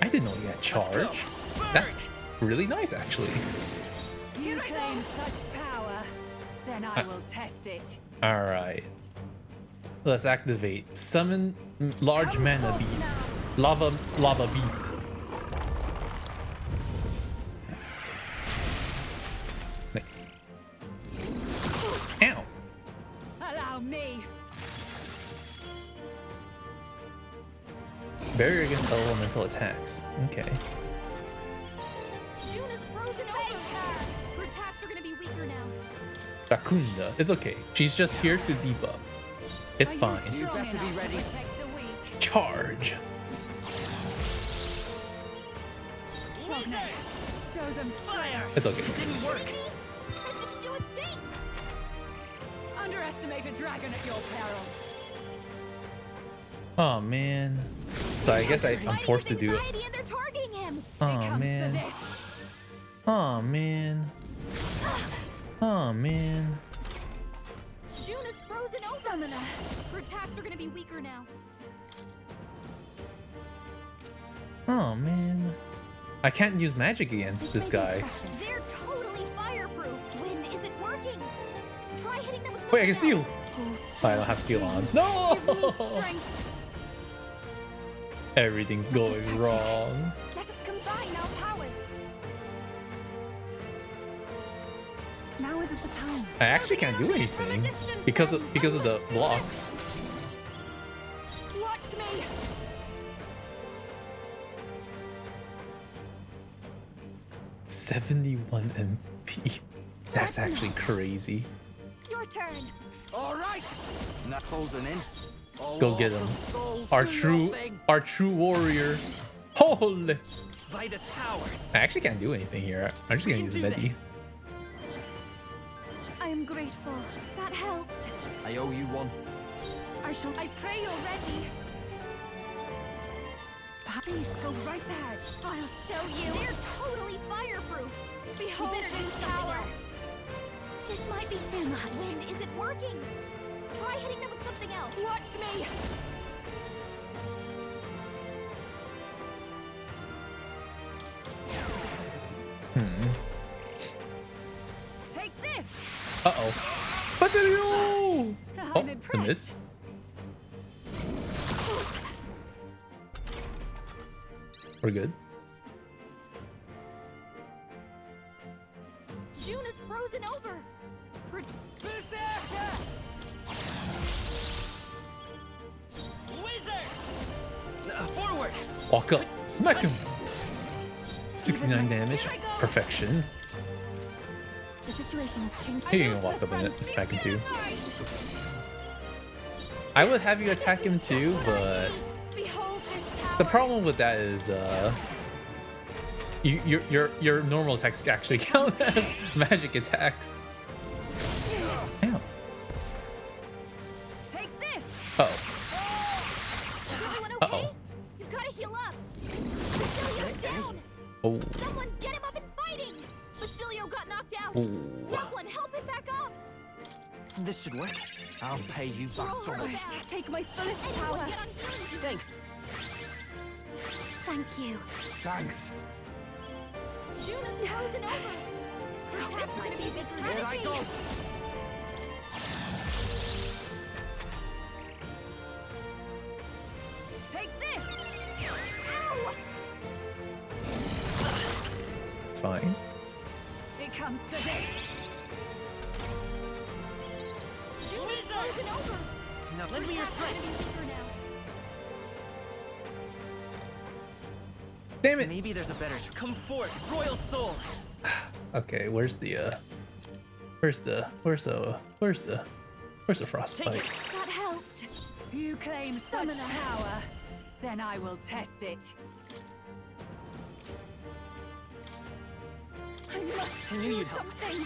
I didn't know you had charge. That's really nice, actually. You claim such power, then I will test it. All right. Let's activate. Summon large mana beast. Lava beast. Nice. Ow. Allow me. Barrier against elemental attacks. Okay. June is frozen over. Her attacks are gonna be weaker now. Rakunda. It's okay. She's just here to debuff. It's fine. You better be ready. Charge. Show them fire. It's okay. Didn't work. Underestimate a dragon at your peril. Oh man. So I guess I'm forced to do it. Oh man. Oh man. Oh man. June is frozen over. Summoner. Her attacks are gonna be weaker now. Oh man. I can't use magic against this guy. They're totally fireproof. Wind isn't working. Try hitting them with Wait, I can something steal. else. I don't have steel on. No! Give me strength. Everything's going wrong. Let us combine our powers. Now isn't the time. I actually can't do anything because of the block. Watch me. $71 MP. That's actually crazy. Your turn. All right. Not closing in. Go get him. Our true warrior. Holy. Vitus power. I actually can't do anything here. I'm just gonna use Medi. I am grateful. That helped. I owe you one. I pray you're ready. Please go right ahead. I'll show you. They're totally fireproof. Behold this power. This might be too much. Wind isn't working. Try hitting them with something else. Watch me. Take this. Uh-oh. Basilio! Oh, a miss. We're good. June is frozen over. Berserker! Wizard! Forward! Walk up. Smack him. 69 damage. Perfection. The situation has changed. You can walk up and smack him too. I would have you attack him too, but the problem with that is your normal attacks actually count as magic attacks. Damn. Take this. Uh-oh. You gotta heal up. Basilio's down. Oh. Someone get him up and fighting. Basilio got knocked out. Ooh. Someone help him back up. This should work. I'll pay you back double. Take my fullest power. Thanks. Thank you. Thanks. Juna's frozen over. So this might be a good strategy. Here I go. Take this. Ow! It's fine. It comes to this. Juna's frozen over. Now lend me your strength. Damn it. Maybe there's a better. Come forth, royal soul. Okay, where's the frostbite? That helped. You claim such power, then I will test it. I must I knew do you'd help. something.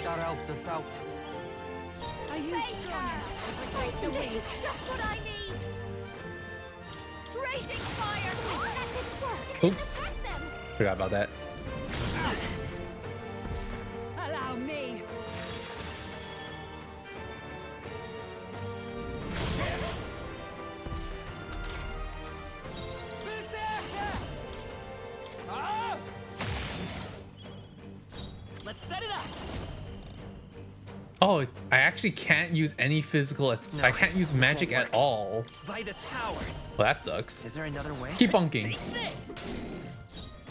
That helped us out. Are you strong enough to protect the This weak? is just what I need. Raging fire. That didn't work. It didn't Oops. affect them. Forgot about that. Allow me. Let's set it up. Oh, I actually can't use any physical. I can't use magic at all. By this power. Well, that sucks. Is there another way? Keep bunking.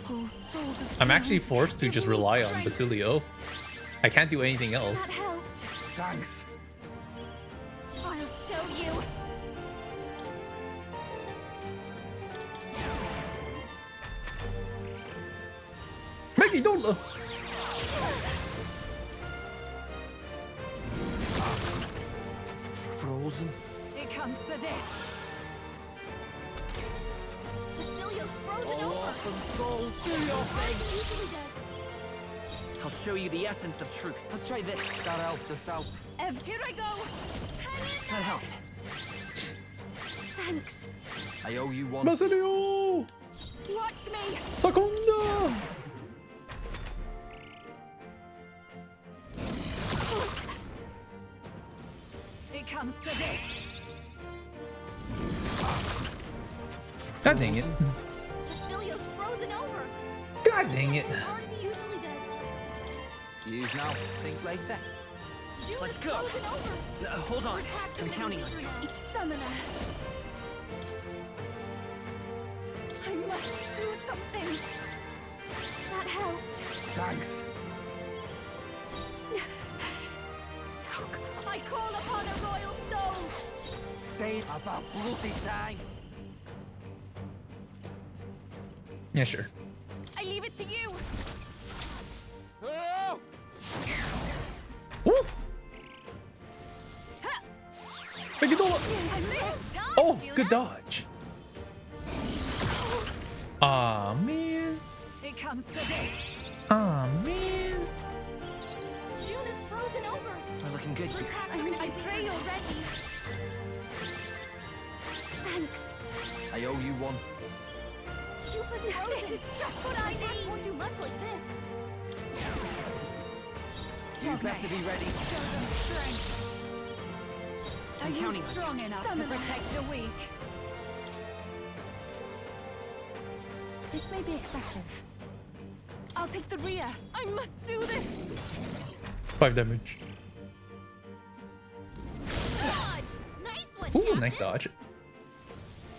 All souls of I'm actually kings, forced to give just me rely on strength. Basilio. I can't do anything else. That helped. Thanks. I'll show you. Maggie, don't look. Frozen. It comes to this. Basilio's frozen over. Awesome souls, do your thing. Usually does. I'll show you the essence of truth. Let's try this. That helped us out. Here I go. That helped. Thanks. I owe you one. Basilio! Watch me. Secunda! It comes to this. God dang it. Basilio's frozen over. God dang it. As hard as he usually does. Use now. Think later. Juna's Let's go. frozen over. Hold on. I'm counting on you. It's summoner. I must do something. That helped. Thanks. Soak. I call upon a royal soul. Stay about bloody time. Yeah, sure. I leave it to you. Woo! Maggie, don't look. I missed. Oh, good dodge. Aw, man. It comes to this. Aw, man. Juna's frozen over. We're looking good here. I pray you're ready. Thanks. I owe you one. This is just what I need. Won't do much like this. You better be ready. Show them strength. Are you counting on strong enough to protect the weak? This may be excessive. I'll take the rear. I must do this. 5 damage. Dodge. Nice one. Ooh, Captain. nice dodge.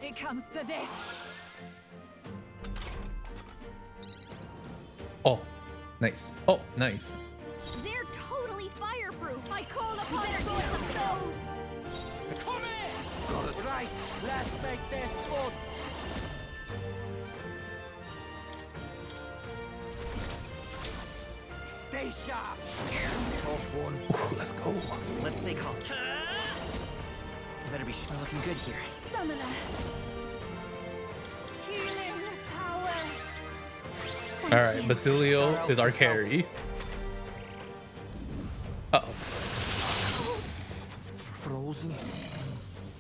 It comes to this. Oh, nice. Oh, nice. They're totally fireproof. I call upon a royal soul. Come here. Got it. Right. Let's make this fun. Stay sharp. Tough one. Ooh, let's go. Let's stay calm. Better be looking good here. Summoner. Healing power. Alright, Basilio is our carry. Uh-oh. Frozen.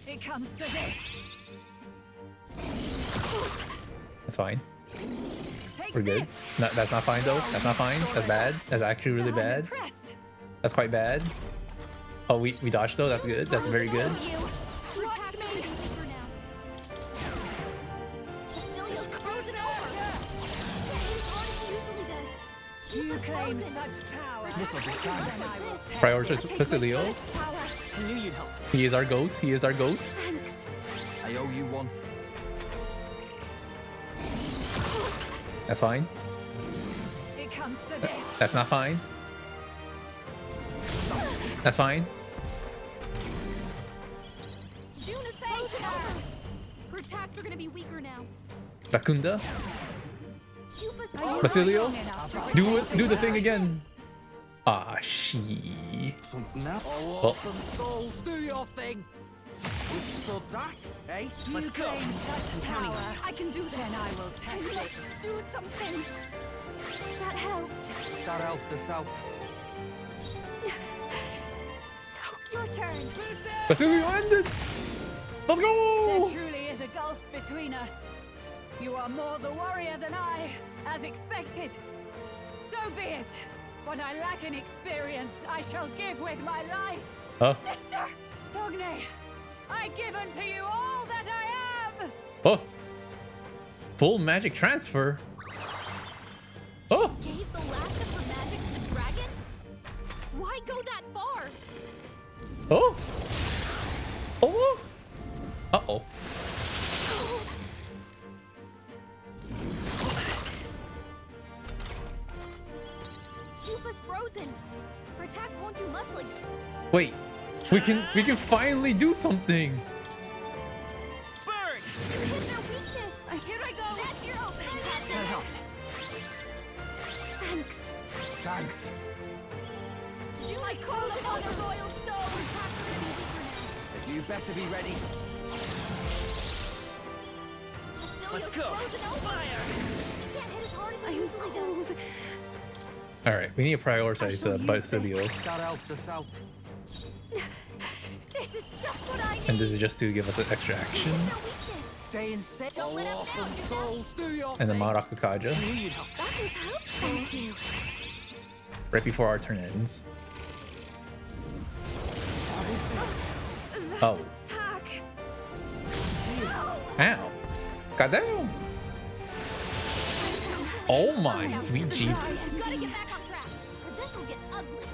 It comes to this. That's fine. We're good. No, that's not fine though. That's not fine. That's bad. That's actually really bad. That's quite bad. Oh, we dodged though. That's good. That's very good. You claim such power. Prioritize Basilio. I knew you'd help. He is our goat. He is our goat. I owe you one. That's fine. It comes to this. That's not fine. That's fine. Her attacks are gonna be weaker now. Rakunda. Basilio. Do it. Do the thing again. Ah, she. Oh, Well. some souls, do your thing. Withstood that, eh? Let's go. Such power. I can do this. Then I will test it. Let's do something. That helped. That helped us out. So, your turn. Basilio ended. Let's go. There truly is a gulf between us. You are more the warrior than I, as expected. So be it. What I lack in experience, I shall give with my life. Oh. Sister Sogne, I give unto you all that I am. Oh. Full magic transfer. Oh. Gave the last of her magic to the dragon? Why go that far? Oh. Oh. Uh-oh. Yufa's frozen. Her attacks won't do much like. Wait. We can finally do something. Burn! You hit their weakness. Here I go. That's your opening, Captain. That helped. Thanks. Thanks. I call upon the royal soul. Her attacks are gonna be weaker now. You better be ready. Let's go. Fire! You can't hit as hard as I usually does. All right, we need to prioritize Basilio. That helped us out. This is just what I need. And this is just to give us an extra action. Stay in set. Don't let up some souls, do your And the thing. Marakaja. That was helpful. Thank you. Right before our turn ends. Oh. Attack. Ow. God damn. Oh my sweet Jesus. Gotta get back on track, or this will get ugly.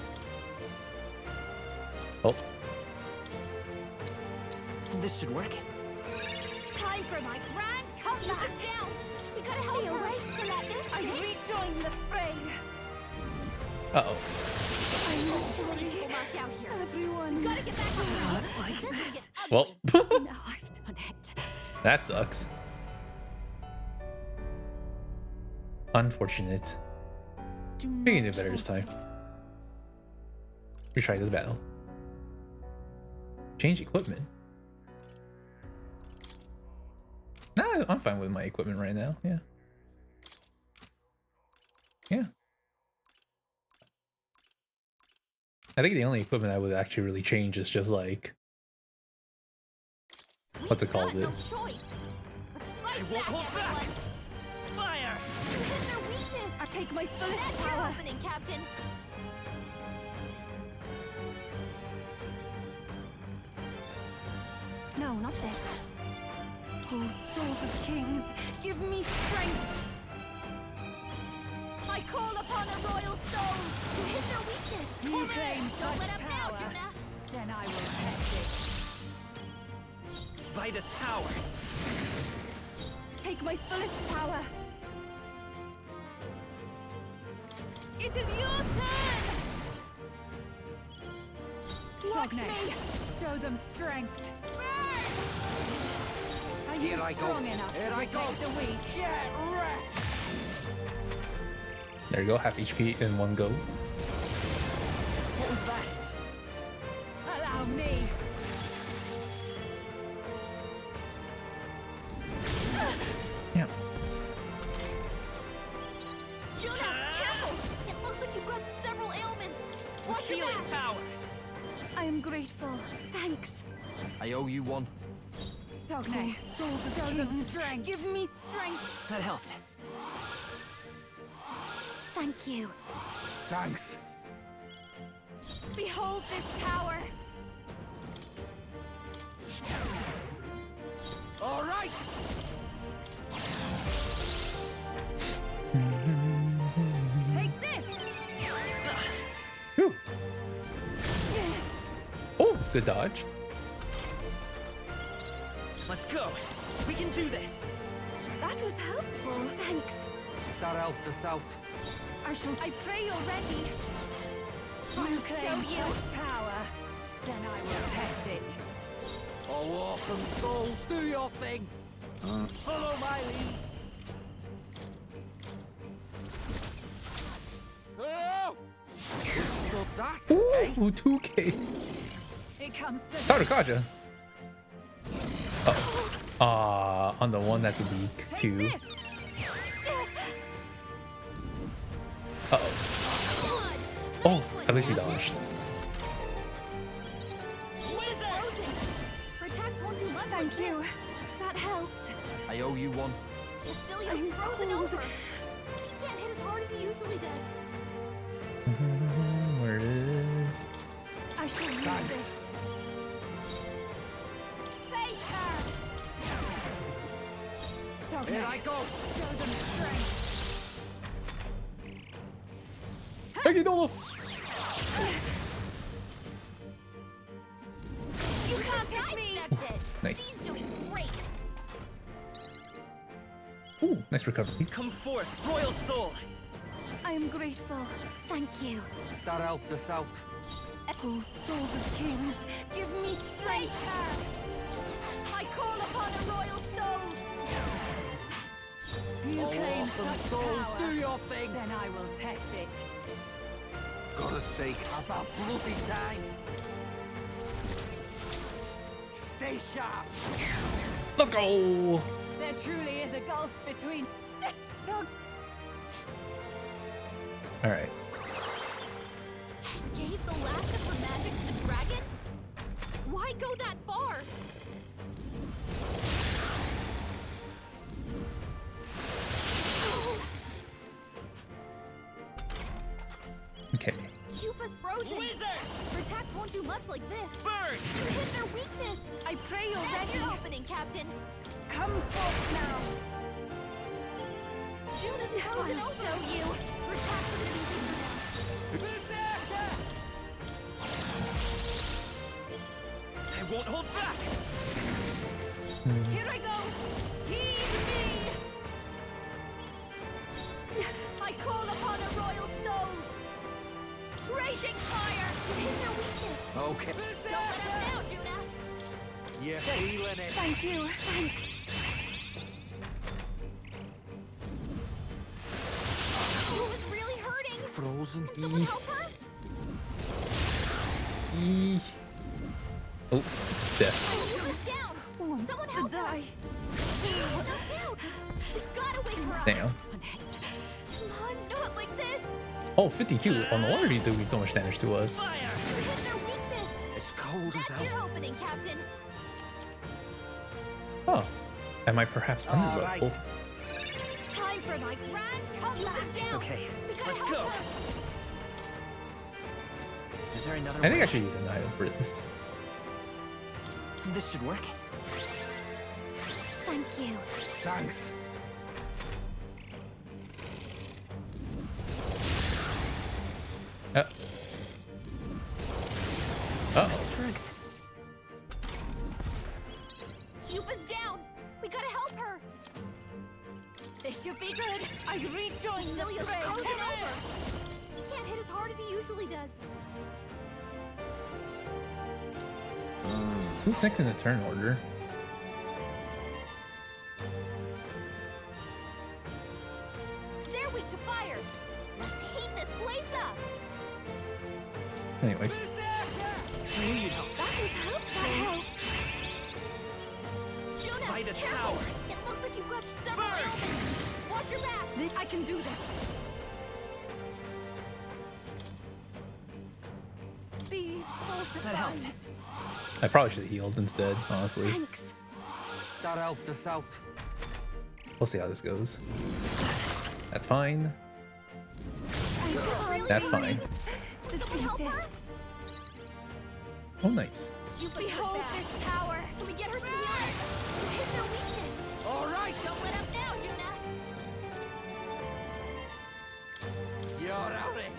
Oh. This should work. Time for my grand comeback. Down. We gotta help her. Ways to let this. I rejoin the fray. Uh-oh. I'm not sorry. Out here. Everyone. We gotta get back on track. This will get ugly. Well. Now I've done it. That sucks. Unfortunate. We can do better this time. Retry this battle. Change equipment. Nah, I'm fine with my equipment right now. Yeah. Yeah. I think the only equipment I would actually really change is just like, what's it called? No choice. Let's fight back, everyone. Fire! Hit their weakness. I take my fullest power. Opening, Captain. No, not this. Oh, souls of kings, give me strength. I call upon a royal soul. You hit their weakness. You claim Don't such let up now, power. Juna. Then I will test it. Vitus power. Take my fullest power. It is your turn. Watch Sogne, me. show them strength. Are Here you I go. strong enough Here to I go. protect the weak? Get wrecked. There you go, half HP in one go. What was that? Allow me. Yeah. healing power. I am grateful. Thanks. I owe you one. Sogne, show them strength. Give me strength. That helped. Thank you. Thanks. Behold this power. All right. Take this. Whew. Oh, good dodge. Let's go. We can do this. That was helpful. Thanks. That helped us out. I pray you're ready. You I'll claim show you. such power. Then I will test it. Oh, awesome souls, do your thing. Follow my lead. Oh! Withstood that, eh? Ooh, 2K. It comes to Tarakaja. Oh. On the one that's weak too. Uh-oh. Oh, at least we dodged. Thank you. That helped. I owe you one. Cecilia's frozen over. He can't hit as hard as he usually does. Where is? I shall use this. Face her. Sogne, Here I go. show them strength. Hey, Dolo. You can't hit me. Nice. He's doing great. Ooh, nice recovery. Come forth, royal soul. I am grateful. Thank you. That helped us out. Oh, souls of kings, give me strength. I call upon a royal soul. You Oh, claim awesome such souls, power. do your thing. Then I will test it. Got a stake. About bloody time. Stay sharp. Let's go. There truly is a gulf between Sog. All right. Gave the last of her magic to the dragon? Why go that far? Okay. Cupa's frozen. Protect won't do much like this. Bird. You hit their weakness. I pray you're That's ready. your opening, Captain. Come forth now. June is frozen I'll over. show you. Protect is gonna be weaker now. I won't hold back. Here I go. Heed me. I call upon a royal soul. Raging fire. Hit their weakness. Okay. Don't let us down, Juna. You're feeling it. Thank you. Thanks. Who is really hurting? Frozen. Can someone help her? Oh, death. Cupa's down. Someone help her. Die. Knocked out. We gotta wake her up. Damn. Come on, not like this. Oh, 52. Oh, no wonder he's doing so much damage to us. You hit their weakness. It's cold as That's hell. your opening, Captain. Oh, am I perhaps under level? Time for my grand comeback. It's okay. We gotta Let's help go. her. Is there another I think way? I should use an item for this. This should work. Thank you. Thanks. Strength. Cupa's down. We gotta help her. This should be good. I rejoin the Cecilia's fray. frozen over. He can't hit as hard as he usually does. Who's next in the turn order? They're weak to fire. Let's heat this place up. Anyways. I knew you'd help. That was helpful. That helped. Juna, Fight is careful. power. It looks like you've got several elements. Watch your back. I can do this. That helped. I probably should have healed instead, honestly. Thanks. That helped us out. We'll see how this goes. That's fine. That's fine. Oh, nice. You behold this power. Can we get her to heal? Hit their weakness. All right. Don't let up now, Juna. You're out of here.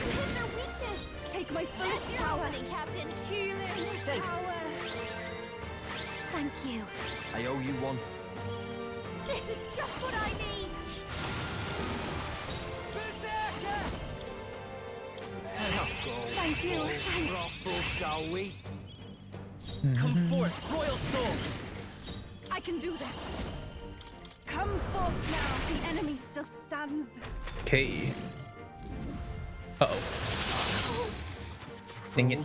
Hit their weakness. Take my full power, Captain. Healing power. Thank you. I owe you one. This is just what I need. Let's go. Thank you. Thanks. Ruffle, shall we? Come forth, royal soul! I can do this. Come forth now. The enemy still stands. Okay. Uh-oh. Dang it. He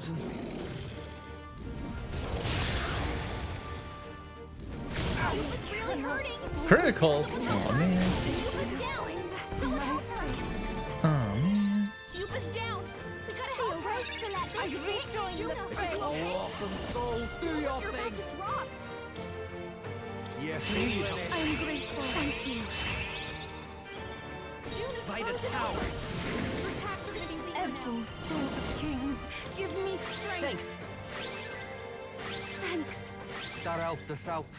was really hurting. Critical. Oh man. He was down. Someone help her. Oh man. Yuba's down. We gotta help her. To let this I rejoin the fray. Oh, awesome souls, do your thing. Yes, I am grateful. Thank you. Vitus power. Ever souls of kings, give me strength. Thanks. That helped us out.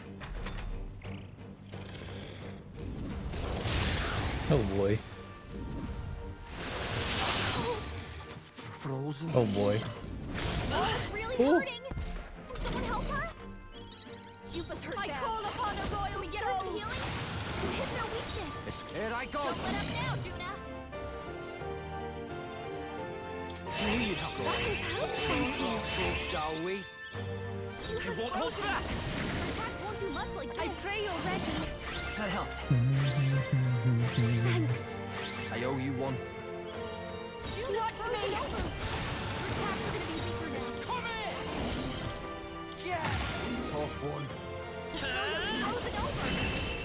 Oh boy. Frozen. Oh boy. Yuba's really hurting. Someone help her. Yuba's hurt bad. I call upon a royal. Can we get her some healing? Hit their weakness. Here I go. Don't let up now, Juna. Need help. Ruffle, shall we? You won't hold back. Attack won't do much like this. I pray you're ready. That helped. Thanks. I owe you one. Watch me. Your attacks are gonna be weaker now. Come in. Yeah. Tough one. How is it over?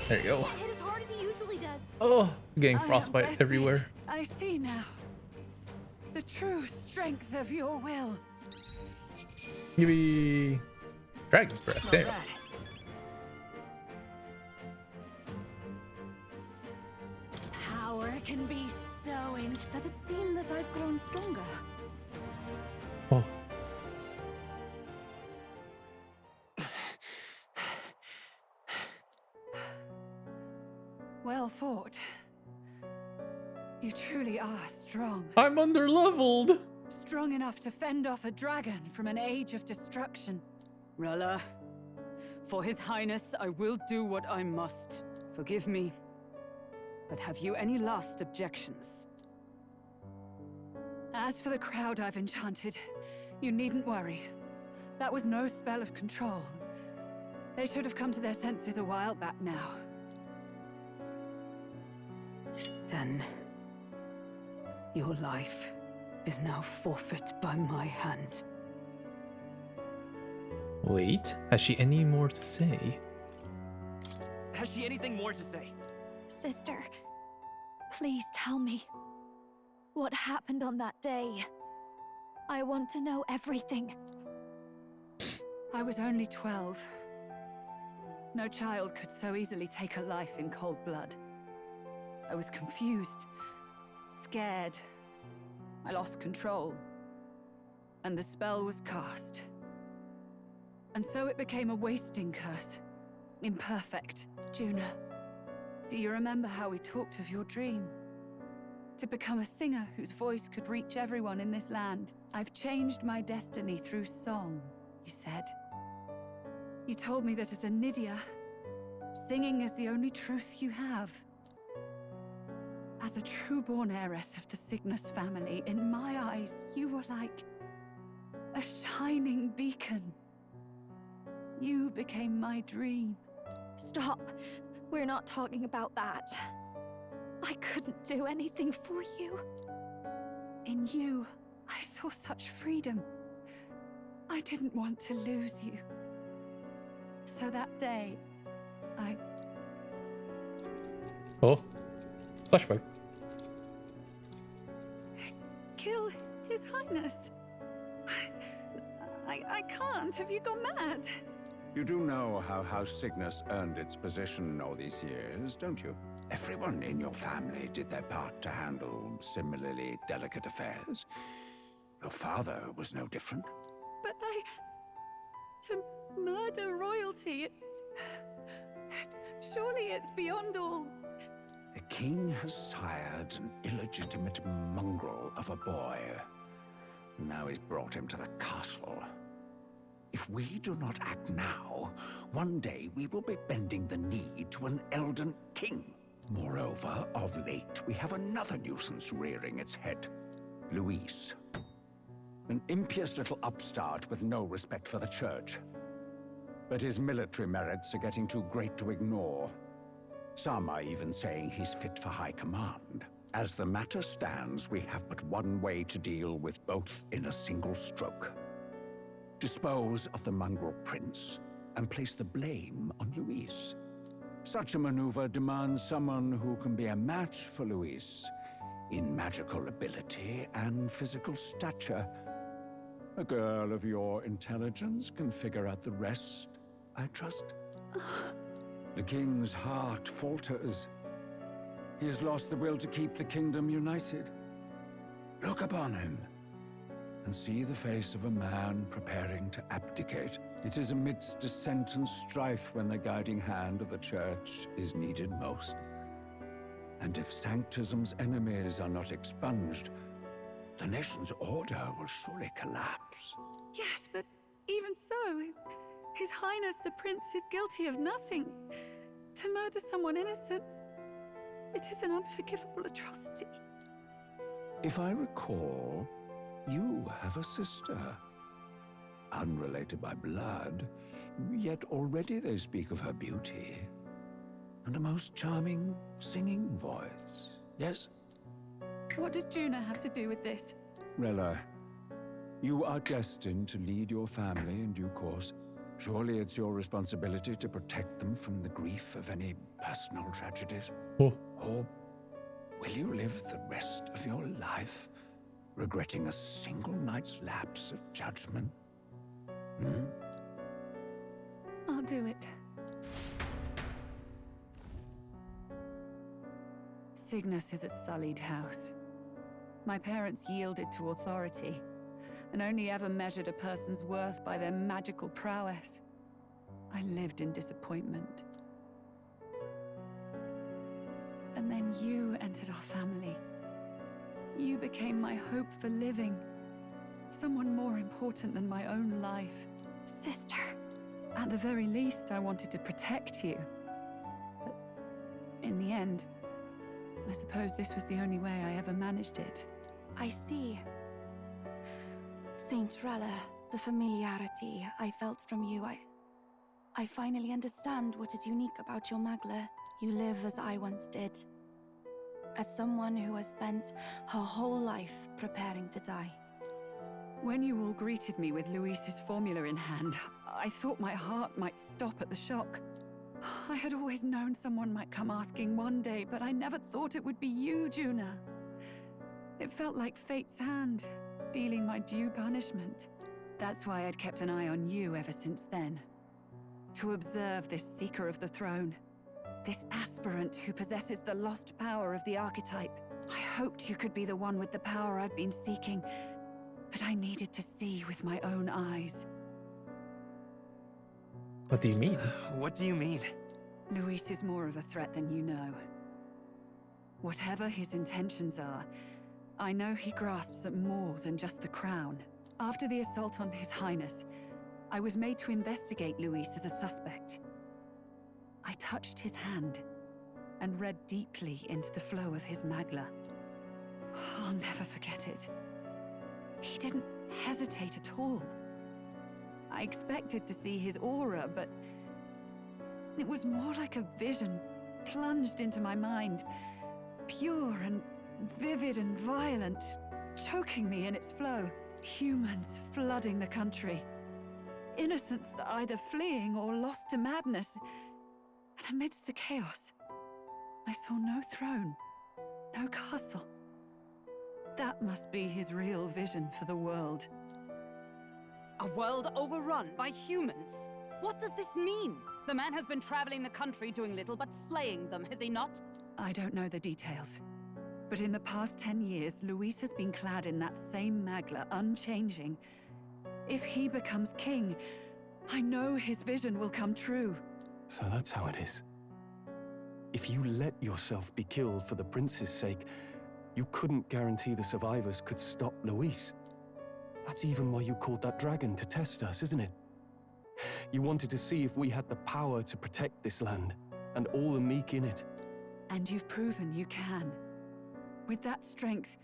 There you go. Can't hit as hard as he usually does. Oh, I'm getting I am frostbite bested. everywhere. I see now. The true strength of your will. Give me dragon breath. Not There. bad. Power can be so intense. Does it seem that I've grown stronger? Oh. Well fought. You truly are strong. I'm underleveled. Strong enough to fend off a dragon from an age of destruction. Rella, for His Highness, I will do what I must. Forgive me, but have you any last objections? As for the crowd I've enchanted, you needn't worry. That was no spell of control. They should have come to their senses a while back now. Then, your life is now forfeit by my hand. Wait, has she any more to say? Has she anything more to say? Sister, please tell me. What happened on that day? I want to know everything. I was only 12. No child could so easily take a life in cold blood. I was confused, scared. I lost control. And the spell was cast. And so it became a wasting curse. Imperfect. Juna, do you remember how we talked of your dream? To become a singer whose voice could reach everyone in this land. I've changed my destiny through song, you said. You told me that as a Nydia, singing is the only truth you have. As a true-born heiress of the Cygnus family, in my eyes, you were like a shining beacon. You became my dream. Stop. We're not talking about that. I couldn't do anything for you. In you, I saw such freedom. I didn't want to lose you. So that day, I... Oh. Flashback. Kill His Highness. I can't. Have you gone mad? You do know how House Cygnus earned its position all these years, don't you? Everyone in your family did their part to handle similarly delicate affairs. Your father was no different. But to murder royalty, surely it's beyond all. The king has sired an illegitimate mongrel of a boy. Now he's brought him to the castle. If we do not act now, one day we will be bending the knee to an Elden king. Moreover, of late, we have another nuisance rearing its head. Luis. An impious little upstart with no respect for the church. But his military merits are getting too great to ignore. Some are even saying he's fit for high command. As the matter stands, we have but one way to deal with both in a single stroke. Dispose of the mongrel prince and place the blame on Luis. Such a maneuver demands someone who can be a match for Luis in magical ability and physical stature. A girl of your intelligence can figure out the rest, I trust. The king's heart falters. He has lost the will to keep the kingdom united. Look upon him and see the face of a man preparing to abdicate. It is amidst dissent and strife when the guiding hand of the church is needed most. And if Sanctism's enemies are not expunged, the nation's order will surely collapse. Yes, but even so, His Highness the Prince is guilty of nothing. To murder someone innocent, it is an unforgivable atrocity. If I recall, you have a sister. Unrelated by blood, yet already they speak of her beauty. And a most charming singing voice, yes? What does Juna have to do with this? Rella, you are destined to lead your family in due course. Surely it's your responsibility to protect them from the grief of any personal tragedies. Or will you live the rest of your life regretting a single night's lapse of judgment? I'll do it. Cygnus is a sullied house. My parents yielded to authority, and only ever measured a person's worth by their magical prowess. I lived in disappointment. And then you entered our family. You became my hope for living. Someone more important than my own life. Sister. At the very least, I wanted to protect you. But in the end, I suppose this was the only way I ever managed it. I see. Saint Rella, the familiarity I felt from you, I finally understand what is unique about your Magla. You live as I once did. As someone who has spent her whole life preparing to die. When you all greeted me with Luis's formula in hand, I thought my heart might stop at the shock. I had always known someone might come asking one day, but I never thought it would be you, Juna. It felt like fate's hand, dealing my due punishment. That's why I'd kept an eye on you ever since then. To observe this seeker of the throne. This aspirant who possesses the lost power of the archetype. I hoped you could be the one with the power I've been seeking, but I needed to see with my own eyes. What do you mean? What do you mean? Luis is more of a threat than you know. Whatever his intentions are, I know he grasps at more than just the crown. After the assault on His Highness, I was made to investigate Luis as a suspect. I touched his hand and read deeply into the flow of his Magla. I'll never forget it. He didn't hesitate at all. I expected to see his aura, but it was more like a vision plunged into my mind, pure and vivid and violent, choking me in its flow. Humans flooding the country. Innocents either fleeing or lost to madness. And amidst the chaos, I saw no throne, no castle, That must be his real vision for the world. A world overrun by humans? What does this mean? The man has been traveling the country doing little but slaying them, has he not? I don't know the details. But in the past 10 years, Luis has been clad in that same magla, unchanging. If he becomes king, I know his vision will come true. So that's how it is. If you let yourself be killed for the prince's sake, you couldn't guarantee the survivors could stop Luis. That's even why you called that dragon to test us, isn't it? You wanted to see if we had the power to protect this land, and all the meek in it. And you've proven you can. With that strength,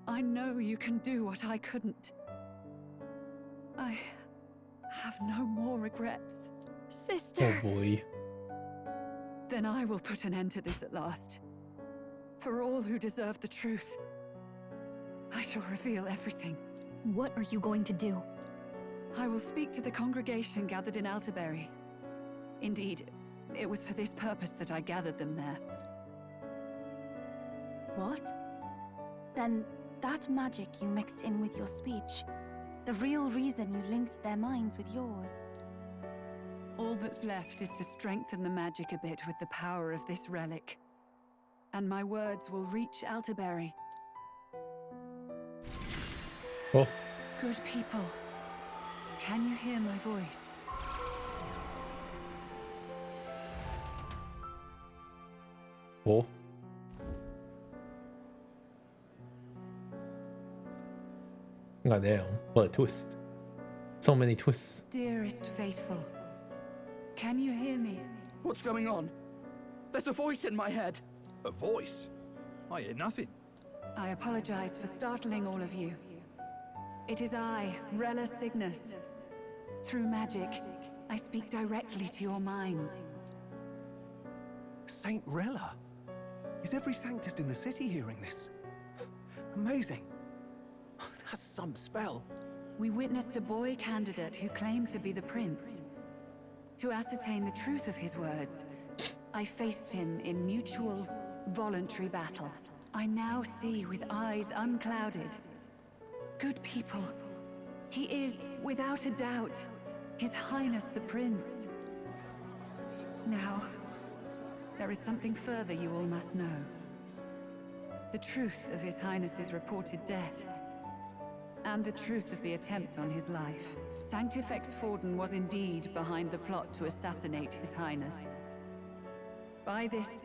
I know you can do what I couldn't. I have no more regrets. Sister! Oh boy. Then I will put an end to this at last. For all who deserve the truth, I shall reveal everything. What are you going to do? I will speak to the congregation gathered in Altabury. Indeed, it was for this purpose that I gathered them there. What? Then that magic you mixed in with your speech, the real reason you linked their minds with yours. All that's left is to strengthen the magic a bit with the power of this relic. And my words will reach Altabury. Oh. Good people, can you hear my voice? Oh. God damn, what a twist. So many twists. Dearest faithful, can you hear me? What's going on? There's a voice in my head. A voice? I hear nothing. I apologize for startling all of you. It is I, Rella Cygnus. Through magic, I speak directly to your minds. Saint Rella? Is every Sanctist in the city hearing this? Amazing. That's some spell. We witnessed a boy candidate who claimed to be the prince. To ascertain the truth of his words, I faced him in mutual, voluntary battle. I now see with eyes unclouded. Good people, he is, without a doubt, His Highness the Prince. Now, there is something further you all must know. The truth of His Highness's reported death, and the truth of the attempt on his life. Sanctifex Forden was indeed behind the plot to assassinate His Highness. By this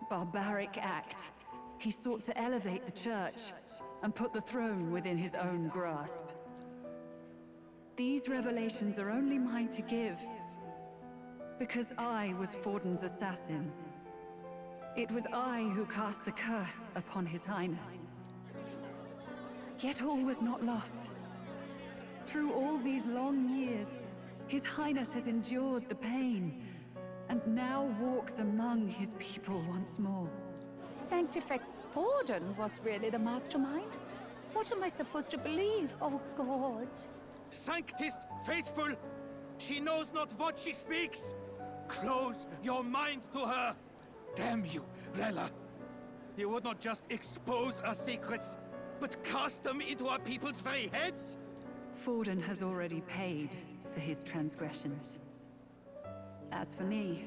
barbaric act, he sought to elevate the Church and put the throne within his own grasp. These revelations are only mine to give, because I was Forden's assassin. It was I who cast the curse upon His Highness. Yet all was not lost. Through all these long years, His Highness has endured the pain, and now walks among his people once more. Sanctifex Forden was really the mastermind? What am I supposed to believe? Oh God. Sanctist faithful, she knows not what she speaks. Close your mind to her. Damn you, Rella. You would not just expose our secrets, but cast them into our people's very heads? Forden has already paid for his transgressions. As for me,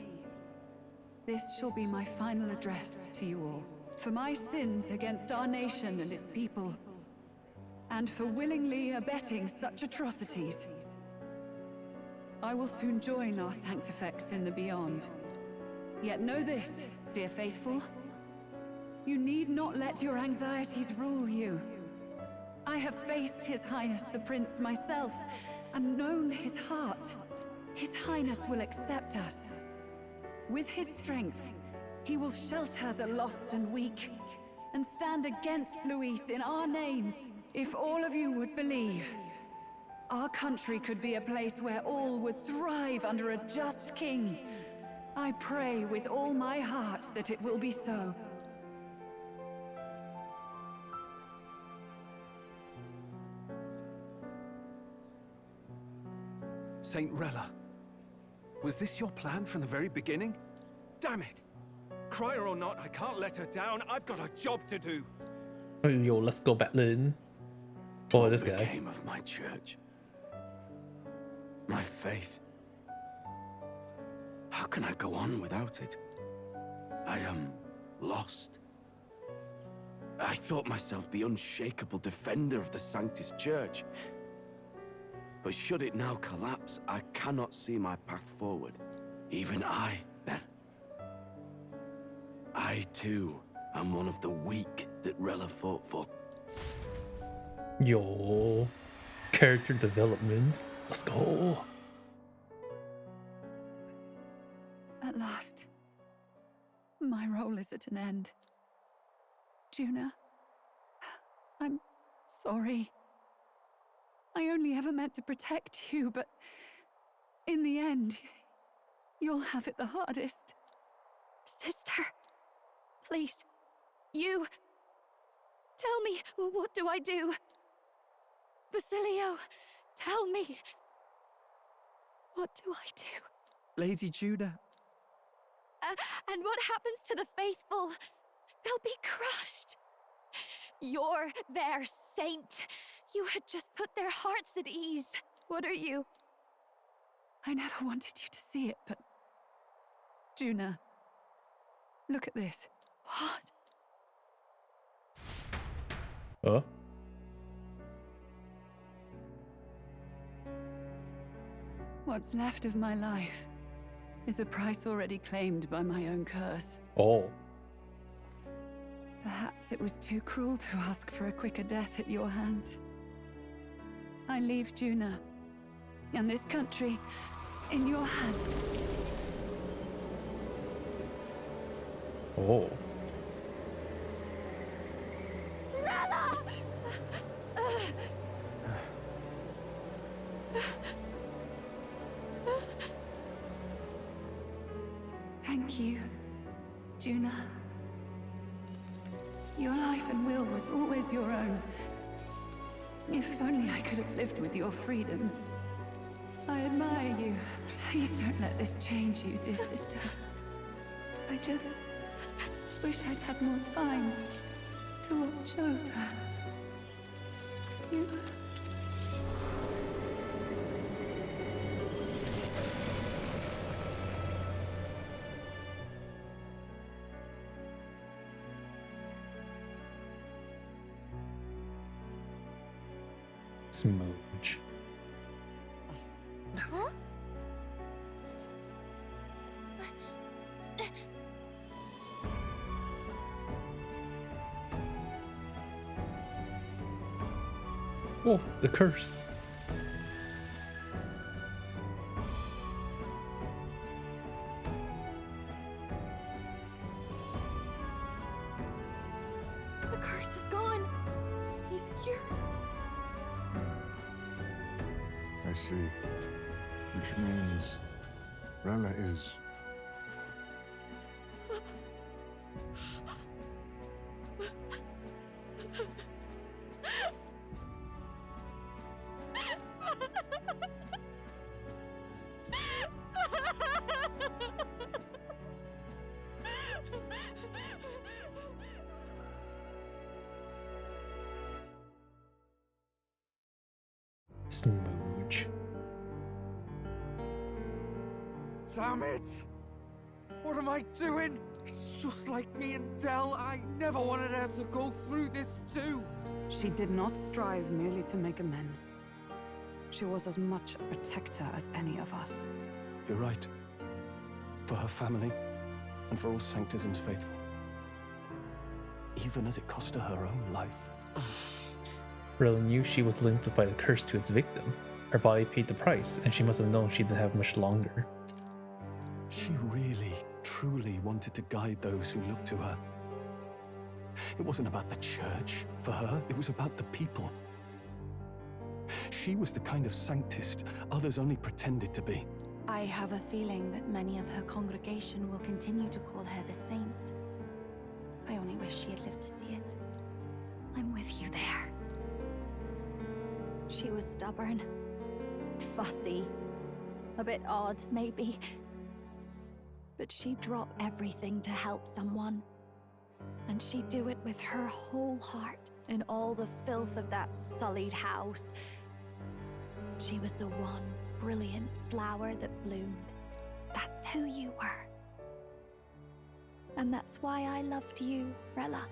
this shall be my final address to you all. For my sins against our nation and its people, and for willingly abetting such atrocities. I will soon join our Sanctifex in the beyond. Yet know this, dear faithful. You need not let your anxieties rule you. I have faced His Highness the Prince myself, and known his heart. His Highness will accept us. With his strength, he will shelter the lost and weak, and stand against Luis in our names. If all of you would believe, our country could be a place where all would thrive under a just king. I pray with all my heart that it will be so. Saint Rella, was this your plan from the very beginning? Damn it! Crier or not, I can't let her down. I've got a job to do. Yo, let's go battling. Oh, this guy. Became of my church, my faith. How can I go on without it? I am lost. I thought myself the unshakable defender of the Sanctus Church. But should it now collapse, I cannot see my path forward. Even I, then. I, too, am one of the weak that Rella fought for. Yo, character development. Let's go. At last, my role is at an end. Juna, I'm sorry. I only ever meant to protect you, but in the end, you'll have it the hardest. Sister, please, you... Tell me, what do I do? Basilio, tell me. What do I do? Lady Juna. And what happens to the faithful? They'll be crushed. You're their saint. You had just put their hearts at ease. What are you? I never wanted you to see it, but... Juna, look at this. What? Huh? What's left of my life is a price already claimed by my own curse. Oh. Perhaps it was too cruel to ask for a quicker death at your hands. I leave Juna and this country in your hands. Oh. Rella! Thank you, Juna. Your life and will was always your own. If only I could have lived with your freedom. I admire you. Please don't let this change you, dear sister. I just wish I'd had more time to watch over you. Smooch. Huh? Oh, the curse. The curse is gone. He's cured. I see. Which means Rella is... Smooch. Damn it! What am I doing? It's just like me and Dell. I never wanted her to go through this too. She did not strive merely to make amends. She was as much a protector as any of us. You're right. For her family, and for all Sanctism's faithful. Even as it cost her her own life. Rella knew she was linked by the curse to its victim. Her body paid the price, and she must have known she didn't have much longer. She really, truly wanted to guide those who looked to her. It wasn't about the church for her, it was about the people. She was the kind of sanctist others only pretended to be. I have a feeling that many of her congregation will continue to call her the saint. I only wish she had lived to see it. I'm with you there. She was stubborn, fussy, a bit odd, maybe. But she'd drop everything to help someone. And she'd do it with her whole heart. in all the filth of that sullied house, she was the one brilliant flower that bloomed. That's who you were. And that's why I loved you, Rella.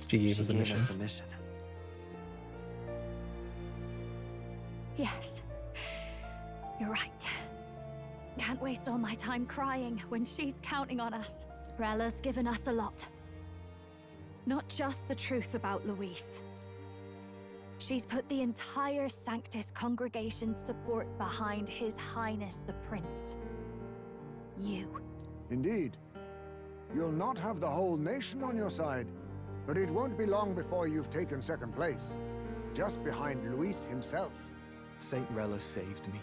She gave us a mission. Yes, you're right. Can't waste all my time crying when she's counting on us. Rella's given us a lot. Not just the truth about Luis. She's put the entire Sanctus congregation's support behind His Highness the Prince. You. Indeed. You'll not have the whole nation on your side, but it won't be long before you've taken second place, just behind Luis himself. Saint Rella saved me.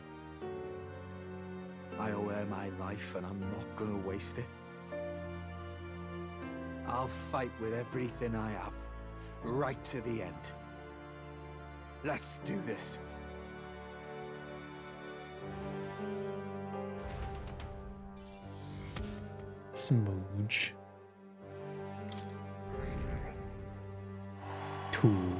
I owe her my life, and I'm not gonna waste it. I'll fight with everything I have, right to the end. Let's do this. Smooge. 2.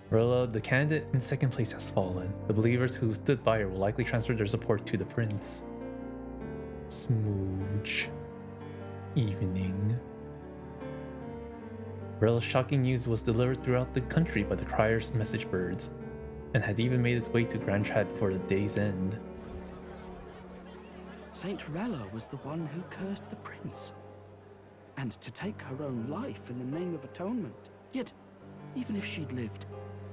Rilla, the candidate in second place, has fallen. The believers who stood by her will likely transfer their support to the prince. Smooge. Evening. Rilla's shocking news was delivered throughout the country by the Crier's message birds, and had even made its way to Grand Trad before the day's end. Saint Rella was the one who cursed the prince. And to take her own life in the name of atonement. Yet, even if she'd lived,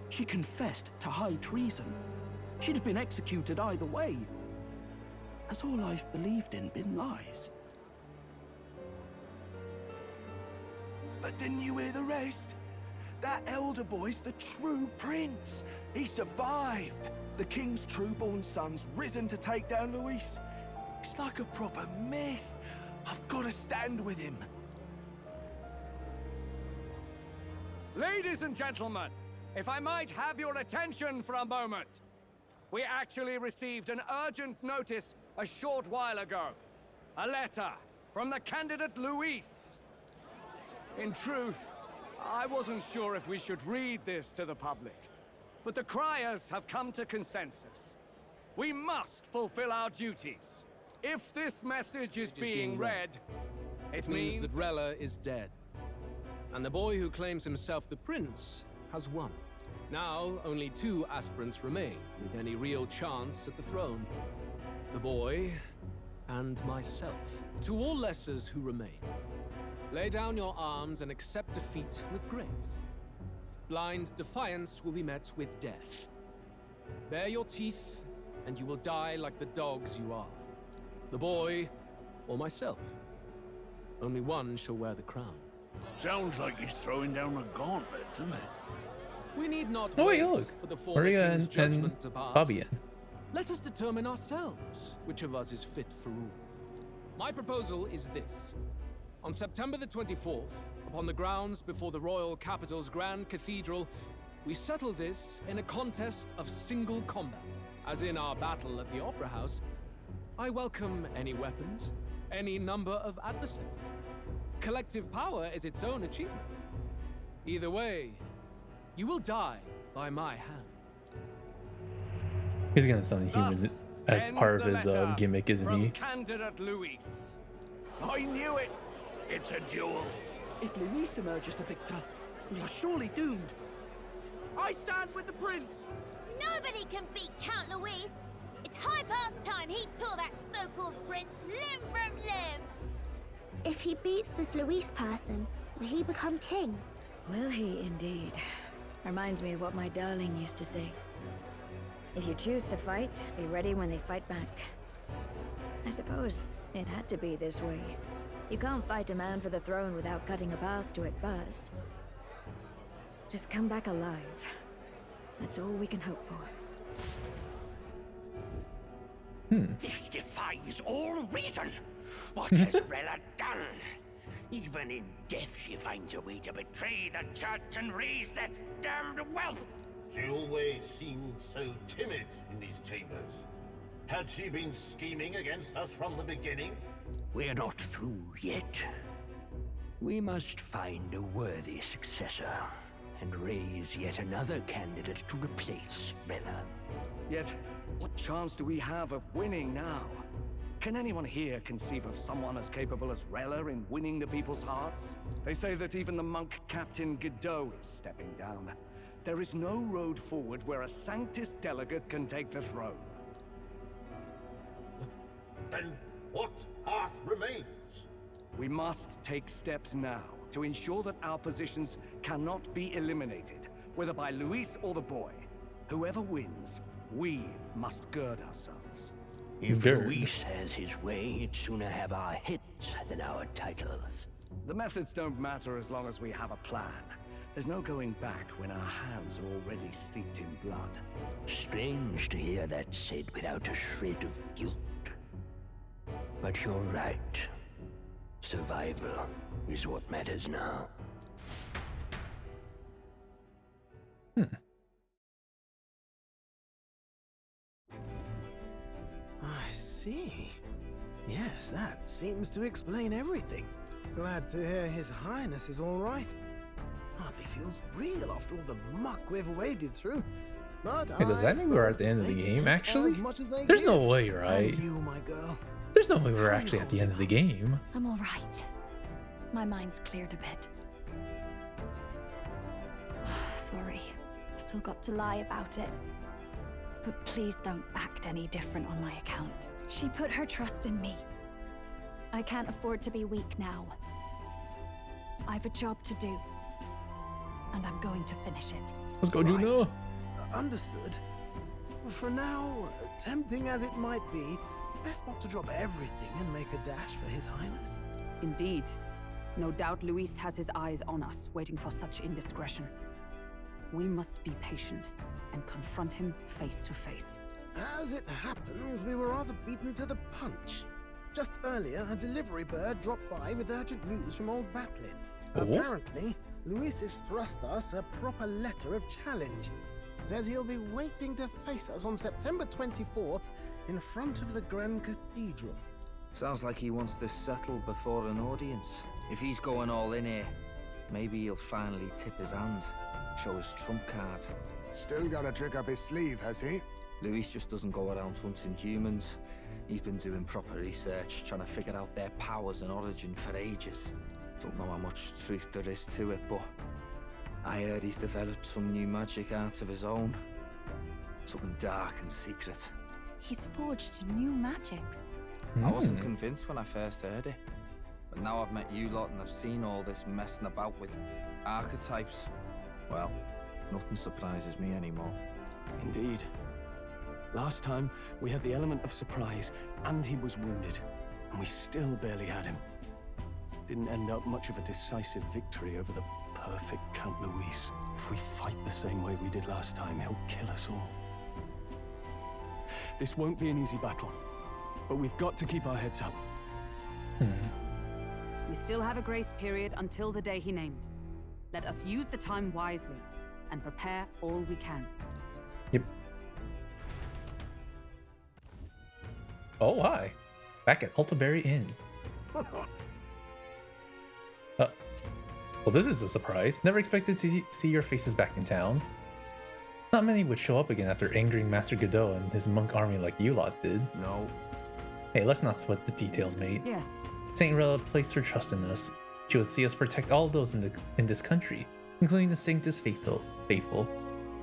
she confessed to high treason. She'd have been executed either way. Has all I've believed in been lies? But didn't you hear the rest? That elder boy's the true prince. He survived. The king's true-born son's risen to take down Luis. It's like a proper myth. I've got to stand with him. Ladies and gentlemen, if I might have your attention for a moment. We actually received an urgent notice a short while ago. A letter from the candidate Luis. In truth, I wasn't sure if we should read this to the public, but the criers have come to consensus. We must fulfill our duties. If this message is being read, it means that Rella is dead. And the boy who claims himself the prince has won. Now, only 2 aspirants remain, with any real chance at the throne. The boy and myself. To all lessers who remain, lay down your arms and accept defeat with grace. Blind defiance will be met with death. Bare your teeth, and you will die like the dogs you are. The boy, or myself. Only one shall wear the crown. Sounds like he's throwing down a gauntlet, doesn't it? We need not Oh wait, wait look. for the former Maria king's and judgment to pass. Fabian. Let us determine ourselves which of us is fit for rule. My proposal is this. On September the 24th, upon the grounds before the royal capital's Grand Cathedral, we settle this in a contest of single combat. As in our battle at the Opera House, I welcome any weapons, any number of adversaries. Collective power is its own achievement. Either way, you will die by my hand. He's gonna summon humans as part of his gimmick, isn't he? Candidate Luis. I knew it! It's a duel. If Luis emerges the victor, we are surely doomed. I stand with the prince! Nobody can beat Count Luis! It's high past time he tore that so-called prince limb from limb! If he beats this Luis person, will he become king? Will he indeed? Reminds me of what my darling used to say. If you choose to fight, be ready when they fight back. I suppose it had to be this way. You can't fight a man for the throne without cutting a path to it first. Just come back alive. That's all we can hope for. This defies all reason. What has Rella done? Even in death she finds a way to betray the church and raise that damned wealth. She always seemed so timid in these chambers. Had she been scheming against us from the beginning? We're not through yet. We must find a worthy successor and raise yet another candidate to replace Rella. Yet, what chance do we have of winning now? Can anyone here conceive of someone as capable as Rella in winning the people's hearts? They say that even the monk Captain Godot is stepping down. There is no road forward where a Sanctus delegate can take the throne. Then what path remains? We must take steps now to ensure that our positions cannot be eliminated, whether by Luis or the boy. Whoever wins, we must gird ourselves. If Luis has his way, he'd sooner have our hits than our titles. The methods don't matter as long as we have a plan. There's no going back when our hands are already steeped in blood. Strange to hear that said without a shred of guilt. But you're right. Survival is what matters now. I see. Yes, that seems to explain everything. Glad to hear His Highness is all right. Hardly feels real after all the muck we've waded through. But Hey, does that mean we're at the end of the game, actually? There's no way, right? And you, my girl. There's no way we're actually at the end of the game. I'm all right. My mind's cleared a bit. Sorry. Still got to lie about it. But please don't act any different on my account. She put her trust in me. I can't afford to be weak now. I've a job to do. And I'm going to finish it. Let's go, Juno. Understood. For now, tempting as it might be, best not to drop everything and make a dash for His Highness. Indeed. No doubt Luis has his eyes on us, waiting for such indiscretion. We must be patient and confront him face to face. As it happens, we were rather beaten to the punch. Just earlier, a delivery bird dropped by with urgent news from Old Batlin. Apparently, Luis has thrust us a proper letter of challenge. Says he'll be waiting to face us on September 24th in front of the Grand Cathedral. Sounds like he wants this settled before an audience. If he's going all in here, maybe he'll finally tip his hand, show his trump card. Still got a trick up his sleeve, has he? Luis just doesn't go around hunting humans. He's been doing proper research, trying to figure out their powers and origin for ages. Don't know how much truth there is to it, but I heard he's developed some new magic art of his own. Something dark and secret. He's forged new magics. I wasn't convinced when I first heard it. But now I've met you lot and I've seen all this messing about with archetypes. Well, nothing surprises me anymore. Indeed. Last time, we had the element of surprise, and he was wounded, and we still barely had him. Didn't end up much of a decisive victory over the perfect Count Luis. If we fight the same way we did last time, he'll kill us all. This won't be an easy battle, but we've got to keep our heads up. We still have a grace period until the day he named. Let us use the time wisely and prepare all we can. Yep. Oh, hi. Back at Altabury Inn. Well, this is a surprise. Never expected to see your faces back in town. Not many would show up again after angering Master Godot and his monk army like you lot did. No. Hey, let's not sweat the details, mate. Yes. Saint Rella placed her trust in us. She would see us protect all those in this country, including the Sanctus faithful,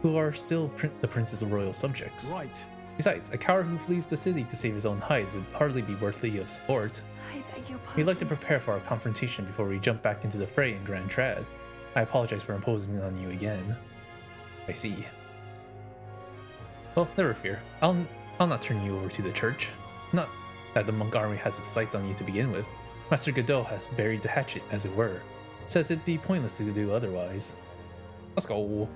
who are still the prince's royal subjects. Right. Besides, a coward who flees the city to save his own hide would hardly be worthy of support. I beg your pardon. We'd like to prepare for our confrontation before we jump back into the fray in Grand Trad. I apologize for imposing on you again. I see. Well, never fear. I'll not turn you over to the church. Not that the monk army has its sights on you to begin with. Master Godot has buried the hatchet, as it were. Says it'd be pointless to do otherwise. Let's go.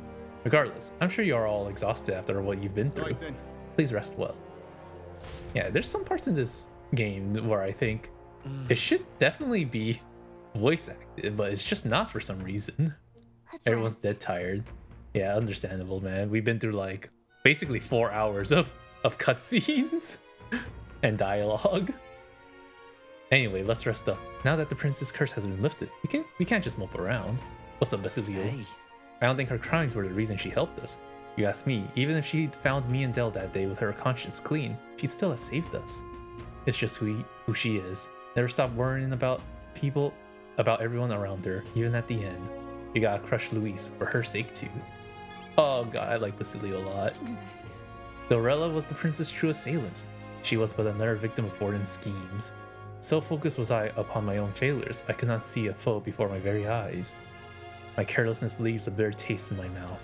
Regardless, I'm sure you are all exhausted after what you've been through. Right then. Please rest well. Yeah, there's some parts in this game where I think it should definitely be voice acted, but it's just not for some reason. Everyone's dead tired. Yeah, understandable, man. We've been through like basically 4 hours of cutscenes and dialogue. Anyway, let's rest up. Now that the prince's curse has been lifted, we can't just mope around. What's up, Basilio? Hey. I don't think her crimes were the reason she helped us. You ask me, even if she'd found me and Dell that day with her conscience clean, she'd still have saved us. It's just who she is. Never stop worrying about people, about everyone around her, even at the end. You gotta crush Luis, for her sake too. Oh god, I like Basilio a lot. Dorella was the prince's true assailant. She was but another victim of Warden's schemes. So focused was I upon my own failures, I could not see a foe before my very eyes. My carelessness leaves a bitter taste in my mouth.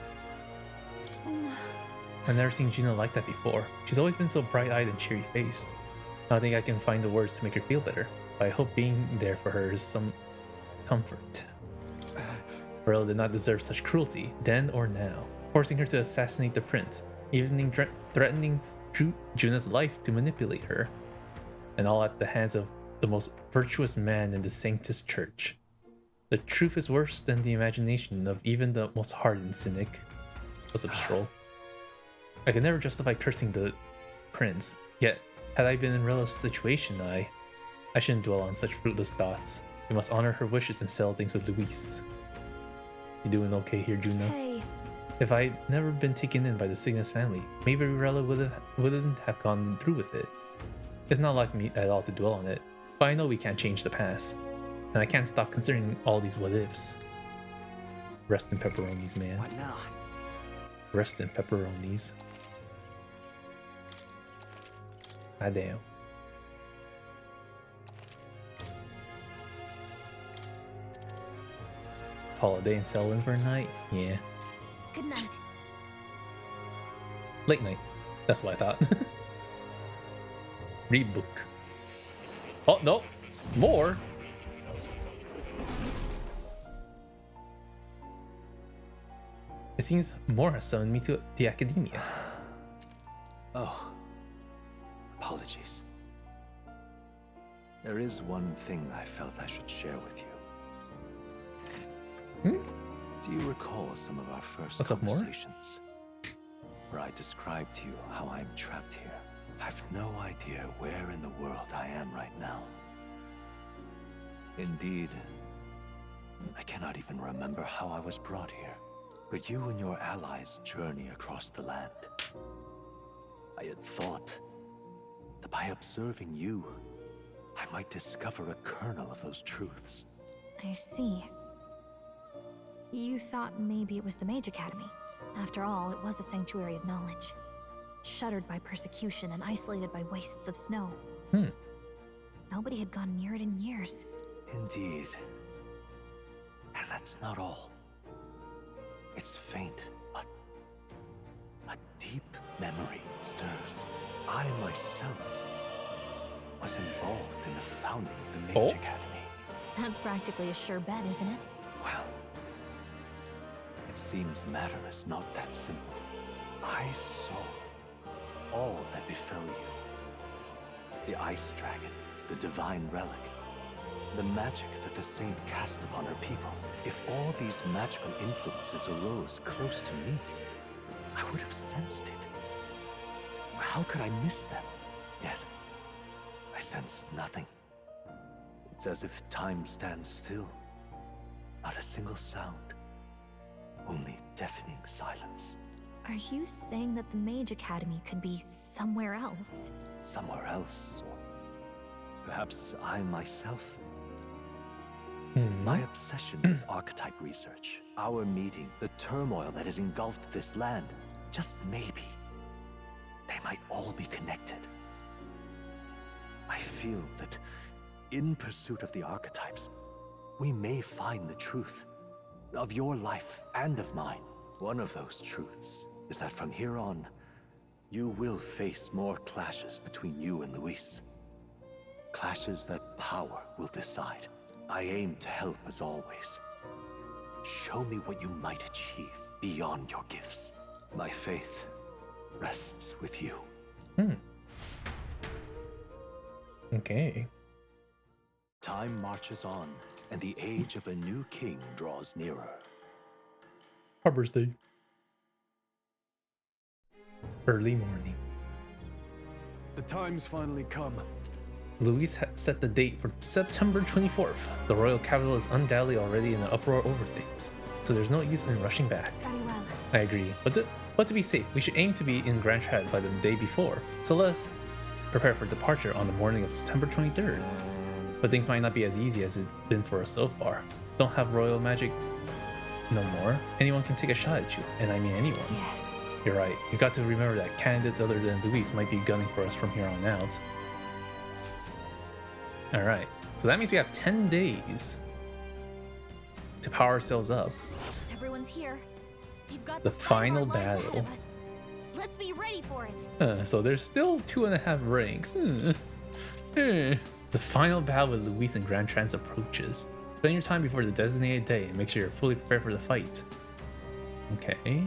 I've never seen Gina like that before. She's always been so bright-eyed and cheery-faced. I don't think I can find the words to make her feel better, but I hope being there for her is some comfort. Dorella did not deserve such cruelty, then or now, forcing her to assassinate the prince, even threatening Juna's life to manipulate her, and all at the hands of the most virtuous man in the Sanctus Church. The truth is worse than the imagination of even the most hardened cynic. What's up, Stroll? I could never justify cursing the prince, yet had I been in Rella's situation, I shouldn't dwell on such fruitless thoughts. We must honor her wishes and settle things with Luis. You doing okay here, Juna? Hey. If I'd never been taken in by the Cygnus family, maybe Rella wouldn't have gone through with it. It's not like me at all to dwell on it, but I know we can't change the past, and I can't stop considering all these what-ifs. Rest in pepperonis, man. What now? Rest in pepperonis. Ah, damn. Call a day and settle in for a night? Yeah. Good night. Late night. That's what I thought. Read book. Oh, no. More? It seems Moore has summoned me to the academia. Oh. Apologies. There is one thing I felt I should share with you. Do you recall some of our first conversations? Where I described to you how I'm trapped here. I've no idea where in the world I am right now. Indeed, I cannot even remember how I was brought here. But you and your allies journey across the land. I had thought that by observing you, I might discover a kernel of those truths. I see. You thought maybe it was the Mage Academy. After all, it was a sanctuary of knowledge. Shuttered by persecution and isolated by wastes of snow. Nobody had gone near it in years. Indeed. And that's not all. It's faint, but a deep memory stirs. I myself was involved in the founding of the Mage Academy. That's practically a sure bet, isn't it? Well, it seems the matter is not that simple. I saw all that befell you. The ice dragon, the divine relic, the magic that the saint cast upon her people. If all these magical influences arose close to me, I would have sensed it. How could I miss them? Yet, I sensed nothing. It's as if time stands still. Not a single sound. Only deafening silence. Are you saying that the Mage Academy could be somewhere else? Somewhere else, or perhaps I myself. My obsession with archetype research, our meeting, the turmoil that has engulfed this land, just maybe, they might all be connected. I feel that in pursuit of the archetypes, we may find the truth of your life and of mine. One of those truths is that from here on, you will face more clashes between you and Luis. Clashes that power will decide. I aim to help as always. Show me what you might achieve beyond your gifts. My faith rests with you. Okay. Time marches on, and the age of a new king draws nearer. Harbor's Day. Early morning. The time's finally come. Luis set the date for September 24th. The royal capital is undoubtedly already in an uproar over things, so there's no use in rushing back. Very well. I agree, but to be safe, we should aim to be in Grand Trad by the day before, so let's prepare for departure on the morning of September 23rd. But things might not be as easy as it's been for us so far. Don't have royal magic no more. Anyone can take a shot at you, and I mean anyone. Yes. You're right. You got to remember that candidates other than Luis might be gunning for us from here on out. Alright, so that means we have 10 days to power ourselves up. Everyone's here. We've got The final battle. Let's be ready for it. So there's still 2.5 ranks. The final battle with Luis and Grand Trans approaches. Spend your time before the designated day and make sure you're fully prepared for the fight. Okay.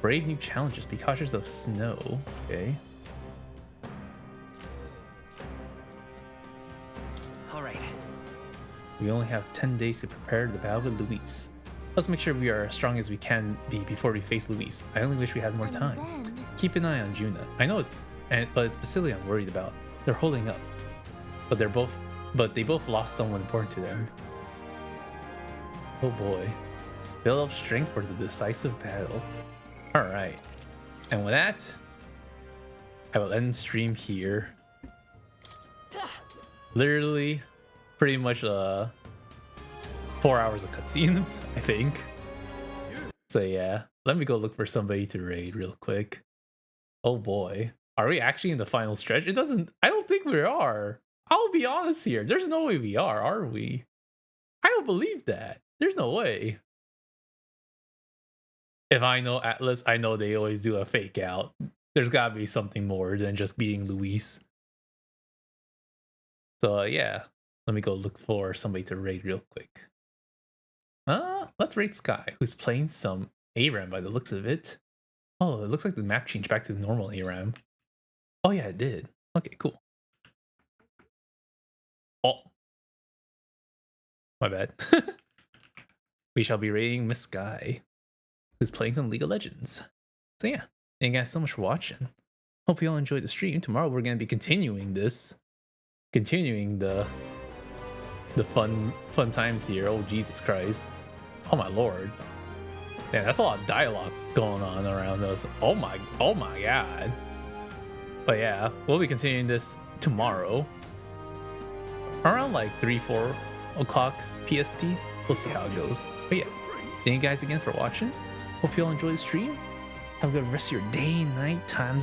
Brave new challenges. Be cautious of snow. Okay. Alright. We only have 10 days to prepare the battle with Luis. Let's make sure we are as strong as we can be before we face Luis. I only wish we had more time. Keep an eye on Juna. I know but it's Basili I'm worried about. They're holding up. But they both lost someone important to them. Oh boy. Build up strength for the decisive battle. Alright. And with that, I will end stream here. Literally, pretty much 4 hours of cutscenes, I think. So yeah, let me go look for somebody to raid real quick. Oh boy. Are we actually in the final stretch? I don't think we are. I'll be honest here. There's no way we are we? I don't believe that. There's no way. If I know Atlas, I know they always do a fake out. There's gotta be something more than just beating Luis. So yeah, let me go look for somebody to raid real quick. Let's raid Sky, who's playing some ARAM by the looks of it. Oh, it looks like the map changed back to normal ARAM. Oh yeah, it did. Okay, cool. Oh. My bad. We shall be raiding Miss Sky, who's playing some League of Legends. So yeah, thank you guys so much for watching. Hope you all enjoyed the stream. Tomorrow we're going to be continuing this. Continuing the fun times here. Oh Jesus Christ. Oh my lord. Yeah, that's a lot of dialogue going on around us. Oh my god. But yeah, we'll be continuing this tomorrow. Around like 3-4 o'clock PST. We'll see how it goes. But yeah, thank you guys again for watching. Hope you all enjoy the stream. Have a good rest of your day, night, times.